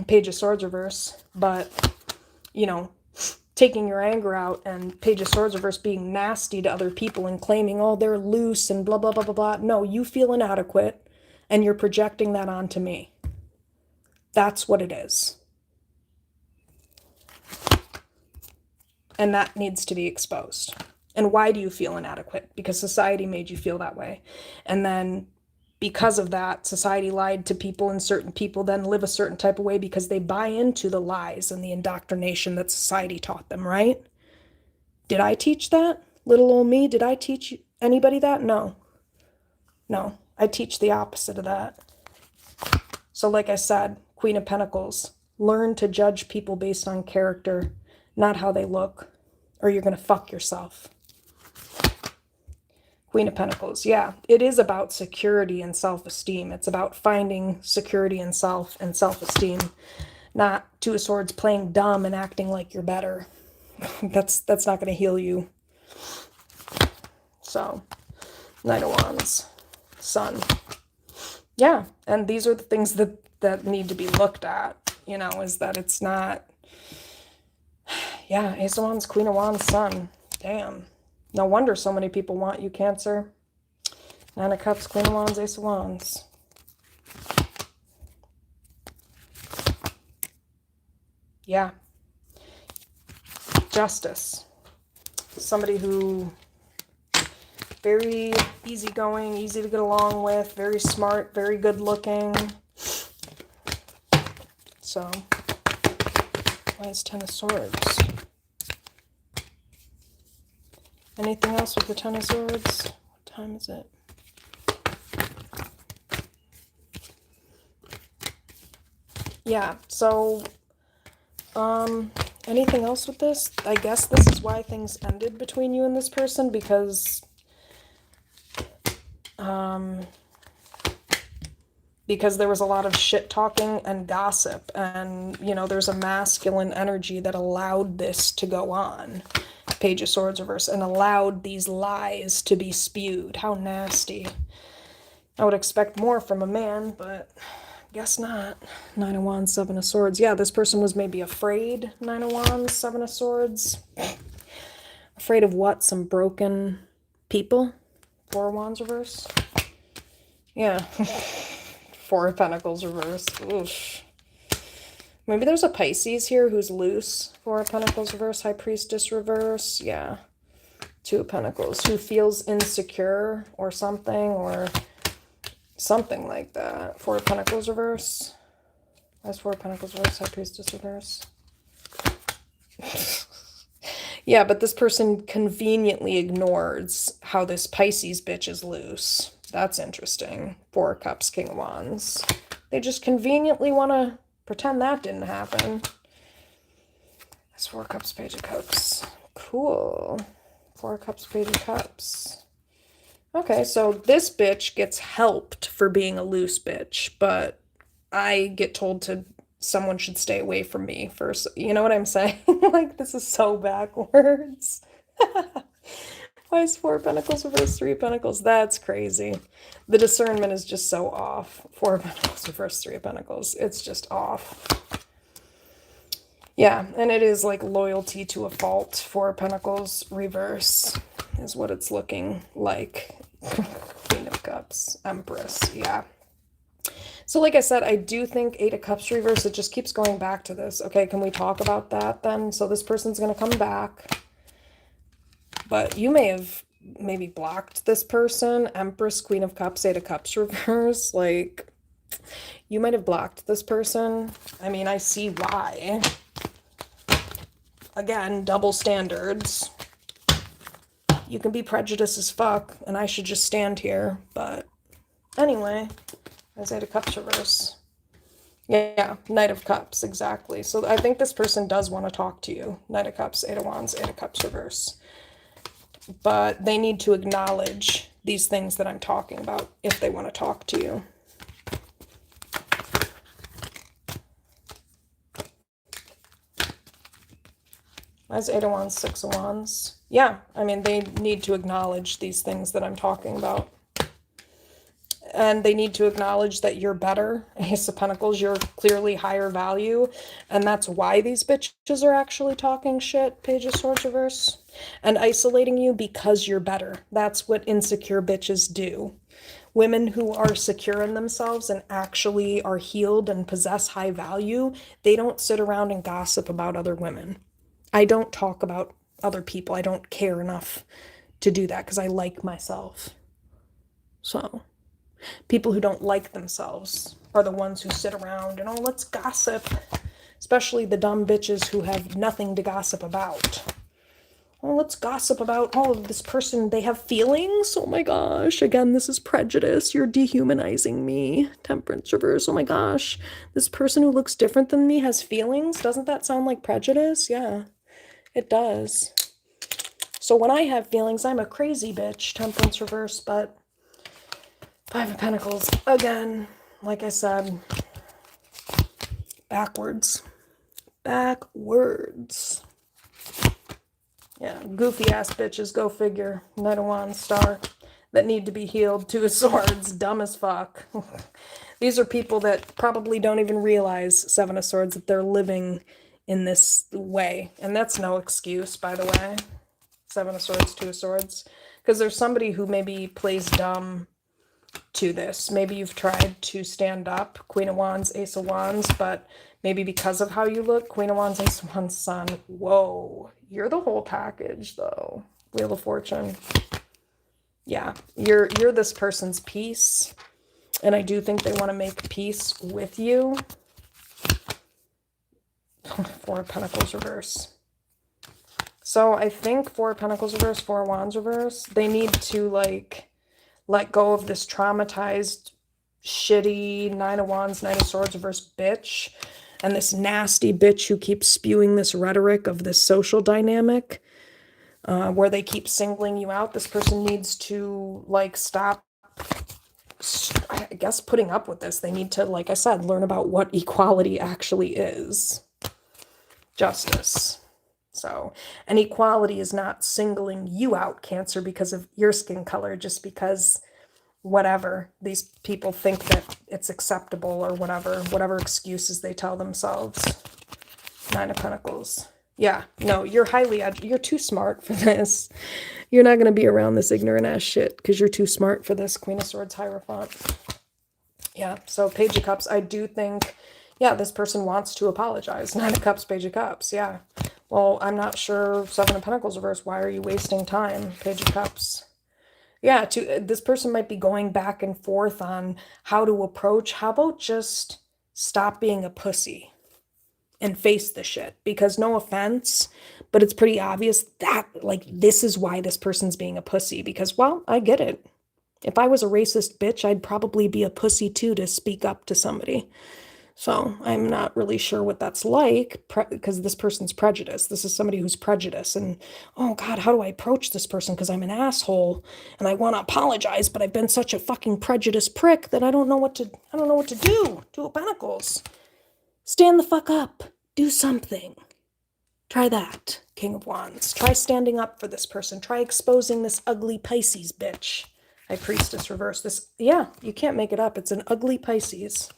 Page of Swords reverse, but, you know, taking your anger out and Page of Swords reverse being nasty to other people and claiming, oh, they're loose and blah, blah, blah, blah, blah. No, you feel inadequate and you're projecting that onto me. That's what it is. And that needs to be exposed. And why do you feel inadequate? Because society made you feel that way. And then because of that, society lied to people, and certain people then live a certain type of way because they buy into the lies and the indoctrination that society taught them, right? Did I teach that? Little old me, did I teach anybody that? No. No, I teach the opposite of that. So like I said, Queen of Pentacles, learn to judge people based on character, not how they look, or you're going to fuck yourself. Queen of Pentacles, yeah, it is about security and self-esteem. It's about finding security in self and self-esteem, not Two of Swords playing dumb and acting like you're better. That's not going to heal you. So, Knight of Wands, Sun. Yeah, and these are the things that need to be looked at, you know, is that it's not, yeah, Ace of Wands, Queen of Wands, Sun. Damn. No wonder so many people want you, Cancer. Nine of Cups, Queen of Wands, Ace of Wands. Yeah. Justice. Somebody who very easygoing, easy to get along with, very smart, very good looking. So, why is Ten of Swords? Anything else with the Ten of Swords? What time is it? Yeah, so, anything else with this? I guess this is why things ended between you and this person, because there was a lot of shit talking and gossip, and, you know, there's a masculine energy that allowed this to go on. Page of Swords reverse, and allowed these lies to be spewed. How nasty. I would expect more from a man, but guess not. Nine of Wands, Seven of Swords. Yeah, this person was maybe afraid. Nine of Wands, Seven of Swords. Afraid of what? Some broken people? Four of Wands reverse. Yeah. Four of Pentacles reverse. Oof. Maybe there's a Pisces here who's loose. Four of Pentacles reverse, High Priestess reverse. Yeah. Two of Pentacles. Who feels insecure or something like that. Four of Pentacles reverse. That's Four of Pentacles reverse, High Priestess reverse. Yeah, but this person conveniently ignores how this Pisces bitch is loose. That's interesting. Four of Cups, King of Wands. They just conveniently want to pretend that didn't happen. That's Four of Cups, Page of Cups. Cool. Four of Cups, Page of Cups. Okay, so this bitch gets helped for being a loose bitch, but I get told someone should stay away from me first. You know what I'm saying? Like, this is so backwards. Why is Four of Pentacles reverse, Three of Pentacles? That's crazy. The discernment is just so off. Four of Pentacles reverse, Three of Pentacles. It's just off. Yeah, and it is like loyalty to a fault. Four of Pentacles reverse is what it's looking like. Queen of Cups, Empress, yeah. So like I said, I do think Eight of Cups reverse, it just keeps going back to this. Okay, can we talk about that then? So this person's going to come back. But you may have maybe blocked this person. Empress, Queen of Cups, Eight of Cups reverse. Like, you might have blocked this person. I mean, I see why. Again, double standards. You can be prejudiced as fuck, and I should just stand here. But anyway, there's Eight of Cups reverse. Yeah, Knight of Cups, exactly. So I think this person does want to talk to you. Knight of Cups, Eight of Wands, Eight of Cups reverse. But they need to acknowledge these things that I'm talking about if they want to talk to you. That's Eight of Wands, Six of Wands. Yeah, I mean, they need to acknowledge these things that I'm talking about. And they need to acknowledge that you're better. Ace of Pentacles, you're clearly higher value. And that's why these bitches are actually talking shit, Page of Swords reverse. And isolating you because you're better. That's what insecure bitches do. Women who are secure in themselves and actually are healed and possess high value, they don't sit around and gossip about other women. I don't talk about other people. I don't care enough to do that because I like myself. So people who don't like themselves are the ones who sit around and, oh, let's gossip. Especially the dumb bitches who have nothing to gossip about. Oh, let's gossip about, oh, this person, they have feelings? Oh my gosh, again, this is prejudice. You're dehumanizing me. Temperance reverse, oh my gosh. This person who looks different than me has feelings? Doesn't that sound like prejudice? Yeah, it does. So when I have feelings, I'm a crazy bitch, Temperance reverse, but Five of Pentacles, again, like I said, backwards. Backwards. Yeah, goofy ass bitches, go figure. Knight of Wands, Star, that need to be healed. Two of Swords, dumb as fuck. These are people that probably don't even realize, Seven of Swords, that they're living in this way. And that's no excuse, by the way. Seven of Swords, Two of Swords. Because there's somebody who maybe plays dumb to this. Maybe you've tried to stand up, Queen of Wands, Ace of Wands, but maybe because of how you look, Queen of Wands, Ace of Wands, Sun. Whoa, you're the whole package, though. Wheel of Fortune. Yeah, you're this person's peace, and I do think they want to make peace with you. Four of Pentacles reverse. So I think Four of Pentacles reverse, Four of Wands reverse, they need to, like, let go of this traumatized, shitty Nine of Wands, Knight of Swords reverse bitch. And this nasty bitch who keeps spewing this rhetoric of this social dynamic where they keep singling you out. This person needs to, like, stop, I guess, putting up with this. They need to, like I said, learn about what equality actually is. Justice. So, and equality is not singling you out, Cancer, because of your skin color, just because whatever, these people think that it's acceptable or whatever excuses they tell themselves. Nine of Pentacles. Yeah, no, you're you're too smart for this. You're not going to be around this ignorant ass shit because you're too smart for this. Queen of Swords, Hierophant. Yeah, so Page of Cups, I do think, yeah, this person wants to apologize. Nine of Cups, Page of Cups, yeah. Well, I'm not sure. Seven of Pentacles reverse. Why are you wasting time? Page of Cups. Yeah, this person might be going back and forth on how to approach. How about just stop being a pussy and face the shit? Because no offense, but it's pretty obvious that, like, this is why this person's being a pussy. Because, well, I get it. If I was a racist bitch, I'd probably be a pussy too to speak up to somebody. So I'm not really sure what that's like because this person's prejudiced. This is somebody who's prejudiced and, oh God, how do I approach this person? Because I'm an asshole and I want to apologize, but I've been such a fucking prejudiced prick that I don't know what to do. Two of Pentacles. Stand the fuck up. Do something. Try that, King of Wands. Try standing up for this person. Try exposing this ugly Pisces bitch. High Priestess reverse. This, yeah, you can't make it up. It's an ugly Pisces.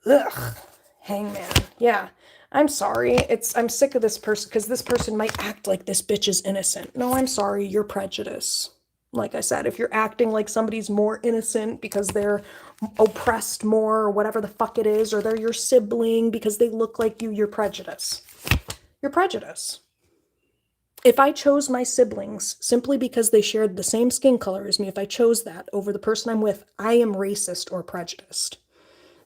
Ugh, Hangman. Yeah, I'm sorry. I'm sick of this person because this person might act like this bitch is innocent. No, I'm sorry. You're prejudiced. Like I said, if you're acting like somebody's more innocent because they're oppressed more or whatever the fuck it is, or they're your sibling because they look like you, you're prejudice. You're prejudice. If I chose my siblings simply because they shared the same skin color as me, if I chose that over the person I'm with, I am racist or prejudiced.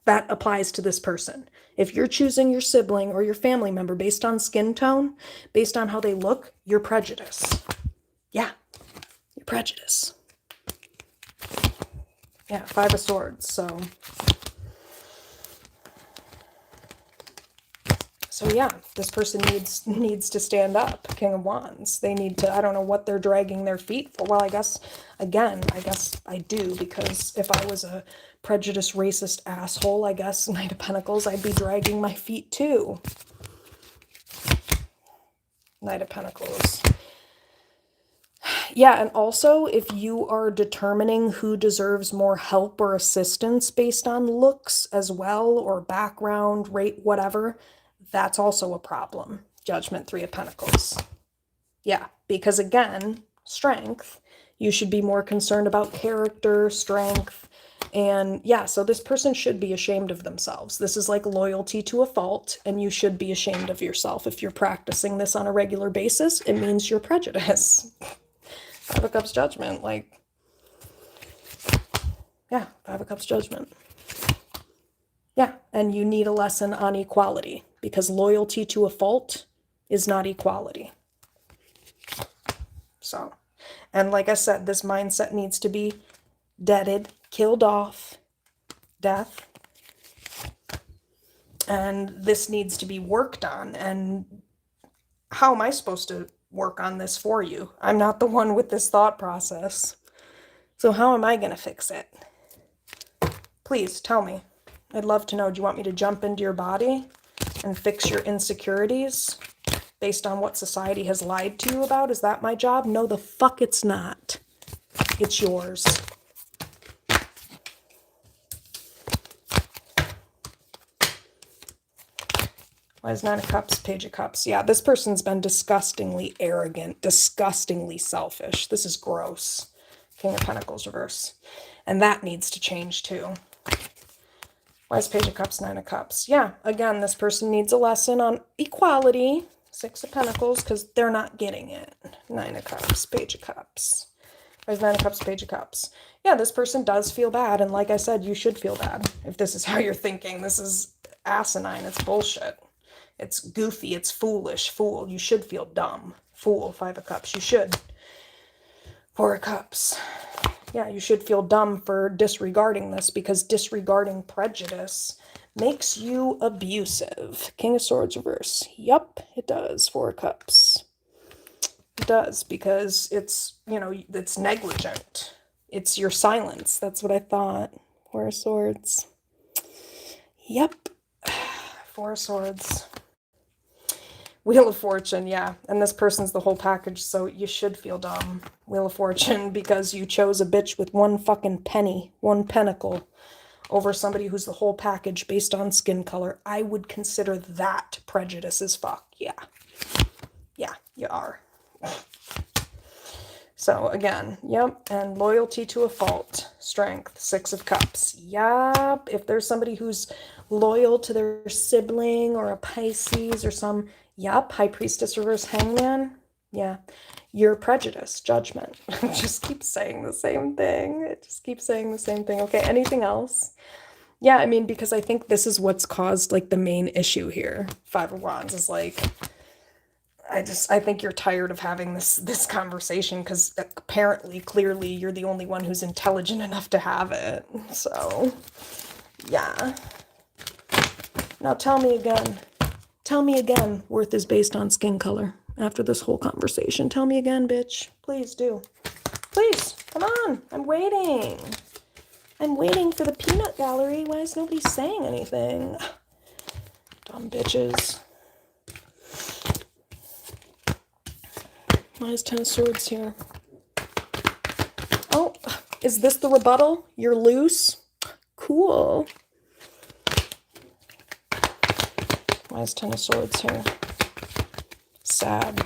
That applies to this person. If you're choosing your sibling or your family member based on skin tone, based on how they look, you're prejudice. Yeah, you're prejudice. Yeah, Five of Swords. So yeah, this person needs to stand up. King of Wands. They need to, I don't know what they're dragging their feet for. Well, I guess I do, because if I was a prejudiced, racist asshole, I guess Knight of Pentacles, I'd be dragging my feet too. Knight of Pentacles. Yeah, and also, if you are determining who deserves more help or assistance based on looks as well, or background, rate, whatever, that's also a problem. Judgment, Three of Pentacles. Yeah, because again, strength, you should be more concerned about character, strength, and yeah, so this person should be ashamed of themselves. This is like loyalty to a fault, and you should be ashamed of yourself. If you're practicing this on a regular basis, it means you're prejudiced. Five of Cups, Judgment, like, yeah, Five of Cups, Judgment. Yeah, and you need a lesson on equality, because loyalty to a fault is not equality. So, and like I said, this mindset needs to be deaded, killed off, death, and this needs to be worked on. And how am I supposed to work on this for you? I'm not the one with this thought process. So how am I going to fix it? Please tell me. I'd love to know. Do you want me to jump into your body and fix your insecurities based on what society has lied to you about? Is that my job? No, the fuck it's not. It's yours. Why is Nine of Cups, Page of Cups? Yeah, this person's been disgustingly arrogant, disgustingly selfish. This is gross. King of Pentacles, reverse. And that needs to change too. Why is Page of Cups, Nine of Cups? Yeah, again, this person needs a lesson on equality. Six of Pentacles, because they're not getting it. Nine of Cups, Page of Cups. Why is Nine of Cups, Page of Cups? Yeah, this person does feel bad, and like I said, you should feel bad if this is how you're thinking. This is asinine. It's bullshit. It's goofy. It's foolish. Fool. You should feel dumb. Fool. Five of Cups. You should. Four of Cups. Yeah, you should feel dumb for disregarding this, because disregarding prejudice makes you abusive. King of Swords, reverse. Yup, it does. Four of Cups. It does, because it's, you know, it's negligent. It's your silence. That's what I thought. Four of Swords. Yep. Four of Swords. Wheel of Fortune, yeah. And this person's the whole package, so you should feel dumb. Wheel of Fortune, because you chose a bitch with one fucking penny, one pentacle, over somebody who's the whole package based on skin color. I would consider that prejudice as fuck. Yeah. Yeah, you are. So again, yep, and loyalty to a fault, strength, Six of Cups. Yep, if there's somebody who's loyal to their sibling or a Pisces or some, yep, High Priestess, reverse, Hangman. Yeah, you're prejudiced, Judgment. It just keeps saying the same thing. It just keeps saying the same thing. Okay, anything else? Yeah, I mean, because I think this is what's caused like the main issue here. Five of Wands is like, I think you're tired of having this conversation, because apparently, clearly, you're the only one who's intelligent enough to have it. So, yeah. Now tell me again. Tell me again, worth is based on skin color after this whole conversation. Tell me again, bitch. Please do. Please, come on. I'm waiting. I'm waiting for the peanut gallery. Why is nobody saying anything? Dumb bitches. Why is Ten of Swords here? Oh, is this the rebuttal? You're loose? Cool. Why is Ten of Swords here? Sad.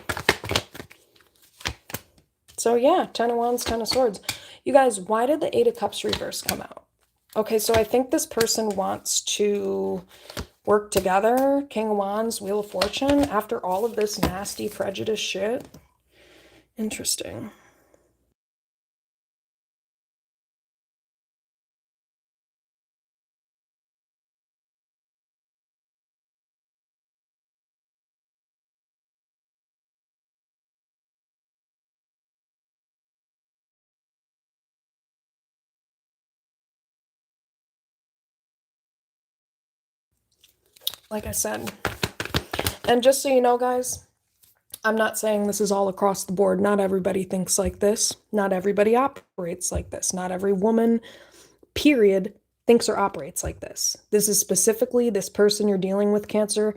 So yeah, 10 of Wands, 10 of Swords. You guys, why did the Eight of Cups reverse come out? Okay, so I think this person wants to work together. King of Wands, Wheel of Fortune, after all of this nasty prejudice shit. Interesting. Like I said, and just so you know, guys, I'm not saying this is all across the board. Not everybody thinks like this. Not everybody operates like this. Not every woman, period, thinks or operates like this. This is specifically this person you're dealing with, Cancer,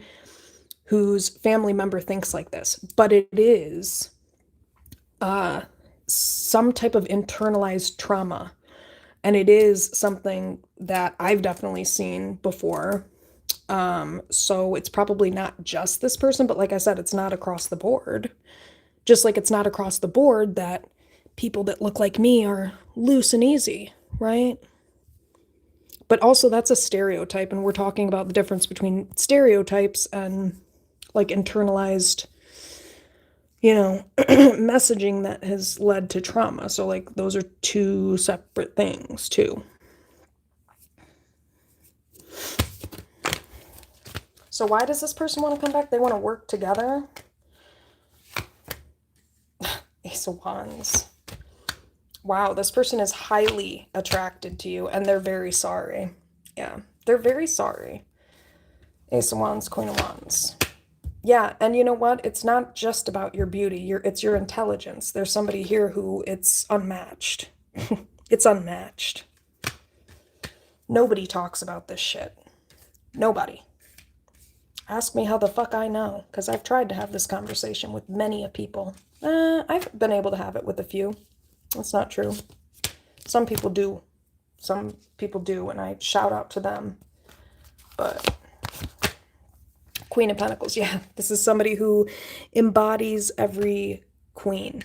whose family member thinks like this. But it is some type of internalized trauma. And it is something that I've definitely seen before. So it's probably not just this person, but like I said, it's not across the board. Just like it's not across the board that people that look like me are loose and easy, right? But also that's a stereotype, and we're talking about the difference between stereotypes and like internalized, messaging that has led to trauma. So like those are two separate things too. So why does this person want to come back? They want to work together. Ace of Wands. Wow, this person is highly attracted to you and they're very sorry. Yeah, they're very sorry. Ace of Wands, Queen of Wands. Yeah, and you know what? It's not just about your beauty. It's your intelligence. There's somebody here who it's unmatched. It's unmatched. Nobody talks about this shit. Nobody. Ask me how the fuck I know, because I've tried to have this conversation with many a people. I've been able to have it with a few. That's not true. Some people do. Some people do, and I shout out to them. But Queen of Pentacles, yeah. This is somebody who embodies every queen,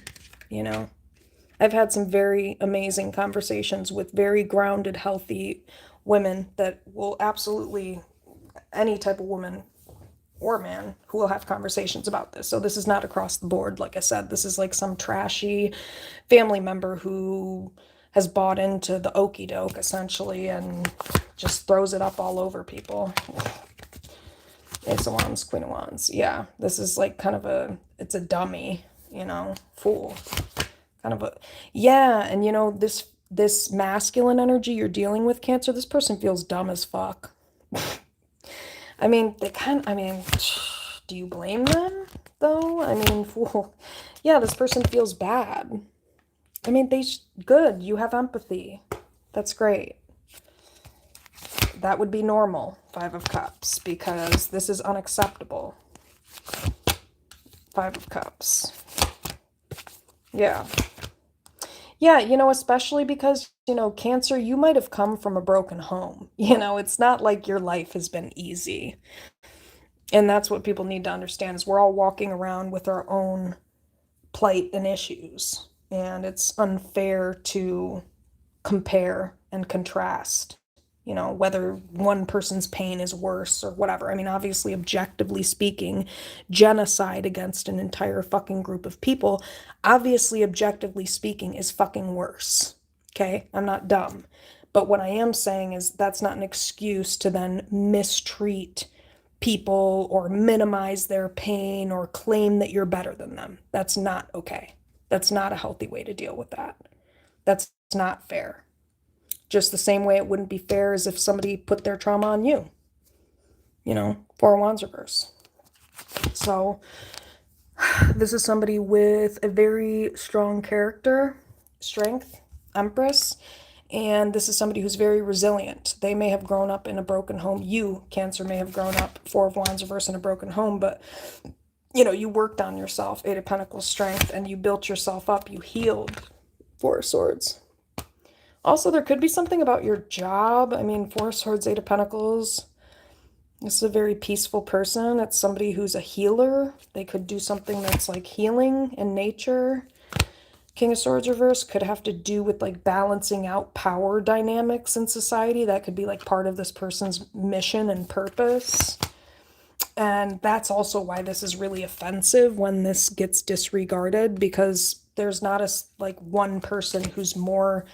I've had some very amazing conversations with very grounded, healthy women that will absolutely, any type of woman or man who will have conversations about this. So this is not across the board. Like I said, this is like some trashy family member who has bought into the okie doke essentially and just throws it up all over people. Ace of Wands, Queen of Wands. Yeah, this is like kind of it's a dummy, fool. Kind of yeah, and this masculine energy you're dealing with, Cancer, this person feels dumb as fuck. I mean, do you blame them, though? I mean, yeah, this person feels bad. I mean, good, you have empathy. That's great. That would be normal, Five of Cups, because this is unacceptable. Five of Cups. Yeah. Yeah, especially because, Cancer, you might have come from a broken home. It's not like your life has been easy. And that's what people need to understand is we're all walking around with our own plight and issues. And it's unfair to compare and contrast, whether one person's pain is worse or whatever. I mean, obviously, objectively speaking, genocide against an entire fucking group of people, obviously, objectively speaking, is fucking worse. Okay? I'm not dumb. But what I am saying is that's not an excuse to then mistreat people or minimize their pain or claim that you're better than them. That's not okay. That's not a healthy way to deal with that. That's not fair. Just the same way it wouldn't be fair as if somebody put their trauma on you. Four of Wands reverse. So this is somebody with a very strong character, strength, Empress, and this is somebody who's very resilient. They may have grown up in a broken home. You, Cancer, may have grown up, Four of Wands reverse, in a broken home, but you worked on yourself, Eight of Pentacles, strength, and you built yourself up. You healed, Four of Swords. Also, there could be something about your job. I mean, Four of Swords, Eight of Pentacles. This is a very peaceful person. It's somebody who's a healer. They could do something that's like healing in nature. King of Swords reverse could have to do with like balancing out power dynamics in society. That could be like part of this person's mission and purpose. And that's also why this is really offensive when this gets disregarded, because there's not a like one person who's more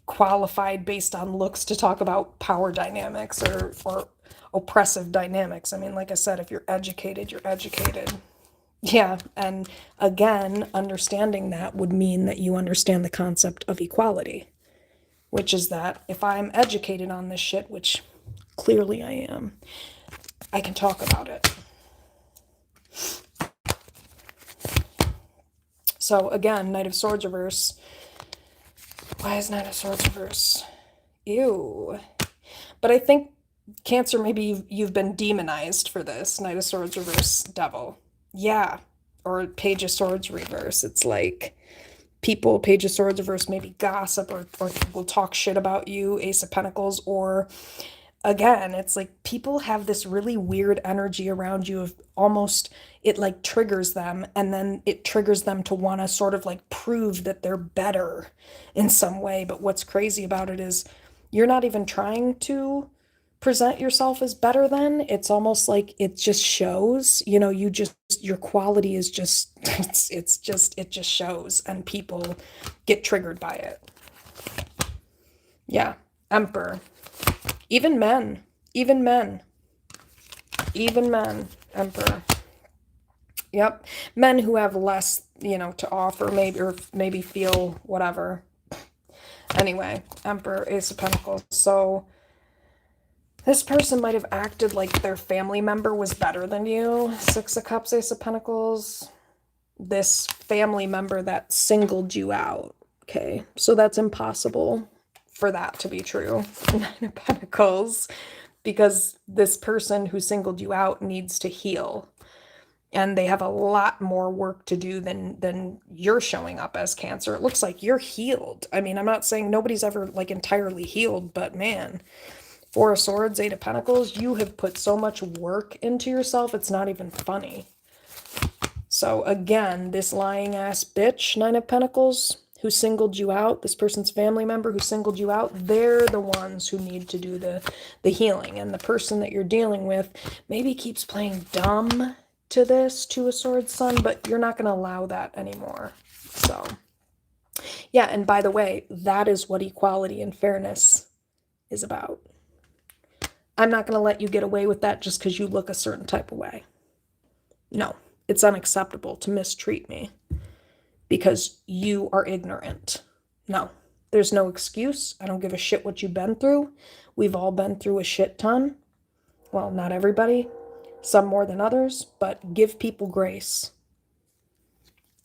qualified based on looks to talk about power dynamics or oppressive dynamics. I mean, like I said, if you're educated, you're educated. Yeah, and again, understanding that would mean that you understand the concept of equality, which is that if I'm educated on this shit, which clearly I am, I can talk about it. So again, Knight of Swords reverse. Why is Knight of Swords reverse? Ew. But I think Cancer, maybe you've been demonized for this. Knight of Swords reverse, Devil. Yeah. Or Page of Swords reverse. It's like people, Page of Swords reverse, maybe gossip or will talk shit about you. Ace of Pentacles. Or again, it's like people have this really weird energy around you of almost, it like triggers them, and then it triggers them to want to sort of like prove that they're better in some way. But what's crazy about it is you're not even trying to present yourself as better than. It's almost like it just shows, you know, you just, your quality is just, it just shows, and people get triggered by it. Yeah. Emperor. Even men, Emperor. Yep. Men who have less, you know, to offer, maybe, or maybe feel whatever. Anyway, Emperor, Ace of Pentacles. So this person might have acted like their family member was better than you. Six of Cups, Ace of Pentacles. This family member that singled you out. Okay, so that's impossible for that to be true. Nine of Pentacles, because this person who singled you out needs to heal. And they have a lot more work to do than you're showing up as, Cancer. It looks like you're healed. I mean, I'm not saying nobody's ever like entirely healed, but man, Four of Swords, Eight of Pentacles, you have put so much work into yourself, it's not even funny. So again, this lying ass bitch, Nine of Pentacles, who singled you out, this person's family member who singled you out, they're the ones who need to do the healing. And the person that you're dealing with maybe keeps playing dumb to this Two of Swords Sun, but you're not going to allow that anymore. So yeah, and by the way, that is what equality and fairness is about. I'm not going to let you get away with that just because you look a certain type of way. No, it's unacceptable to mistreat me because you are ignorant. No, there's no excuse. I don't give a shit what you've been through. We've all been through a shit ton. Well, not everybody. Some more than others, but give people grace.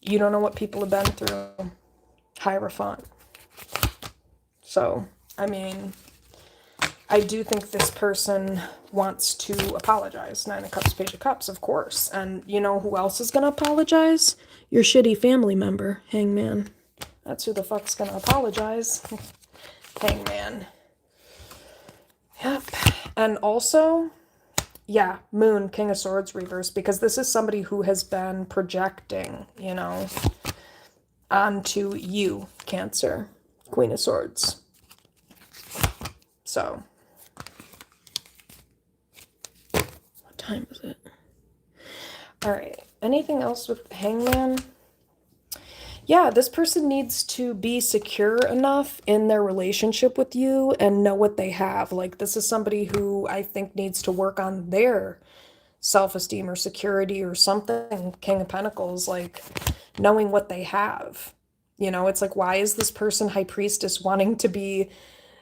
You don't know what people have been through. Hierophant. So, I mean, I do think this person wants to apologize. Nine of Cups, Page of Cups, of course. And you know who else is going to apologize? Your shitty family member, Hangman. That's who the fuck's going to apologize. Hangman. Yep. And also, yeah, Moon, King of Swords reverse, because this is somebody who has been projecting, you know, onto you, Cancer, Queen of Swords. So, what time is it? All right, anything else with Hangman? Yeah, this person needs to be secure enough in their relationship with you and know what they have. Like, this is somebody who I think needs to work on their self-esteem or security or something. King of Pentacles, like knowing what they have. You know, it's like, why is this person High Priestess wanting to be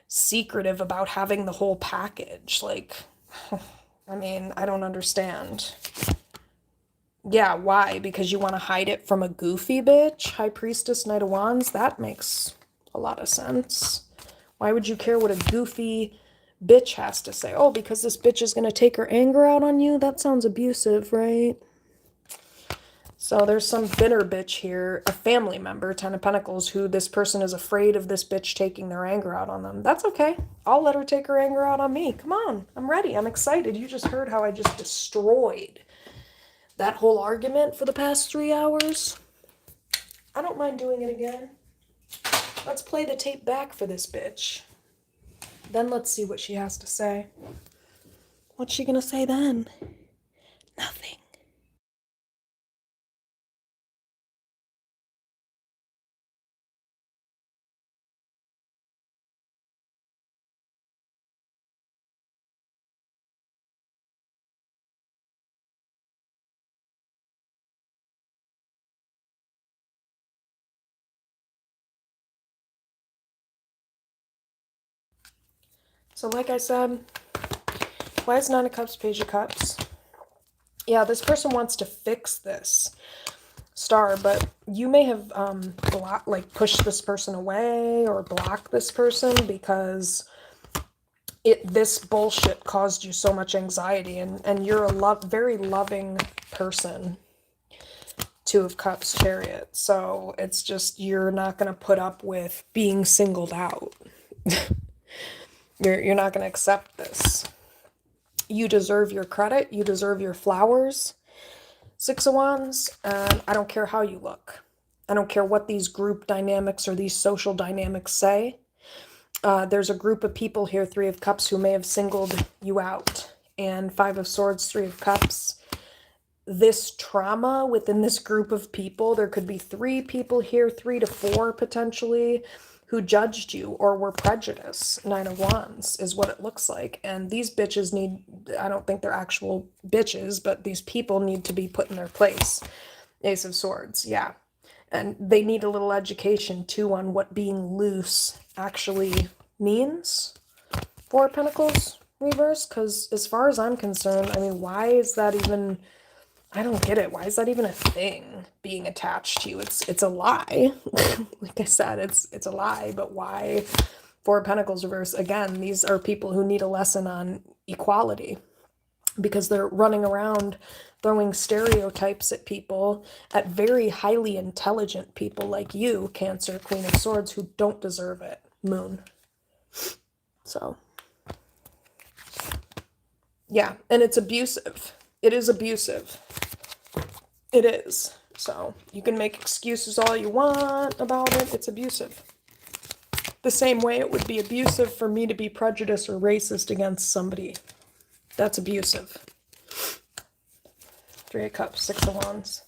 secretive about having the whole package? Like, I mean, I don't understand. Yeah, why? Because you want to hide it from a goofy bitch? High Priestess, Knight of Wands? That makes a lot of sense. Why would you care what a goofy bitch has to say? Oh, because this bitch is going to take her anger out on you? That sounds abusive, right? So there's some bitter bitch here, a family member, Ten of Pentacles, who this person is afraid of this bitch taking their anger out on them. That's okay. I'll let her take her anger out on me. Come on. I'm ready. I'm excited. You just heard how I just destroyed that whole argument for the past 3 hours. I don't mind doing it again. Let's play the tape back for this bitch. Then let's see what she has to say. What's she gonna say then? Nothing. So like I said, why is Nine of Cups, Page of Cups? Yeah, this person wants to fix this star, but you may have pushed this person away or blocked this person because this bullshit caused you so much anxiety, and you're a very loving person. Two of Cups, Chariot. So it's just you're not going to put up with being singled out. You're not going to accept this. You deserve your credit. You deserve your flowers. Six of Wands, and I don't care how you look. I don't care what these group dynamics or these social dynamics say. There's a group of people here, Three of Cups, who may have singled you out. And Five of Swords, Three of Cups. This trauma within this group of people, there could be 3 people here, 3 to 4 potentially, who judged you or were prejudiced. Nine of Wands is what it looks like. And these bitches need, I don't think they're actual bitches, but these people need to be put in their place. Ace of Swords, yeah. And they need a little education too on what being loose actually means. Four of Pentacles reverse, because as far as I'm concerned, I mean, why is that even... I don't get it. Why is that even a thing, being attached to you? It's a lie. Like I said, it's a lie, but why? Four of Pentacles reverse. Again, these are people who need a lesson on equality because they're running around throwing stereotypes at people, at very highly intelligent people like you, Cancer, Queen of Swords, who don't deserve it. Moon. So, yeah, and it's abusive. It is abusive. It is. So, you can make excuses all you want about it. It's abusive. The same way it would be abusive for me to be prejudiced or racist against somebody. That's abusive. Three of Cups, Six of Wands.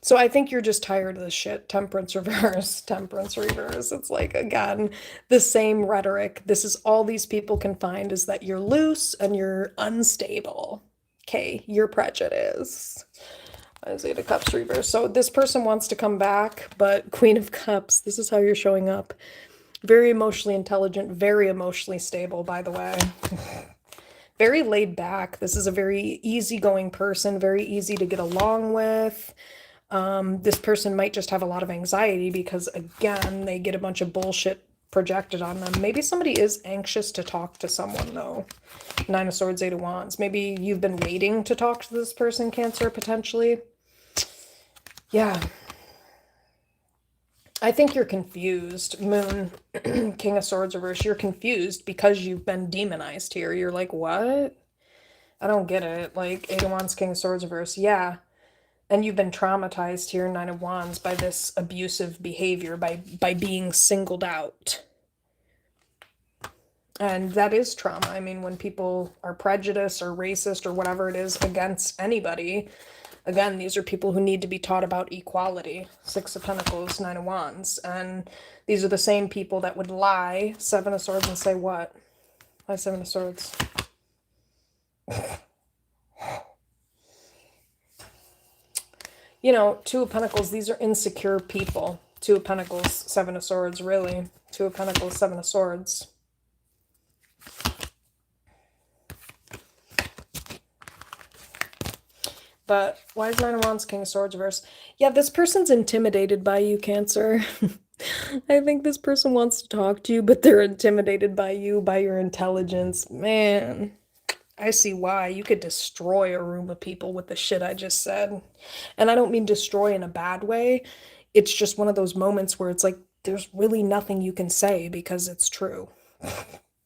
So I think you're just tired of this shit. Temperance reverse, temperance reverse. It's like, again, the same rhetoric. This is all these people can find is that you're loose and you're unstable. Okay, you're prejudiced. Eight of Cups reverse. So this person wants to come back, but Queen of Cups, this is how you're showing up. Very emotionally intelligent, very emotionally stable, by the way. Very laid back. This is a very easygoing person, very easy to get along with. This person might just have a lot of anxiety because, again, they get a bunch of bullshit projected on them. Maybe somebody is anxious to talk to someone, though. Nine of Swords, Eight of Wands. Maybe you've been waiting to talk to this person, Cancer, potentially. Yeah. I think you're confused. Moon, King of Swords reverse. You're confused because you've been demonized here. You're like, what? I don't get it. Like, Eight of Wands, King of Swords reverse. Yeah. And you've been traumatized here, Nine of Wands, by this abusive behavior, by being singled out. And that is trauma. I mean, when people are prejudiced or racist or whatever it is against anybody, again, these are people who need to be taught about equality. Six of Pentacles, Nine of Wands. And these are the same people that would lie, Seven of Swords, and say what? Why Seven of Swords? You know, Two of Pentacles, these are insecure people. Two of Pentacles, Seven of Swords, really. Two of Pentacles, Seven of Swords. But why is Nine of Wands, King of Swords reverse? Yeah, this person's intimidated by you, Cancer. I think this person wants to talk to you, but they're intimidated by you, by your intelligence. Man, I see why. You could destroy a room of people with the shit I just said. And I don't mean destroy in a bad way. It's just one of those moments where it's like, there's really nothing you can say because it's true.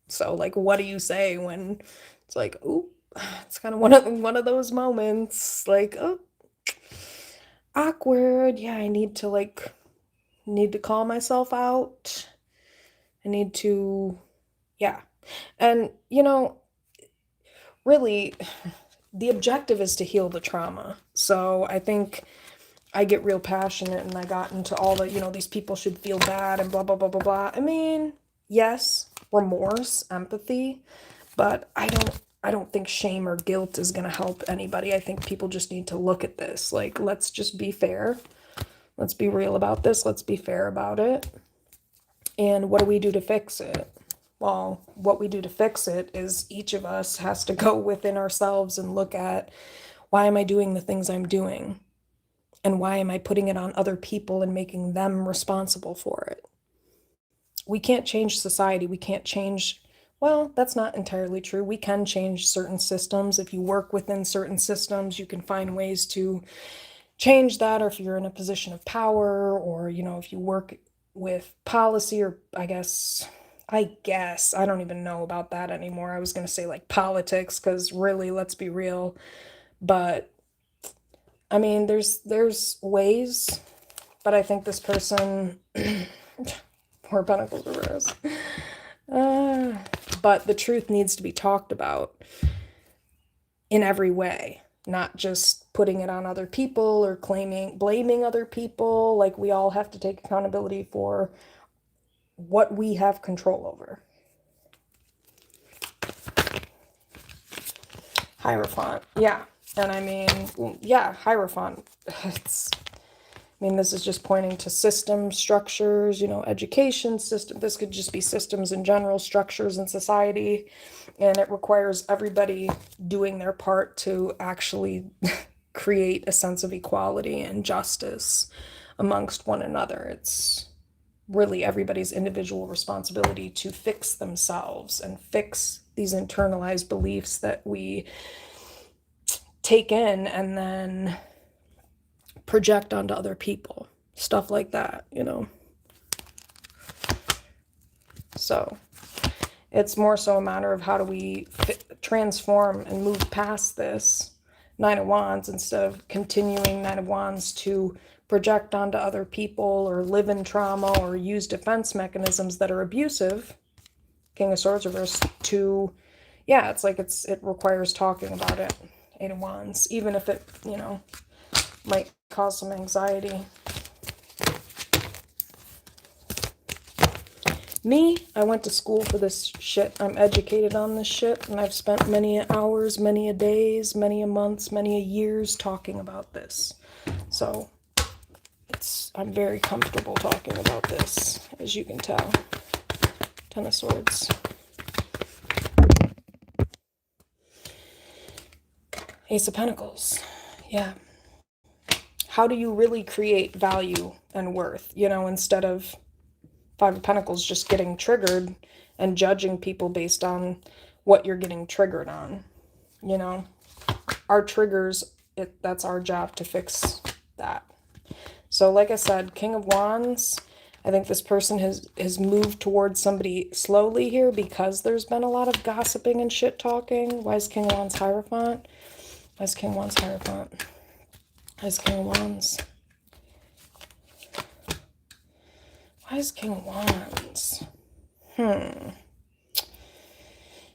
So, like, what do you say when it's like, ooh, it's kind of one of those moments, like, oh, awkward. Yeah, I need to, like, need to call myself out. I need to, yeah. And, really, the objective is to heal the trauma. So I think I get real passionate and I got into all the, these people should feel bad and blah, blah, blah, blah, blah. I mean, yes, remorse, empathy, but I don't think shame or guilt is going to help anybody. I think people just need to look at this. Like, let's just be fair. Let's be real about this. Let's be fair about it. And what do we do to fix it? Well, what we do to fix it is each of us has to go within ourselves and look at, why am I doing the things I'm doing? And why am I putting it on other people and making them responsible for it? We can't change society. We can't change, well, that's not entirely true. We can change certain systems. If you work within certain systems, you can find ways to change that. Or if you're in a position of power, or, if you work with policy, or I guess, I don't even know about that anymore. I was going to say like politics, because really, let's be real. But I mean, there's ways, but I think this person, Four Pentacles reverse. But the truth needs to be talked about in every way, not just putting it on other people or blaming other people. Like, we all have to take accountability for what we have control over. Hierophant, yeah. And I mean, yeah, Hierophant. This is just pointing to system structures, education system. This could just be systems in general, structures in society. And it requires everybody doing their part to actually create a sense of equality and justice amongst one another. It's really everybody's individual responsibility to fix themselves and fix these internalized beliefs that we take in and then project onto other people. Stuff like that, So it's more so a matter of how do we transform and move past this Nine of Wands, instead of continuing Nine of Wands to project onto other people or live in trauma or use defense mechanisms that are abusive. King of Swords reverse to, yeah, it's like it requires talking about it. Eight of Wands, even if it, might cause some anxiety. Me, I went to school for this shit. I'm educated on this shit, and I've spent many hours, many a days, many a months, many a years talking about this. So I'm very comfortable talking about this, as you can tell. Ten of Swords. Ace of Pentacles. Yeah. How do you really create value and worth, instead of Five of Pentacles just getting triggered and judging people based on what you're getting triggered on? Our triggers, that's our job to fix that. So like I said, King of Wands, I think this person has moved towards somebody slowly here because there's been a lot of gossiping and shit talking. Why is King of Wands Hierophant? Why is King of Wands Hierophant? Why is King of Wands? Why is King of Wands?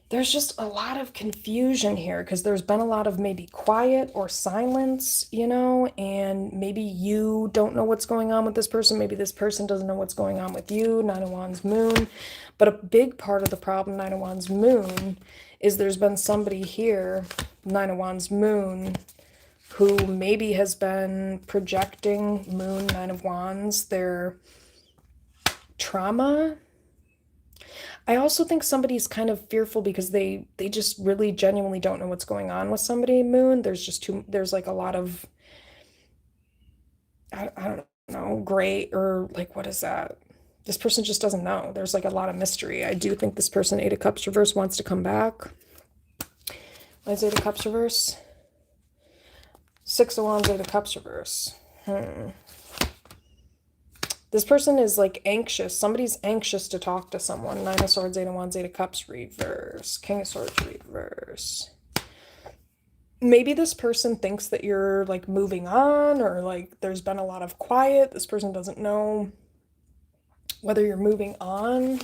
There's just a lot of confusion here because there's been a lot of maybe quiet or silence, and maybe you don't know what's going on with this person. Maybe this person doesn't know what's going on with you. Nine of Wands Moon. But a big part of the problem, Nine of Wands Moon, is there's been somebody here, Nine of Wands Moon, who maybe has been projecting Moon, Nine of Wands, their trauma. I also think somebody's kind of fearful because they just really genuinely don't know what's going on with somebody, Moon. There's like a lot of, I don't know, gray, or like, what is that? This person just doesn't know. There's like a lot of mystery. I do think this person, Eight of Cups reverse, wants to come back. Why is Eight of Cups reverse? Six of Wands, Eight of Cups reverse. This person is like anxious. Somebody's anxious to talk to someone. Nine of Swords, Eight of Wands, Eight of Cups reverse. King of Swords reverse. Maybe this person thinks that you're like moving on, or like there's been a lot of quiet. This person doesn't know whether you're moving on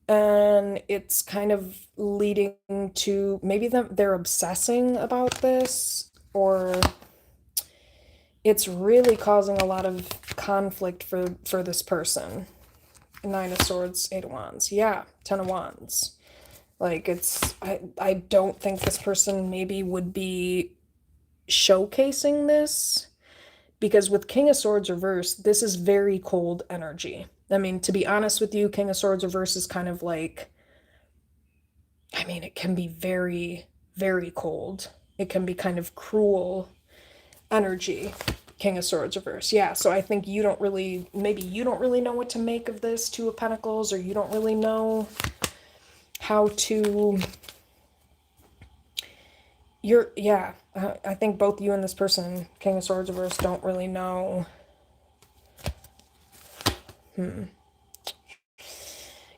and it's kind of leading to maybe they're obsessing about this, or it's really causing a lot of conflict for this person. Nine of Swords, Eight of Wands. Yeah, Ten of Wands. Like I don't think this person maybe would be showcasing this, because with King of Swords reversed, this is very cold energy. I mean, to be honest with you, King of Swords reverse is kind of like, I mean, it can be very, very cold. It can be kind of cruel energy. King of Swords reverse. Yeah, so I think you don't really, maybe you don't really know what to make of this Two of Pentacles, or you don't really know how to, yeah, I think both you and this person, King of Swords reverse, don't really know.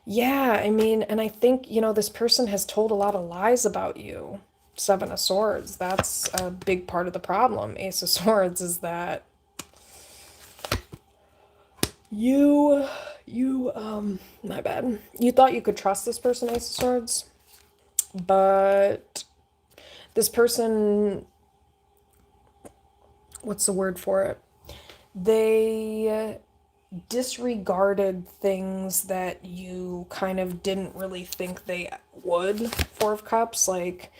Yeah, I mean, and I think, this person has told a lot of lies about you. Seven of Swords, that's a big part of the problem. Ace of Swords is that my bad. You thought you could trust this person, Ace of Swords, but this person, what's the word for it? They disregarded things that you kind of didn't really think they would. Four of Cups, like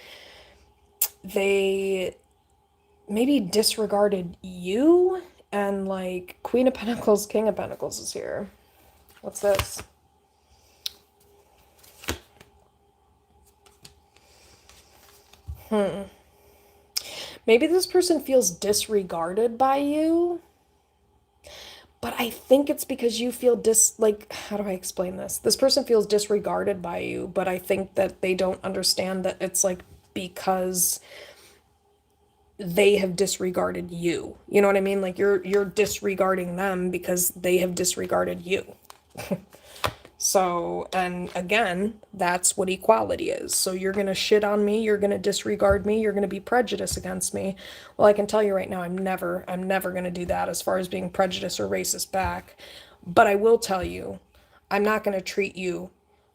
they maybe disregarded you, and like Queen of Pentacles, King of Pentacles is here. What's this? Maybe this person feels disregarded by you, but I think it's because you feel like, how do I explain this? This person feels disregarded by you, but I think that they don't understand that it's like because they have disregarded you. You know what I mean? Like you're disregarding them because they have disregarded you. So, and again, that's what equality is. So you're going to shit on me, you're going to disregard me, you're going to be prejudiced against me. Well, I can tell you right now, I'm never going to do that as far as being prejudiced or racist back. But I will tell you, I'm not going to treat you,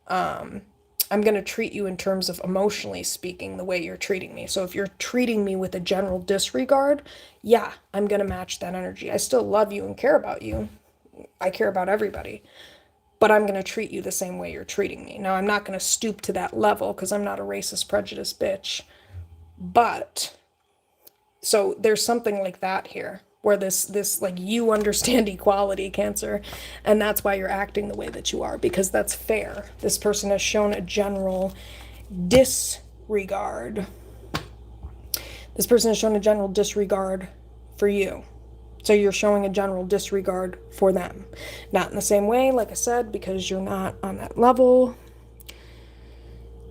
I'm going to treat you in terms of emotionally speaking the way you're treating me. So if you're treating me with a general disregard, yeah, I'm going to match that energy. I still love you and care about you. I care about everybody. But I'm going to treat you the same way you're treating me. Now, I'm not going to stoop to that level because I'm not a racist, prejudiced bitch. But, so there's something like that here, where this like, you understand equality, Cancer, and that's why you're acting the way that you are, because that's fair. This person has shown a general disregard. This person has shown a general disregard for you. So you're showing a general disregard for them. Not in the same way, like I said, because you're not on that level.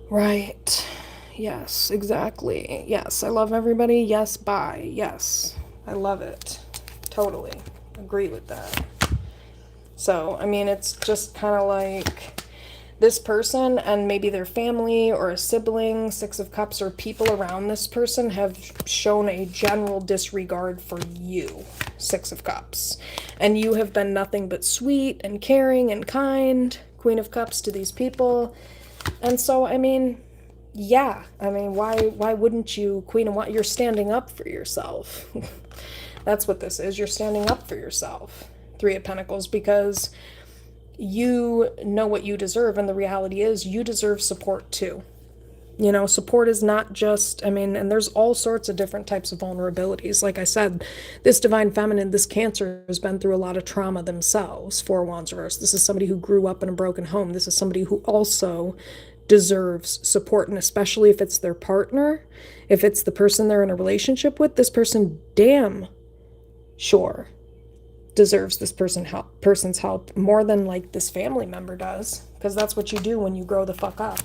Right. Yes, exactly. Yes, I love everybody. Yes, bye. Yes, I love it. Totally. Agree with that. So, I mean, it's just kind of like this person and maybe their family or a sibling, Six of Cups, or people around this person have shown a general disregard for you, Six of Cups. And you have been nothing but sweet and caring and kind, Queen of Cups, to these people. And so, I mean, yeah, I mean, why wouldn't you, Queen of Wands, you're standing up for yourself. That's what this is. You're standing up for yourself, Three of Pentacles, because you know what you deserve, and the reality is you deserve support too. You know, support is not just, I mean, and there's all sorts of different types of vulnerabilities. Like I said, this Divine Feminine, this Cancer, has been through a lot of trauma themselves. Four of Wands reverse. This is somebody who grew up in a broken home. This is somebody who also deserves support, and especially if it's their partner, if it's the person they're in a relationship with, this person damn sure deserves this person's help more than like this family member does, because that's what you do when you grow the fuck up.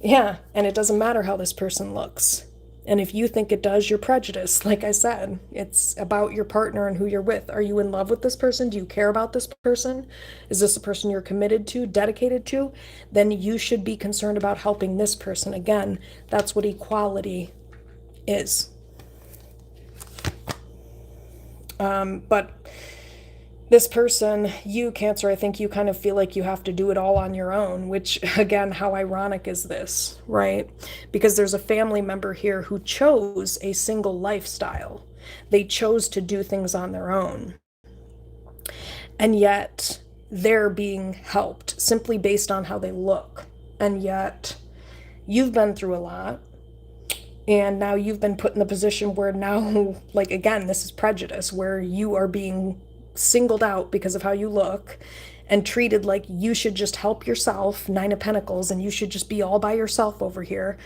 Yeah, and it doesn't matter how this person looks. And if you think it does, you're prejudiced. Like I said, it's about your partner and who you're with. Are you in love with this person? Do you care about this person? Is this a person you're committed to, dedicated to? Then you should be concerned about helping this person. Again, that's what equality is. But This person, you, Cancer, I think you kind of feel like you have to do it all on your own, which, again, how ironic is this, right? Because there's a family member here who chose a single lifestyle. They chose to do things on their own. And yet they're being helped simply based on how they look. And yet you've been through a lot. And now you've been put in the position where now, like, again, this is prejudice, where you are being singled out because of how you look and treated like you should just help yourself, Nine of Pentacles, and you should just be all by yourself over here.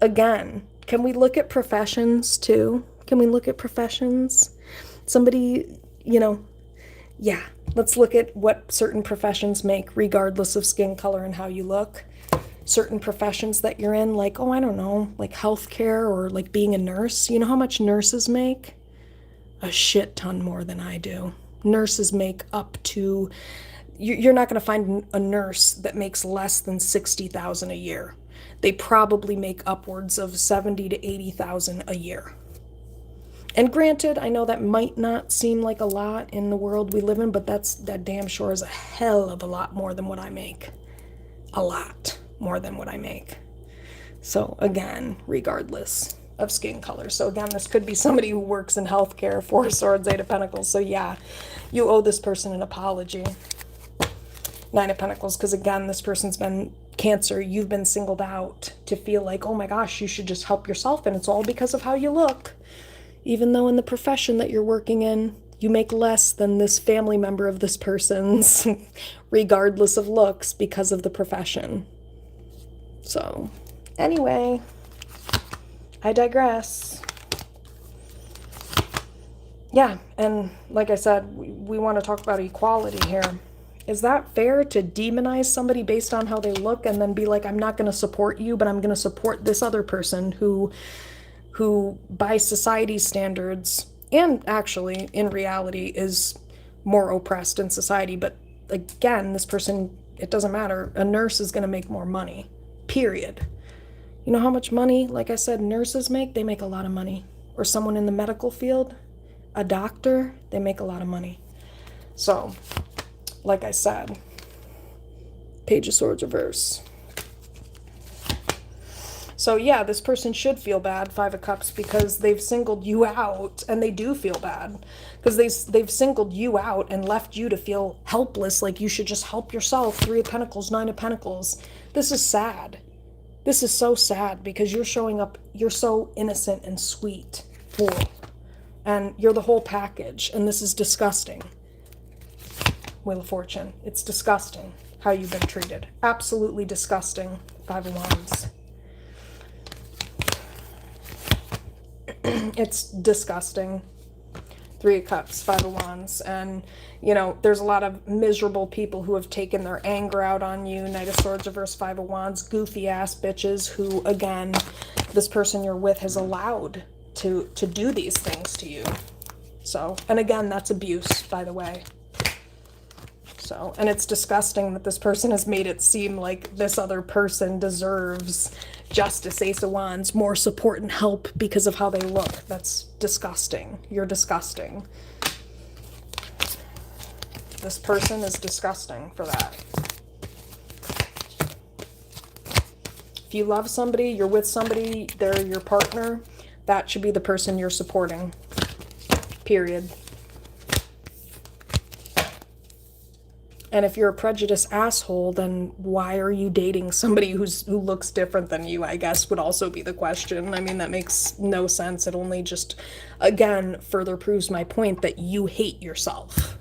Again, can we look at professions too? Can we look at professions? Somebody, yeah, let's look at what certain professions make, regardless of skin color and how you look. Certain professions that you're in, like, oh, I don't know, like healthcare or like being a nurse. You know how much nurses make? A shit ton more than I do. Nurses make up to, you're not going to find a nurse that makes less than $60,000 a year. They probably make upwards of $70,000 to $80,000 a year. And granted, I know that might not seem like a lot in the world we live in, but that damn sure is a hell of a lot more than what I make. A lot more than what I make. So again, regardless of skin color. So again, this could be somebody who works in healthcare, Four of Swords, Eight of Pentacles. So yeah, you owe this person an apology. Nine of Pentacles, because again, this person's been Cancer. You've been singled out to feel like, oh my gosh, you should just help yourself, and it's all because of how you look. Even though in the profession that you're working in, you make less than this family member of this person's, regardless of looks, because of the profession. So, anyway, I digress. Yeah, and like I said, we want to talk about equality here. Is that fair to demonize somebody based on how they look and then be like, I'm not going to support you, but I'm going to support this other person who by society's standards, and actually in reality is more oppressed in society. But again, this person, it doesn't matter. A nurse is going to make more money, period. You know how much money, like I said, nurses make? They make a lot of money. Or someone in the medical field, a doctor, they make a lot of money. So, like I said, Page of Swords reverse. So yeah, this person should feel bad, Five of Cups, because they've singled you out, and they do feel bad because they've singled you out and left you to feel helpless, like you should just help yourself. Three of Pentacles, Nine of Pentacles. This is sad. This is so sad because you're showing up, you're so innocent and sweet, fool, and you're the whole package, and this is disgusting. Wheel of Fortune. It's disgusting how you've been treated. Absolutely disgusting. Five of Wands. It's disgusting. Three of Cups, Five of Wands. And, there's a lot of miserable people who have taken their anger out on you. Knight of Swords reverse, Five of Wands. Goofy ass bitches who, again, this person you're with has allowed to do these things to you. So, and again, that's abuse, by the way. So, and it's disgusting that this person has made it seem like this other person deserves justice, Ace of Wands, more support and help because of how they look. That's disgusting. You're disgusting. This person is disgusting for that. If you love somebody, you're with somebody, they're your partner, that should be the person you're supporting. Period. And if you're a prejudiced asshole, then why are you dating somebody who looks different than you, I guess, would also be the question. I mean, that makes no sense. It only just, again, further proves my point that you hate yourself.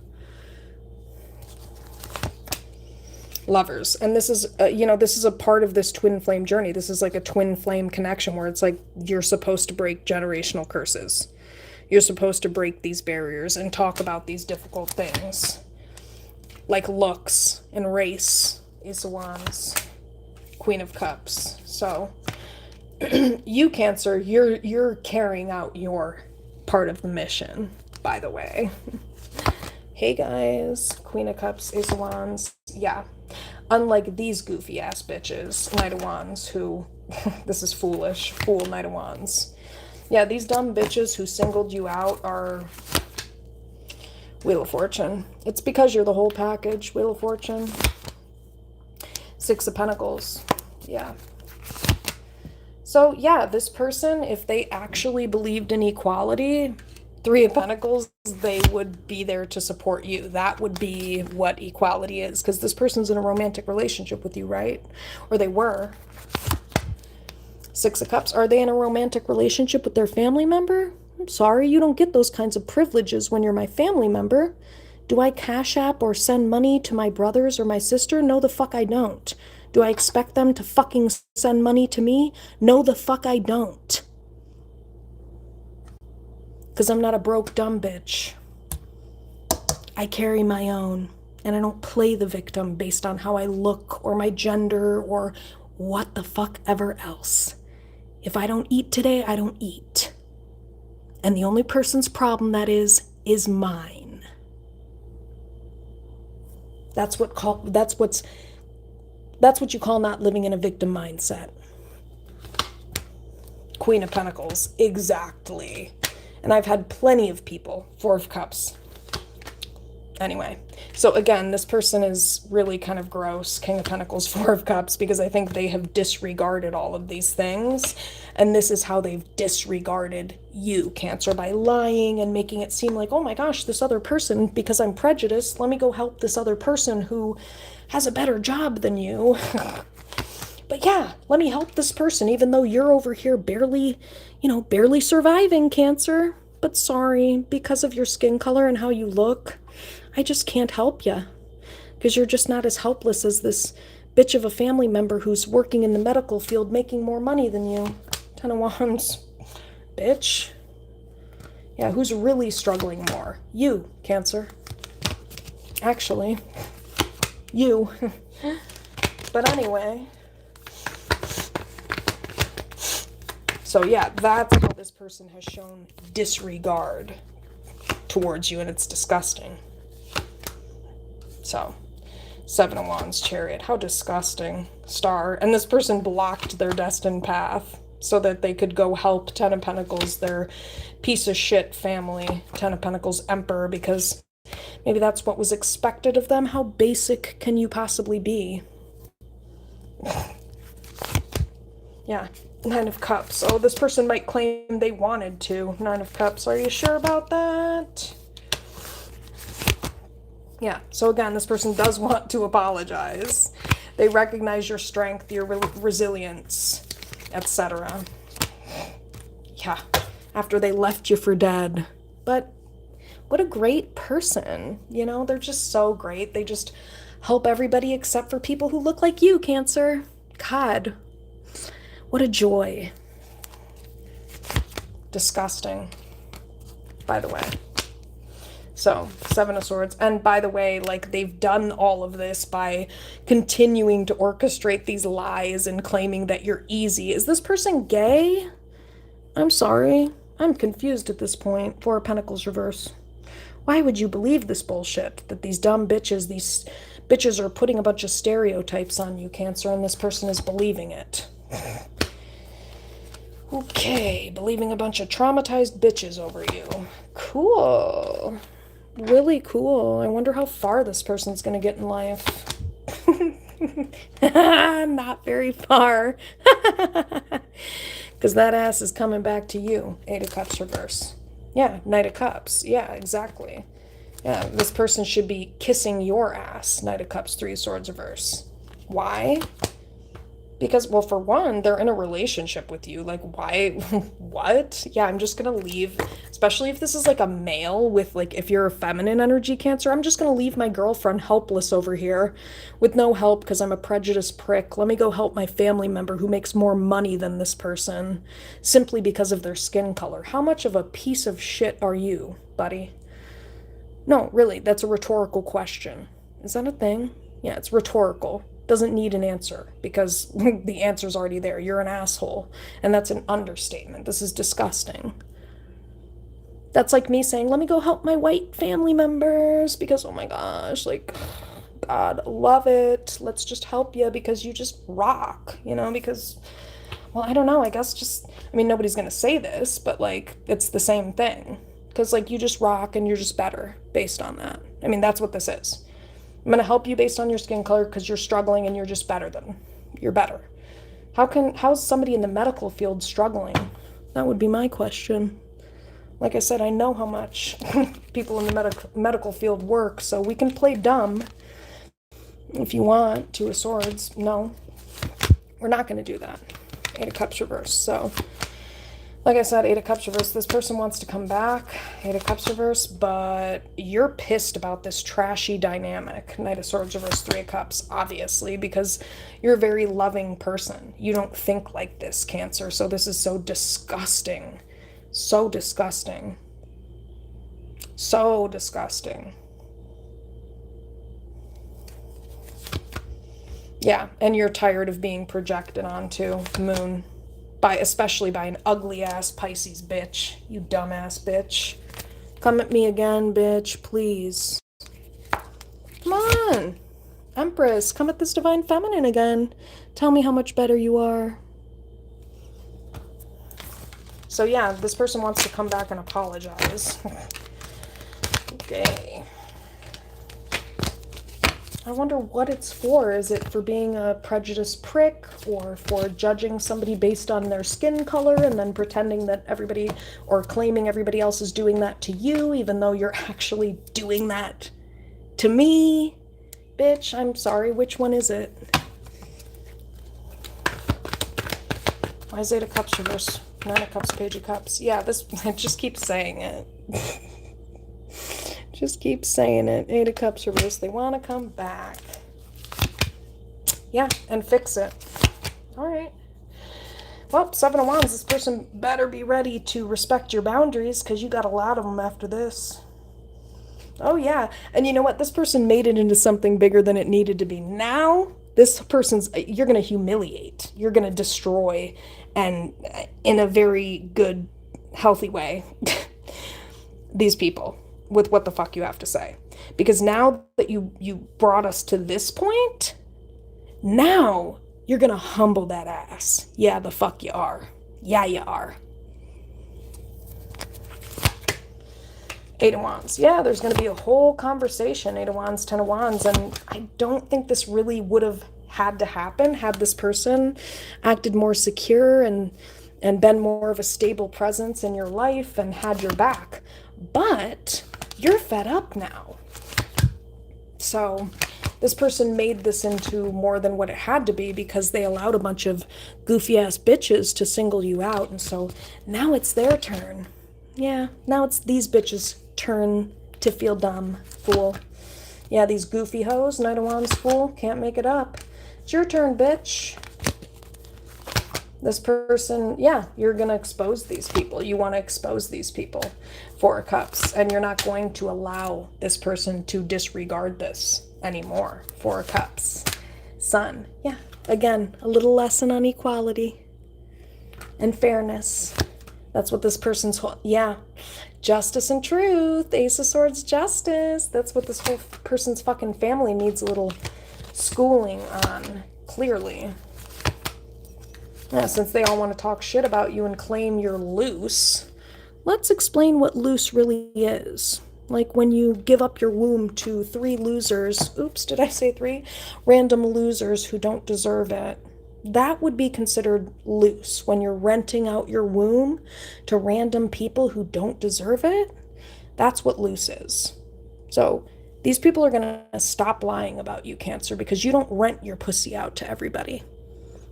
Lovers. And this is, this is a part of this twin flame journey. This is like a twin flame connection where it's like you're supposed to break generational curses. You're supposed to break these barriers and talk about these difficult things. Like looks and race, Ace of Wands, Queen of Cups. So you, Cancer, you're carrying out your part of the mission, by the way. Hey guys, Queen of Cups, Ace of Wands. Yeah, unlike these goofy ass bitches, Knight of Wands, who this is foolish, fool, Knight of Wands. Yeah, these dumb bitches who singled you out are Wheel of Fortune. It's because you're the whole package. Wheel of Fortune. Six of Pentacles. Yeah. So, yeah, this person, if they actually believed in equality, Three of Pentacles, they would be there to support you. That would be what equality is, because this person's in a romantic relationship with you, right? Or they were. Six of Cups. Are they in a romantic relationship with their family member? I'm sorry, you don't get those kinds of privileges when you're my family member. Do I cash app or send money to my brothers or my sister? No, the fuck I don't. Do I expect them to fucking send money to me? No, the fuck I don't. Because I'm not a broke, dumb bitch. I carry my own. And I don't play the victim based on how I look or my gender or what the fuck ever else. If I don't eat today, I don't eat. And the only person's problem that is mine. That's what you call not living in a victim mindset. Queen of Pentacles. Exactly. And I've had plenty of people. Four of Cups. Anyway, so again, this person is really kind of gross. King of Pentacles, Four of Cups, because I think they have disregarded all of these things. And this is how they've disregarded you, Cancer, by lying and making it seem like, oh my gosh, this other person, because I'm prejudiced, let me go help this other person who has a better job than you. But yeah, let me help this person, even though you're over here barely surviving, Cancer. But sorry, because of your skin color and how you look, I just can't help you. Because you're just not as helpless as this bitch of a family member who's working in the medical field making more money than you. Ten of Wands. Bitch. Yeah, who's really struggling more? You, Cancer. Actually. You. But anyway. So yeah, that's how this person has shown disregard towards you, and it's disgusting. So, Seven of Wands, Chariot. How disgusting. Star. And this person blocked their destined path so that they could go help Ten of Pentacles, their piece of shit family, Ten of Pentacles, Emperor, because maybe that's what was expected of them. How basic can you possibly be? Yeah. Nine of Cups. Oh, this person might claim they wanted to. Nine of Cups. Are you sure about that? Yeah. So again, this person does want to apologize. They recognize your strength, your resilience, etc. Yeah. After they left you for dead. But what a great person. You know, they're just so great. They just help everybody except for people who look like you, Cancer. God. What a joy. Disgusting. By the way. So, Seven of Swords. And by the way, like, they've done all of this by continuing to orchestrate these lies and claiming that you're easy. Is this person gay? I'm sorry. I'm confused at this point. Four of Pentacles reverse. Why would you believe this bullshit? That these dumb bitches, these bitches are putting a bunch of stereotypes on you, Cancer, and this person is believing it. Okay, believing a bunch of traumatized bitches over you. Cool. Really cool. I wonder how far this person's gonna get in life. Not very far. Because that ass is coming back to you. Eight of Cups reverse. Yeah, Knight of Cups. Yeah, exactly. Yeah, this person should be kissing your ass. Knight of Cups, Three of Swords reverse. Why? Because, well, for one, they're in a relationship with you. Like, why? What? Yeah, I'm just gonna leave. Especially if this is like a male with, like, if you're a feminine energy, Cancer, I'm just gonna leave my girlfriend helpless over here with no help because I'm a prejudiced prick. Let me go help my family member who makes more money than this person simply because of their skin color. How much of a piece of shit are you, buddy? No, really, that's a rhetorical question. Is that a thing? Yeah, it's rhetorical. Doesn't need an answer because the answer's already there. You're an asshole. And that's an understatement. This is disgusting. That's like me saying, let me go help my white family members because, oh my gosh, like, God, love it. Let's just help you because you just rock, you know, because, well, I don't know, I guess just, I mean, nobody's going to say this, but like, it's the same thing. because like you just rock and you're just better based on that. I mean, that's what this is. I'm gonna help you based on your skin color because you're struggling and you're just you're better. How's somebody in the medical field struggling? That would be my question. Like I said, I know how much people in the medical field work, so we can play dumb if you want. Two of Swords. No, we're not going to do that. Eight of Cups reverse. So, like I said, Eight of Cups reverse. This person wants to come back. Eight of Cups reverse, but you're pissed about this trashy dynamic. Knight of Swords reverse, Three of Cups, obviously, because you're a very loving person. You don't think like this, Cancer. So this is so disgusting. So disgusting. So disgusting. Yeah, and you're tired of being projected onto Moon, especially by an ugly-ass Pisces bitch. You dumbass bitch. Come at me again, bitch, please. Come on. Empress, come at this Divine Feminine again. Tell me how much better you are. So yeah, this person wants to come back and apologize. Okay. I wonder what it's for. Is it for being a prejudiced prick, or for judging somebody based on their skin color and then pretending that everybody, or claiming everybody else is doing that to you, even though you're actually doing that to me? Bitch, I'm sorry, which one is it? Why is Eight of Cups reverse? Nine of Cups, Page of Cups. Yeah, this, I just keep saying it. Just keep saying it. Eight of Cups reverse. They want to come back. Yeah, and fix it. All right. Well, Seven of Wands. This person better be ready to respect your boundaries, because you got a lot of them after this. Oh, yeah. And you know what? This person made it into something bigger than it needed to be. Now, this person's, you're going to humiliate. You're going to destroy, and in a very good, healthy way, these people with what the fuck you have to say. Because now that you brought us to this point, now you're going to humble that ass. Yeah, the fuck you are. Yeah, you are. Eight of Wands. Yeah, there's going to be a whole conversation. Eight of Wands, Ten of Wands. And I don't think this really would have had to happen had this person acted more secure and been more of a stable presence in your life and had your back. But you're fed up now. So this person made this into more than what it had to be, because they allowed a bunch of goofy ass bitches to single you out. And so now it's their turn. Yeah, now it's these bitches' turn to feel dumb, fool. Yeah, these goofy hoes, Knight of Wands, fool, can't make it up. It's your turn, bitch. This person, yeah, you're going to expose these people. You want to expose these people. Four of Cups. And you're not going to allow this person to disregard this anymore. Four of Cups. Sun. Yeah, again, a little lesson on equality and fairness. That's what this person's, yeah. Justice and truth. Ace of Swords, justice. That's what this whole person's fucking family needs a little schooling on, clearly. Yeah, since they all want to talk shit about you and claim you're loose, let's explain what loose really is. Like when you give up your womb to 3 losers, oops, did I say 3? Random losers who don't deserve it. That would be considered loose. When you're renting out your womb to random people who don't deserve it, that's what loose is. So these people are going to stop lying about you, Cancer, because you don't rent your pussy out to everybody.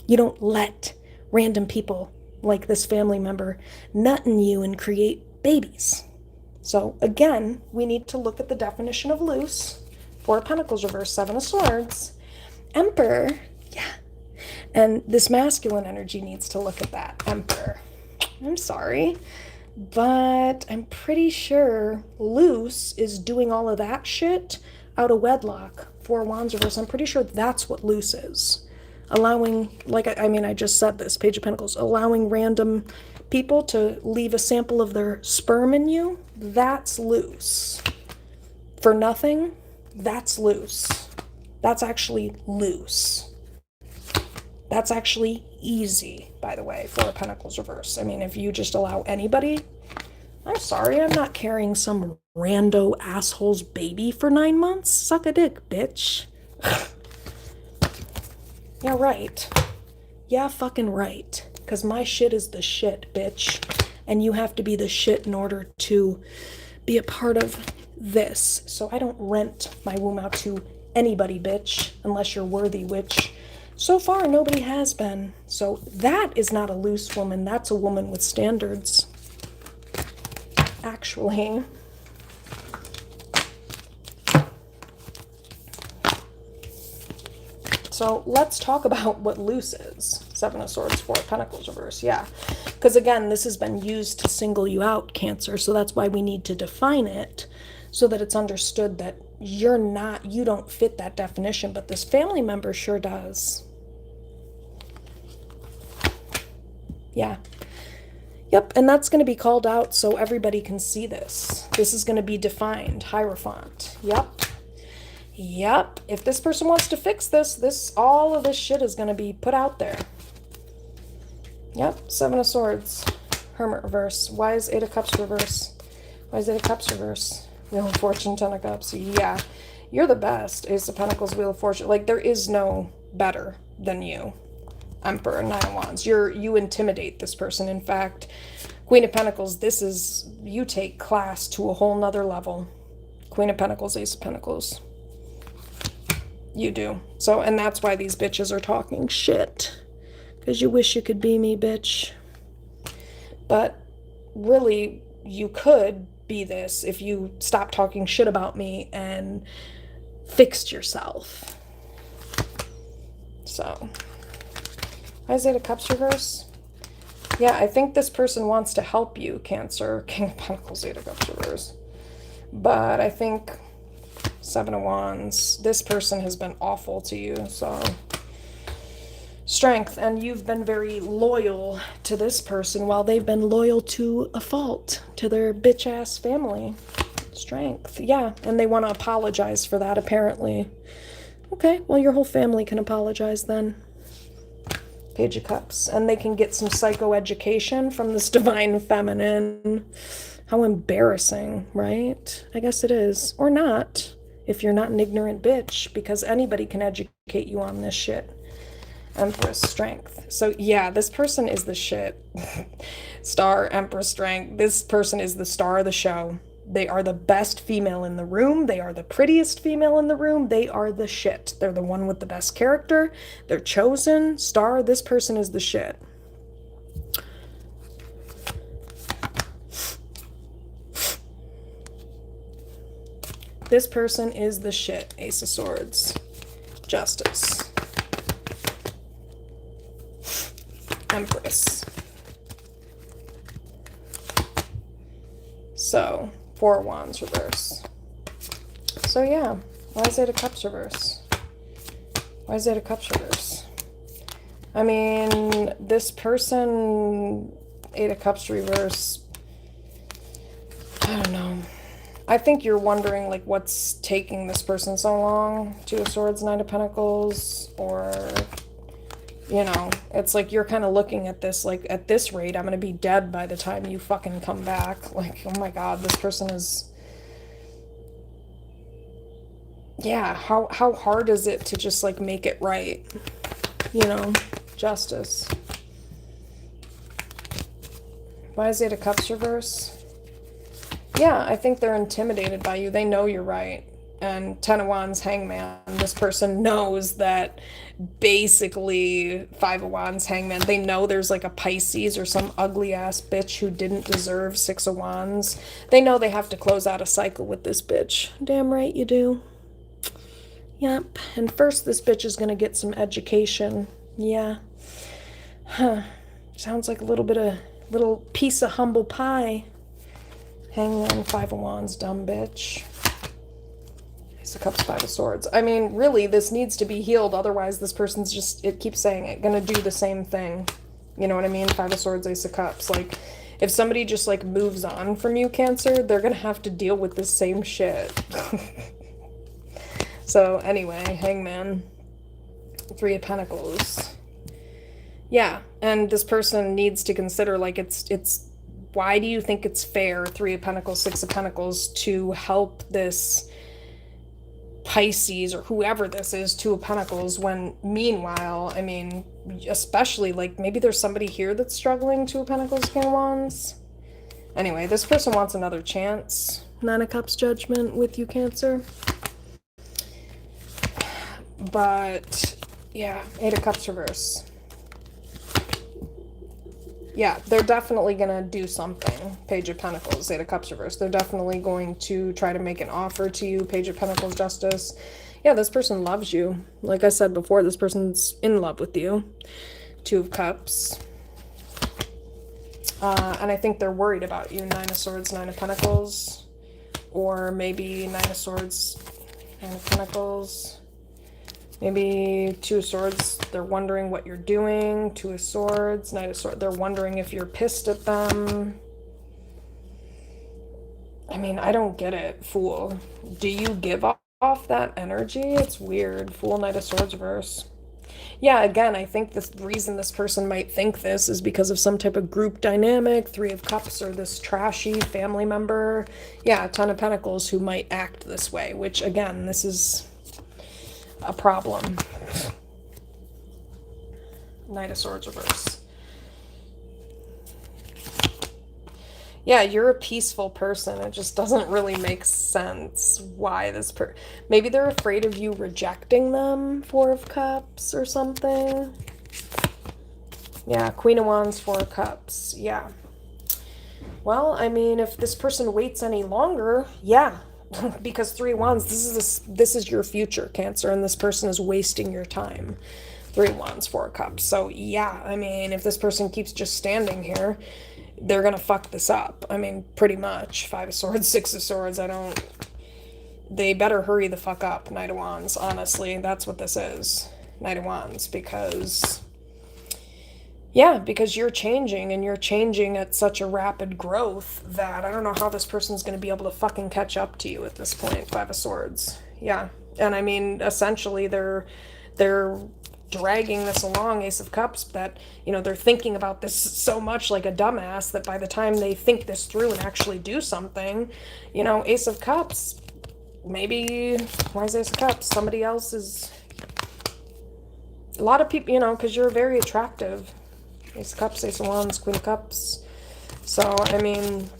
You don't let random people like this family member nut in you and create babies. So again, we need to look at the definition of loose. Four of Pentacles reverse, Seven of Swords, Emperor. Yeah. And this masculine energy needs to look at that. Emperor. I'm sorry, but I'm pretty sure loose is doing all of that shit out of wedlock. Four of Wands reverse. I'm pretty sure that's what loose is. Allowing, like, I mean, I just said this, Page of Pentacles, allowing random people to leave a sample of their sperm in you, that's loose. For nothing, that's loose. That's actually loose. That's actually easy, by the way, Four of Pentacles reverse. I mean, if you just allow anybody, I'm sorry, I'm not carrying some rando asshole's baby for 9 months. Suck a dick, bitch. Yeah, right. Yeah, fucking right. Because my shit is the shit, bitch. And you have to be the shit in order to be a part of this. So I don't rent my womb out to anybody, bitch, unless you're worthy, which so far nobody has been. So that is not a loose woman. That's a woman with standards. Actually. So let's talk about what loose is. Seven of Swords, Four of Pentacles reverse. Yeah. Because again, this has been used to single you out, Cancer. So that's why we need to define it so that it's understood that you don't fit that definition, but this family member sure does. Yeah. Yep, and that's going to be called out so everybody can see this. This is going to be defined. Hierophant. Yep. Yep. If this person wants to fix this, all of this shit is going to be put out there. Yep. Seven of Swords. Hermit reverse. Why is Eight of Cups reverse? Why is Eight of Cups reverse? Wheel of Fortune, Ten of Cups. Yeah. You're the best. Ace of Pentacles, Wheel of Fortune. Like, there is no better than you. Emperor, Nine of Wands. You intimidate this person. In fact, Queen of Pentacles, you take class to a whole nother level. Queen of Pentacles, Ace of Pentacles. You do. So, and that's why these bitches are talking shit. Because you wish you could be me, bitch. But really, you could be this if you stopped talking shit about me and fixed yourself. So, why is Eight of Cups reverse? Yeah, I think this person wants to help you, Cancer. King of Pentacles, Eight of Cups reverse. But I think Seven of Wands, this person has been awful to you, so strength, and you've been very loyal to this person while they've been loyal to a fault, to their bitch-ass family. Strength, yeah, and they want to apologize for that, apparently. Okay, well, your whole family can apologize then. Page of Cups, and they can get some psychoeducation from this divine feminine. How embarrassing, right? I guess it is. Or not, if you're not an ignorant bitch, because anybody can educate you on this shit. Empress, Strength. So yeah, this person is the shit. Star, Empress, Strength. This person is the star of the show. They are the best female in the room. They are the prettiest female in the room. They are the shit. They're the one with the best character. They're chosen. Star, this person is the shit. This person is the shit. Ace of Swords. Justice. Empress. So, Four of Wands reverse. So yeah, why is Eight of Cups reverse? Why is Eight of Cups reverse? I mean, this person, Eight of Cups reverse, I don't know. I think you're wondering, like, what's taking this person so long? Two of Swords, Nine of Pentacles, or, you know, it's like you're kind of looking at this, like, at this rate, I'm going to be dead by the time you fucking come back. Like, oh my god, this person is... Yeah, how hard is it to just, like, make it right? You know, Justice. Why is Eight of Cups reverse? Yeah, I think they're intimidated by you. They know you're right. And Ten of Wands, Hangman. This person knows that basically Five of Wands, Hangman. They know there's like a Pisces or some ugly ass bitch who didn't deserve Six of Wands. They know they have to close out a cycle with this bitch. Damn right you do. Yep. And first this bitch is going to get some education. Yeah. Huh. Sounds like a little piece of humble pie. Hangman, Five of Wands, dumb bitch. Ace of Cups, Five of Swords. I mean, really, this needs to be healed. Otherwise, this person's just, it keeps saying it, gonna do the same thing. You know what I mean? Five of Swords, Ace of Cups. Like, if somebody just, like, moves on from you, Cancer, they're gonna have to deal with the same shit. So, anyway, Hangman. Three of Pentacles. Yeah, and this person needs to consider, like, it's why do you think it's fair, Three of Pentacles, Six of Pentacles, to help this Pisces or whoever this is, Two of Pentacles, when meanwhile, I mean, especially like maybe there's somebody here that's struggling, Two of Pentacles, King of Wands. Anyway, this person wants another chance. Nine of Cups, Judgment with you, Cancer. But yeah, Eight of Cups reverse. Yeah, they're definitely going to do something. Page of Pentacles, Eight of Cups reverse. They're definitely going to try to make an offer to you. Page of Pentacles, Justice. Yeah, this person loves you. Like I said before, this person's in love with you. Two of Cups. And I think they're worried about you. Nine of Swords, Nine of Pentacles. Or maybe Nine of Swords, Nine of Pentacles. Maybe Two of Swords, they're wondering what you're doing. Two of Swords, Knight of Swords, they're wondering if you're pissed at them. I mean, I don't get it, Fool. Do you give off that energy? It's weird. Fool, Knight of Swords reverse. Yeah, again, I think the reason this person might think this is because of some type of group dynamic. Three of Cups, or this trashy family member. Yeah, Ten of Pentacles who might act this way, which, again, this is a problem. Knight of Swords reverse. Yeah, you're a peaceful person. It just doesn't really make sense why this maybe they're afraid of you rejecting them. Four of Cups or something. Yeah, Queen of Wands, Four of Cups. Yeah. Well, I mean, if this person waits any longer, yeah. Because Three of Wands, this is your future, Cancer, and this person is wasting your time. Three of Wands, Four of Cups. So yeah, I mean, if this person keeps just standing here, they're gonna fuck this up. I mean, pretty much. Five of Swords, Six of Swords. They better hurry the fuck up. Knight of Wands. Honestly, that's what this is. Knight of Wands, because yeah, because you're changing, and you're changing at such a rapid growth that I don't know how this person's going to be able to fucking catch up to you at this point. Five of Swords. Yeah. And I mean, essentially they're dragging this along, Ace of Cups, that, you know, they're thinking about this so much like a dumbass that by the time they think this through and actually do something, you know, Ace of Cups, maybe, why is Ace of Cups? Somebody else is, a lot of people, you know, because you're very attractive. Ace of Cups, Ace of Wands, Queen of Cups. So, I mean,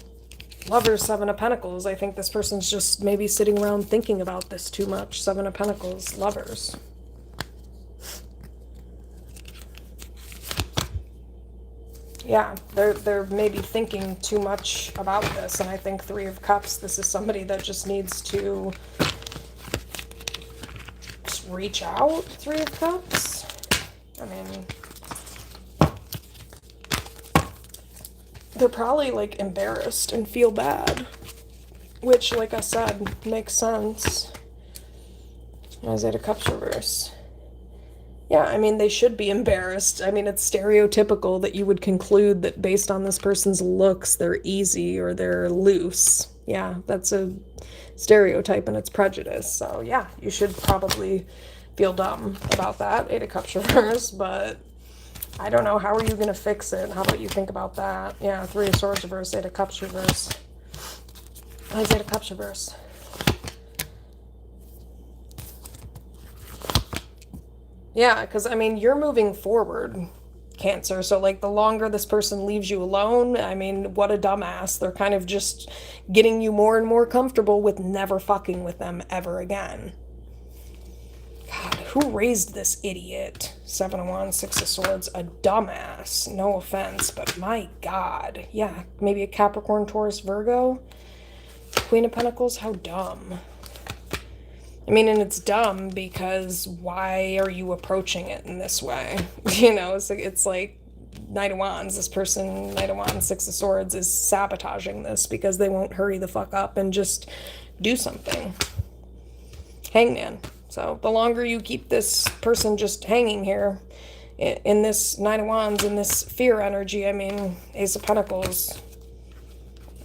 Lovers, Seven of Pentacles. I think this person's just maybe sitting around thinking about this too much. Seven of Pentacles, Lovers. Yeah, they're maybe thinking too much about this, and I think Three of Cups, this is somebody that just needs to just reach out. Three of Cups. I mean, they're probably like embarrassed and feel bad, which, like I said, makes sense. Eight of Cups reverse. Yeah, I mean, they should be embarrassed. I mean, it's stereotypical that you would conclude that based on this person's looks, they're easy or they're loose. Yeah, that's a stereotype and it's prejudice. So yeah, you should probably feel dumb about that. Eight of Cups reverse, but I don't know. How are you going to fix it? How about you think about that? Yeah, Three of Swords reverse, Eight of Cups reverse. Eight of Cups reverse. Yeah, because, I mean, you're moving forward, Cancer. So, like, the longer this person leaves you alone, I mean, what a dumbass. They're kind of just getting you more and more comfortable with never fucking with them ever again. God, who raised this idiot? Seven of Wands, Six of Swords, a dumbass. No offense, but my God. Yeah, maybe a Capricorn, Taurus, Virgo. Queen of Pentacles, how dumb. I mean, and it's dumb because why are you approaching it in this way? You know, it's like Knight of Wands. This person, Knight of Wands, Six of Swords, is sabotaging this because they won't hurry the fuck up and just do something. Hangman. So the longer you keep this person just hanging here in this Nine of Wands, in this fear energy, I mean, Ace of Pentacles,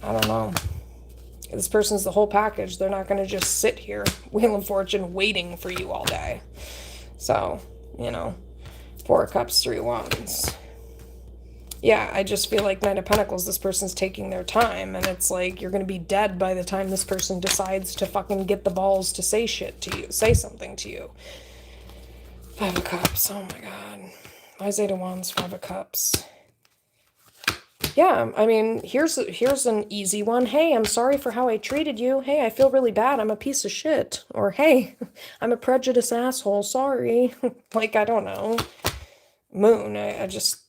I don't know. This person's the whole package. They're not going to just sit here, Wheel of Fortune, waiting for you all day. So, you know, Four of Cups, Three of Wands. Yeah, I just feel like Knight of Pentacles, this person's taking their time, and it's like you're gonna be dead by the time this person decides to fucking get the balls to say shit to you, say something to you. Five of Cups, oh my god. Wise Eight of Wands, Five of Cups. Yeah, I mean, here's an easy one. Hey, I'm sorry for how I treated you. Hey, I feel really bad. I'm a piece of shit. Or hey, I'm a prejudiced asshole. Sorry. Like, I don't know. Moon, I just,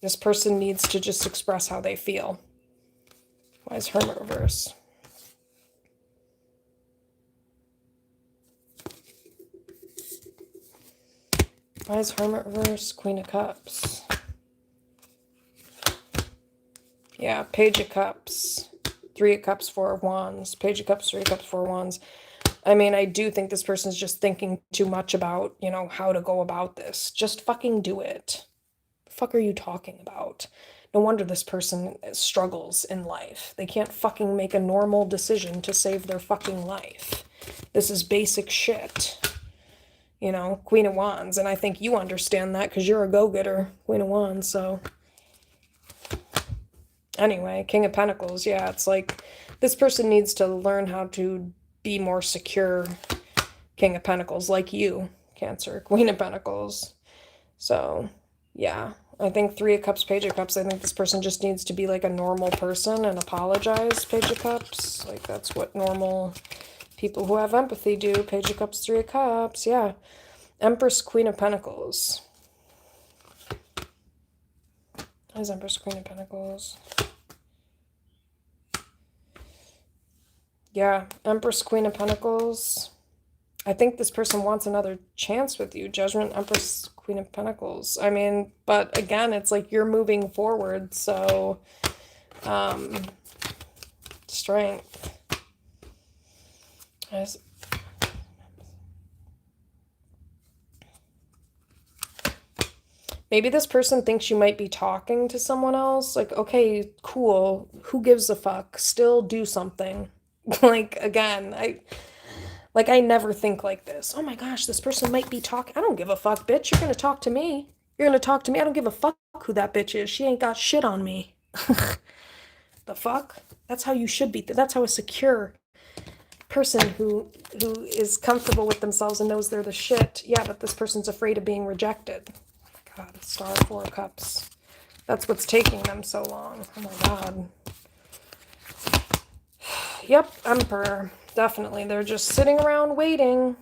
this person needs to just express how they feel. Why is Hermit reverse? Why is Hermit reverse? Queen of Cups. Yeah, Page of Cups. Three of Cups, Four of Wands. Page of Cups, Three of Cups, Four of Wands. I mean, I do think this person's just thinking too much about, you know, how to go about this. Just fucking do it. The fuck are you talking about? No wonder this person struggles in life. They can't fucking make a normal decision to save their fucking life. This is basic shit. You know, Queen of Wands. And I think you understand that because you're a go-getter, Queen of Wands, so. Anyway, King of Pentacles. Yeah, it's like this person needs to learn how to be more secure. King of Pentacles, like you, Cancer. Queen of Pentacles. So, yeah. I think Three of Cups, Page of Cups, I think this person just needs to be like a normal person and apologize, Page of Cups. Like, that's what normal people who have empathy do. Page of Cups, Three of Cups, yeah. Empress, Queen of Pentacles. Why is Empress, Queen of Pentacles? Yeah, Empress, Queen of Pentacles. I think this person wants another chance with you. Judgment, Empress, Queen of Pentacles. I mean, but again, it's like you're moving forward, so Strength. Maybe this person thinks you might be talking to someone else. Like, okay, cool. Who gives a fuck? Still do something. Like, again, I never think like this. Oh my gosh, this person might be talking. I don't give a fuck, bitch. You're gonna talk to me. You're gonna talk to me. I don't give a fuck who that bitch is. She ain't got shit on me. The fuck? That's how you should be. That's how a secure person who is comfortable with themselves and knows they're the shit. Yeah, but this person's afraid of being rejected. God, Star, Four of Cups. That's what's taking them so long. Oh my god. Yep, Emperor. Definitely. They're just sitting around waiting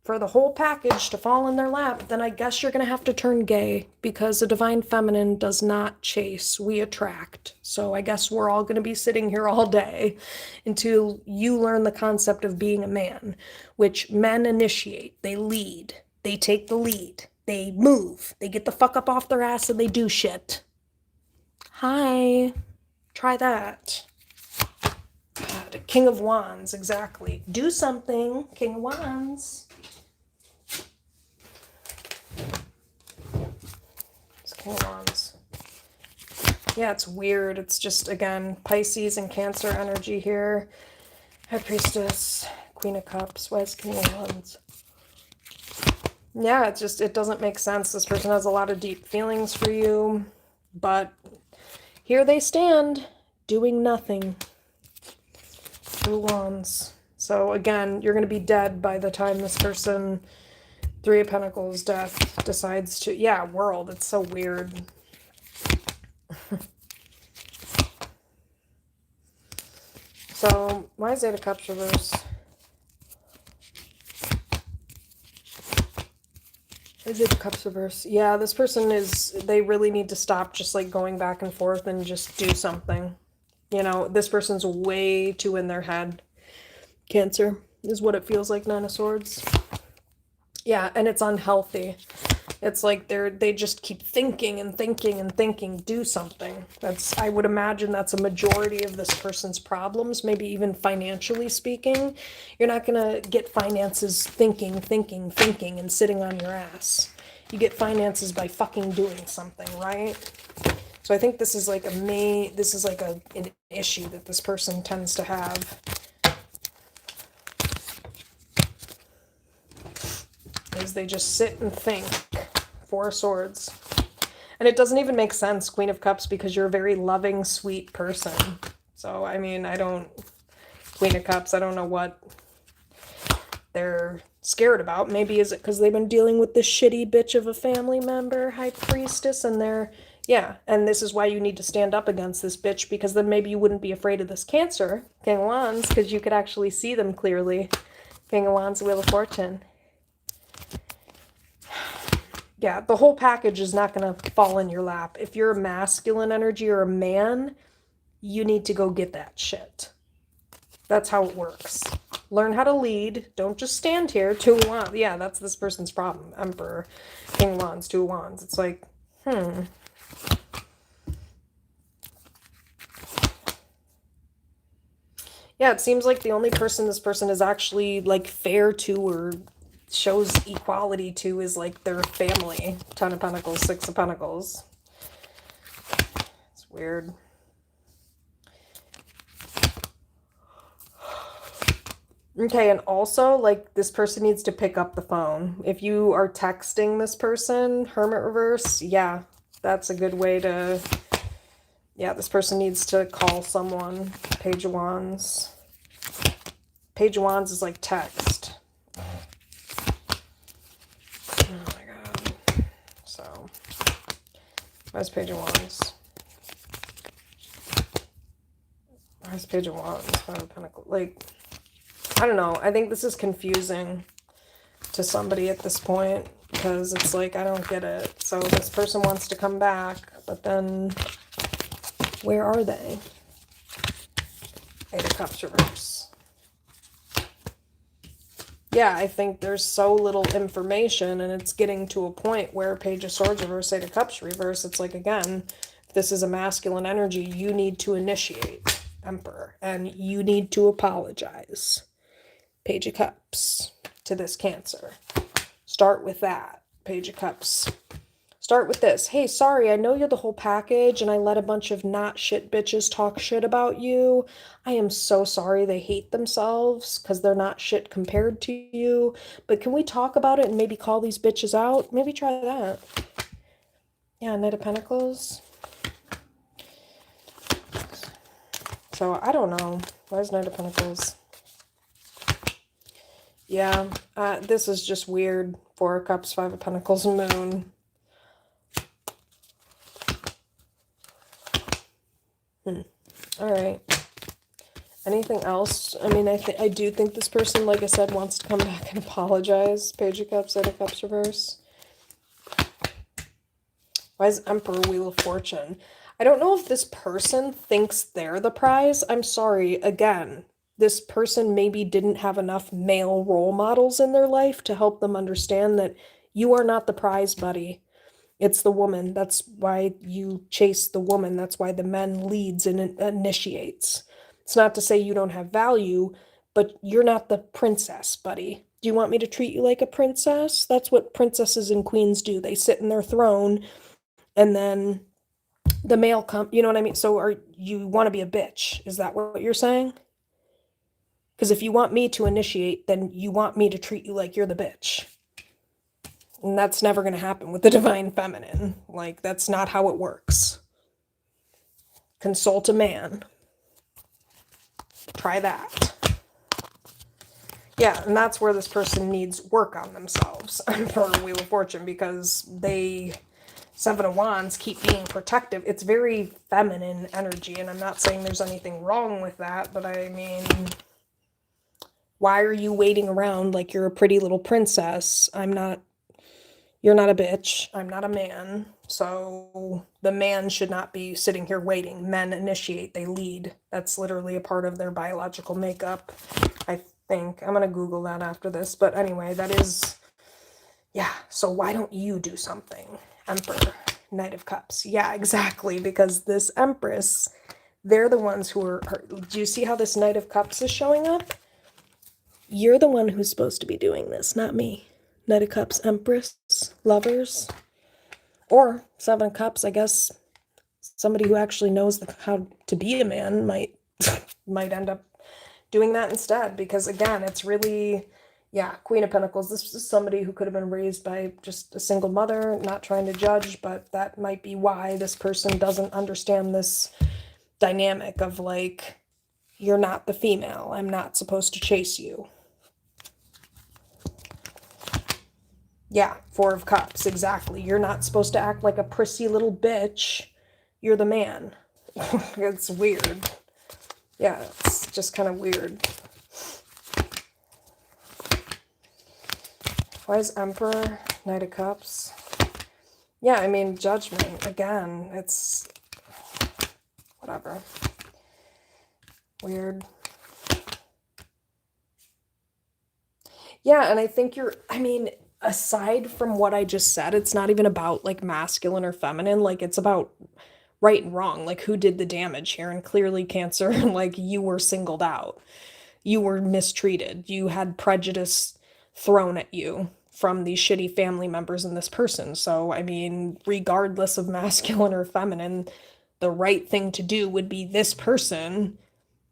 for the whole package to fall in their lap. Then I guess you're going to have to turn gay because the Divine Feminine does not chase. We attract. So I guess we're all going to be sitting here all day until you learn the concept of being a man, which men initiate. They lead. They take the lead. They move. They get the fuck up off their ass and they do shit. Hi. Try that. God, King of Wands, exactly. Do something, King of Wands. It's King of Wands. Yeah, it's weird. It's just, again, Pisces and Cancer energy here. High Priestess, Queen of Cups. Why is King of Wands? Yeah, it's just, it doesn't make sense. This person has a lot of deep feelings for you, but here they stand, doing nothing. Two Wands. So again, you're going to be dead by the time this person, Three of Pentacles, Death, decides to, yeah, World. It's so weird. So, why is Eight of Cups reverse? Is it Cups reverse? Yeah, this person is, they really need to stop just like going back and forth and just do something. You know, this person's way too in their head. Cancer is what it feels like, Nine of Swords. Yeah, and it's unhealthy. It's like they just keep thinking and thinking and thinking. Do something. I would imagine that's a majority of this person's problems, maybe even financially speaking. You're not going to get finances thinking, and sitting on your ass. You get finances by fucking doing something, right? So I think this is like an issue that this person tends to have. Is they just sit and think. Four of Swords. And it doesn't even make sense, Queen of Cups, because you're a very loving, sweet person. So, I mean, Queen of Cups, I don't know what they're scared about. Maybe is it because they've been dealing with this shitty bitch of a family member, High Priestess, and and this is why you need to stand up against this bitch, because then maybe you wouldn't be afraid of this Cancer, King of Wands, because you could actually see them clearly. King of Wands, Wheel of Fortune. Yeah, the whole package is not going to fall in your lap. If you're a masculine energy or a man, you need to go get that shit. That's how it works. Learn how to lead. Don't just stand here. Two of Wands. Yeah, that's this person's problem. Emperor, King of Wands, Two of Wands. It's like, Yeah, it seems like the only person this person is actually, like, fair to or shows equality to is, like, their family. Ten of Pentacles, Six of Pentacles. It's weird. Okay, and also, like, this person needs to pick up the phone. If you are texting this person, Hermit reverse, yeah, that's a good way to... Yeah, this person needs to call someone. Page of Wands. Page of Wands is like text. Oh my god. So, where's Page of Wands? Where's Page of Wands? Five of Pentacles. Like, I don't know. I think this is confusing to somebody at this point, because it's like, I don't get it. So this person wants to come back, but then where are they? Eight of Cups reverse. Yeah, I think there's so little information, and it's getting to a point where Page of Swords reverse, Eight of Cups reverse, it's like, again, if this is a masculine energy, you need to initiate, Emperor, and you need to apologize. Page of Cups to this Cancer. Start with that. Page of Cups. Start with this. Hey, sorry, I know you're the whole package, and I let a bunch of not shit bitches talk shit about you. I am so sorry. They hate themselves because they're not shit compared to you. But can we talk about it and maybe call these bitches out? Maybe try that. Yeah, Knight of Pentacles. So, I don't know. Where's Knight of Pentacles? Yeah, this is just weird. Four of Cups, Five of Pentacles, Moon. All right. Anything else? I mean, I do think this person, like I said, wants to come back and apologize. Page of Cups, Eight of Cups reverse. Why is Emperor, Wheel of Fortune? I don't know if this person thinks they're the prize. I'm sorry. Again, this person maybe didn't have enough male role models in their life to help them understand that you are not the prize, buddy. It's the woman. That's why you chase the woman. That's why the man leads and initiates. It's not to say you don't have value, but you're not the princess, buddy. Do you want me to treat you like a princess? That's what princesses and queens do. They sit in their throne, and then the male comes, you know what I mean? So you want to be a bitch? Is that what you're saying? Because if you want me to initiate, then you want me to treat you like you're the bitch. And that's never going to happen with the Divine Feminine. Like, that's not how it works. Consult a man. Try that. Yeah, and that's where this person needs work on themselves for Wheel of Fortune, because Seven of Wands keep being protective. It's very feminine energy, and I'm not saying there's anything wrong with that, but I mean, why are you waiting around like you're a pretty little princess? You're not a bitch. I'm not a man. So the man should not be sitting here waiting. Men initiate, they lead. That's literally a part of their biological makeup, I think. I'm going to Google that after this. But anyway, that is, yeah. So why don't you do something? Emperor, Knight of Cups. Yeah, exactly. Because this Empress, they're the ones who are, do you see how this Knight of Cups is showing up? You're the one who's supposed to be doing this, not me. Knight of Cups, Empress, Lovers, or Seven of Cups. I guess somebody who actually knows how to be a man might end up doing that instead, because again, it's really, Yeah, Queen of Pentacles. This is somebody who could have been raised by just a single mother, not trying to judge, but that might be why this person doesn't understand this dynamic of like, you're not the female. I'm not supposed to chase you. Yeah, Four of Cups, exactly. You're not supposed to act like a prissy little bitch. You're the man. It's weird. Yeah, it's just kind of weird. Why is Emperor, Knight of Cups? Yeah, I mean, Judgment, again, it's whatever. Weird. Yeah, and I think I mean, aside from what I just said, it's not even about like masculine or feminine, like it's about right and wrong, like who did the damage here. And clearly, Cancer, like you were singled out, you were mistreated, you had prejudice thrown at you from these shitty family members and this person. So, I mean, regardless of masculine or feminine, the right thing to do would be this person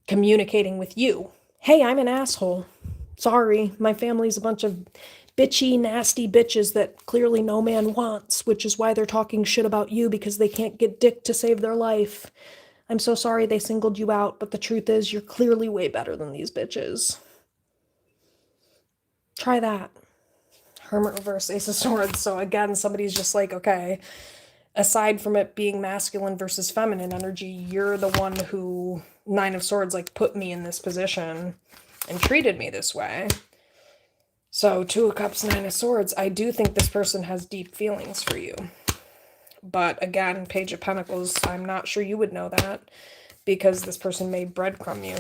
communicating with you. Hey, I'm an asshole. Sorry, my family's a bunch of bitchy, nasty bitches that clearly no man wants, which is why they're talking shit about you because they can't get dick to save their life. I'm so sorry they singled you out, but the truth is you're clearly way better than these bitches. Try that. Hermit reverse, Ace of Swords. So again, somebody's just like, okay, aside from it being masculine versus feminine energy, you're the one who, Nine of Swords, like put me in this position and treated me this way. So Two of Cups, Nine of Swords, I do think this person has deep feelings for you. But again, Page of Pentacles, I'm not sure you would know that because this person may breadcrumb you.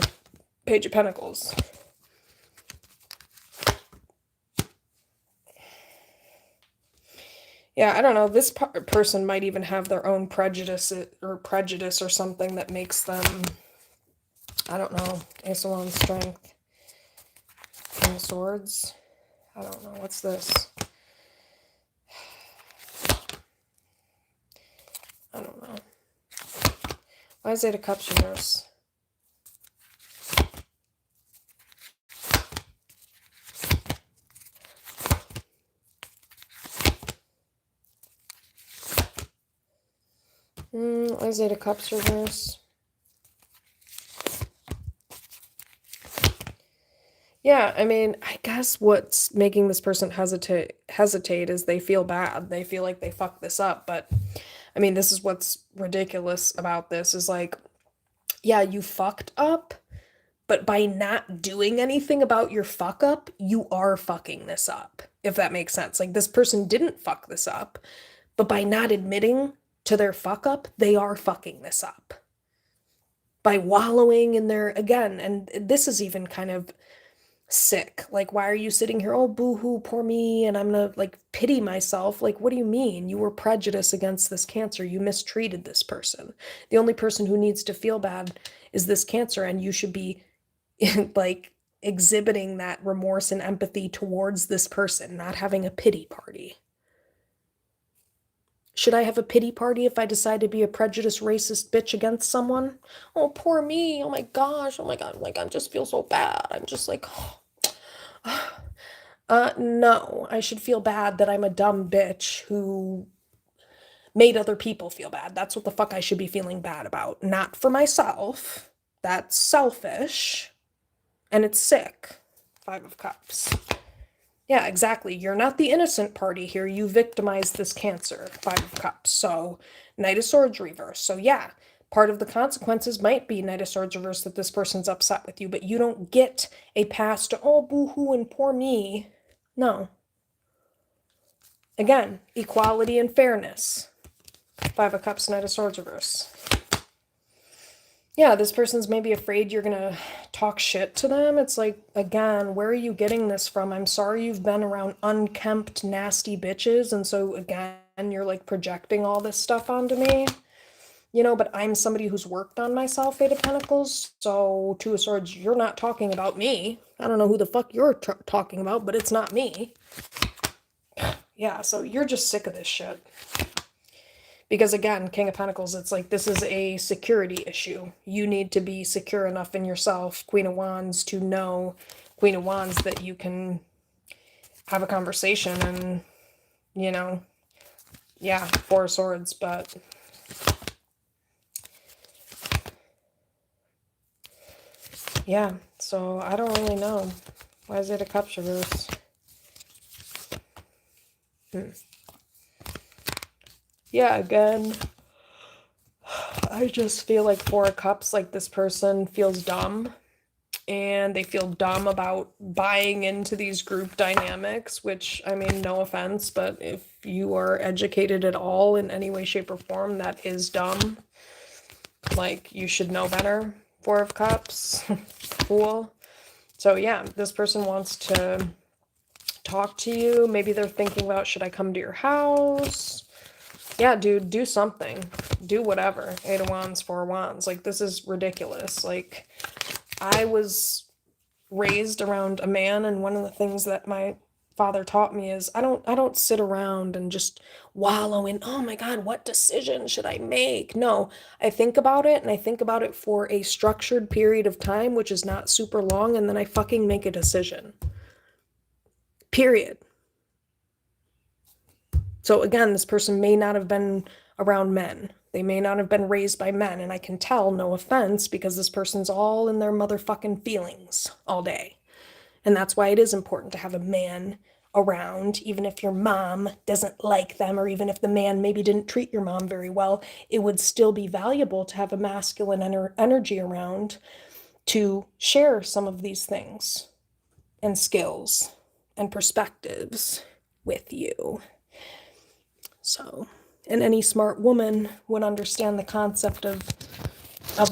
Page of Pentacles. Yeah, I don't know. This person might even have their own prejudice or something that makes them, I don't know, Ace of Wands, Strength, King of Swords. I don't know. What's this? I don't know. Why is Eight of Cups reverse? Why is Eight of Cups reverse? Yeah, I mean, I guess what's making this person hesitate is they feel bad. They feel like they fucked this up. But, I mean, this is what's ridiculous about this is like, yeah, you fucked up, but by not doing anything about your fuck up, you are fucking this up, if that makes sense. Like, this person didn't fuck this up, but by not admitting to their fuck up, they are fucking this up. By wallowing in their, again, and this is even kind of sick. Like, why are you sitting here? Oh, boo-hoo, poor me, and I'm gonna like pity myself. Like, what do you mean? You were prejudiced against this Cancer. You mistreated this person. The only person who needs to feel bad is this Cancer, and you should be like exhibiting that remorse and empathy towards this person, not having a pity party. Should I have a pity party if I decide to be a prejudiced, racist bitch against someone? Oh, poor me. Oh my gosh. Oh my God. Like, I just feel so bad. I'm just like, no. I should feel bad that I'm a dumb bitch who made other people feel bad. That's what the fuck I should be feeling bad about. Not for myself. That's selfish. And it's sick. Five of Cups. Yeah, exactly. You're not the innocent party here. You victimized this Cancer. Five of Cups. So, Knight of Swords reverse. So, yeah, part of the consequences might be Knight of Swords reverse that this person's upset with you, but you don't get a pass to, oh, boo-hoo and poor me. No. Again, equality and fairness. Five of Cups, Knight of Swords reverse. Yeah, this person's maybe afraid you're gonna talk shit to them. It's like, again, where are you getting this from? I'm sorry you've been around unkempt, nasty bitches, and so, again, you're, like, projecting all this stuff onto me. You know, but I'm somebody who's worked on myself, Eight of Pentacles, so Two of Swords, you're not talking about me. I don't know who the fuck you're talking about, but it's not me. Yeah, so you're just sick of this shit. Because again, King of Pentacles, it's like this is a security issue. You need to be secure enough in yourself, Queen of Wands, to know, Queen of Wands, that you can have a conversation and, you know, yeah, Four of Swords, but yeah, so I don't really know. Why is it a Cups reverse? Yeah, again, I just feel like Four of Cups, like this person feels dumb. And they feel dumb about buying into these group dynamics, which, I mean, no offense, but if you are educated at all in any way, shape, or form, that is dumb. Like, you should know better. Four of Cups. Fool. So, yeah, this person wants to talk to you. Maybe they're thinking about, should I come to your house? Yeah, dude, do something. Do whatever. Eight of Wands, Four of Wands. Like, this is ridiculous. Like, I was raised around a man, and one of the things that my father taught me is I don't sit around and just wallow in, oh my God, what decision should I make? No, I think about it, and I think about it for a structured period of time, which is not super long, and then I fucking make a decision. Period. So again, this person may not have been around men. They may not have been raised by men, and I can tell, no offense, because this person's all in their motherfucking feelings all day. And that's why it is important to have a man around, even if your mom doesn't like them, or even if the man maybe didn't treat your mom very well, it would still be valuable to have a masculine energy around to share some of these things and skills and perspectives with you. So, and any smart woman would understand the concept of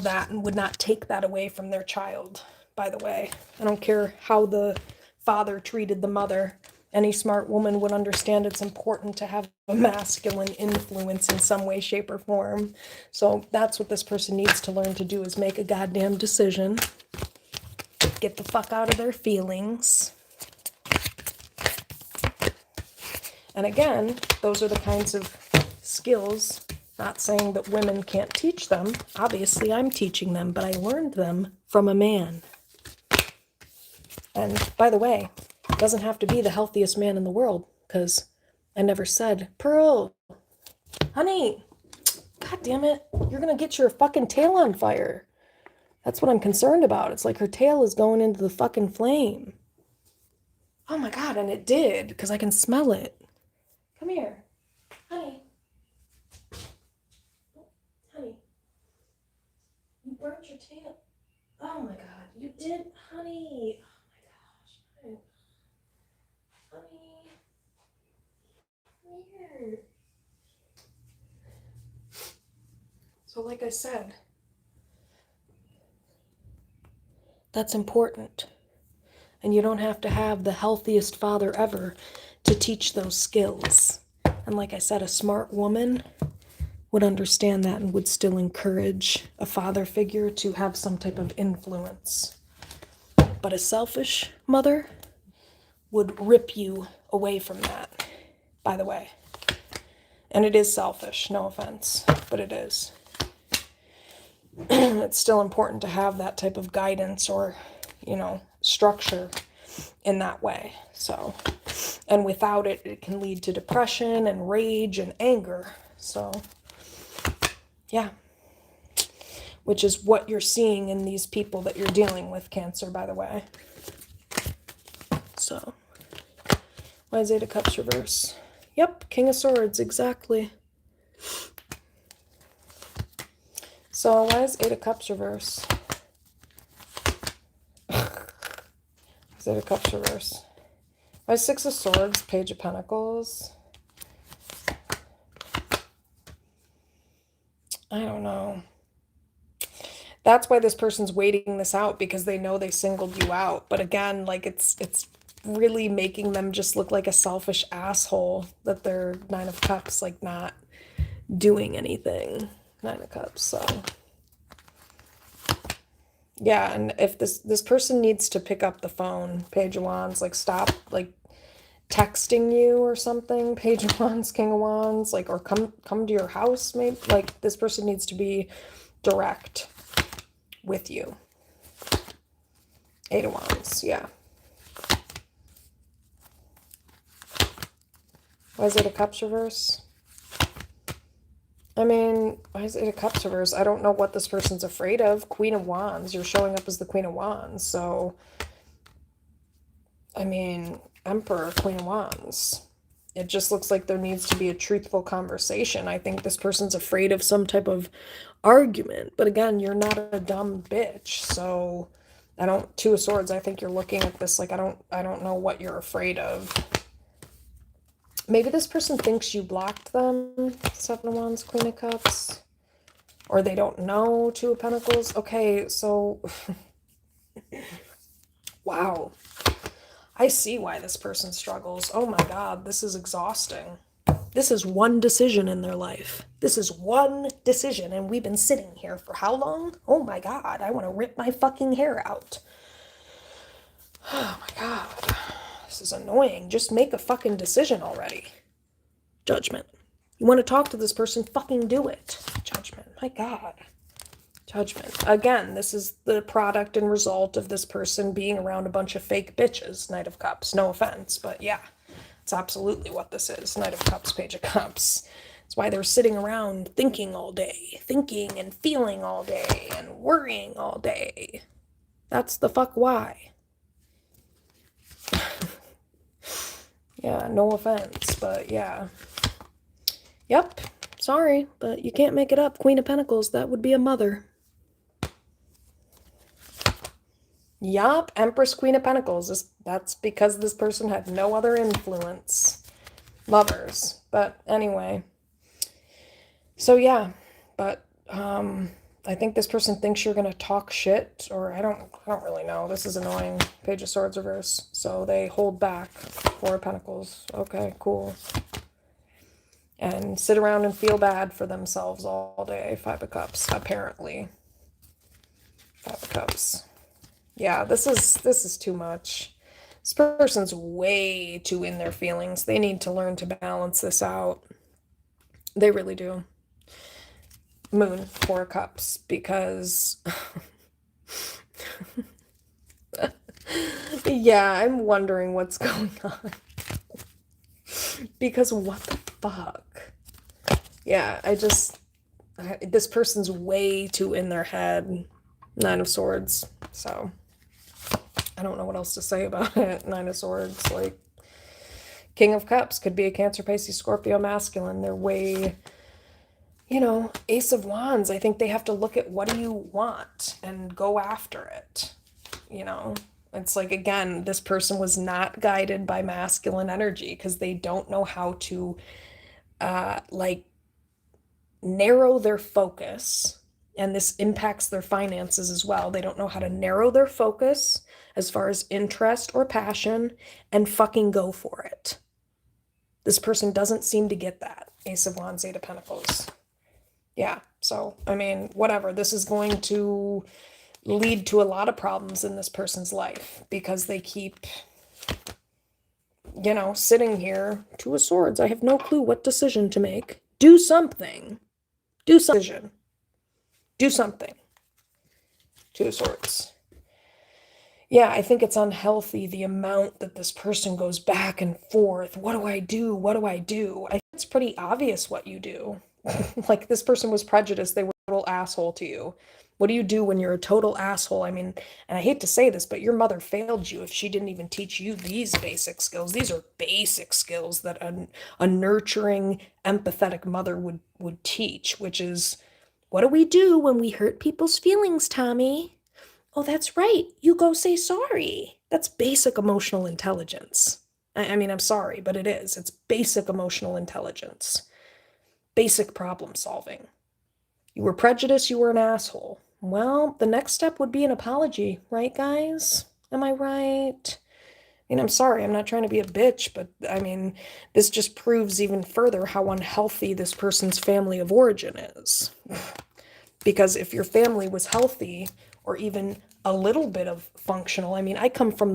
that and would not take that away from their child, by the way. I don't care how the father treated the mother. Any smart woman would understand it's important to have a masculine influence in some way, shape, or form. So that's what this person needs to learn to do, is make a goddamn decision. Get the fuck out of their feelings. And again, those are the kinds of skills, not saying that women can't teach them. Obviously, I'm teaching them, but I learned them from a man. And by the way, it doesn't have to be the healthiest man in the world, because I never said, Pearl, honey, God damn it, you're going to get your fucking tail on fire. That's what I'm concerned about. It's like her tail is going into the fucking flame. Oh my God, and it did, because I can smell it. Come here. Honey. Honey. You burnt your tail. Oh my God, you did, honey. Oh my gosh. Honey. Come here. So like I said, that's important. And you don't have to have the healthiest father ever to teach those skills. And like I said, a smart woman would understand that and would still encourage a father figure to have some type of influence. But a selfish mother would rip you away from that, by the way. And it is selfish, no offense, but it is. It's still important to have that type of guidance or, structure in that way. So, and without it, it can lead to depression and rage and anger. So, yeah. Which is what you're seeing in these people that you're dealing with, Cancer, by the way. So, why is Eight of Cups reverse? Yep, King of Swords, exactly. So, why is Eight of Cups reverse? Eight of Cups reverse. Why is Six of Swords, Page of Pentacles? I don't know. That's why this person's waiting this out, because they know they singled you out. But again, like it's really making them just look like a selfish asshole that they're Nine of Cups, like not doing anything. Nine of Cups, so. Yeah, and if this person needs to pick up the phone, Page of Wands, like stop like texting you or something, Page of Wands, King of Wands, like, or come to your house, maybe. Like, this person needs to be direct with you. Eight of Wands, yeah. Why is it a Cups reverse? I mean, why is it a Cups reverse? I don't know what this person's afraid of. Queen of Wands. You're showing up as the Queen of Wands. So, I mean, Emperor, Queen of Wands. It just looks like there needs to be a truthful conversation. I think this person's afraid of some type of argument. But again, you're not a dumb bitch. So, I don't, Two of Swords, I think you're looking at this like, I don't know what you're afraid of. Maybe this person thinks you blocked them. Seven of Wands, Queen of Cups. Or they don't know. Two of Pentacles. Okay, so... wow. I see why this person struggles. Oh my God, this is exhausting. This is one decision in their life. This is one decision, and we've been sitting here for how long? Oh my God, I want to rip my fucking hair out. Oh my God. This is annoying. Just make a fucking decision already. Judgment. You want to talk to this person, fucking do it. Judgment. My God. Judgment. Again, this is the product and result of this person being around a bunch of fake bitches. Knight of Cups. No offense, but yeah. It's absolutely what this is. Knight of Cups, Page of Cups. It's why they're sitting around thinking all day. Thinking and feeling all day and worrying all day. That's the fuck why. Yeah, no offense, but yeah. Yep, sorry, but you can't make it up. Queen of Pentacles, that would be a mother. Yup, Empress, Queen of Pentacles. That's because this person had no other influence. Lovers. But anyway. So yeah, but I think this person thinks you're going to talk shit, or I don't really know. This is annoying. Page of Swords reverse. So they hold back. Four of Pentacles. Okay, cool. And sit around and feel bad for themselves all day. Five of Cups, apparently. Five of Cups. Yeah, this is too much. This person's way too in their feelings. They need to learn to balance this out. They really do. Moon, Four of Cups, because yeah, I'm wondering what's going on. Because what the fuck? Yeah, this person's way too in their head. Nine of Swords, so I don't know what else to say about it. Nine of Swords, like King of Cups could be a Cancer, Pisces, Scorpio masculine. They're way, you know, Ace of Wands. I think they have to look at what do you want and go after it. You know, it's like, again, this person was not guided by masculine energy because they don't know how to like narrow their focus. And this impacts their finances as well. They don't know how to narrow their focus as far as interest or passion and fucking go for it. This person doesn't seem to get that. Ace of Wands, Eight of Pentacles. Yeah, so, I mean, whatever. This is going to lead to a lot of problems in this person's life because they keep, you know, sitting here. Two of Swords. I have no clue what decision to make. Do something. Do something. Do something. Two of Swords. Yeah, I think it's unhealthy, the amount that this person goes back and forth. What do I do? What do I do? I think it's pretty obvious what you do. Like, this person was prejudiced. They were a total asshole to you. What do you do when you're a total asshole? I mean, and I hate to say this, but your mother failed you if she didn't even teach you these basic skills. These are basic skills that a nurturing, empathetic mother would teach, which is, what do we do when we hurt people's feelings, Tommy? Oh, that's right. You go say sorry. That's basic emotional intelligence. I mean, I'm sorry, but it is. It's basic emotional intelligence. Basic problem solving. You were prejudiced, you were an asshole. Well, the next step would be an apology, right, guys? Am I right? I mean, I'm sorry, I'm not trying to be a bitch, but I mean, this just proves even further how unhealthy this person's family of origin is. Because if your family was healthy, or even a little bit of functional, I mean, I come from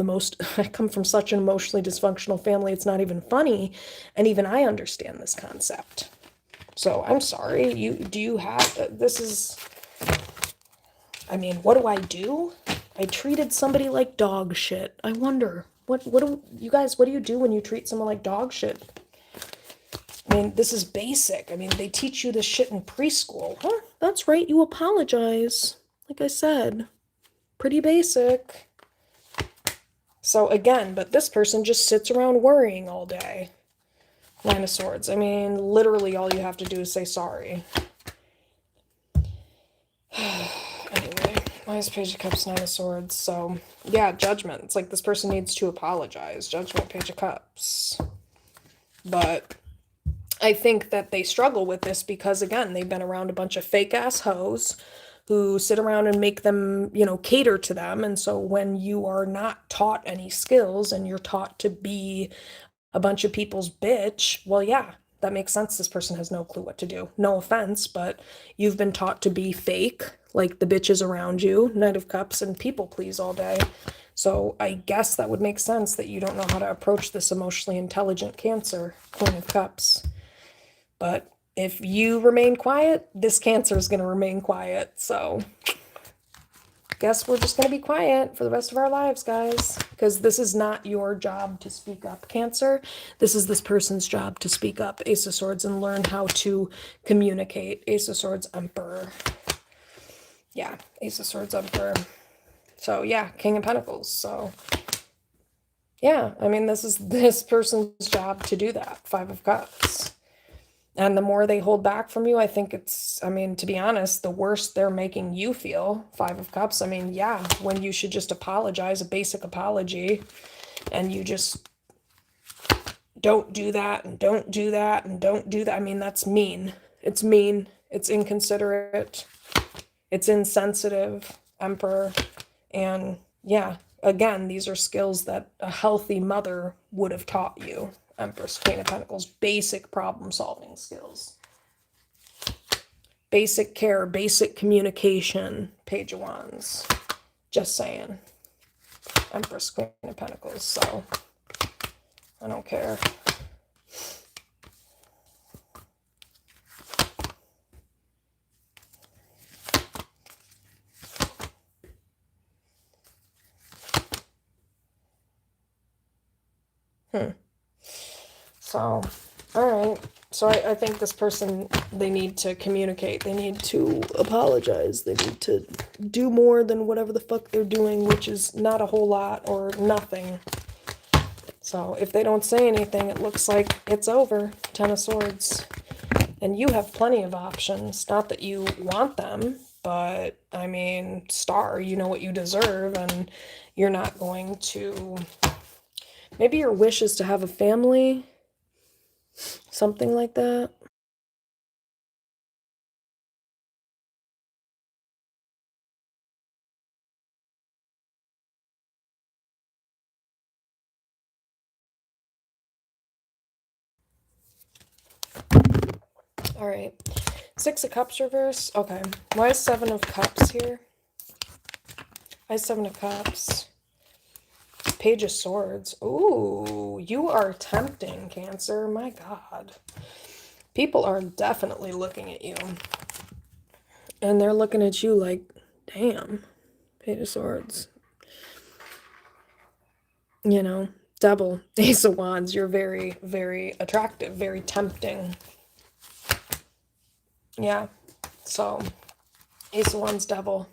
such an emotionally dysfunctional family, it's not even funny, and even I understand this concept. So I'm sorry, I mean, what do I do? I treated somebody like dog shit. I wonder, what do you do when you treat someone like dog shit? I mean, this is basic. I mean, they teach you this shit in preschool. Huh? That's right, you apologize. Like I said, pretty basic. So again, but this person just sits around worrying all day. Nine of Swords. I mean, literally all you have to do is say sorry. Anyway, last Page of Cups, Nine of Swords. So, yeah, Judgment. It's like this person needs to apologize. Judgment, Page of Cups. But I think that they struggle with this because, again, they've been around a bunch of fake-ass hoes who sit around and make them, cater to them. And so when you are not taught any skills and you're taught to be a bunch of people's bitch, well, yeah, that makes sense. This person has no clue what to do. No offense, but you've been taught to be fake, like the bitches around you, Knight of Cups, and people please all day. So I guess that would make sense that you don't know how to approach this emotionally intelligent Cancer, Queen of Cups. But if you remain quiet, this Cancer is going to remain quiet. So guess we're just going to be quiet for the rest of our lives, guys, because this is not your job to speak up, Cancer. This is this person's job to speak up, Ace of Swords, and learn how to communicate. Ace of Swords, Emperor. Yeah, Ace of Swords, Emperor. So, yeah, King of Pentacles. So, yeah, I mean, this is this person's job to do that. Five of Cups. And the more they hold back from you, I think it's, I mean, to be honest, the worse they're making you feel. Five of Cups. I mean, yeah, when you should just apologize, a basic apology, and you just don't do that and don't do that and don't do that. I mean, that's mean. It's mean. It's inconsiderate. It's insensitive, Emperor. And yeah, again, these are skills that a healthy mother would have taught you. Empress, Queen of Pentacles, basic problem solving skills. Basic care, basic communication, Page of Wands. Just saying. Empress, Queen of Pentacles, so I don't care. So, all right. So I think this person, they need to communicate. They need to apologize. They need to do more than whatever the fuck they're doing, which is not a whole lot or nothing. So if they don't say anything, it looks like it's over. Ten of Swords. And you have plenty of options. Not that you want them, but I mean, Star, you know what you deserve, and you're not going to... Maybe your wish is to have a family. Something like that. All right. Six of Cups reverse. Okay. Why is Seven of Cups here? Why is Seven of Cups? Page of Swords. Ooh, you are tempting, Cancer. My God. People are definitely looking at you. And they're looking at you like, damn. Page of Swords. You know, double. Ace of Wands. You're very, very attractive. Very tempting. Yeah. So, Ace of Wands, Devil.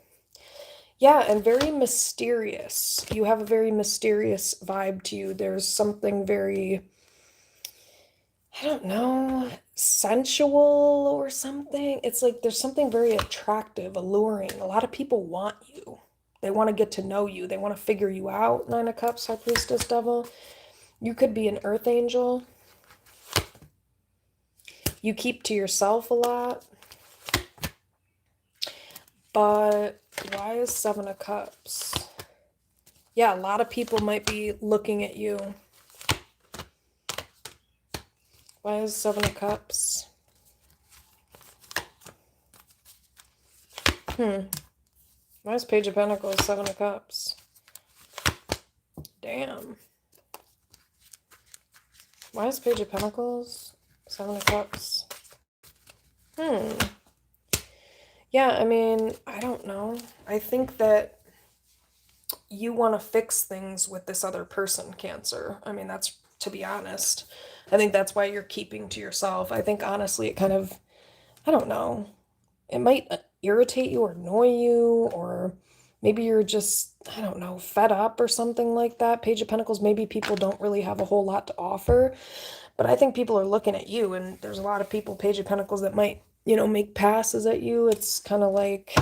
Yeah, and very mysterious. You have a very mysterious vibe to you. There's something very, I don't know, sensual or something. It's like there's something very attractive, alluring. A lot of people want you. They want to get to know you. They want to figure you out. Nine of Cups, High Priestess, Devil. You could be an Earth Angel. You keep to yourself a lot. But why is Seven of Cups? Yeah, a lot of people might be looking at you. Why is Seven of Cups? Why is Page of Pentacles, Seven of Cups? Damn. Why is Page of Pentacles, Seven of Cups? Yeah, I mean, I don't know. I think that you want to fix things with this other person, Cancer. I mean, that's to be honest. I think that's why you're keeping to yourself. I think honestly, it kind of, I don't know, it might irritate you or annoy you, or maybe you're just, I don't know, fed up or something like that. Page of Pentacles, maybe people don't really have a whole lot to offer, but I think people are looking at you, and there's a lot of people, Page of Pentacles, that might, make passes at you. It's kind of like,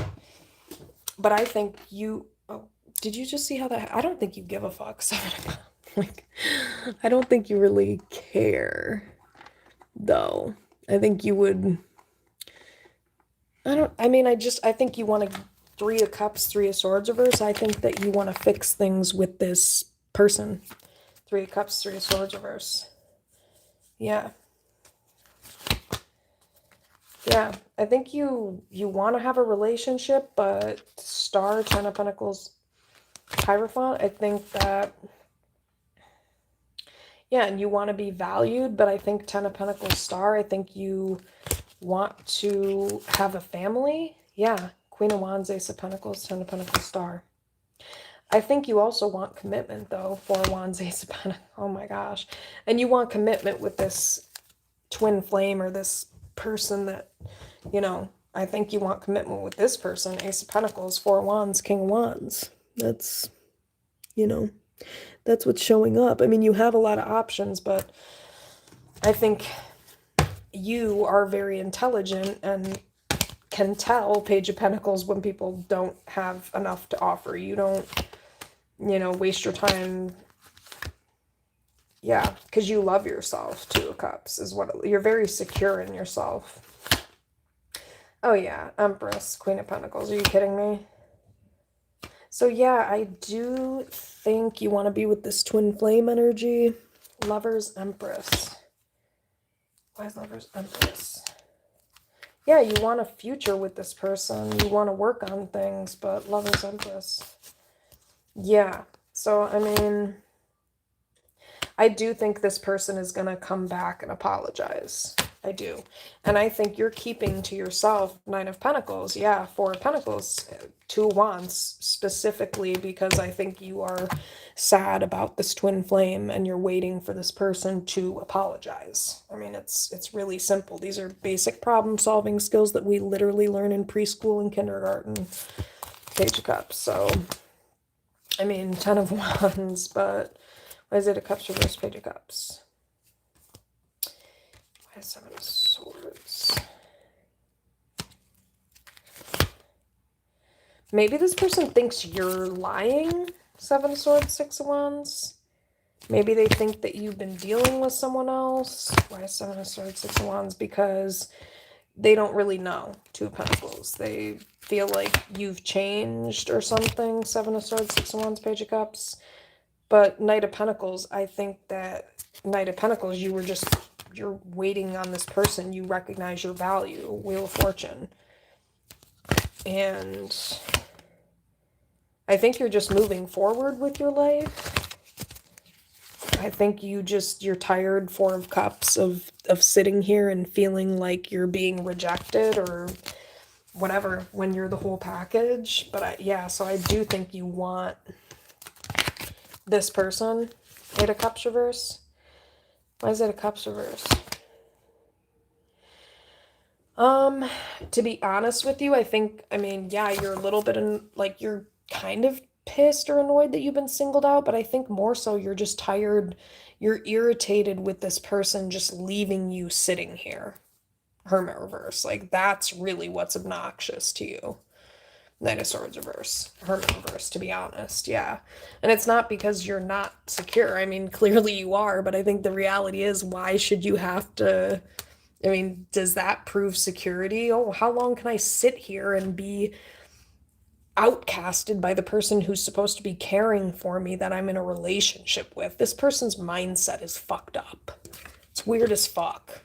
but I think you, oh, did you just see how that, I don't think you give a fuck. So, like, I don't think you really care, though. I think you would, I think you want to, Three of Cups, Three of Swords reverse. I think that you want to fix things with this person. Three of Cups, Three of Swords reverse. Yeah. Yeah, I think you want to have a relationship, but Star, Ten of Pentacles, Hierophant, I think that, yeah, and you want to be valued, but I think Ten of Pentacles, Star, I think you want to have a family. Yeah, Queen of Wands, Ace of Pentacles, Ten of Pentacles, Star. I think you also want commitment, though. Four of Wands, Ace of Pentacles. Oh my gosh. And you want commitment with this twin flame, or this person that, I think you want commitment with this person. Ace of Pentacles, Four of Wands, King of Wands. That's, that's what's showing up. I mean, you have a lot of options, but I think you are very intelligent and can tell, Page of Pentacles, when people don't have enough to offer. You don't, waste your time. Yeah, because you love yourself. Two of Cups is what, you're very secure in yourself. Oh yeah, Empress, Queen of Pentacles. Are you kidding me? So yeah, I do think you want to be with this twin flame energy. Lovers, Empress. Why is Lovers, Empress? Yeah, you want a future with this person. You want to work on things, but Lovers, Empress. Yeah, so I mean, I do think this person is going to come back and apologize. I do. And I think you're keeping to yourself. Nine of Pentacles. Yeah, Four of Pentacles. Two of Wands, specifically because I think you are sad about this twin flame and you're waiting for this person to apologize. I mean, it's really simple. These are basic problem solving skills that we literally learn in preschool and kindergarten. Page of Cups. So, I mean, Ten of Wands, but why is it a Cups reverse, Page of Cups? Why is Seven of Swords? Maybe this person thinks you're lying. Seven of Swords, Six of Wands. Maybe they think that you've been dealing with someone else. Why is Seven of Swords, Six of Wands? Because they don't really know. Two of Pentacles. They feel like you've changed or something. Seven of Swords, Six of Wands, Page of Cups. But Knight of Pentacles, I think that Knight of Pentacles, you're waiting on this person. You recognize your value. Wheel of Fortune. And I think you're just moving forward with your life. I think you're tired, Four of Cups, of sitting here and feeling like you're being rejected or whatever when you're the whole package. But so I do think you want this person. Eight of Cups reverse. Why is it a Cups reverse? To be honest with you, you're a little bit you're kind of pissed or annoyed that you've been singled out, but I think more so you're just tired, you're irritated with this person just leaving you sitting here. Hermit reverse. Like, that's really what's obnoxious to you. Knight of Swords reverse. Hermit reverse, to be honest. Yeah. And it's not because you're not secure. I mean, clearly you are, but I think the reality is, why should you have to... I mean, does that prove security? Oh, how long can I sit here and be outcasted by the person who's supposed to be caring for me that I'm in a relationship with? This person's mindset is fucked up. It's weird as fuck.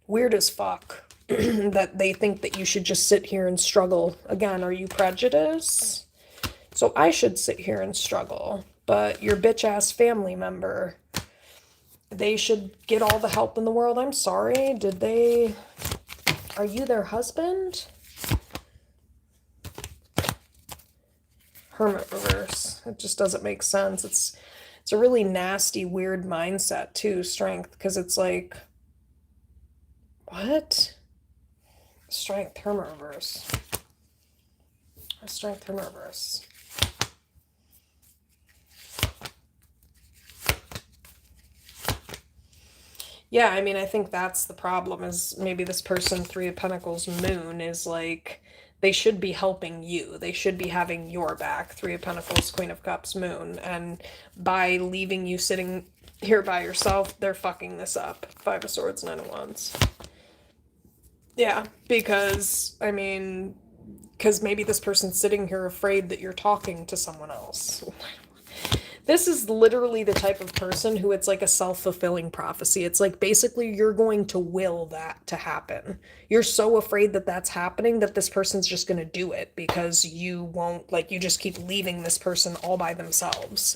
Weird as fuck that they think that you should just sit here and struggle. Again, are you prejudiced? So I should sit here and struggle, but your bitch-ass family member... they should get all the help in the world. I'm sorry. Are you their husband? Hermit reverse. It just doesn't make sense. It's a really nasty, weird mindset too, Strength, because it's like, what? Strength, Hermit reverse. Strength, Hermit reverse. Yeah, I mean, I think that's the problem is maybe this person, Three of Pentacles moon, is like, they should be helping you. They should be having your back. Three of Pentacles, Queen of Cups, moon. And by leaving you sitting here by yourself, they're fucking this up. Five of Swords, Nine of Wands. Yeah, because, I mean, because maybe this person's sitting here afraid that you're talking to someone else. This is literally the type of person who it's like a self-fulfilling prophecy. It's like basically you're going to will that to happen. You're so afraid that that's happening that this person's just going to do it because you won't, like, you just keep leaving this person all by themselves.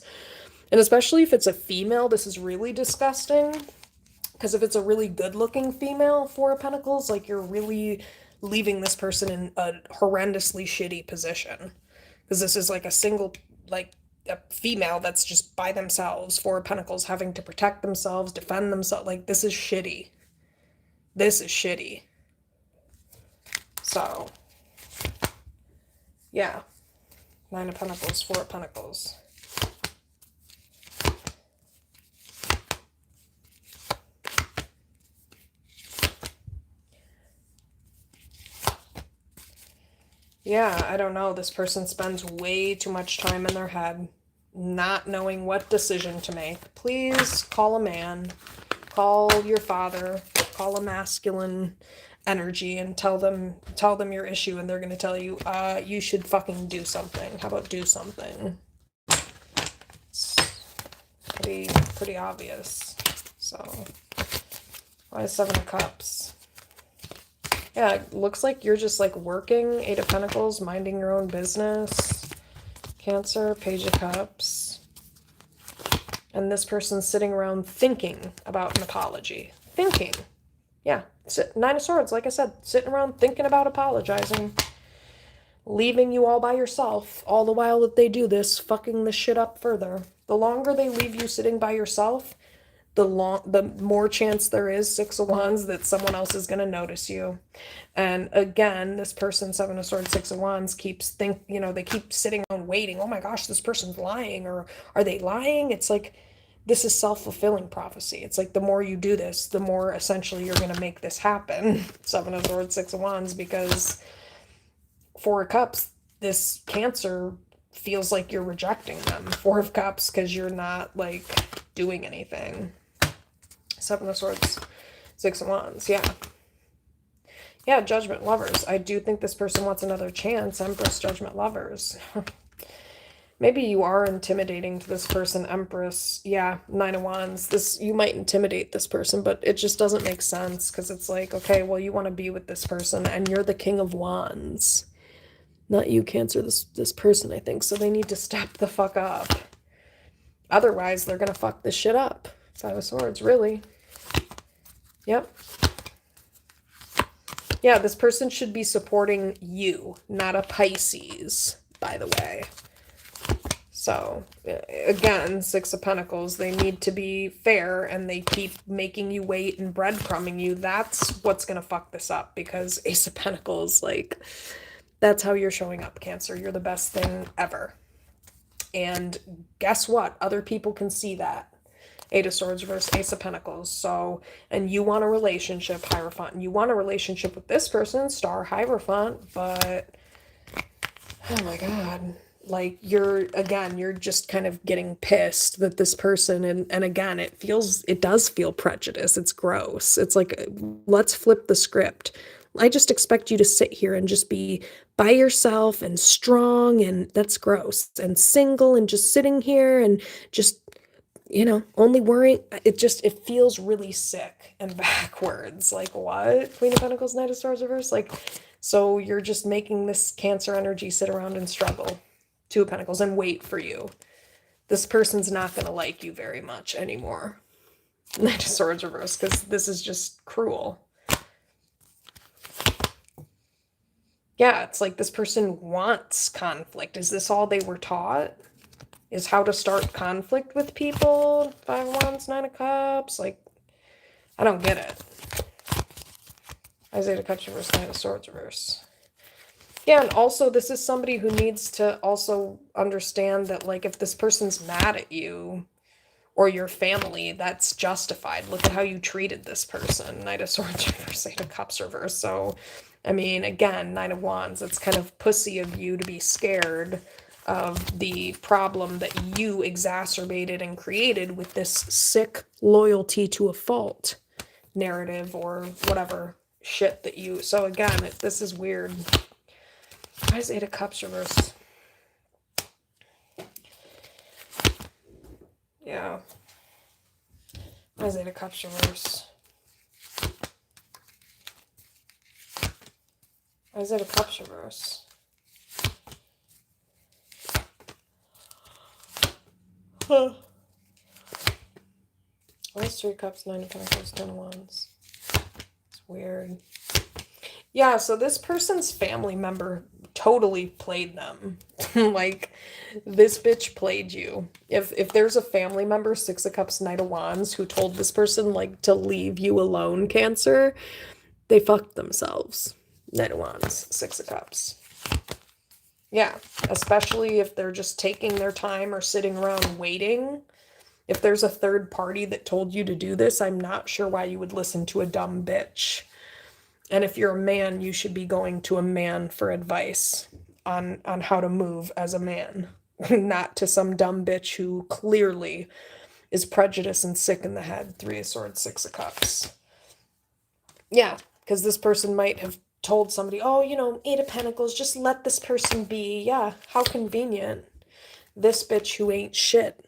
And especially if it's a female, this is really disgusting. Because if it's a really good-looking female, Four of Pentacles, like, you're really leaving this person in a horrendously shitty position. Because this is like a single, like, a female that's just by themselves, Four of Pentacles, having to protect themselves, defend themselves. Like, this is shitty. This is shitty. So, yeah. Nine of Pentacles, Four of Pentacles. Yeah, I don't know. This person spends way too much time in their head, not knowing what decision to make. Please call a man, call your father, call a masculine energy and tell them your issue, and they're going to tell you, you should fucking do something. How about do something? It's pretty obvious. So, why is Seven of Cups? Yeah, it looks like you're just like working, Eight of Pentacles, minding your own business. Cancer, Page of Cups. And this person's sitting around thinking about an apology. Thinking. Yeah, Nine of Swords, like I said, sitting around thinking about apologizing. Leaving you all by yourself, all the while that they do this, fucking this shit up further. The longer they leave you sitting by yourself, the more chance there is, Six of Wands, that someone else is going to notice you. And again, this person, Seven of Swords, Six of Wands, they keep sitting around waiting. Oh my gosh, this person's lying, or are they lying? It's like, this is self-fulfilling prophecy. It's like the more you do this, the more essentially you're going to make this happen. Seven of Swords, Six of Wands, because Four of Cups, this Cancer feels like you're rejecting them. Four of Cups, because you're not like doing anything. Seven of Swords, Six of Wands, yeah. Yeah, Judgment, Lovers. I do think this person wants another chance. Empress, Judgment, Lovers. Maybe you are intimidating to this person, Empress. Yeah, Nine of Wands. You might intimidate this person, but it just doesn't make sense because it's like, okay, well, you want to be with this person and you're the King of Wands. Not you, Cancer, this person, I think. So they need to step the fuck up. Otherwise, they're going to fuck this shit up. Five of Swords, really. Yep. Yeah, this person should be supporting you, not a Pisces, by the way. So, again, Six of Pentacles, they need to be fair, and they keep making you wait and breadcrumbing you. That's what's going to fuck this up, because Ace of Pentacles, like, that's how you're showing up, Cancer. You're the best thing ever. And guess what? Other people can see that. Eight of Swords versus Ace of Pentacles. So, and you want a relationship, Hierophant. And you want a relationship with this person, Star Hierophant, but, oh my God. Like, you're just kind of getting pissed that this person, and again, it does feel prejudice. It's gross. It's like, let's flip the script. I just expect you to sit here and just be by yourself and strong, and that's gross. And single and just sitting here and just, only worrying. It feels really sick and backwards. Like, what? Queen of Pentacles, Knight of Swords reverse? Like, so you're just making this Cancer energy sit around and struggle. Two of Pentacles, and wait for you. This person's not going to like you very much anymore. Knight of Swords reverse, because this is just cruel. Yeah, it's like this person wants conflict. Is this all they were taught? is how to start conflict with people. 5 of Wands, 9 of Cups. Like, I don't get it. Eight of Cups reverse, 9 of Swords reverse. Yeah, and also this is somebody who needs to also understand that, like, if this person's mad at you or your family, that's justified. Look at how you treated this person. Knight of Swords reverse, 8 of Cups reverse. So, I mean, again, 9 of Wands, it's kind of pussy of you to be scared of the problem that you exacerbated and created with this sick loyalty to a fault narrative or whatever shit that you... So again, this is weird. Why is 8 of Cups reverse? Yeah. Why is 8 of Cups reverse? Why is 8 of Cups reverse? Huh. Why is 3 Cups, 9 of Pentacles, 10 of Wands? It's weird. Yeah, so this person's family member totally played them. Like, this bitch played you. If there's a family member, 6 of Cups, Knight of Wands, who told this person, like, to leave you alone, Cancer, they fucked themselves. Knight of Wands, 6 of Cups. Yeah, especially if they're just taking their time or sitting around waiting. If there's a third party that told you to do this, I'm not sure why you would listen to a dumb bitch. And if you're a man, you should be going to a man for advice on how to move as a man, not to some dumb bitch who clearly is prejudiced and sick in the head. 3 of Swords, 6 of Cups. Yeah, because this person might have told somebody, oh, you know, 8 of Pentacles, just let this person be. Yeah, how convenient. This bitch who ain't shit.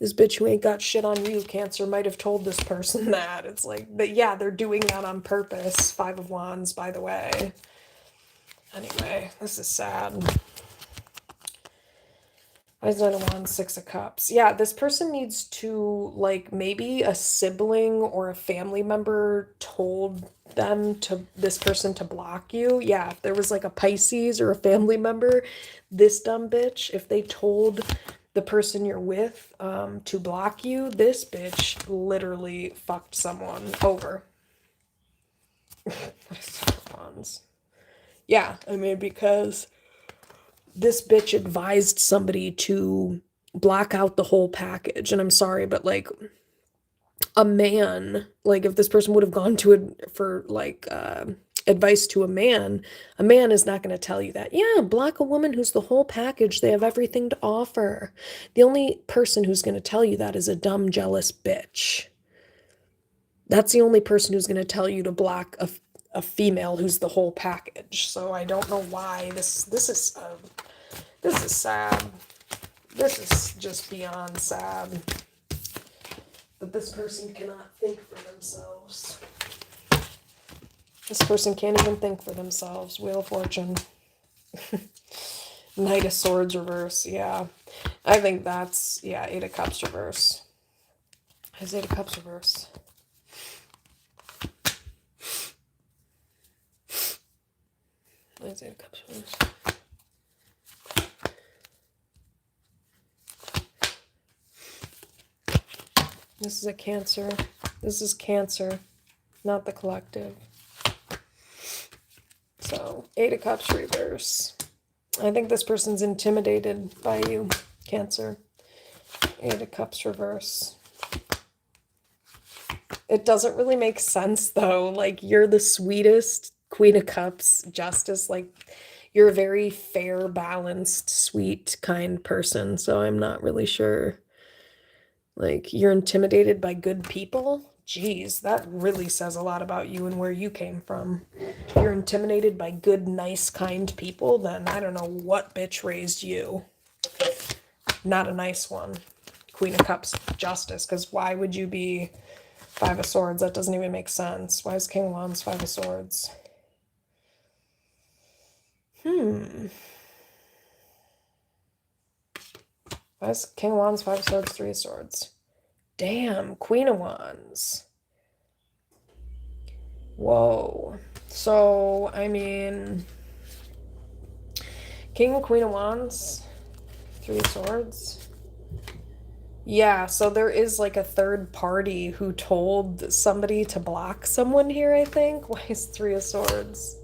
This bitch who ain't got shit on you, Cancer, might have told this person that. It's like, yeah, they're doing that on purpose. 5 of Wands, by the way. Anyway, this is sad. Why is 9 of Wands, 6 of Cups? Yeah, this person needs to, like, maybe a sibling or a family member told them to, this person to block you. Yeah, if there was, like, a Pisces or a family member, this dumb bitch, if they told the person you're with to block you, this bitch literally fucked someone over. Yeah, I mean, because this bitch advised somebody to block out the whole package. And I'm sorry, but, like, a man, like, if this person would have gone to it for, like, advice to a man is not going to tell you that. Yeah, block a woman who's the whole package. They have everything to offer. The only person who's going to tell you that is a dumb, jealous bitch. That's the only person who's going to tell you to block a female who's the whole package. So I don't know why this is sad. This is just beyond sad that this person cannot think for themselves. This person can't even think for themselves. Wheel of Fortune. Knight of Swords reverse. Yeah. I think that's, yeah, 8 of Cups reverse. Has 8 of Cups reverse. That's 8 of Cups reverse. This is a Cancer. This is Cancer, not the collective. So, 8 of Cups reverse. I think this person's intimidated by you, Cancer. 8 of Cups reverse. It doesn't really make sense, though. Like, you're the sweetest Queen of Cups, Justice. Like, you're a very fair, balanced, sweet, kind person. So I'm not really sure. Like, you're intimidated by good people? Jeez, that really says a lot about you and where you came from. If you're intimidated by good, nice, kind people, then I don't know what bitch raised you. Not a nice one. Queen of Cups, Justice, because why would you be 5 of Swords? That doesn't even make sense. Why is King of Wands 5 of Swords? Why is King of Wands 5 of Swords, 3 of Swords? Damn, Queen of Wands. Whoa. So, I mean, King and Queen of Wands, 3 of Swords. Yeah, so there is like a third party who told somebody to block someone here, I think. Why is Three of Swords?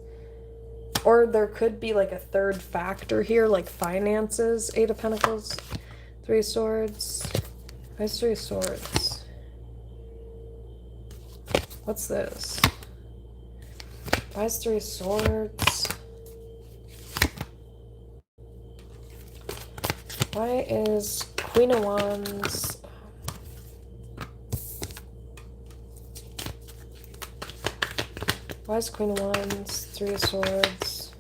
Or there could be like a third factor here, like finances. Eight of Pentacles, Three of Swords. Why is Three of Swords? What's this? Why is Three of Swords? Why is Queen of Wands? Why is Queen of Wands, Three of Swords?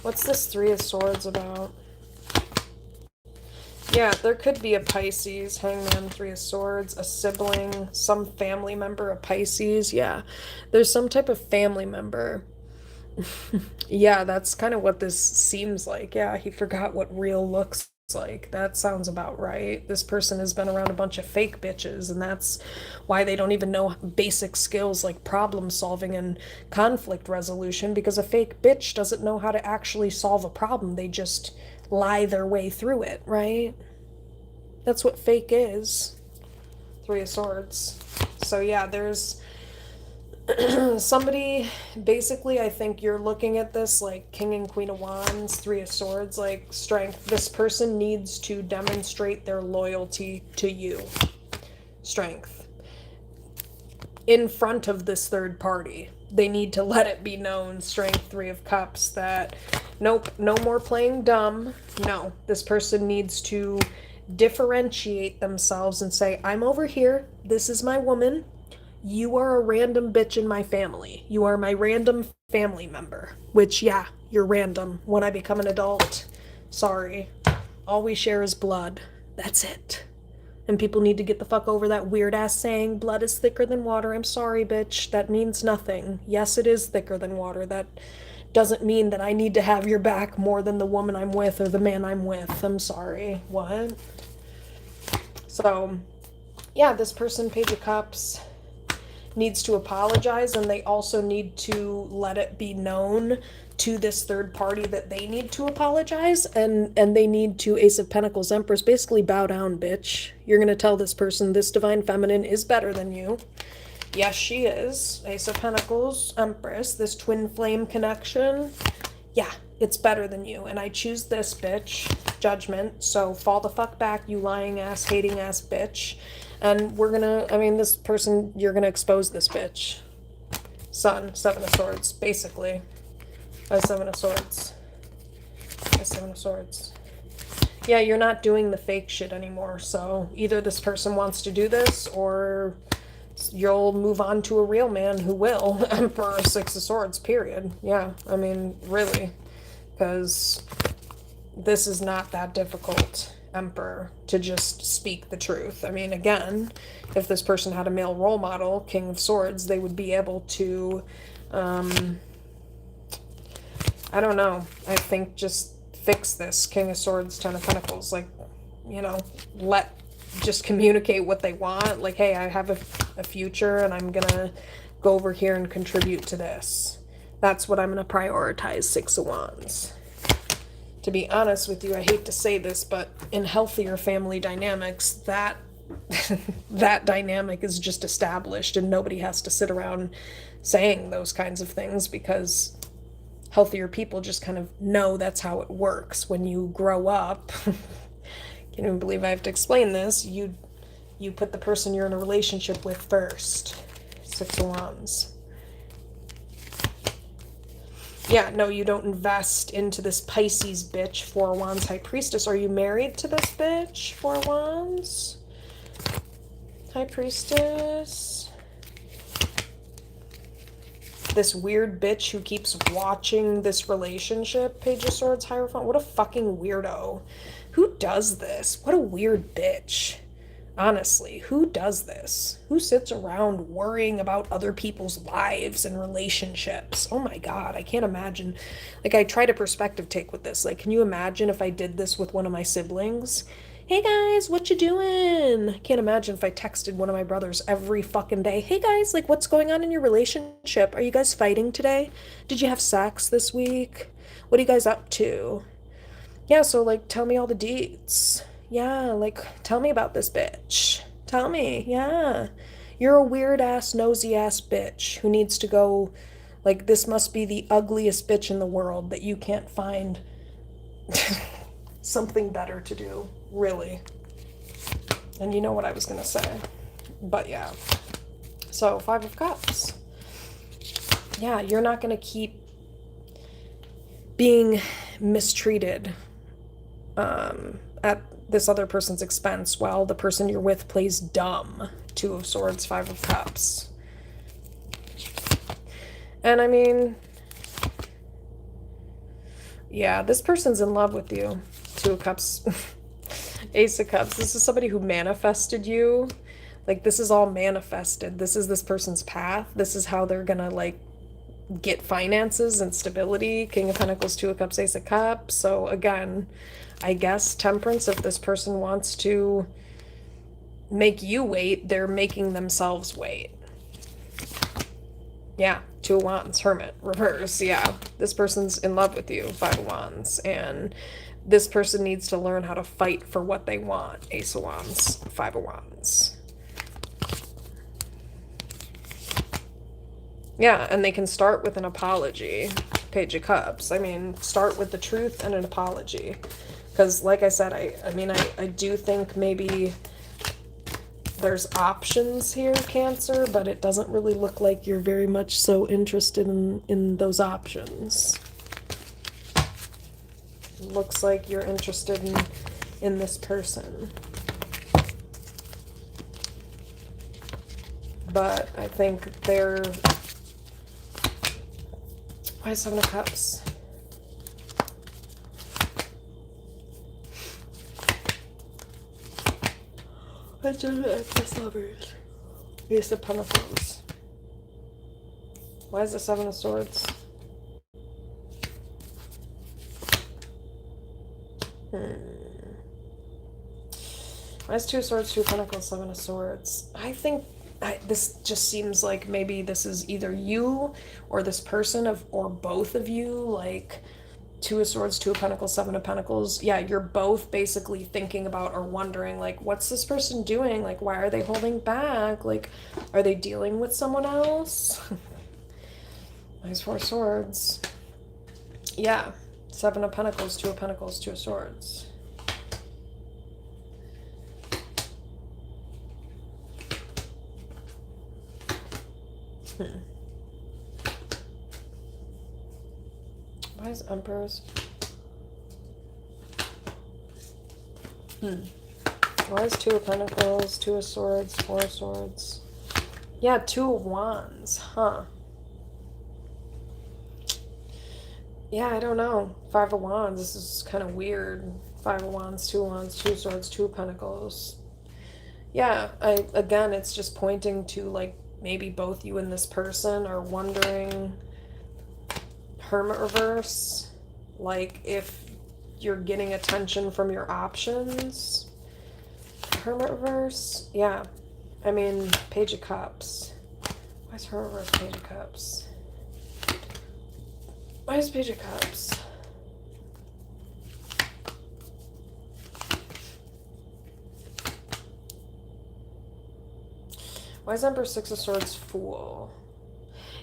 What's this Three of Swords about? Yeah, there could be a Pisces, Hangman, Three of Swords, a sibling, some family member, a Pisces. Yeah, there's some type of family member. Yeah, that's kind of what this seems like. Yeah, he forgot what real looks like. That sounds about right. This person has been around a bunch of fake bitches, and that's why they don't even know basic skills like problem solving and conflict resolution, because a fake bitch doesn't know how to actually solve a problem. They just lie their way through it, right? That's what fake is. Three of Swords. So yeah, there's somebody, basically, I think you're looking at this like King and Queen of Wands, Three of Swords, like strength. This person needs to demonstrate their loyalty to you. Strength. In front of this third party. They need to let it be known, Strength, Three of Cups, that nope, no more playing dumb. No, this person needs to differentiate themselves and say, I'm over here. This is my woman. You are a random bitch in my family. You are my random family member. Which, yeah, you're random. When I become an adult, sorry. All we share is blood. That's it. And people need to get the fuck over that weird ass saying, blood is thicker than water. I'm sorry, bitch. That means nothing. Yes, it is thicker than water. That doesn't mean that I need to have your back more than the woman I'm with or the man I'm with. I'm sorry. What? So, yeah, this person, Page of Cups, needs to apologize, and they also need to let it be known to this third party that they need to apologize, and they need to, Ace of Pentacles, Empress, basically bow down, bitch. You're gonna tell this person this divine feminine is better than you. Yes, she is. Ace of Pentacles, Empress, this twin flame connection. Yeah, it's better than you, and I choose this, bitch. Judgment. So fall the fuck back, you lying ass, hating ass bitch. And we're gonna, I mean, this person, you're gonna expose this bitch. Sun, Seven of Swords, basically. Seven of Swords. Seven of Swords. Yeah, you're not doing the fake shit anymore, so either this person wants to do this, or you'll move on to a real man who will. Emperor, Six of Swords, period. Yeah, I mean, really. Because this is not that difficult, Emperor, to just speak the truth. I mean, again, if this person had a male role model, King of Swords, they would be able to, I don't know, I think just fix this. King of Swords, Ten of Pentacles, like, you know, just communicate what they want. Like, hey, I have a future, and I'm gonna go over here and contribute to this. That's what I'm gonna prioritize, Six of Wands. To be honest with you, I hate to say this, but in healthier family dynamics, that that dynamic is just established, and nobody has to sit around saying those kinds of things, because healthier people just kind of know that's how it works. When you grow up, can't even believe I have to explain this, you put the person you're in a relationship with first. Six of Wands. Yeah, no, you don't invest into this Pisces bitch. Four of Wands, High Priestess. Are you married to this bitch? Four of Wands, High Priestess. This weird bitch who keeps watching this relationship. Page of Swords, Hierophant. What a fucking weirdo. Who does this? What a weird bitch. Honestly, who does this? Who sits around worrying about other people's lives and relationships? Oh my God, I can't imagine. Like, I tried a perspective take with this. Like, can you imagine if I did this with one of my siblings? Hey guys, what you doing? Can't imagine if I texted one of my brothers every fucking day. Hey guys, like what's going on in your relationship? Are you guys fighting today? Did you have sex this week? What are you guys up to? Yeah, so like tell me all the deets. Yeah, like tell me about this bitch. Tell me. Yeah. You're a weird ass, nosy ass bitch who needs to go, like this must be the ugliest bitch in the world that you can't find something better to do, really. And you know what I was gonna say. But yeah. So, Five of Cups. Yeah, you're not gonna keep being mistreated at this other person's expense while the person you're with plays dumb. Two of Swords, Five of Cups. And I mean, yeah, this person's in love with you. Two of Cups. Ace of Cups. This is somebody who manifested you. Like, this is all manifested. This is this person's path. This is how they're gonna, like, get finances and stability. King of Pentacles, Two of Cups, Ace of Cups. So, again, I guess Temperance, if this person wants to make you wait, they're making themselves wait. Yeah, Two of Wands, Hermit, reverse. Yeah, this person's in love with you, Five of Wands. And this person needs to learn how to fight for what they want. Ace of Wands, Five of Wands. Yeah, and they can start with an apology. Page of Cups. I mean, start with the truth and an apology. Because, like I said, I do think maybe there's options here, Cancer, but it doesn't really look like you're very much so interested in those options. Looks like you're interested in this person. But I think they're... Why Seven of Cups? I don't know if this lovers. Ace of Pentacles. Why is the Seven of Swords? Why is Two of Swords, Two of Pentacles, Seven of Swords? I think this just seems like maybe this is either you or this person or both of you, like Two of Swords, Two of Pentacles, Seven of Pentacles. Yeah, you're both basically thinking about or wondering, like, what's this person doing? Like, why are they holding back? Like, are they dealing with someone else? Nice Four of Swords. Yeah, Seven of Pentacles, Two of Pentacles, Two of Swords. Why is Emperors? Why is Two of Pentacles, Two of Swords, Four of Swords? Yeah, Two of Wands, huh? Yeah, I don't know. Five of Wands, this is kind of weird. Five of Wands, Two of Swords, Two of Pentacles. Yeah, again, it's just pointing to, like, maybe both you and this person are wondering, Hermit reverse, like if you're getting attention from your options. Hermit reverse, yeah. I mean, Page of Cups. Why is Hermit reverse Page of Cups? Why is Page of Cups? Why is Emperor Six of Swords Fool?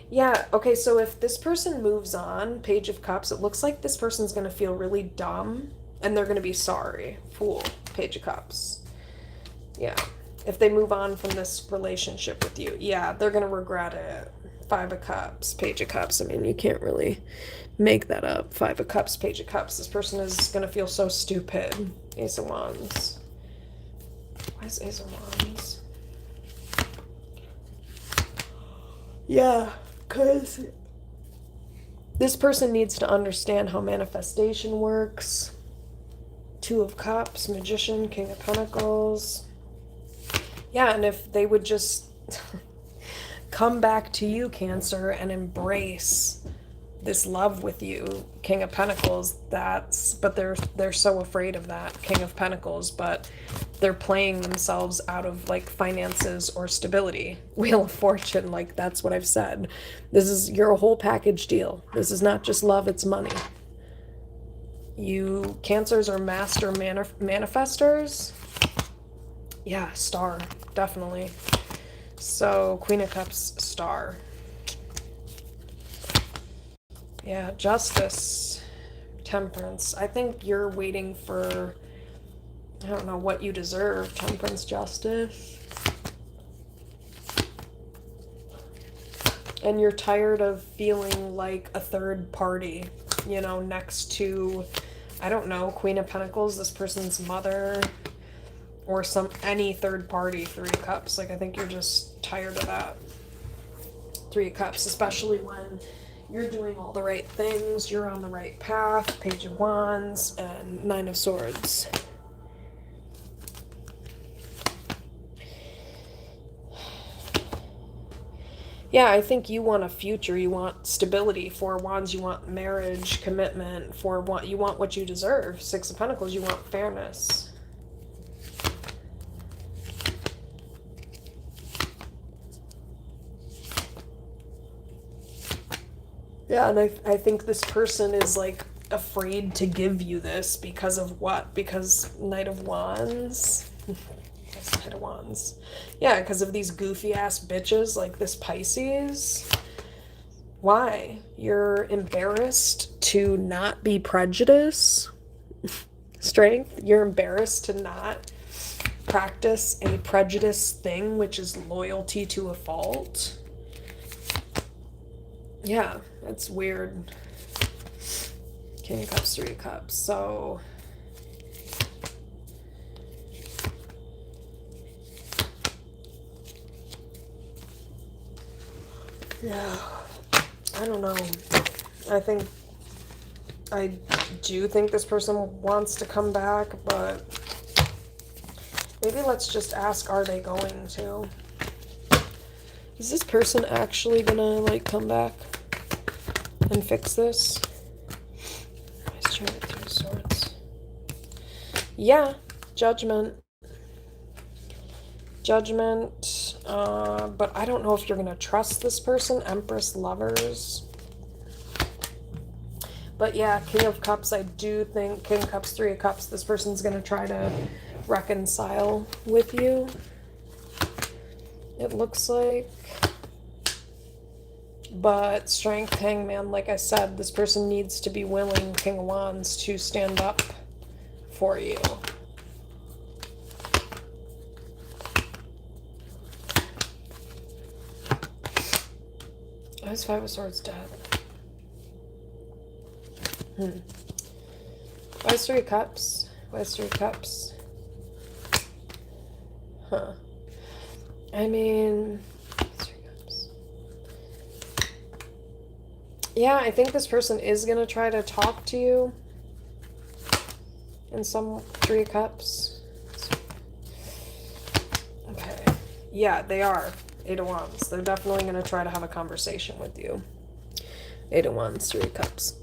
Yeah, okay, so if this person moves on, Page of Cups, it looks like this person's going to feel really dumb, and they're going to be sorry. Fool, Page of Cups. Yeah, if they move on from this relationship with you, yeah, they're going to regret it. Five of Cups, Page of Cups. I mean, you can't really make that up. Five of Cups, Page of Cups. This person is going to feel so stupid. Ace of Wands. Why is Ace of Wands? Yeah, because this person needs to understand how manifestation works. Two of Cups, Magician, King of Pentacles. Yeah, and if they would just come back to you, Cancer, and embrace this love with you, King of Pentacles. But they're so afraid of that, King of Pentacles, but they're playing themselves out of like finances or stability. Wheel of Fortune, like that's what I've said. You're a whole package deal. This is not just love, it's money. You Cancers are master manifestors. Yeah, Star, definitely. So Queen of Cups, Star. Yeah, Justice, Temperance. I think you're waiting for, I don't know what you deserve. Temperance, Justice. And you're tired of feeling like a third party, you know, next to, I don't know, Queen of Pentacles, this person's mother, or any third party. Three of Cups. Like, I think you're just tired of that. Three of Cups, especially when you're doing all the right things, you're on the right path. Page of Wands and Nine of Swords. Yeah, I think you want a future. You want stability. Four of Wands, you want marriage, commitment. You want what you deserve. Six of Pentacles, you want fairness. Yeah, and I think this person is like afraid to give you this because of what? Because Knight of Wands? Yes, Knight of Wands. Yeah, because of these goofy ass bitches like this Pisces. Why? You're embarrassed to not be prejudiced. Strength. You're embarrassed to not practice a prejudice thing, which is loyalty to a fault. Yeah, that's weird. King of Cups, Three of Cups. So yeah, I don't know. I do think this person wants to come back, but maybe let's just ask, are they going to? Is this person actually gonna like come back and fix this? Let's try it through Swords. Yeah, Judgment. Judgment. But I don't know if you're gonna trust this person. Empress, Lovers. But yeah, King of Cups, I do think King of Cups, Three of Cups, this person's gonna try to reconcile with you. It looks like. But Strength, Hangman, like I said, this person needs to be willing, King of Wands, to stand up for you. Why is Five of Swords dead? Why is Three of Cups? Why is Three of Cups? Huh. I mean, yeah, I think this person is going to try to talk to you in some Three of Cups. Okay. Yeah, they are. Eight of Wands. They're definitely going to try to have a conversation with you. Eight of Wands, Three of Cups.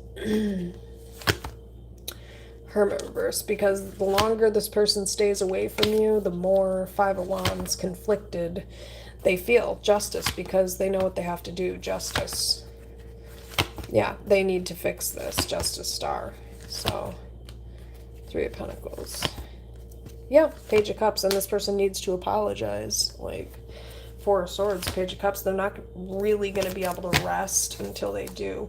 Hermit reverse, because the longer this person stays away from you, the more Five of Wands conflicted they feel. Justice, because they know what they have to do. Justice. Yeah, they need to fix this. Justice, Star. So, Three of Pentacles. Yeah, Page of Cups, and this person needs to apologize. Like, Four of Swords, Page of Cups, they're not really going to be able to rest until they do,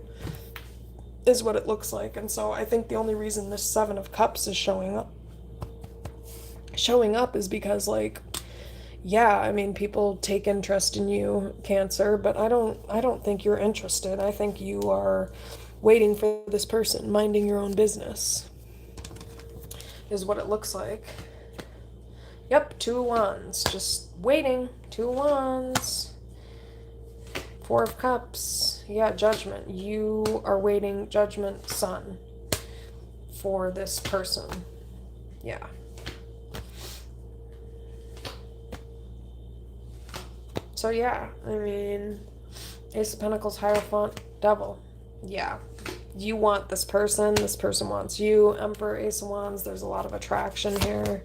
is what it looks like. And so I think the only reason this Seven of Cups is showing up is because, like, yeah, I mean, people take interest in you, Cancer, but I don't think you're interested. I think you are waiting for this person, minding your own business, is what it looks like. Yep, Two of Wands, just waiting. Two of Wands. Four of Cups. Yeah, Judgment. You are waiting, Judgment, Sun, for this person. Yeah. So yeah, I mean, Ace of Pentacles, Hierophant, Devil. Yeah. You want this person wants you. Emperor, Ace of Wands, there's a lot of attraction here.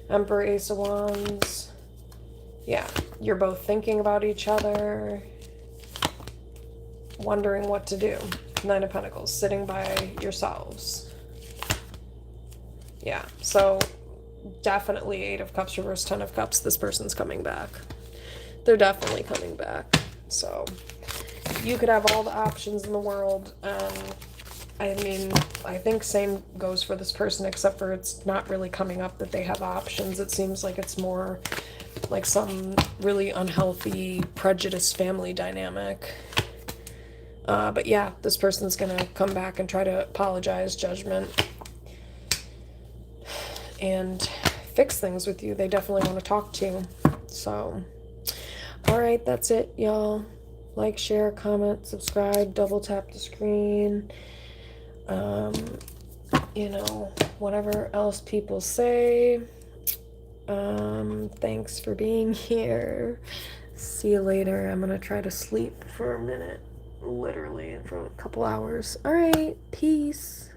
Emperor, Ace of Wands. Yeah, you're both thinking about each other, wondering what to do. Nine of Pentacles, sitting by yourselves. Yeah, so definitely Eight of Cups reverse, Ten of Cups. This person's coming back. They're definitely coming back. So you could have all the options in the world. I mean, I think same goes for this person, except for it's not really coming up that they have options. It seems like it's more like some really unhealthy prejudice family dynamic. But yeah, this person's gonna come back and try to apologize, judgment, and fix things with you. They definitely want to talk to you. So, alright, that's it, y'all. Like, share, comment, subscribe, double tap the screen. You know, whatever else people say. Thanks for being here. See you later. I'm gonna try to sleep for a minute. Literally for a couple hours. Alright, peace.